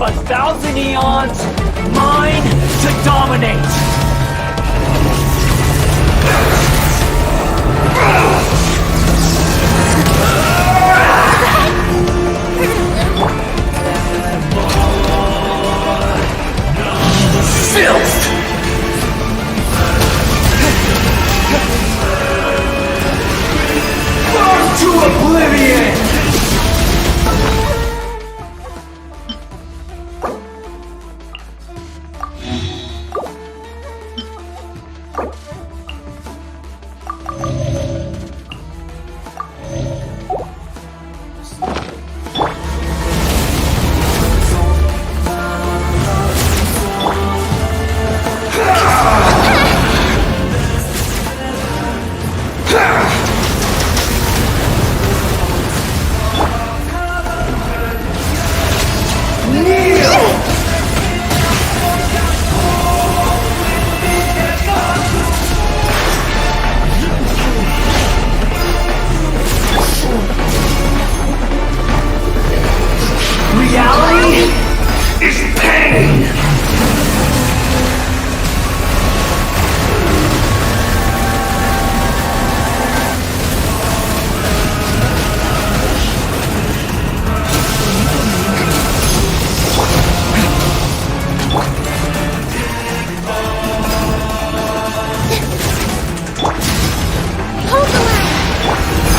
A thousand eons, mine to dominate! Filth! Burn to oblivion! Reality is pain!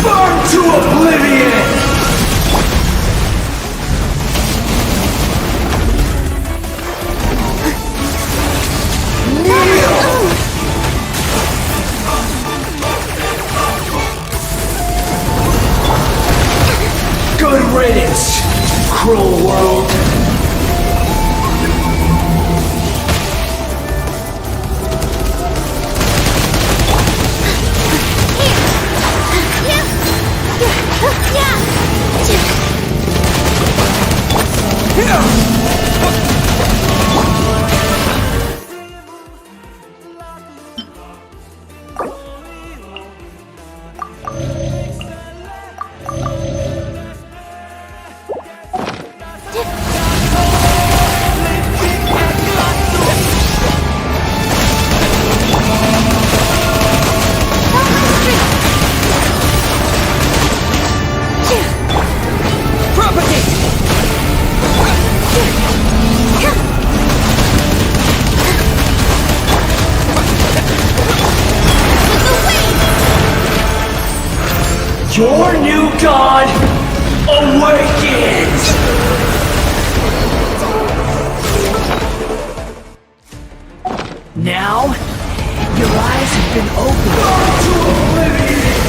Burn to oblivion! Good riddance, cruel world! Your new god awakens! Now, your eyes have been opened to oblivion!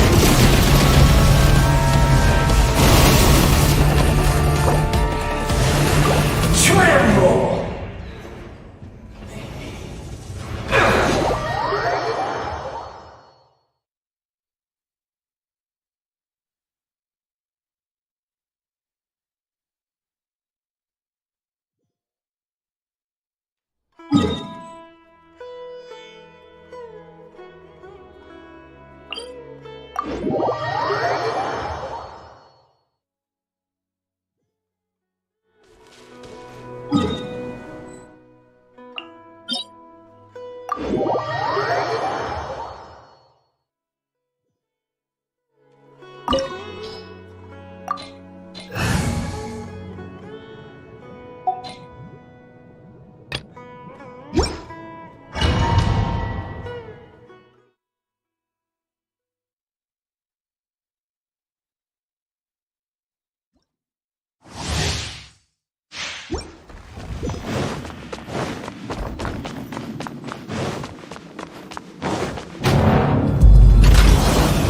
Tremble!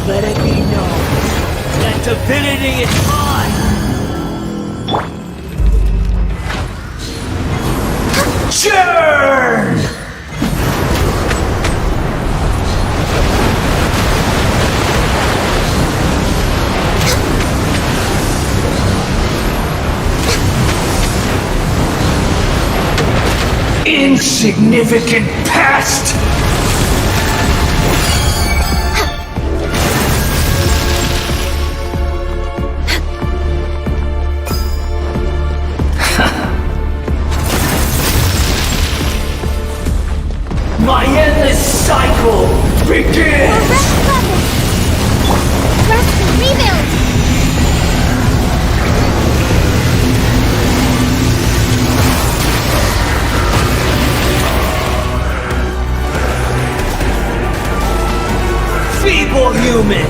Let it be known that divinity is mine! Churn! Insignificant past! My endless cycle begins! Rest and rebuild! Feeble human!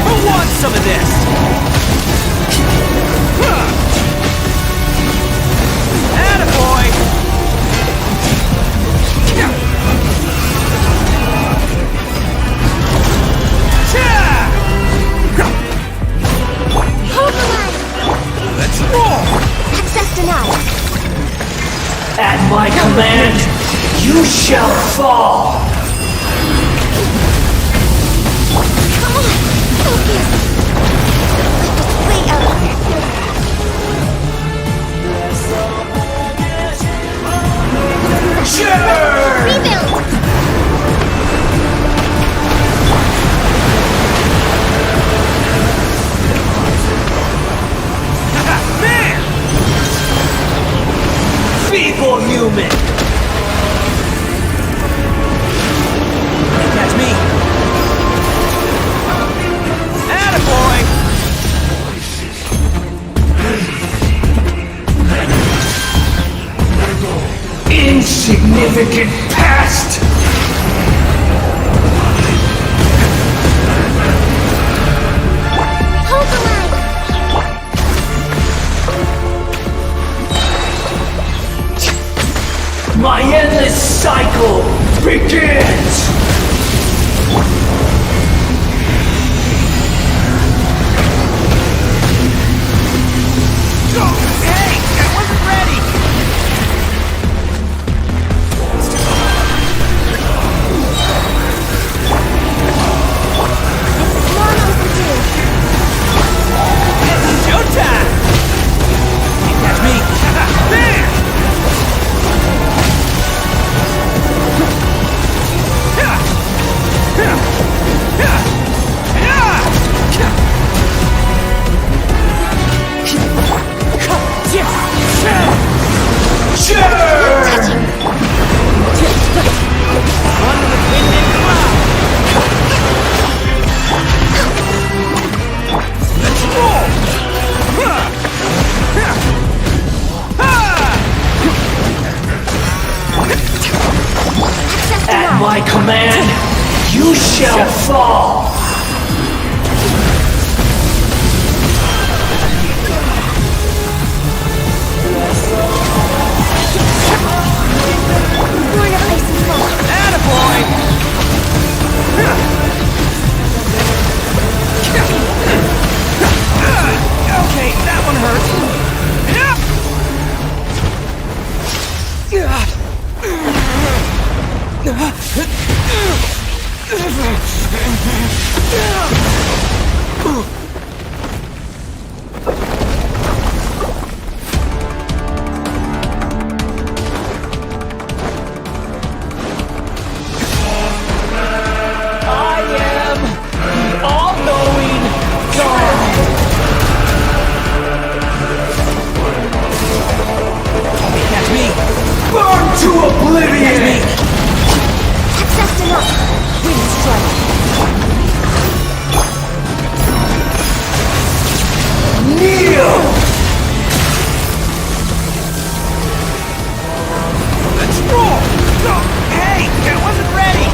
Who wants some of this? Attaboy! Let's roll! Access denied. At my command, you shall fall! Come on, focus! Way out here. Sure! Rebuild! Man! Feeble human! That's me! Attaboy! Insignificant past! Hold the line! My endless cycle begins! Hey! I wasn't ready! Long overdue. It's showtime! Can't catch me! Bam! You shall fall! Lord of Ice and Snow. Attaboy! Okay, that one hurt. I am the all-knowing God! Catch me! Burn to oblivion! That's just enough. Really strike. Kneel! Let's roll! Hey, I wasn't ready!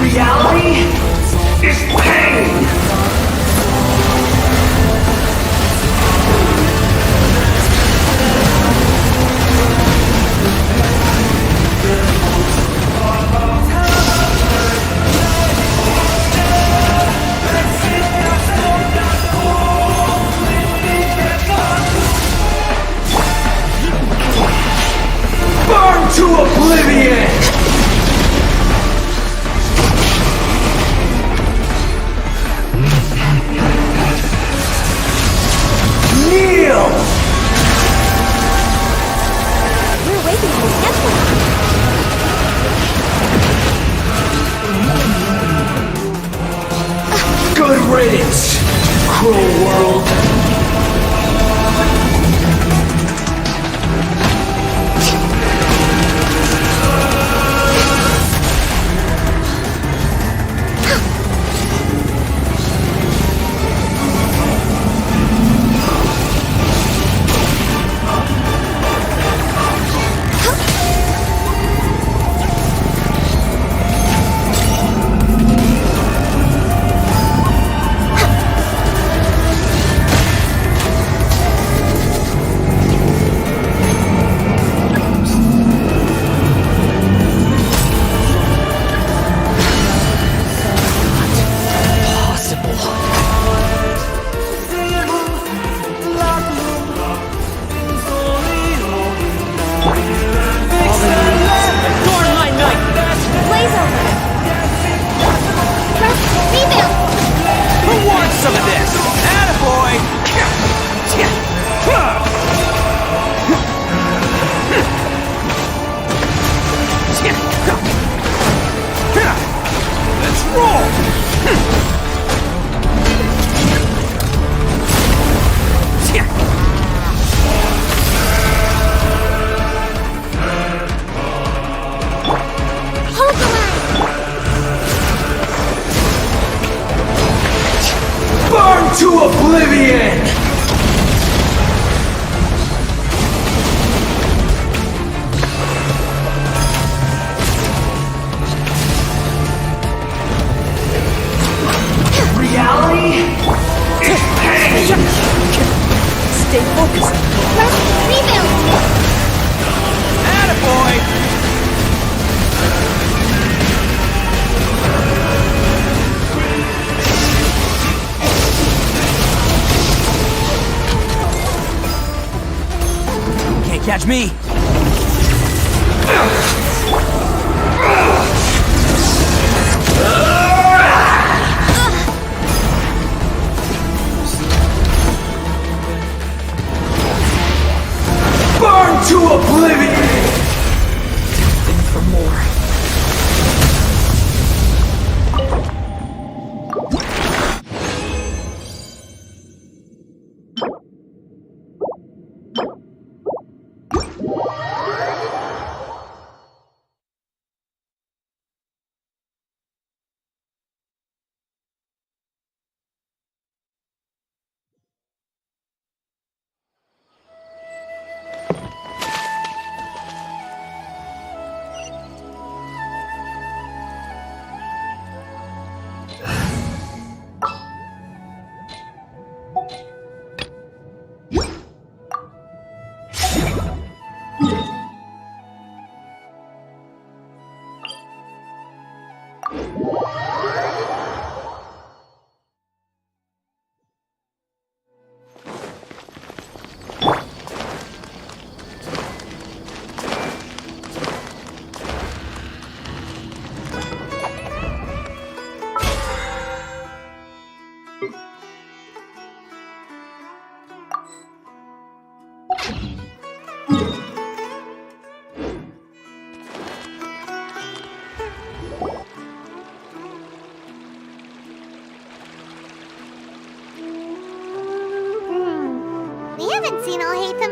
Reality is pain! Burn to oblivion! Kneel! We're waiting on this temple. Good riddance, cruel world! Some of this! Attaboy! Let's roll! Burn to oblivion! Reality is pain! Stay focused. Rest, rebuild. Attaboy! Can't catch me! Burn to oblivion! Looking for more.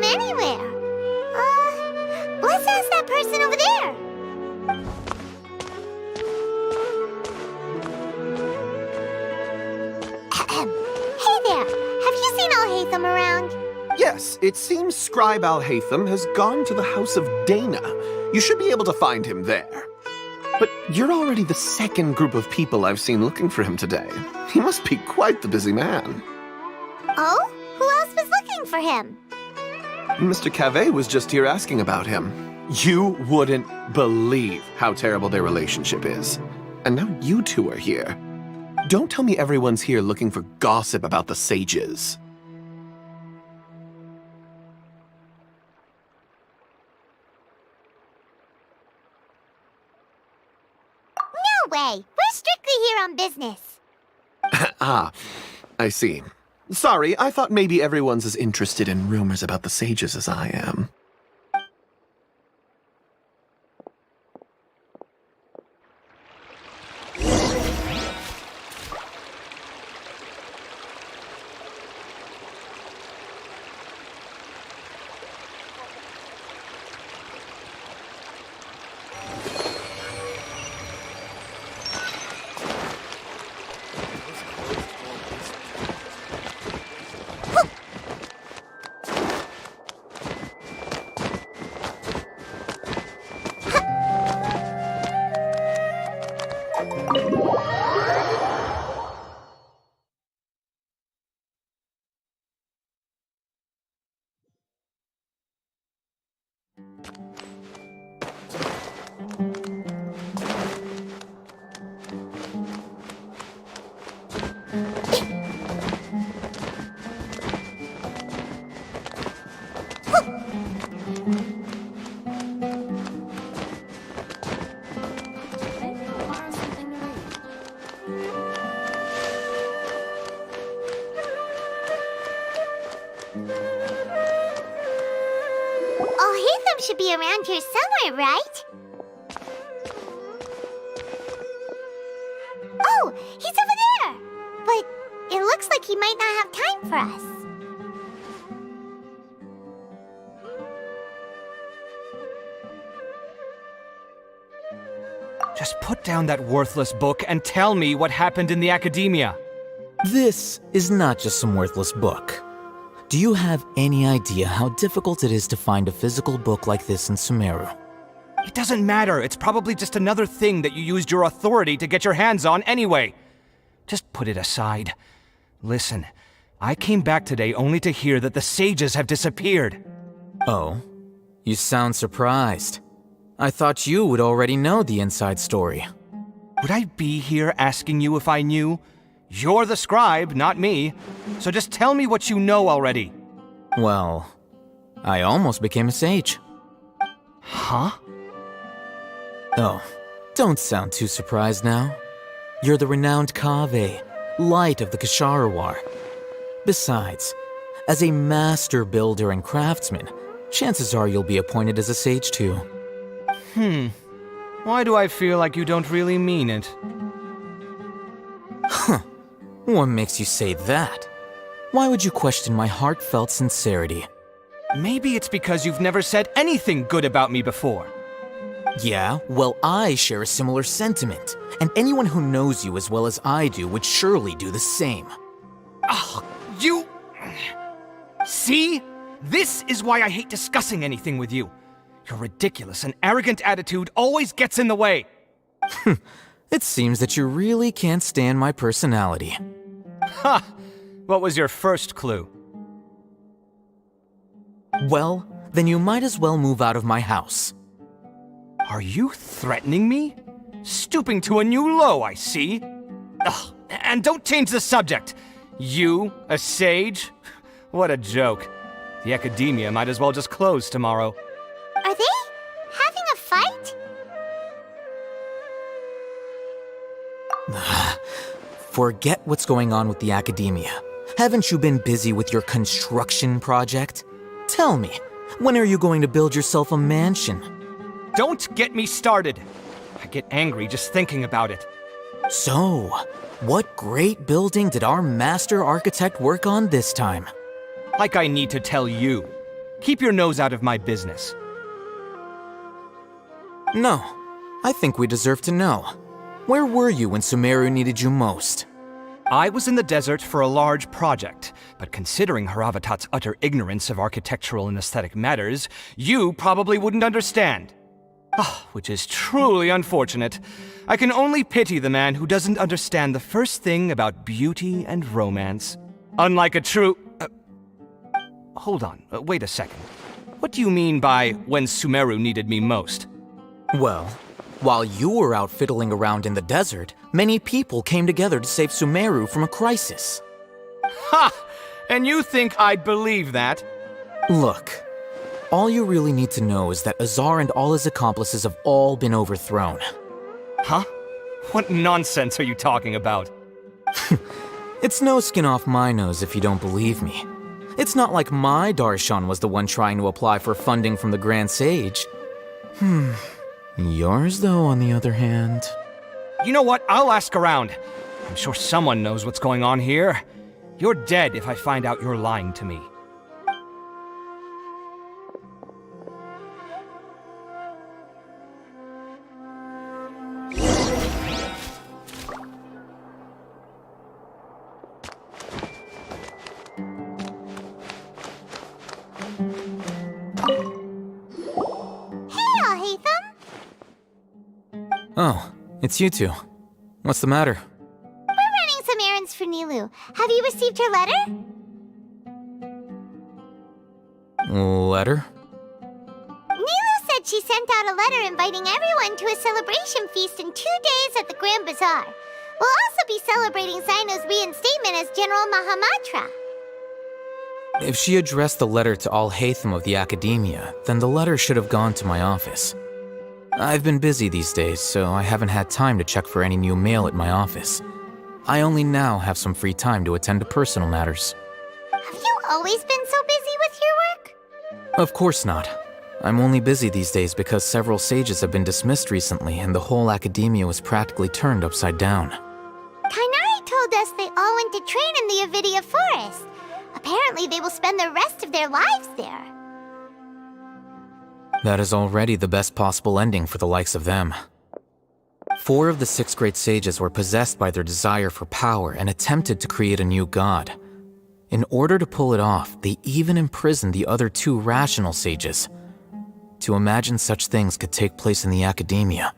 anywhere. Let's ask that person over there. Hey there, have you seen Al-Haytham around? Yes, it seems Scribe Al-Haytham has gone to the House of Dana. You should be able to find him there. But you're already the second group of people I've seen looking for him today. He must be quite the busy man. Oh? Who else was looking for him? Mr. Cavey was just here asking about him. You wouldn't believe how terrible their relationship is. And now you two are here. Don't tell me everyone's here looking for gossip about the sages. No way! We're strictly here on business. Ah, I see. Sorry, I thought maybe everyone's as interested in rumors about the sages as I am. Al-Haytham should be around here somewhere, right? Oh, he's over there! But it looks like he might not have time for us. Just put down that worthless book and tell me what happened in the academia. This is not just some worthless book. Do you have any idea how difficult it is to find a physical book like this in Sumeru? It doesn't matter. It's probably just another thing that you used your authority to get your hands on anyway. Just put it aside. Listen, I came back today only to hear that the sages have disappeared. Oh? You sound surprised. I thought you would already know the inside story. Would I be here asking you if I knew? You're the scribe, not me. So just tell me what you know already. Well, I almost became a sage. Huh? Oh, don't sound too surprised now. You're the renowned Kaveh, light of the Kasharawar. Besides, as a master builder and craftsman, chances are you'll be appointed as a sage too. Why do I feel like you don't really mean it? Huh. What makes you say that? Why would you question my heartfelt sincerity? Maybe it's because you've never said anything good about me before. Yeah, well, I share a similar sentiment, and anyone who knows you as well as I do would surely do the same. Oh, you... See? This is why I hate discussing anything with you. Your ridiculous and arrogant attitude always gets in the way. It seems that you really can't stand my personality. Ha! What was your first clue? Well, then you might as well move out of my house. Are you threatening me? Stooping to a new low, I see. Ugh, and don't change the subject. You, a sage? What a joke. The academia might as well just close tomorrow. Are they having a fight? Forget what's going on with the academia. Haven't you been busy with your construction project? Tell me, when are you going to build yourself a mansion? Don't get me started. I get angry just thinking about it. So, what great building did our master architect work on this time? Like I need to tell you. Keep your nose out of my business. No, I think we deserve to know. Where were you when Sumeru needed you most? I was in the desert for a large project, but considering Haravatat's utter ignorance of architectural and aesthetic matters, you probably wouldn't understand. Which is truly unfortunate. I can only pity the man who doesn't understand the first thing about beauty and romance. Unlike a true... hold on, wait a second. What do you mean by when Sumeru needed me most? Well, while you were out fiddling around in the desert, many people came together to save Sumeru from a crisis. Ha! And you think I'd believe that? Look, all you really need to know is that Azar and all his accomplices have all been overthrown. Huh? What nonsense are you talking about? It's no skin off my nose if you don't believe me. It's not like my Darshan was the one trying to apply for funding from the Grand Sage. Yours, though, on the other hand... You know what? I'll ask around. I'm sure someone knows what's going on here. You're dead if I find out you're lying to me. Oh, it's you two. What's the matter? We're running some errands for Nilu. Have you received her letter? Letter? Nilu said she sent out a letter inviting everyone to a celebration feast in 2 days at the Grand Bazaar. We'll also be celebrating Zaino's reinstatement as General Mahamatra. If she addressed the letter to all Haytham of the Academia, then the letter should have gone to my office. I've been busy these days, so I haven't had time to check for any new mail at my office. I only now have some free time to attend to personal matters. Have you always been so busy with your work? Of course not. I'm only busy these days because several sages have been dismissed recently and the whole Academia was practically turned upside down. Tainari told us they all went to train in the Avidia Forest. Apparently they will spend the rest of their lives there. That is already the best possible ending for the likes of them. 4 of the 6 great sages were possessed by their desire for power and attempted to create a new god. In order to pull it off, they even imprisoned the other 2 rational sages. To imagine such things could take place in the Academia.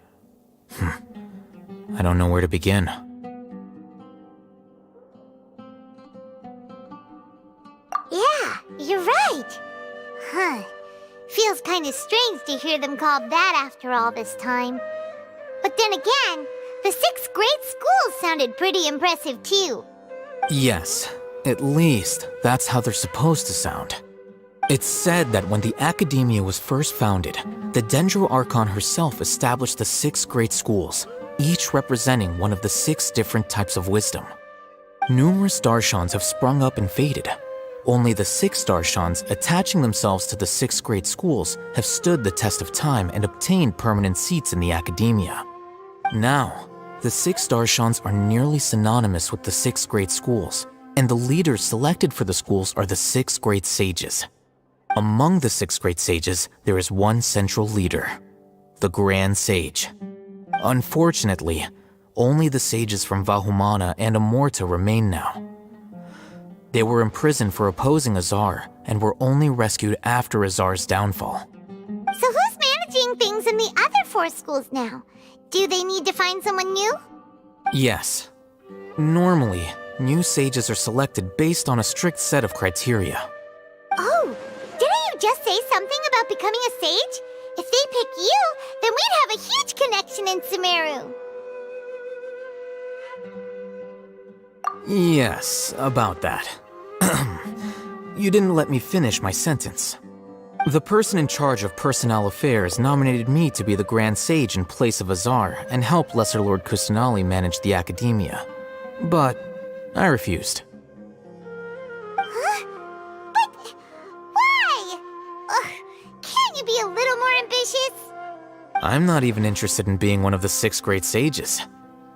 I don't know where to begin. Yeah, you're right. Feels kind of strange to hear them called that after all this time. But then again, the 6 great schools sounded pretty impressive too. Yes, at least that's how they're supposed to sound. It's said that when the Academia was first founded, the Dendro Archon herself established the 6 great schools, each representing one of the 6 different types of wisdom. Numerous Darshans have sprung up and faded. Only the 6 Darshans attaching themselves to the 6 great schools have stood the test of time and obtained permanent seats in the Academia. Now, the 6 Darshans are nearly synonymous with the 6 great schools, and the leaders selected for the schools are the 6 great sages. Among the 6 great sages, there is one central leader, the Grand Sage. Unfortunately, only the sages from Vahumana and Amorta remain now. They were imprisoned for opposing Azar and were only rescued after Azar's downfall. So who's managing things in the other 4 schools now? Do they need to find someone new? Yes. Normally, new sages are selected based on a strict set of criteria. Oh, didn't you just say something about becoming a sage? If they pick you, then we'd have a huge connection in Sumeru. Yes, about that. You didn't let me finish my sentence. The person in charge of personnel affairs nominated me to be the Grand Sage in place of Azar and help Lesser Lord Kusanali manage the Academia. But I refused. Huh? But why? Can't you be a little more ambitious? I'm not even interested in being one of the 6 great sages.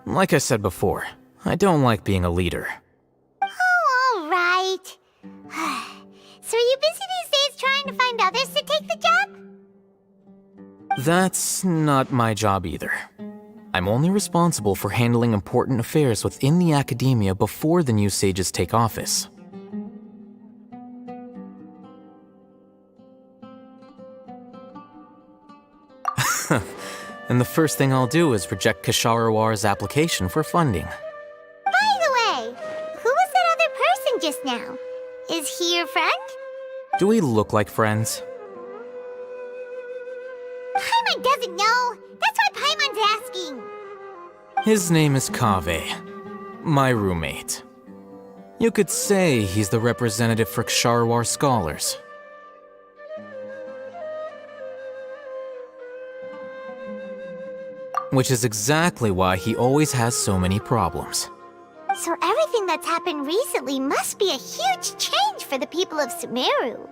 Like I said before, I don't like being a leader. Oh, all right. So are you busy these days trying trying to find others to take the job? That's not my job either. I'm only responsible for handling important affairs within the academia before the new sages take office. And the first thing I'll do is reject Kasharawar's application for funding. By the way, who was that other person just now? Is he your friend? Do we look like friends? Paimon doesn't know. That's why Paimon's asking. His name is Kaveh, my roommate. You could say he's the representative for Ksharawar scholars. Which is exactly why he always has so many problems. So everything that's happened recently must be a huge change for the people of Sumeru.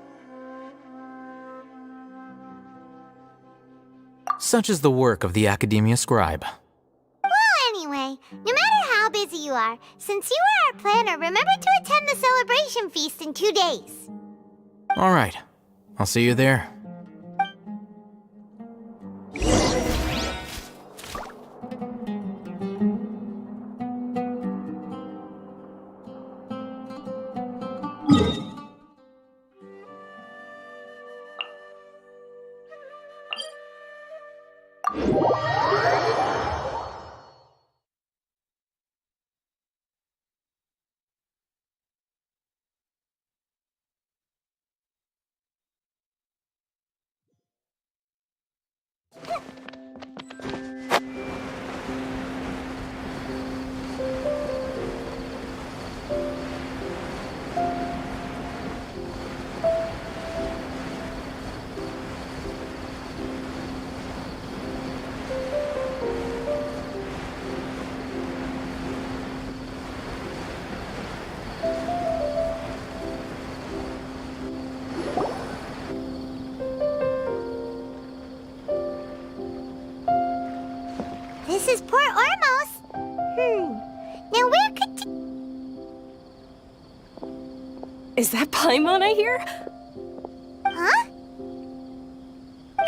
Such is the work of the Academia Scribe. Well, anyway, no matter how busy you are, since you are our planner, remember to attend the celebration feast in 2 days. Alright, I'll see you there. This is Port Ormos. Now where could... Is that Paimon I hear? Huh?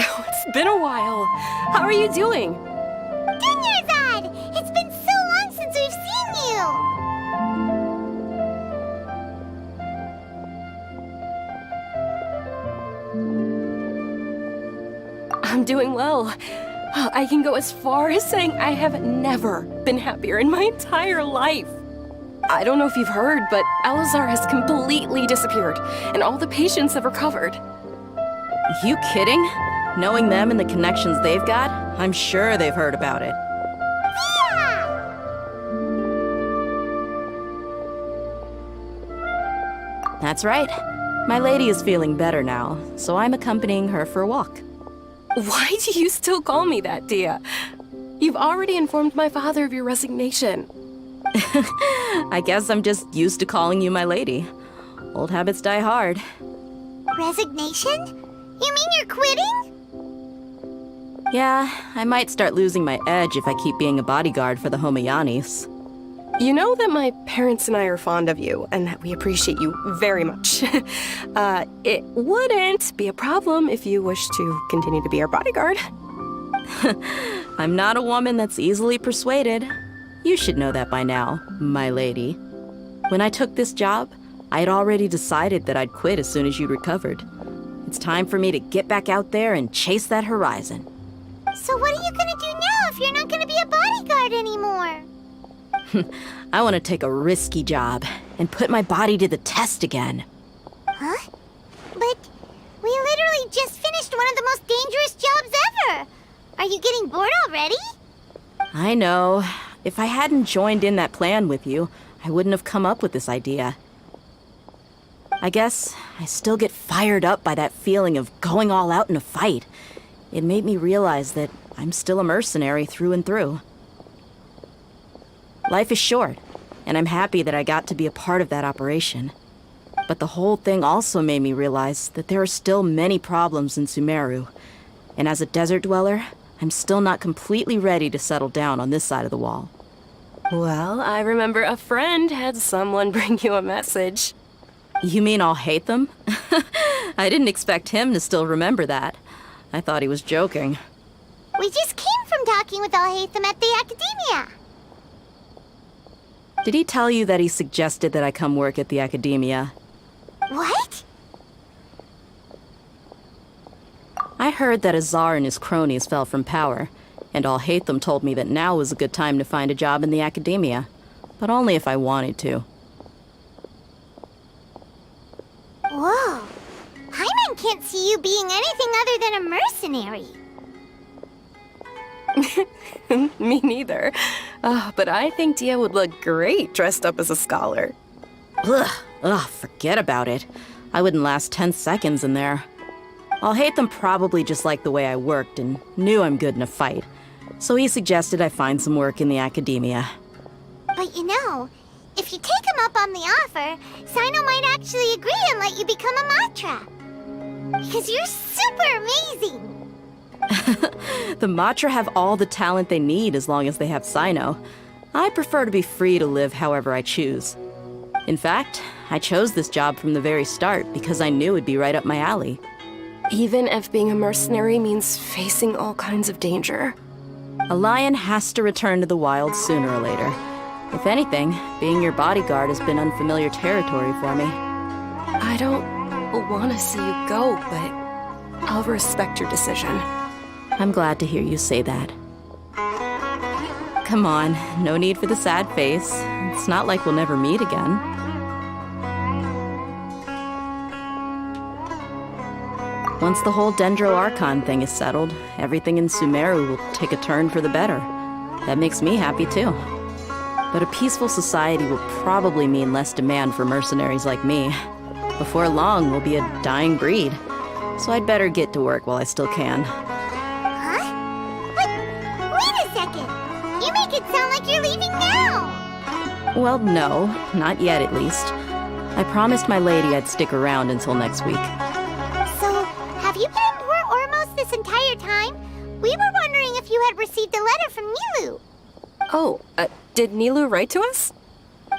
Oh, it's been a while. How are you doing? Dunyarzad! It's been so long since we've seen you! I'm doing well. I can go as far as saying I have never been happier in my entire life. I don't know if you've heard, but Elazar has completely disappeared, and all the patients have recovered. You kidding? Knowing them and the connections they've got, I'm sure they've heard about it. That's right. My lady is feeling better now, so I'm accompanying her for a walk. Why do you still call me that, Dia? You've already informed my father of your resignation. I guess I'm just used to calling you my lady. Old habits die hard. Resignation? You mean you're quitting? Yeah, I might start losing my edge if I keep being a bodyguard for the Homayanis. You know that my parents and I are fond of you, and that we appreciate you very much. It wouldn't be a problem if you wish to continue to be our bodyguard. I'm not a woman that's easily persuaded. You should know that by now, my lady. When I took this job, I had already decided that I'd quit as soon as you'd recovered. It's time for me to get back out there and chase that horizon. So what are you gonna do now if you're not gonna be a bodyguard anymore? I want to take a risky job and put my body to the test again. Huh? But we literally just finished one of the most dangerous jobs ever! Are you getting bored already? I know. If I hadn't joined in that plan with you, I wouldn't have come up with this idea. I guess I still get fired up by that feeling of going all out in a fight. It made me realize that I'm still a mercenary through and through. Life is short, and I'm happy that I got to be a part of that operation. But the whole thing also made me realize that there are still many problems in Sumeru. And as a desert dweller, I'm still not completely ready to settle down on this side of the wall. Well, I remember a friend had someone bring you a message. You mean I'll hate them? I didn't expect him to still remember that. I thought he was joking. We just came from talking with Alhaitham at the Academia. Did he tell you that he suggested that I come work at the Academia? What? I heard that Azar and his cronies fell from power, and Alhaitham told me that now was a good time to find a job in the Academia, but only if I wanted to. Whoa. Paimon can't see you being anything other than a mercenary. Me neither. But I think Dia would look great dressed up as a scholar. Ugh, forget about it. I wouldn't last 10 seconds in there. Alhaitham probably just liked the way I worked and knew I'm good in a fight. So he suggested I find some work in the Academia. But you know, if you take him up on the offer, Sino might actually agree and let you become a Matra. Because you're super amazing! The Matra have all the talent they need as long as they have Sino. I prefer to be free to live however I choose. In fact, I chose this job from the very start because I knew it'd be right up my alley. Even if being a mercenary means facing all kinds of danger. A lion has to return to the wild sooner or later. If anything, being your bodyguard has been unfamiliar territory for me. I don't want to see you go, but I'll respect your decision. I'm glad to hear you say that. Come on, no need for the sad face. It's not like we'll never meet again. Once the whole Dendro Archon thing is settled, everything in Sumeru will take a turn for the better. That makes me happy too. But a peaceful society will probably mean less demand for mercenaries like me. Before long, we'll be a dying breed. So I'd better get to work while I still can. Huh? But wait a second! You make it sound like you're leaving now! Well, no, not yet at least. I promised my lady I'd stick around until next week. So, have you been in Port Ormos this entire time? We were wondering if you had received a letter from Nilu. Oh, did Nilu write to us?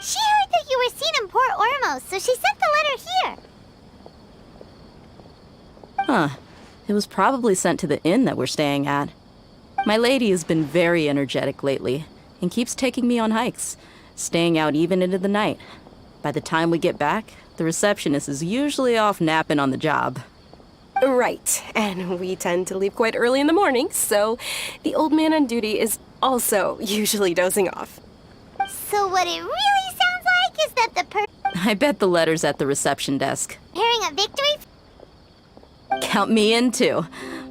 She heard that you were seen in Port Ormos, so she sent the letter here. Huh. It was probably sent to the inn that we're staying at. My lady has been very energetic lately, and keeps taking me on hikes, staying out even into the night. By the time we get back, the receptionist is usually off napping on the job. Right, and we tend to leave quite early in the morning, so the old man on duty is also usually dozing off. So what it really sounds like is that the I bet the letter's at the reception desk. preparing a victory. Count me in too.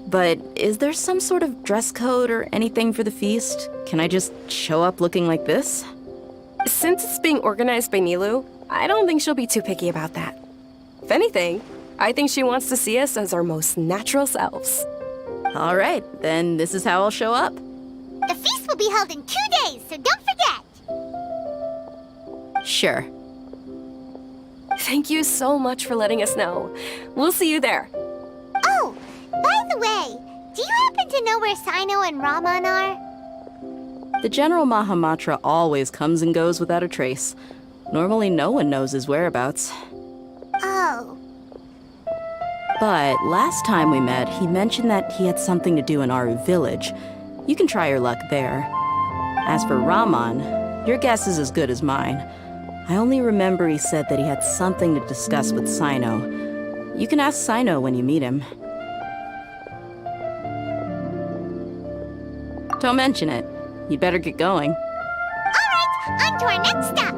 But is there some sort of dress code or anything for the feast? Can I just show up looking like this? Since it's being organized by Nilu, I don't think she'll be too picky about that. If anything, I think she wants to see us as our most natural selves. All right, then this is how I'll show up. The feast will be held in 2 days, so don't forget! Sure. Thank you so much for letting us know. We'll see you there. Oh, by the way, do you happen to know where Sino and Raman are? The General Mahamatra always comes and goes without a trace. Normally no one knows his whereabouts. Oh. But last time we met, he mentioned that he had something to do in Aru village. You can try your luck there. As for Raman, your guess is as good as mine. I only remember he said that he had something to discuss with Sino. You can ask Sino when you meet him. Don't mention it. You'd better get going. All right, on to our next stop.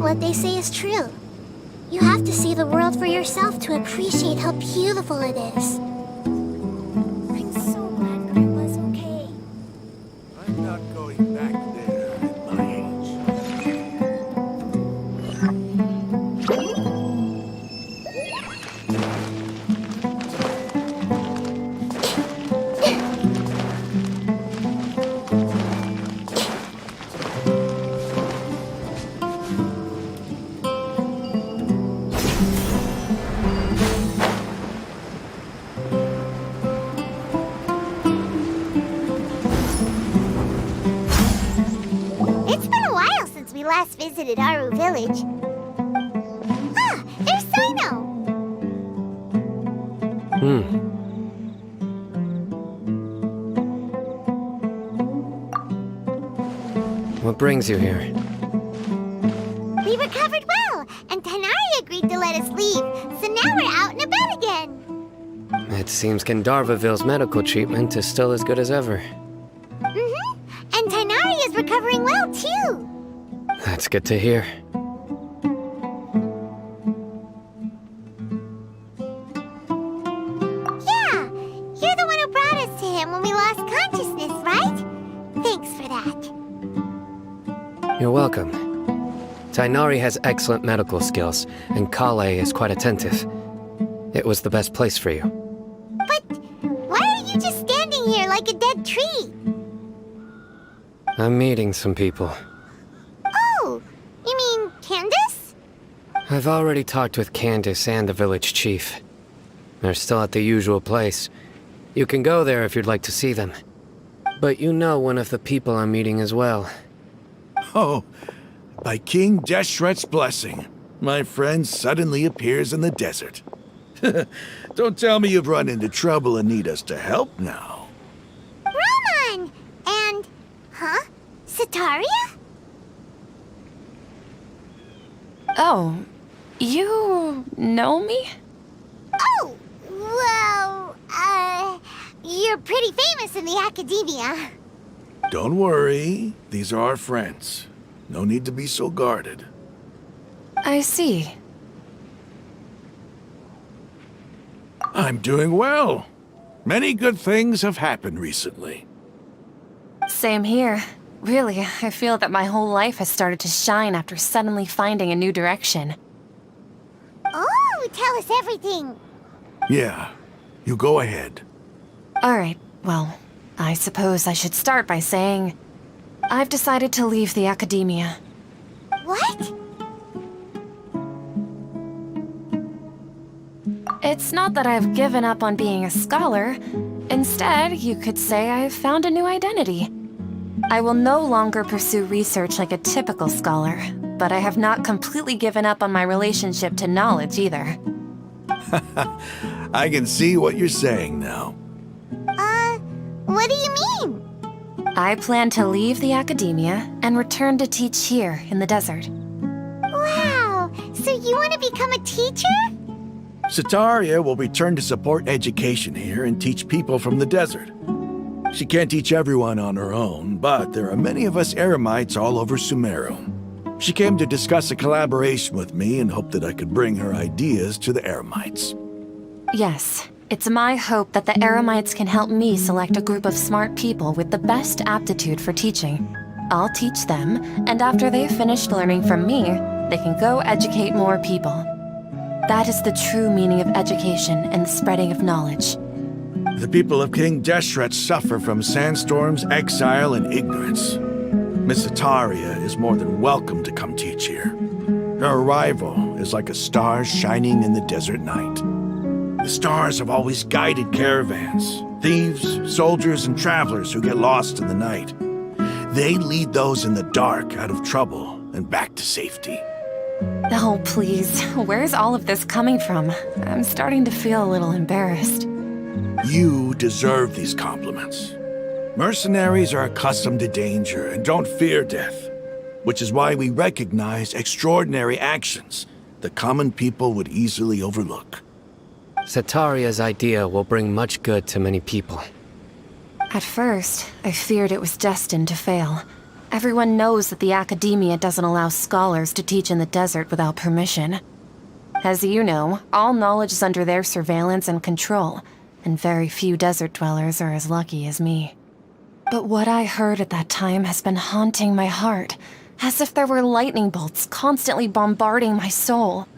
What they say is true. You have to see the world for yourself to appreciate how beautiful it is. I'm so glad Grandpa's okay. I'm not going back there at my age. It's been a while since we last visited Aru Village. Ah, there's Sino! What brings you here? We recovered well, and Tanari agreed to let us leave, so now we're out and about again. It seems Gandharvaville's medical treatment is still as good as ever. Mm-hmm. And Tanari is recovering well, too. That's good to hear. Yeah, you're the one who brought us to him when we lost consciousness, right? Thanks for that. You're welcome. Tainari has excellent medical skills, and Kale is quite attentive. It was the best place for you. But why are you just standing here like a dead tree? I'm meeting some people. Oh, you mean Candace? I've already talked with Candace and the village chief. They're still at the usual place. You can go there if you'd like to see them. But you know one of the people I'm meeting as well. Oh, by King Deshret's blessing, my friend suddenly appears in the desert. Don't tell me you've run into trouble and need us to help now. Roman! And... huh? Sataria? Oh, you know me? Oh, well, you're pretty famous in the academia. Don't worry, these are our friends. No need to be so guarded. I see. I'm doing well. Many good things have happened recently. Same here. Really, I feel that my whole life has started to shine after suddenly finding a new direction. Oh, tell us everything. Yeah, you go ahead. Alright, well, I suppose I should start by saying I've decided to leave the academia. What? It's not that I've given up on being a scholar. Instead, you could say I've found a new identity. I will no longer pursue research like a typical scholar, but I have not completely given up on my relationship to knowledge either. I can see what you're saying now. What do you mean? I plan to leave the academia and return to teach here in the desert. Wow, so you want to become a teacher? Sataria will return to support education here and teach people from the desert. She can't teach everyone on her own, but there are many of us Eremites all over Sumeru. She came to discuss a collaboration with me and hoped that I could bring her ideas to the Eremites. Yes, it's my hope that the Eremites can help me select a group of smart people with the best aptitude for teaching. I'll teach them, and after they've finished learning from me, they can go educate more people. That is the true meaning of education and the spreading of knowledge. The people of King Deshret suffer from sandstorms, exile, and ignorance. Miss Ataria is more than welcome to come teach here. Her arrival is like a star shining in the desert night. The stars have always guided caravans, thieves, soldiers, and travelers who get lost in the night. They lead those in the dark out of trouble and back to safety. Oh, please, where's all of this coming from? I'm starting to feel a little embarrassed. You deserve these compliments. Mercenaries are accustomed to danger and don't fear death, which is why we recognize extraordinary actions that common people would easily overlook. Sataria's idea will bring much good to many people. At first, I feared it was destined to fail. Everyone knows that the academia doesn't allow scholars to teach in the desert without permission. As you know, all knowledge is under their surveillance and control, and very few desert dwellers are as lucky as me. But what I heard at that time has been haunting my heart, as if there were lightning bolts constantly bombarding my soul.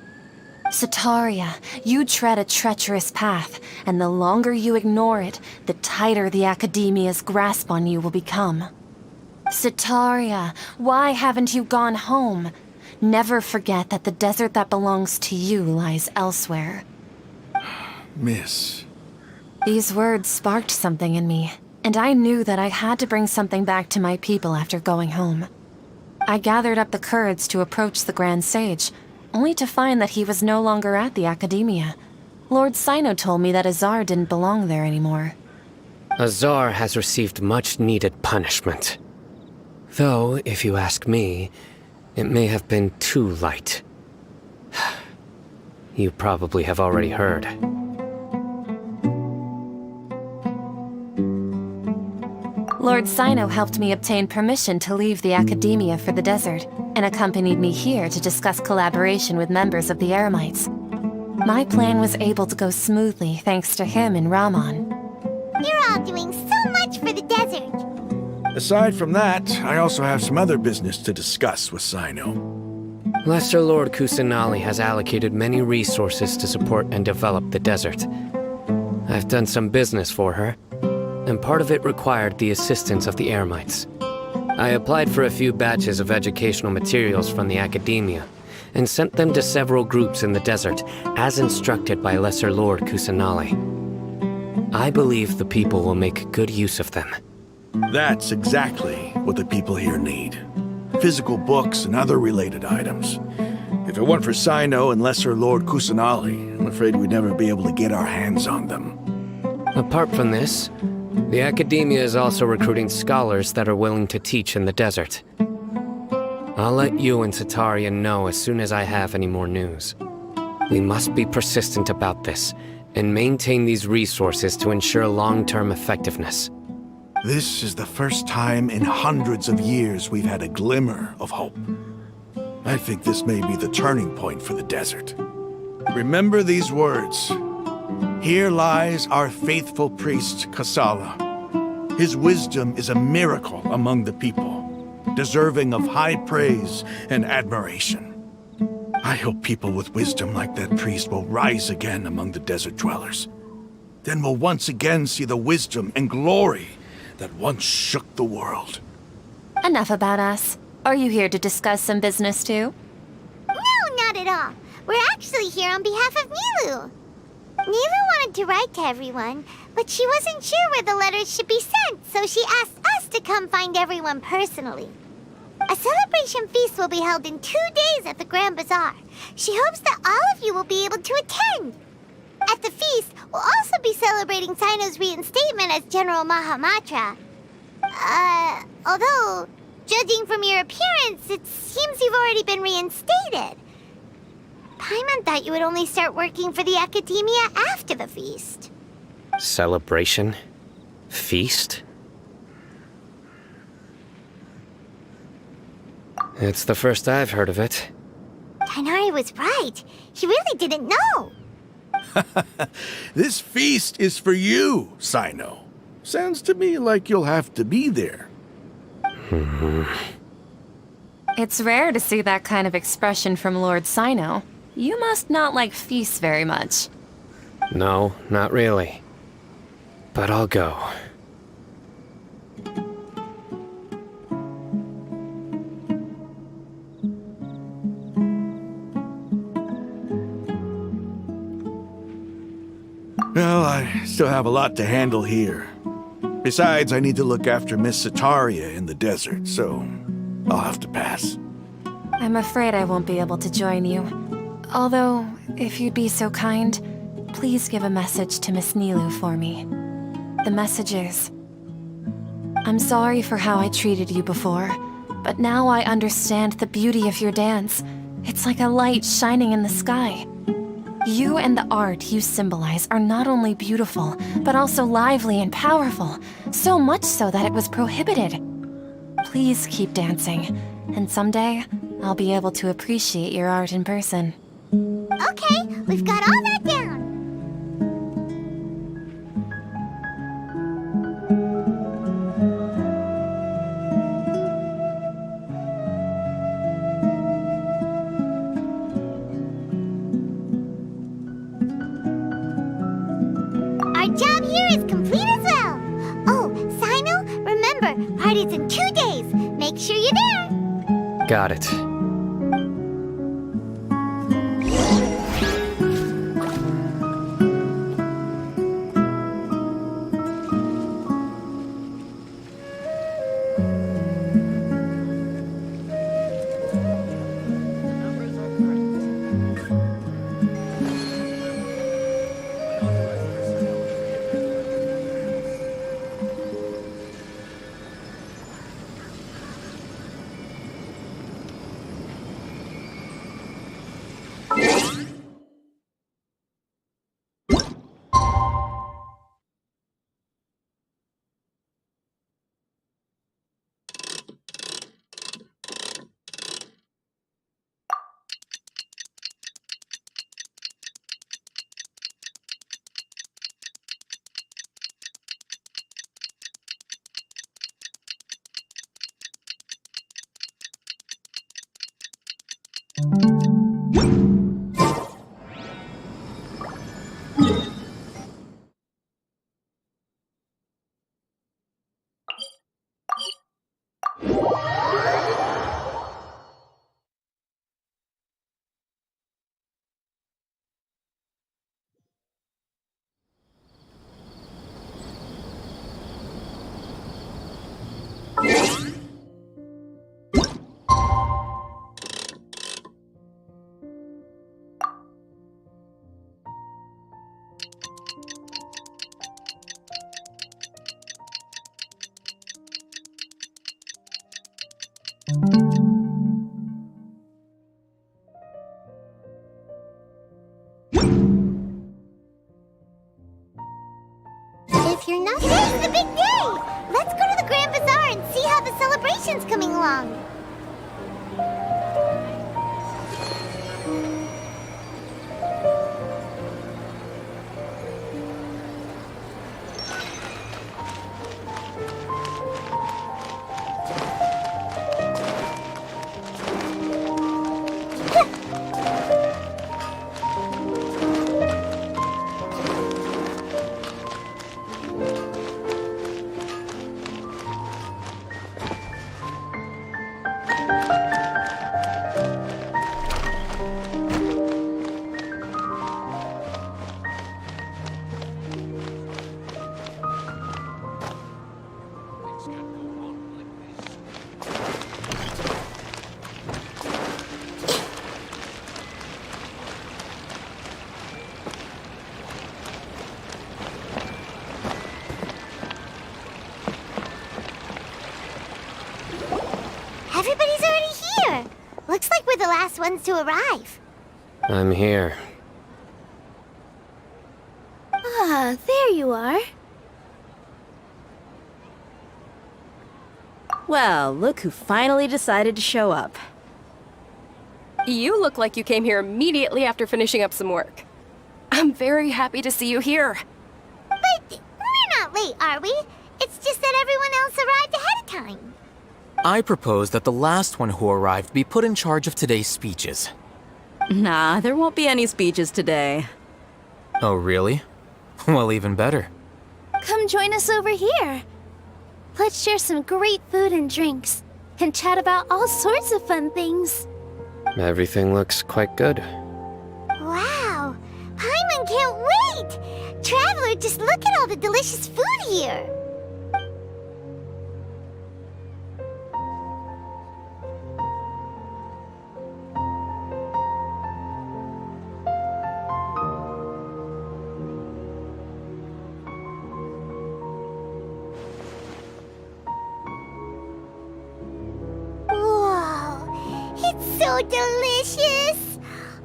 Sataria, you tread a treacherous path, and the longer you ignore it, the tighter the Academia's grasp on you will become. Sataria, why haven't you gone home? Never forget that the desert that belongs to you lies elsewhere. Miss. These words sparked something in me, and I knew that I had to bring something back to my people after going home. I gathered up the courage to approach the Grand Sage, only to find that he was no longer at the Academia. Lord Sino told me that Azar didn't belong there anymore. Azar has received much-needed punishment. Though, if you ask me, it may have been too light. You probably have already heard. Lord Sino helped me obtain permission to leave the Academia for the desert, and accompanied me here to discuss collaboration with members of the Eremites. My plan was able to go smoothly thanks to him and Rahman. You're all doing so much for the desert. Aside from that, I also have some other business to discuss with Sino. Lesser Lord Kusanali has allocated many resources to support and develop the desert. I've done some business for her, and part of it required the assistance of the Eremites. I applied for a few batches of educational materials from the Academia, and sent them to several groups in the desert, as instructed by Lesser Lord Kusanali. I believe the people will make good use of them. That's exactly what the people here need. Physical books and other related items. If it weren't for Sino and Lesser Lord Kusanali, I'm afraid we'd never be able to get our hands on them. Apart from this, the Academia is also recruiting scholars that are willing to teach in the desert. I'll let you and Sataria know as soon as I have any more news. We must be persistent about this, and maintain these resources to ensure long-term effectiveness. This is the first time in hundreds of years we've had a glimmer of hope. I think this may be the turning point for the desert. Remember these words. Here lies our faithful priest, Kasala. His wisdom is a miracle among the people, deserving of high praise and admiration. I hope people with wisdom like that priest will rise again among the desert dwellers. Then we'll once again see the wisdom and glory that once shook the world. Enough about us. Are you here to discuss some business too? No, not at all. We're actually here on behalf of Nilu. Nilu wanted to write to everyone, but she wasn't sure where the letters should be sent, so she asked us to come find everyone personally. A celebration feast will be held in 2 days at the Grand Bazaar. She hopes that all of you will be able to attend. At the feast, we'll also be celebrating Sino's reinstatement as General Mahamatra. Although, judging from your appearance, it seems you've already been reinstated. Paimon thought you would only start working for the Academia after the feast. Celebration? Feast? It's the first I've heard of it. Tighnari was right. He really didn't know. This feast is for you, Sino. Sounds to me like you'll have to be there. It's rare to see that kind of expression from Lord Sino. You must not like feasts very much. No, not really. But I'll go. Well, I still have a lot to handle here. Besides, I need to look after Miss Sataria in the desert, so I'll have to pass. I'm afraid I won't be able to join you. Although, if you'd be so kind, please give a message to Miss Nilu for me. The message is, I'm sorry for how I treated you before, but now I understand the beauty of your dance. It's like a light shining in the sky. You and the art you symbolize are not only beautiful, but also lively and powerful, so much so that it was prohibited. Please keep dancing, and someday I'll be able to appreciate your art in person. Okay, we've got all that down. Our job here is complete as well. Oh, Sino, remember, party's in 2 days. Make sure you're there. Got it. If you're not... Today's the big day! Let's go to the Grand Bazaar and see how the celebration's coming along. Everybody's already here. Looks like we're the last ones to arrive. I'm here. Ah, there you are. Well, look who finally decided to show up. You look like you came here immediately after finishing up some work. I'm very happy to see you here. But we're not late, are we? It's just that everyone else arrived ahead of time. I propose that the last one who arrived be put in charge of today's speeches. Nah, there won't be any speeches today. Oh, really? Well, even better. Come join us over here. Let's share some great food and drinks, and chat about all sorts of fun things. Everything looks quite good. Wow! Paimon can't wait! Traveler, just look at all the delicious food here! So delicious!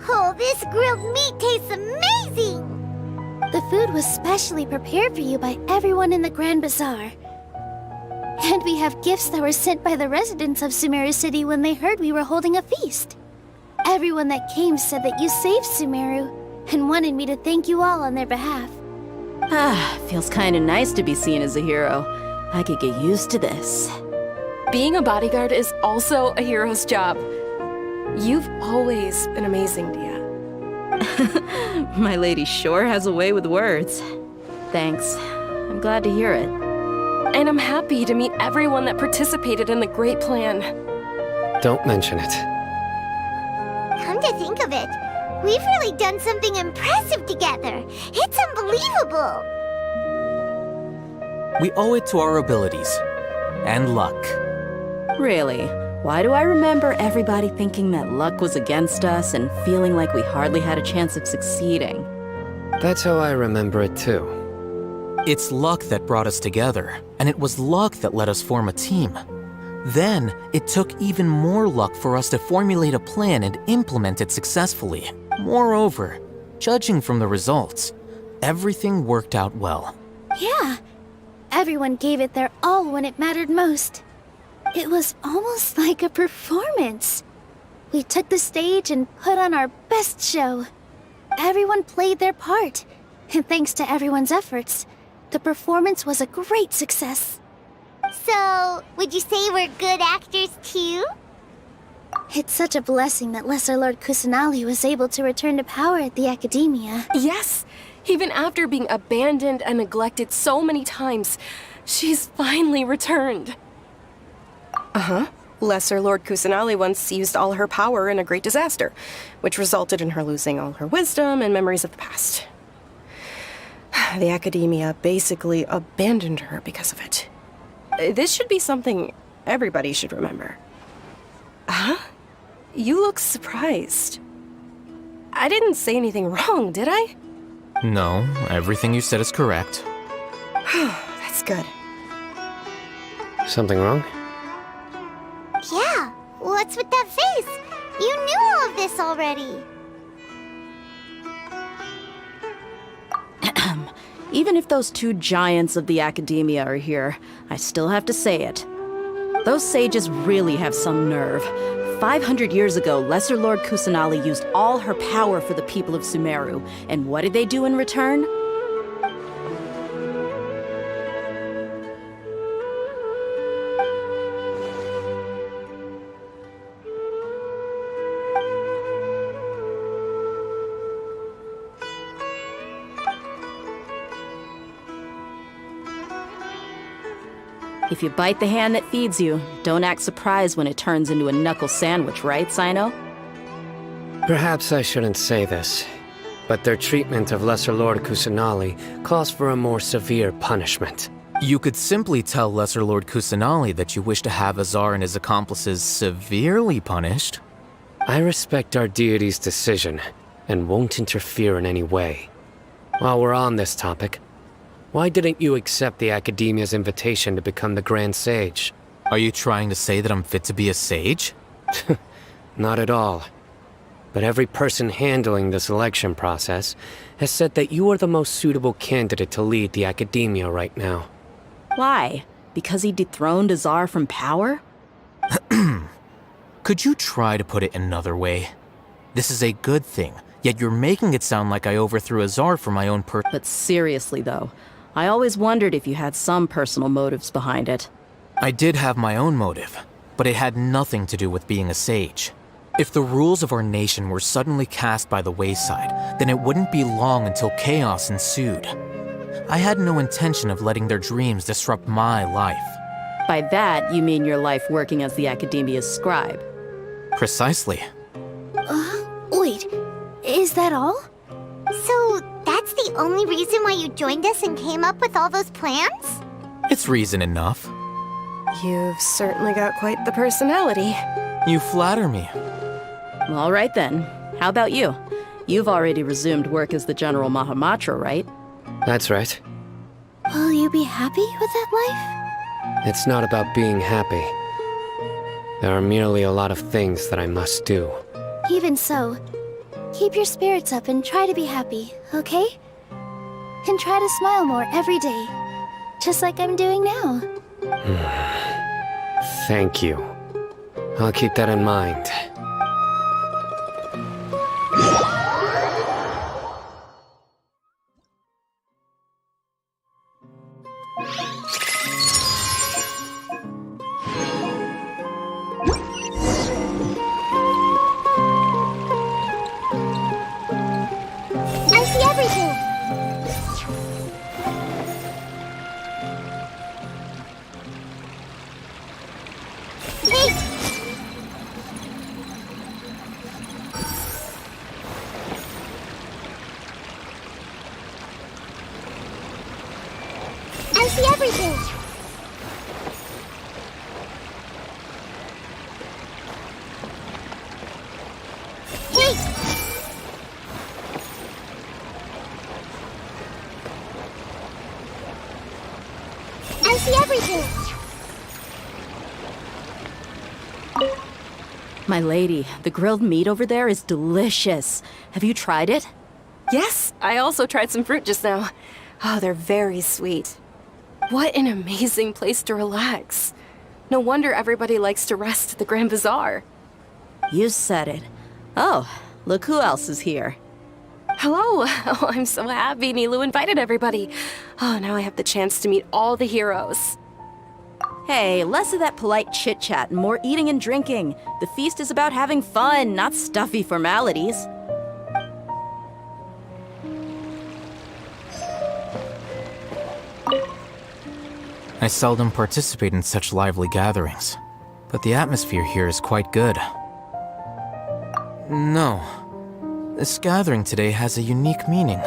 Oh, this grilled meat tastes amazing! The food was specially prepared for you by everyone in the Grand Bazaar. And we have gifts that were sent by the residents of Sumeru City when they heard we were holding a feast. Everyone that came said that you saved Sumeru and wanted me to thank you all on their behalf. Ah, feels kinda nice to be seen as a hero. I could get used to this. Being a bodyguard is also a hero's job. You've always been amazing, Dia. My lady sure has a way with words. Thanks. I'm glad to hear it. And I'm happy to meet everyone that participated in the great plan. Don't mention it. Come to think of it, we've really done something impressive together. It's unbelievable. We owe it to our abilities. And luck. Really? Why do I remember everybody thinking that luck was against us and feeling like we hardly had a chance of succeeding? That's how I remember it too. It's luck that brought us together, and it was luck that let us form a team. Then, it took even more luck for us to formulate a plan and implement it successfully. Moreover, judging from the results, everything worked out well. Yeah, everyone gave it their all when it mattered most. It was almost like a performance. We took the stage and put on our best show. Everyone played their part, and thanks to everyone's efforts, the performance was a great success. So, would you say we're good actors too? It's such a blessing that Lesser Lord Kusanali was able to return to power at the Academia. Yes! Even after being abandoned and neglected so many times, she's finally returned. Uh-huh. Lesser Lord Kusanali once used all her power in a great disaster, which resulted in her losing all her wisdom and memories of the past. The Academia basically abandoned her because of it. This should be something everybody should remember. Huh? You look surprised. I didn't say anything wrong, did I? No, everything you said is correct. That's good. Something wrong? Yeah, what's with that face? You knew all of this already. Even if those two giants of the Academia are here, I still have to say it. Those sages really have some nerve. 500 years ago, Lesser Lord Kusanali used all her power for the people of Sumeru, and what did they do in return? If you bite the hand that feeds you, don't act surprised when it turns into a knuckle sandwich, right, Sino? Perhaps I shouldn't say this, but their treatment of Lesser Lord Kusanali calls for a more severe punishment. You could simply tell Lesser Lord Kusanali that you wish to have Azar and his accomplices severely punished. I respect our deity's decision, and won't interfere in any way. While we're on this topic, why didn't you accept the Academia's invitation to become the Grand Sage? Are you trying to say that I'm fit to be a sage? Not at all. But every person handling the selection process has said that you are the most suitable candidate to lead the Academia right now. Why? Because he dethroned Azar from power? Could you try to put it another way? This is a good thing, yet you're making it sound like I overthrew Azar for my own But seriously though, I always wondered if you had some personal motives behind it. I did have my own motive, but it had nothing to do with being a sage. If the rules of our nation were suddenly cast by the wayside, then it wouldn't be long until chaos ensued. I had no intention of letting their dreams disrupt my life. By that, you mean your life working as the Academia's scribe? Precisely. Wait, is that all? So, that's the only reason why you joined us and came up with all those plans? It's reason enough. You've certainly got quite the personality. You flatter me. All right then. How about you? You've already resumed work as the General Mahamatra, right? That's right. Will you be happy with that life? It's not about being happy. There are merely a lot of things that I must do. Even so, keep your spirits up and try to be happy, okay? And try to smile more every day, just like I'm doing now. Thank you. I'll keep that in mind. I see everything! Hey! I see everything! Hey! I see everything! My lady, the grilled meat over there is delicious. Have you tried it? Yes, I also tried some fruit just now. Oh, they're very sweet. What an amazing place to relax. No wonder everybody likes to rest at the Grand Bazaar. You said it. Oh, look who else is here. Hello. Oh, I'm so happy Nilu invited everybody. Oh, now I have the chance to meet all the heroes. Hey, less of that polite chit-chat and more eating and drinking. The feast is about having fun, not stuffy formalities. I seldom participate in such lively gatherings, but the atmosphere here is quite good. No, this gathering today has a unique meaning.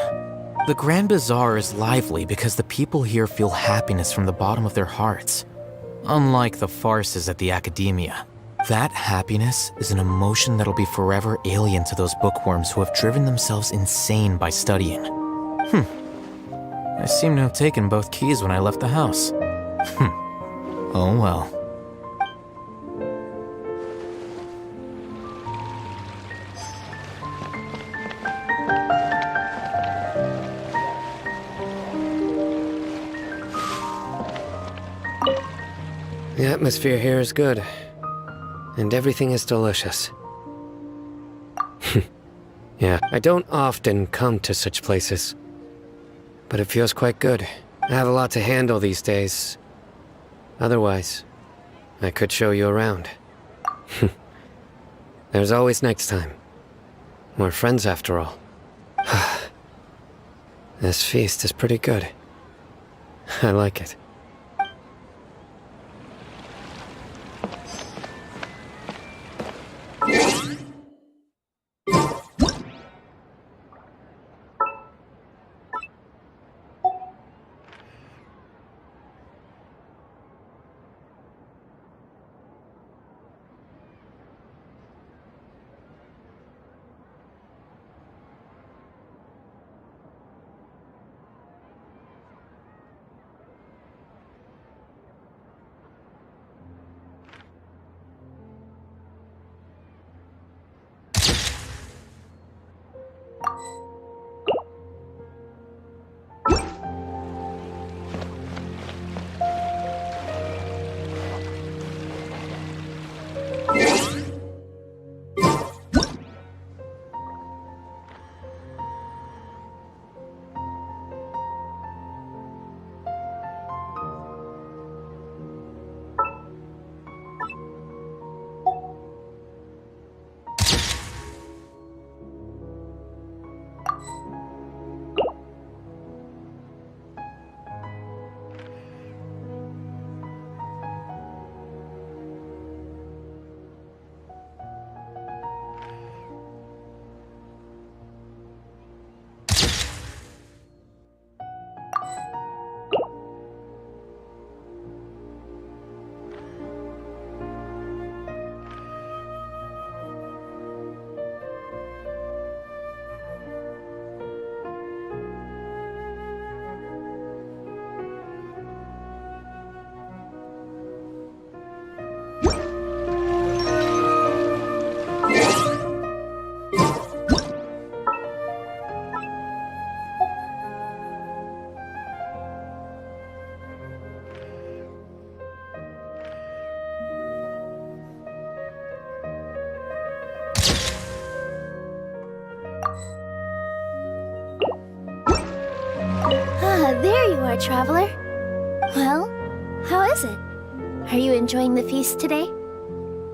The Grand Bazaar is lively because the people here feel happiness from the bottom of their hearts. Unlike the farces at the Academia, that happiness is an emotion that'll be forever alien to those bookworms who have driven themselves insane by studying. I seem to have taken both keys when I left the house. Oh well. The atmosphere here is good, and everything is delicious. Yeah, I don't often come to such places, but it feels quite good. I have a lot to handle these days. Otherwise, I could show you around. There's always next time. We're friends after all. This feast is pretty good. I like it. There you are, traveler. Well, how is it? Are you enjoying the feast today?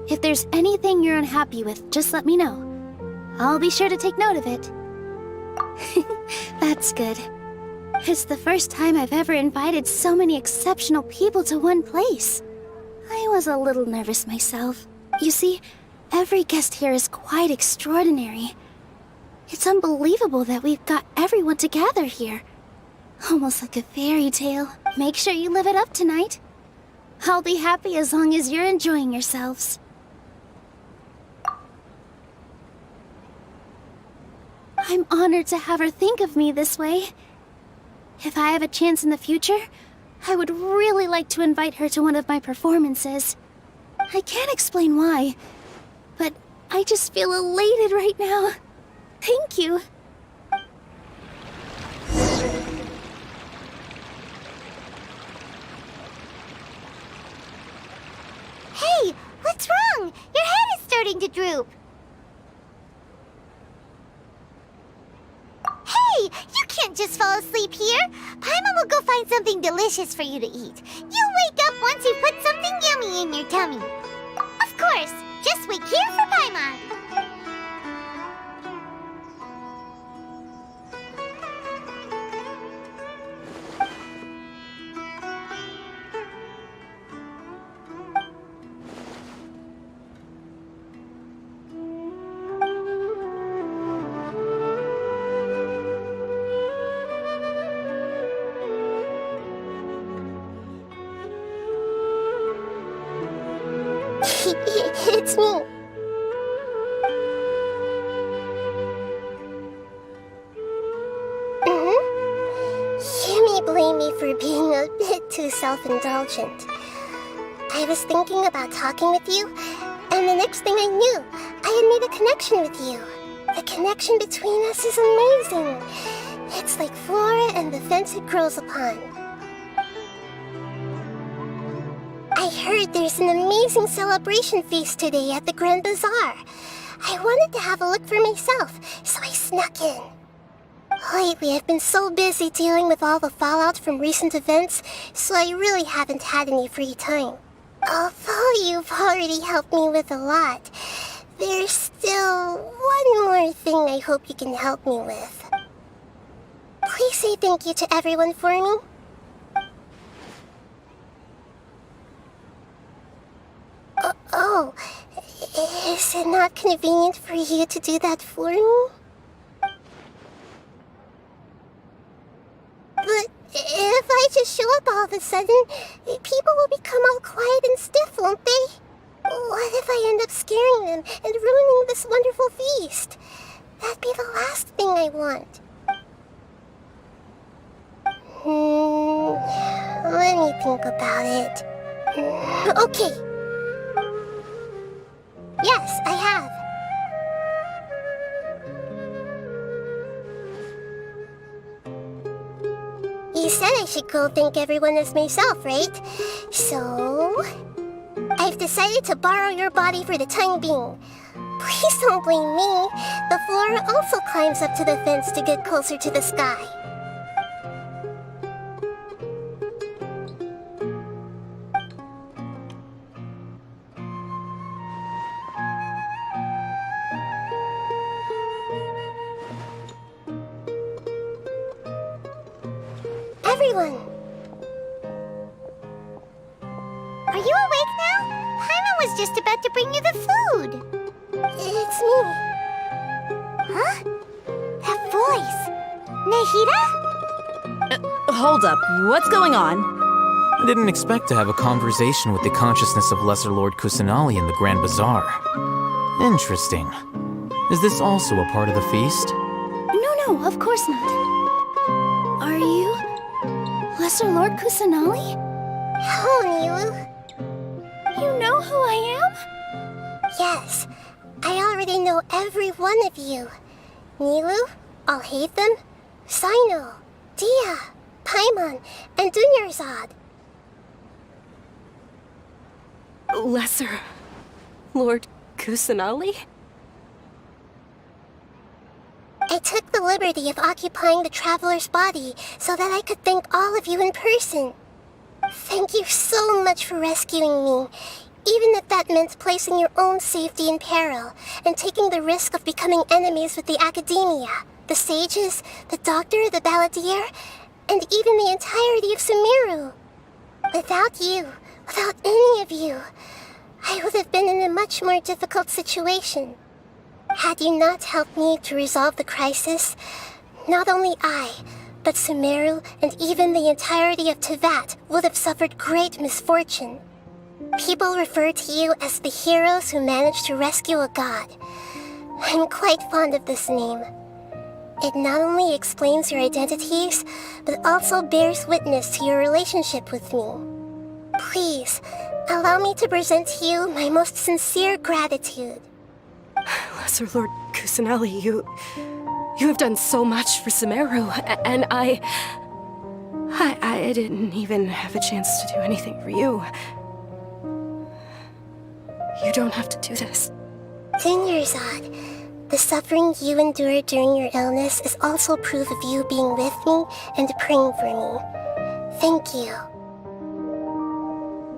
If there's anything you're unhappy with, just let me know. I'll be sure to take note of it. That's good. It's the first time I've ever invited so many exceptional people to one place. I was a little nervous myself. You see, every guest here is quite extraordinary. It's unbelievable that we've got everyone together here. Almost like a fairy tale. Make sure you live it up tonight. I'll be happy as long as you're enjoying yourselves. I'm honored to have her think of me this way. If I have a chance in the future, I would really like to invite her to one of my performances. I can't explain why, but I just feel elated right now. Thank you. Hey, what's wrong? Your head is starting to droop. Hey, you can't just fall asleep here. Paimon will go find something delicious for you to eat. You'll wake up once you put something yummy in your tummy. Of course, just wait here for Paimon. It's me. You may blame me for being a bit too self-indulgent. I was thinking about talking with you, and the next thing I knew, I had made a connection with you. The connection between us is amazing. It's like flora and the fence it grows upon. I heard there's an amazing celebration feast today at the Grand Bazaar. I wanted to have a look for myself, so I snuck in. Lately, I've been so busy dealing with all the fallout from recent events, so I really haven't had any free time. Although you've already helped me with a lot, there's still one more thing I hope you can help me with. Please say thank you to everyone for me. Oh, is it not convenient for you to do that for me? But if I just show up all of a sudden, people will become all quiet and stiff, won't they? What if I end up scaring them and ruining this wonderful feast? That'd be the last thing I want. Let me think about it. Okay. Yes, I have. You said I should go thank everyone as myself, right? So, I've decided to borrow your body for the time being. Please don't blame me. The flora also climbs up to the fence to get closer to the sky. Everyone! Are you awake now? Paimon was just about to bring you the food. It's me. Huh? That voice. Nahida? Hold up. What's going on? I didn't expect to have a conversation with the consciousness of Lesser Lord Kusanali in the Grand Bazaar. Interesting. Is this also a part of the feast? No, of course not. Are you Lesser Lord Kusanali? Hello, Nilu. You know who I am? Yes, I already know every one of you. Nilu, Alhaitham, Sino, Dia, Paimon, and Dunyarzad. Lesser Lord Kusanali? I took the liberty of occupying the traveler's body so that I could thank all of you in person. Thank you so much for rescuing me, even if that meant placing your own safety in peril and taking the risk of becoming enemies with the Academia, the sages, the doctor, the balladeer, and even the entirety of Sumeru. Without you, without any of you, I would have been in a much more difficult situation. Had you not helped me to resolve the crisis, not only I, but Sumeru and even the entirety of Tevat would have suffered great misfortune. People refer to you as the heroes who managed to rescue a god. I'm quite fond of this name. It not only explains your identities, but also bears witness to your relationship with me. Please, allow me to present to you my most sincere gratitude. Lesser Lord Kusanali, you have done so much for Sumeru, and I didn't even have a chance to do anything for you. You don't have to do this. Dinyarzad, the suffering you endured during your illness is also proof of you being with me and praying for me. Thank you.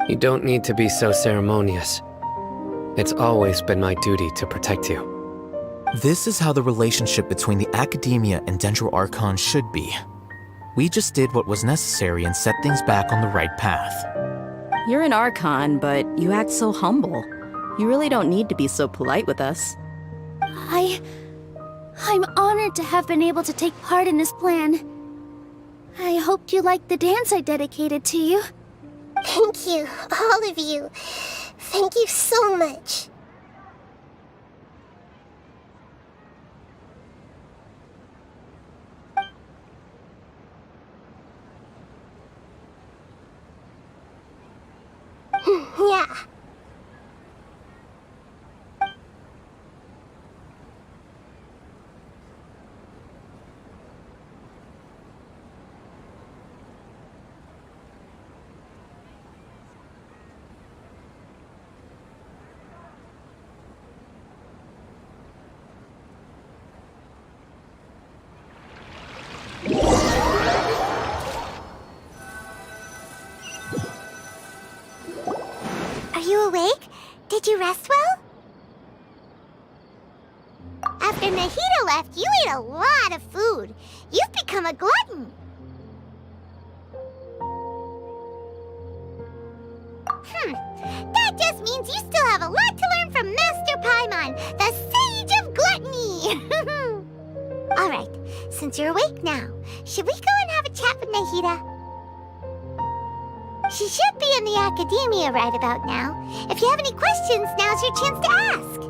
You don't need to be so ceremonious. It's always been my duty to protect you. This is how the relationship between the Academia and Dendro Archon should be. We just did what was necessary and set things back on the right path. You're an Archon, but you act so humble. You really don't need to be so polite with us. I'm honored to have been able to take part in this plan. I hoped you liked the dance I dedicated to you. Thank you, all of you. Thank you so much. Yeah. Are you awake? Did you rest well? After Nahida left, you ate a lot of food. You've become a glutton. That just means you still have a lot to learn from Master Paimon, the Sage of Gluttony. Alright, since you're awake now, should we go and have a chat with Nahida? She should be in the Academia right about now. If you have any questions, now's your chance to ask.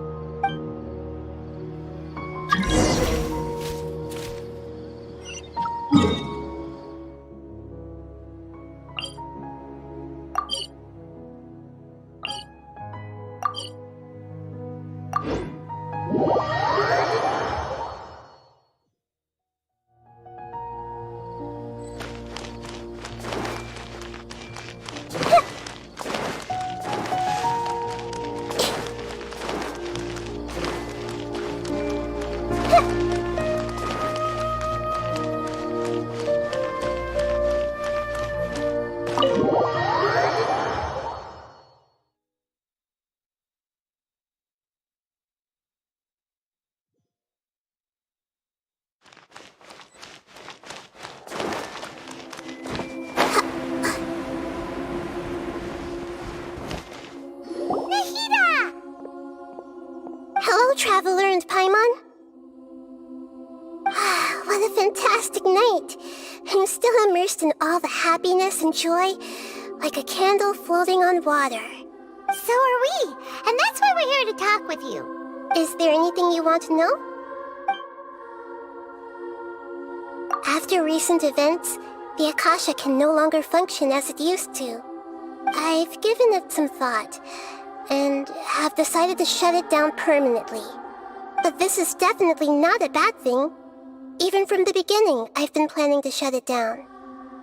Hello, Traveler and Paimon. What a fantastic night. I'm still immersed in all the happiness and joy, like a candle floating on water. So are we, and that's why we're here to talk with you. Is there anything you want to know? After recent events, the Akasha can no longer function as it used to. I've given it some thought, and have decided to shut it down permanently. But this is definitely not a bad thing. Even from the beginning, I've been planning to shut it down.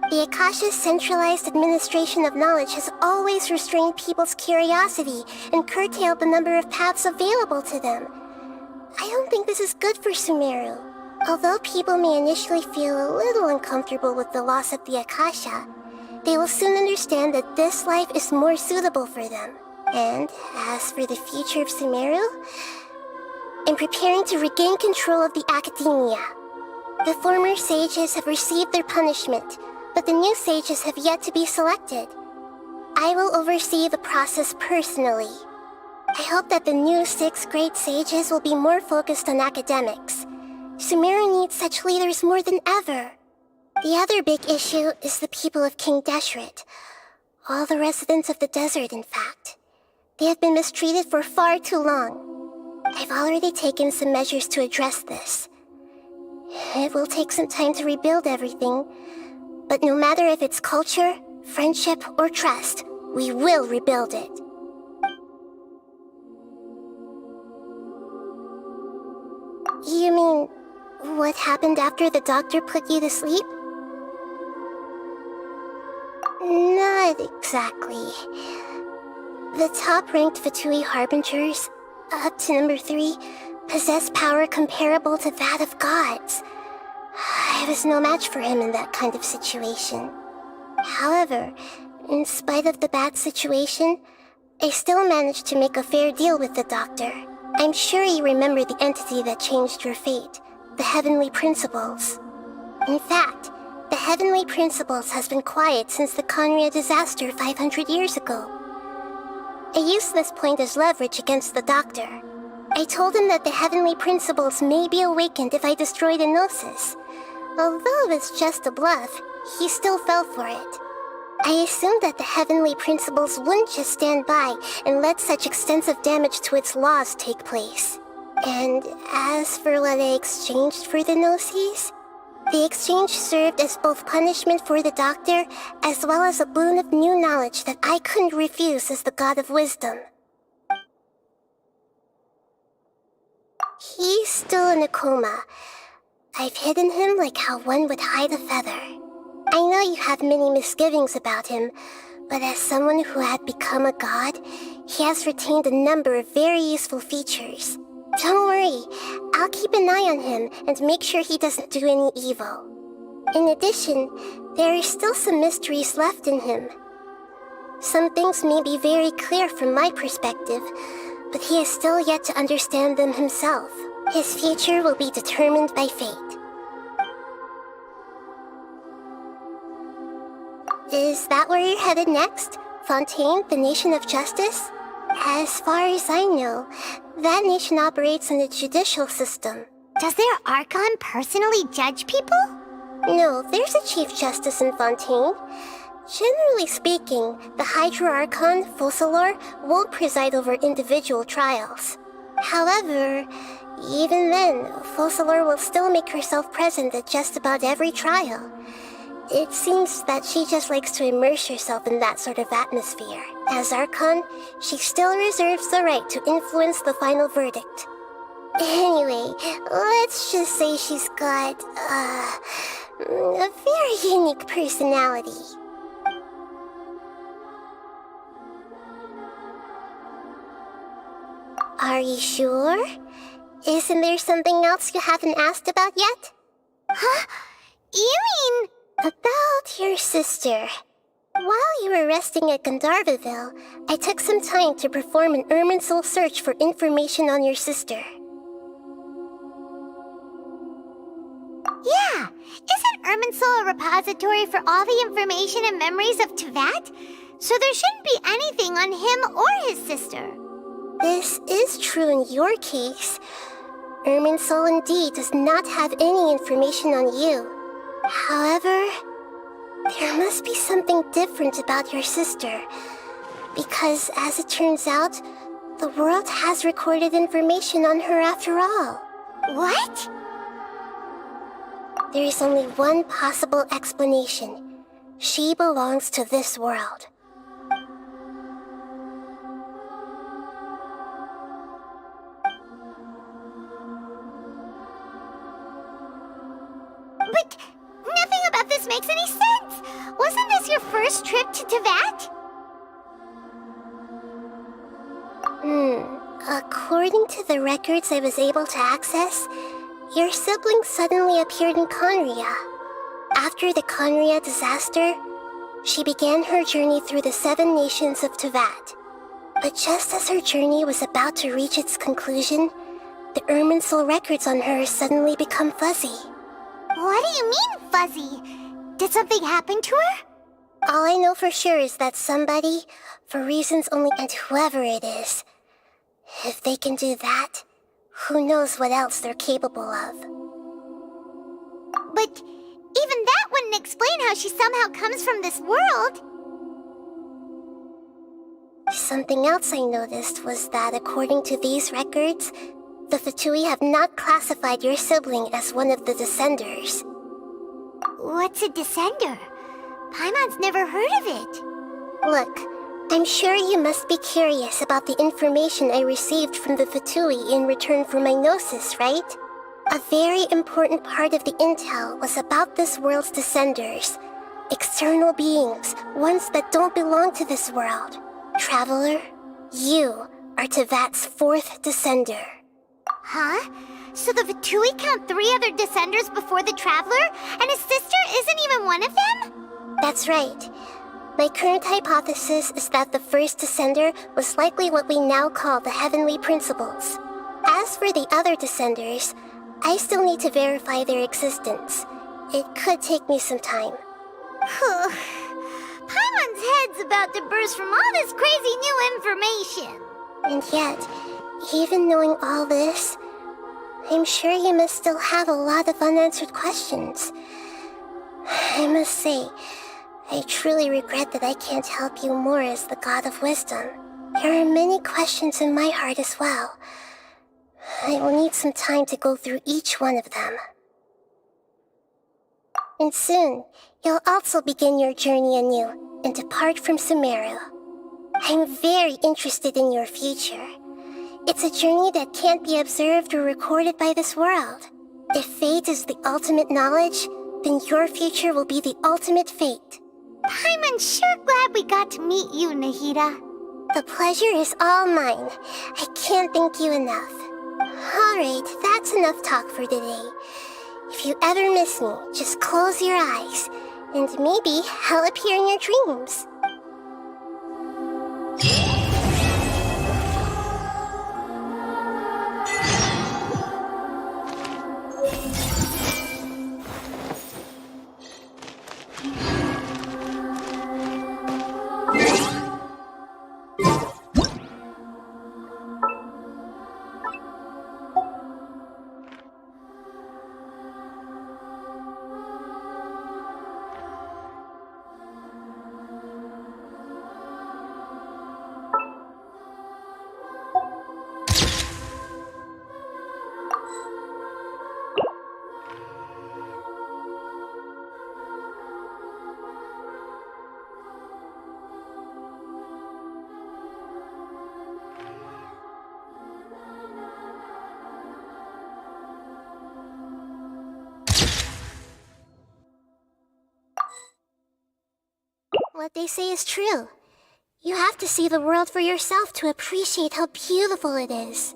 The Akasha's centralized administration of knowledge has always restrained people's curiosity and curtailed the number of paths available to them. I don't think this is good for Sumeru. Although people may initially feel a little uncomfortable with the loss of the Akasha, They will soon understand that this life is more suitable for them. And as for the future of Sumeru, I'm preparing to regain control of the academia. The former sages have received their punishment, but the new sages have yet to be selected. I will oversee the process personally. I hope that the new 6th grade sages will be more focused on academics. Sumeru needs such leaders more than ever. The other big issue is the people of King Deshret. All the residents of the desert, in fact. They have been mistreated for far too long. I've already taken some measures to address this. It will take some time to rebuild everything, but no matter if it's culture, friendship, or trust, we will rebuild it. You mean, what happened after the doctor put you to sleep? Not exactly. The top-ranked Fatui Harbingers, up to number 3, possess power comparable to that of gods. I was no match for him in that kind of situation. However, in spite of the bad situation, I still managed to make a fair deal with the doctor. I'm sure you remember the entity that changed your fate, the Heavenly Principles. In fact, the Heavenly Principles has been quiet since the Conria disaster 500 years ago. I used this point as leverage against the doctor. I told him that the Heavenly Principles may be awakened if I destroy the Gnosis. Although it was just a bluff, he still fell for it. I assumed that the Heavenly Principles wouldn't just stand by and let such extensive damage to its laws take place. And as for what I exchanged for the Gnosis, the exchange served as both punishment for the doctor as well as a boon of new knowledge that I couldn't refuse as the God of Wisdom. He's still in a coma. I've hidden him like how one would hide a feather. I know you have many misgivings about him, but as someone who had become a god, he has retained a number of very useful features. Don't worry, I'll keep an eye on him and make sure he doesn't do any evil. In addition, there are still some mysteries left in him. Some things may be very clear from my perspective, but he has still yet to understand them himself. His future will be determined by fate. Is that where you're headed next? Fontaine, the Nation of Justice? As far as I know, that nation operates in a judicial system. Does their Archon personally judge people? No, there's a Chief Justice in Fontaine. Generally speaking, the Hydra Archon, Focalor, won't preside over individual trials. However, even then, Focalor will still make herself present at just about every trial. It seems that she just likes to immerse herself in that sort of atmosphere. As Archon, she still reserves the right to influence the final verdict. Anyway, let's just say she's got, a very unique personality. Are you sure? Isn't there something else you haven't asked about yet? Huh? You mean... About your sister. While you were resting at Gandharvaville, I took some time to perform an Irminsul search for information on your sister. Yeah! Isn't Irminsul a repository for all the information and memories of Teyvat? So there shouldn't be anything on him or his sister. This is true in your case. Irminsul indeed does not have any information on you. However, there must be something different about your sister. Because, as it turns out, the world has recorded information on her after all. What? There is only one possible explanation. She belongs to this world. But nothing about this makes any sense! Wasn't this your first trip to Teyvat? According to the records I was able to access, your sibling suddenly appeared in Conria. After the Conria disaster, She began her journey through the 7 nations of Tevat. But just as her journey was about to reach its conclusion, the Irminsul records on her suddenly become fuzzy. What do you mean, fuzzy? Did something happen to her? All I know for sure is that somebody, for reasons only and whoever it is, if they can do that, who knows what else they're capable of. But even that wouldn't explain how she somehow comes from this world. Something else I noticed was that according to these records, the Fatui have not classified your sibling as one of the Descenders. What's a Descender? Paimon's never heard of it. Look, I'm sure you must be curious about the information I received from the Fatui in return for my gnosis, right? A very important part of the intel was about this world's Descenders. External beings, ones that don't belong to this world. Traveler, you are Tevat's 4th Descender. Huh? So the Fatui count 3 other Descenders before the Traveler, and his sister isn't even one of them? That's right. My current hypothesis is that the first Descender was likely what we now call the Heavenly Principles. As for the other Descenders, I still need to verify their existence. It could take me some time. Paimon's head's about to burst from all this crazy new information. And yet, even knowing all this, I'm sure you must still have a lot of unanswered questions. I must say, I truly regret that I can't help you more as the God of Wisdom. There are many questions in my heart as well. I will need some time to go through each one of them. And soon, you'll also begin your journey anew and depart from Sumeru. I'm very interested in your future. It's a journey that can't be observed or recorded by this world. If fate is the ultimate knowledge, then your future will be the ultimate fate. Paimon's sure glad we got to meet you, Nahida. The pleasure is all mine. I can't thank you enough. Alright, that's enough talk for today. If you ever miss me, just close your eyes, and maybe I'll appear in your dreams. What they say is true. You have to see the world for yourself to appreciate how beautiful it is.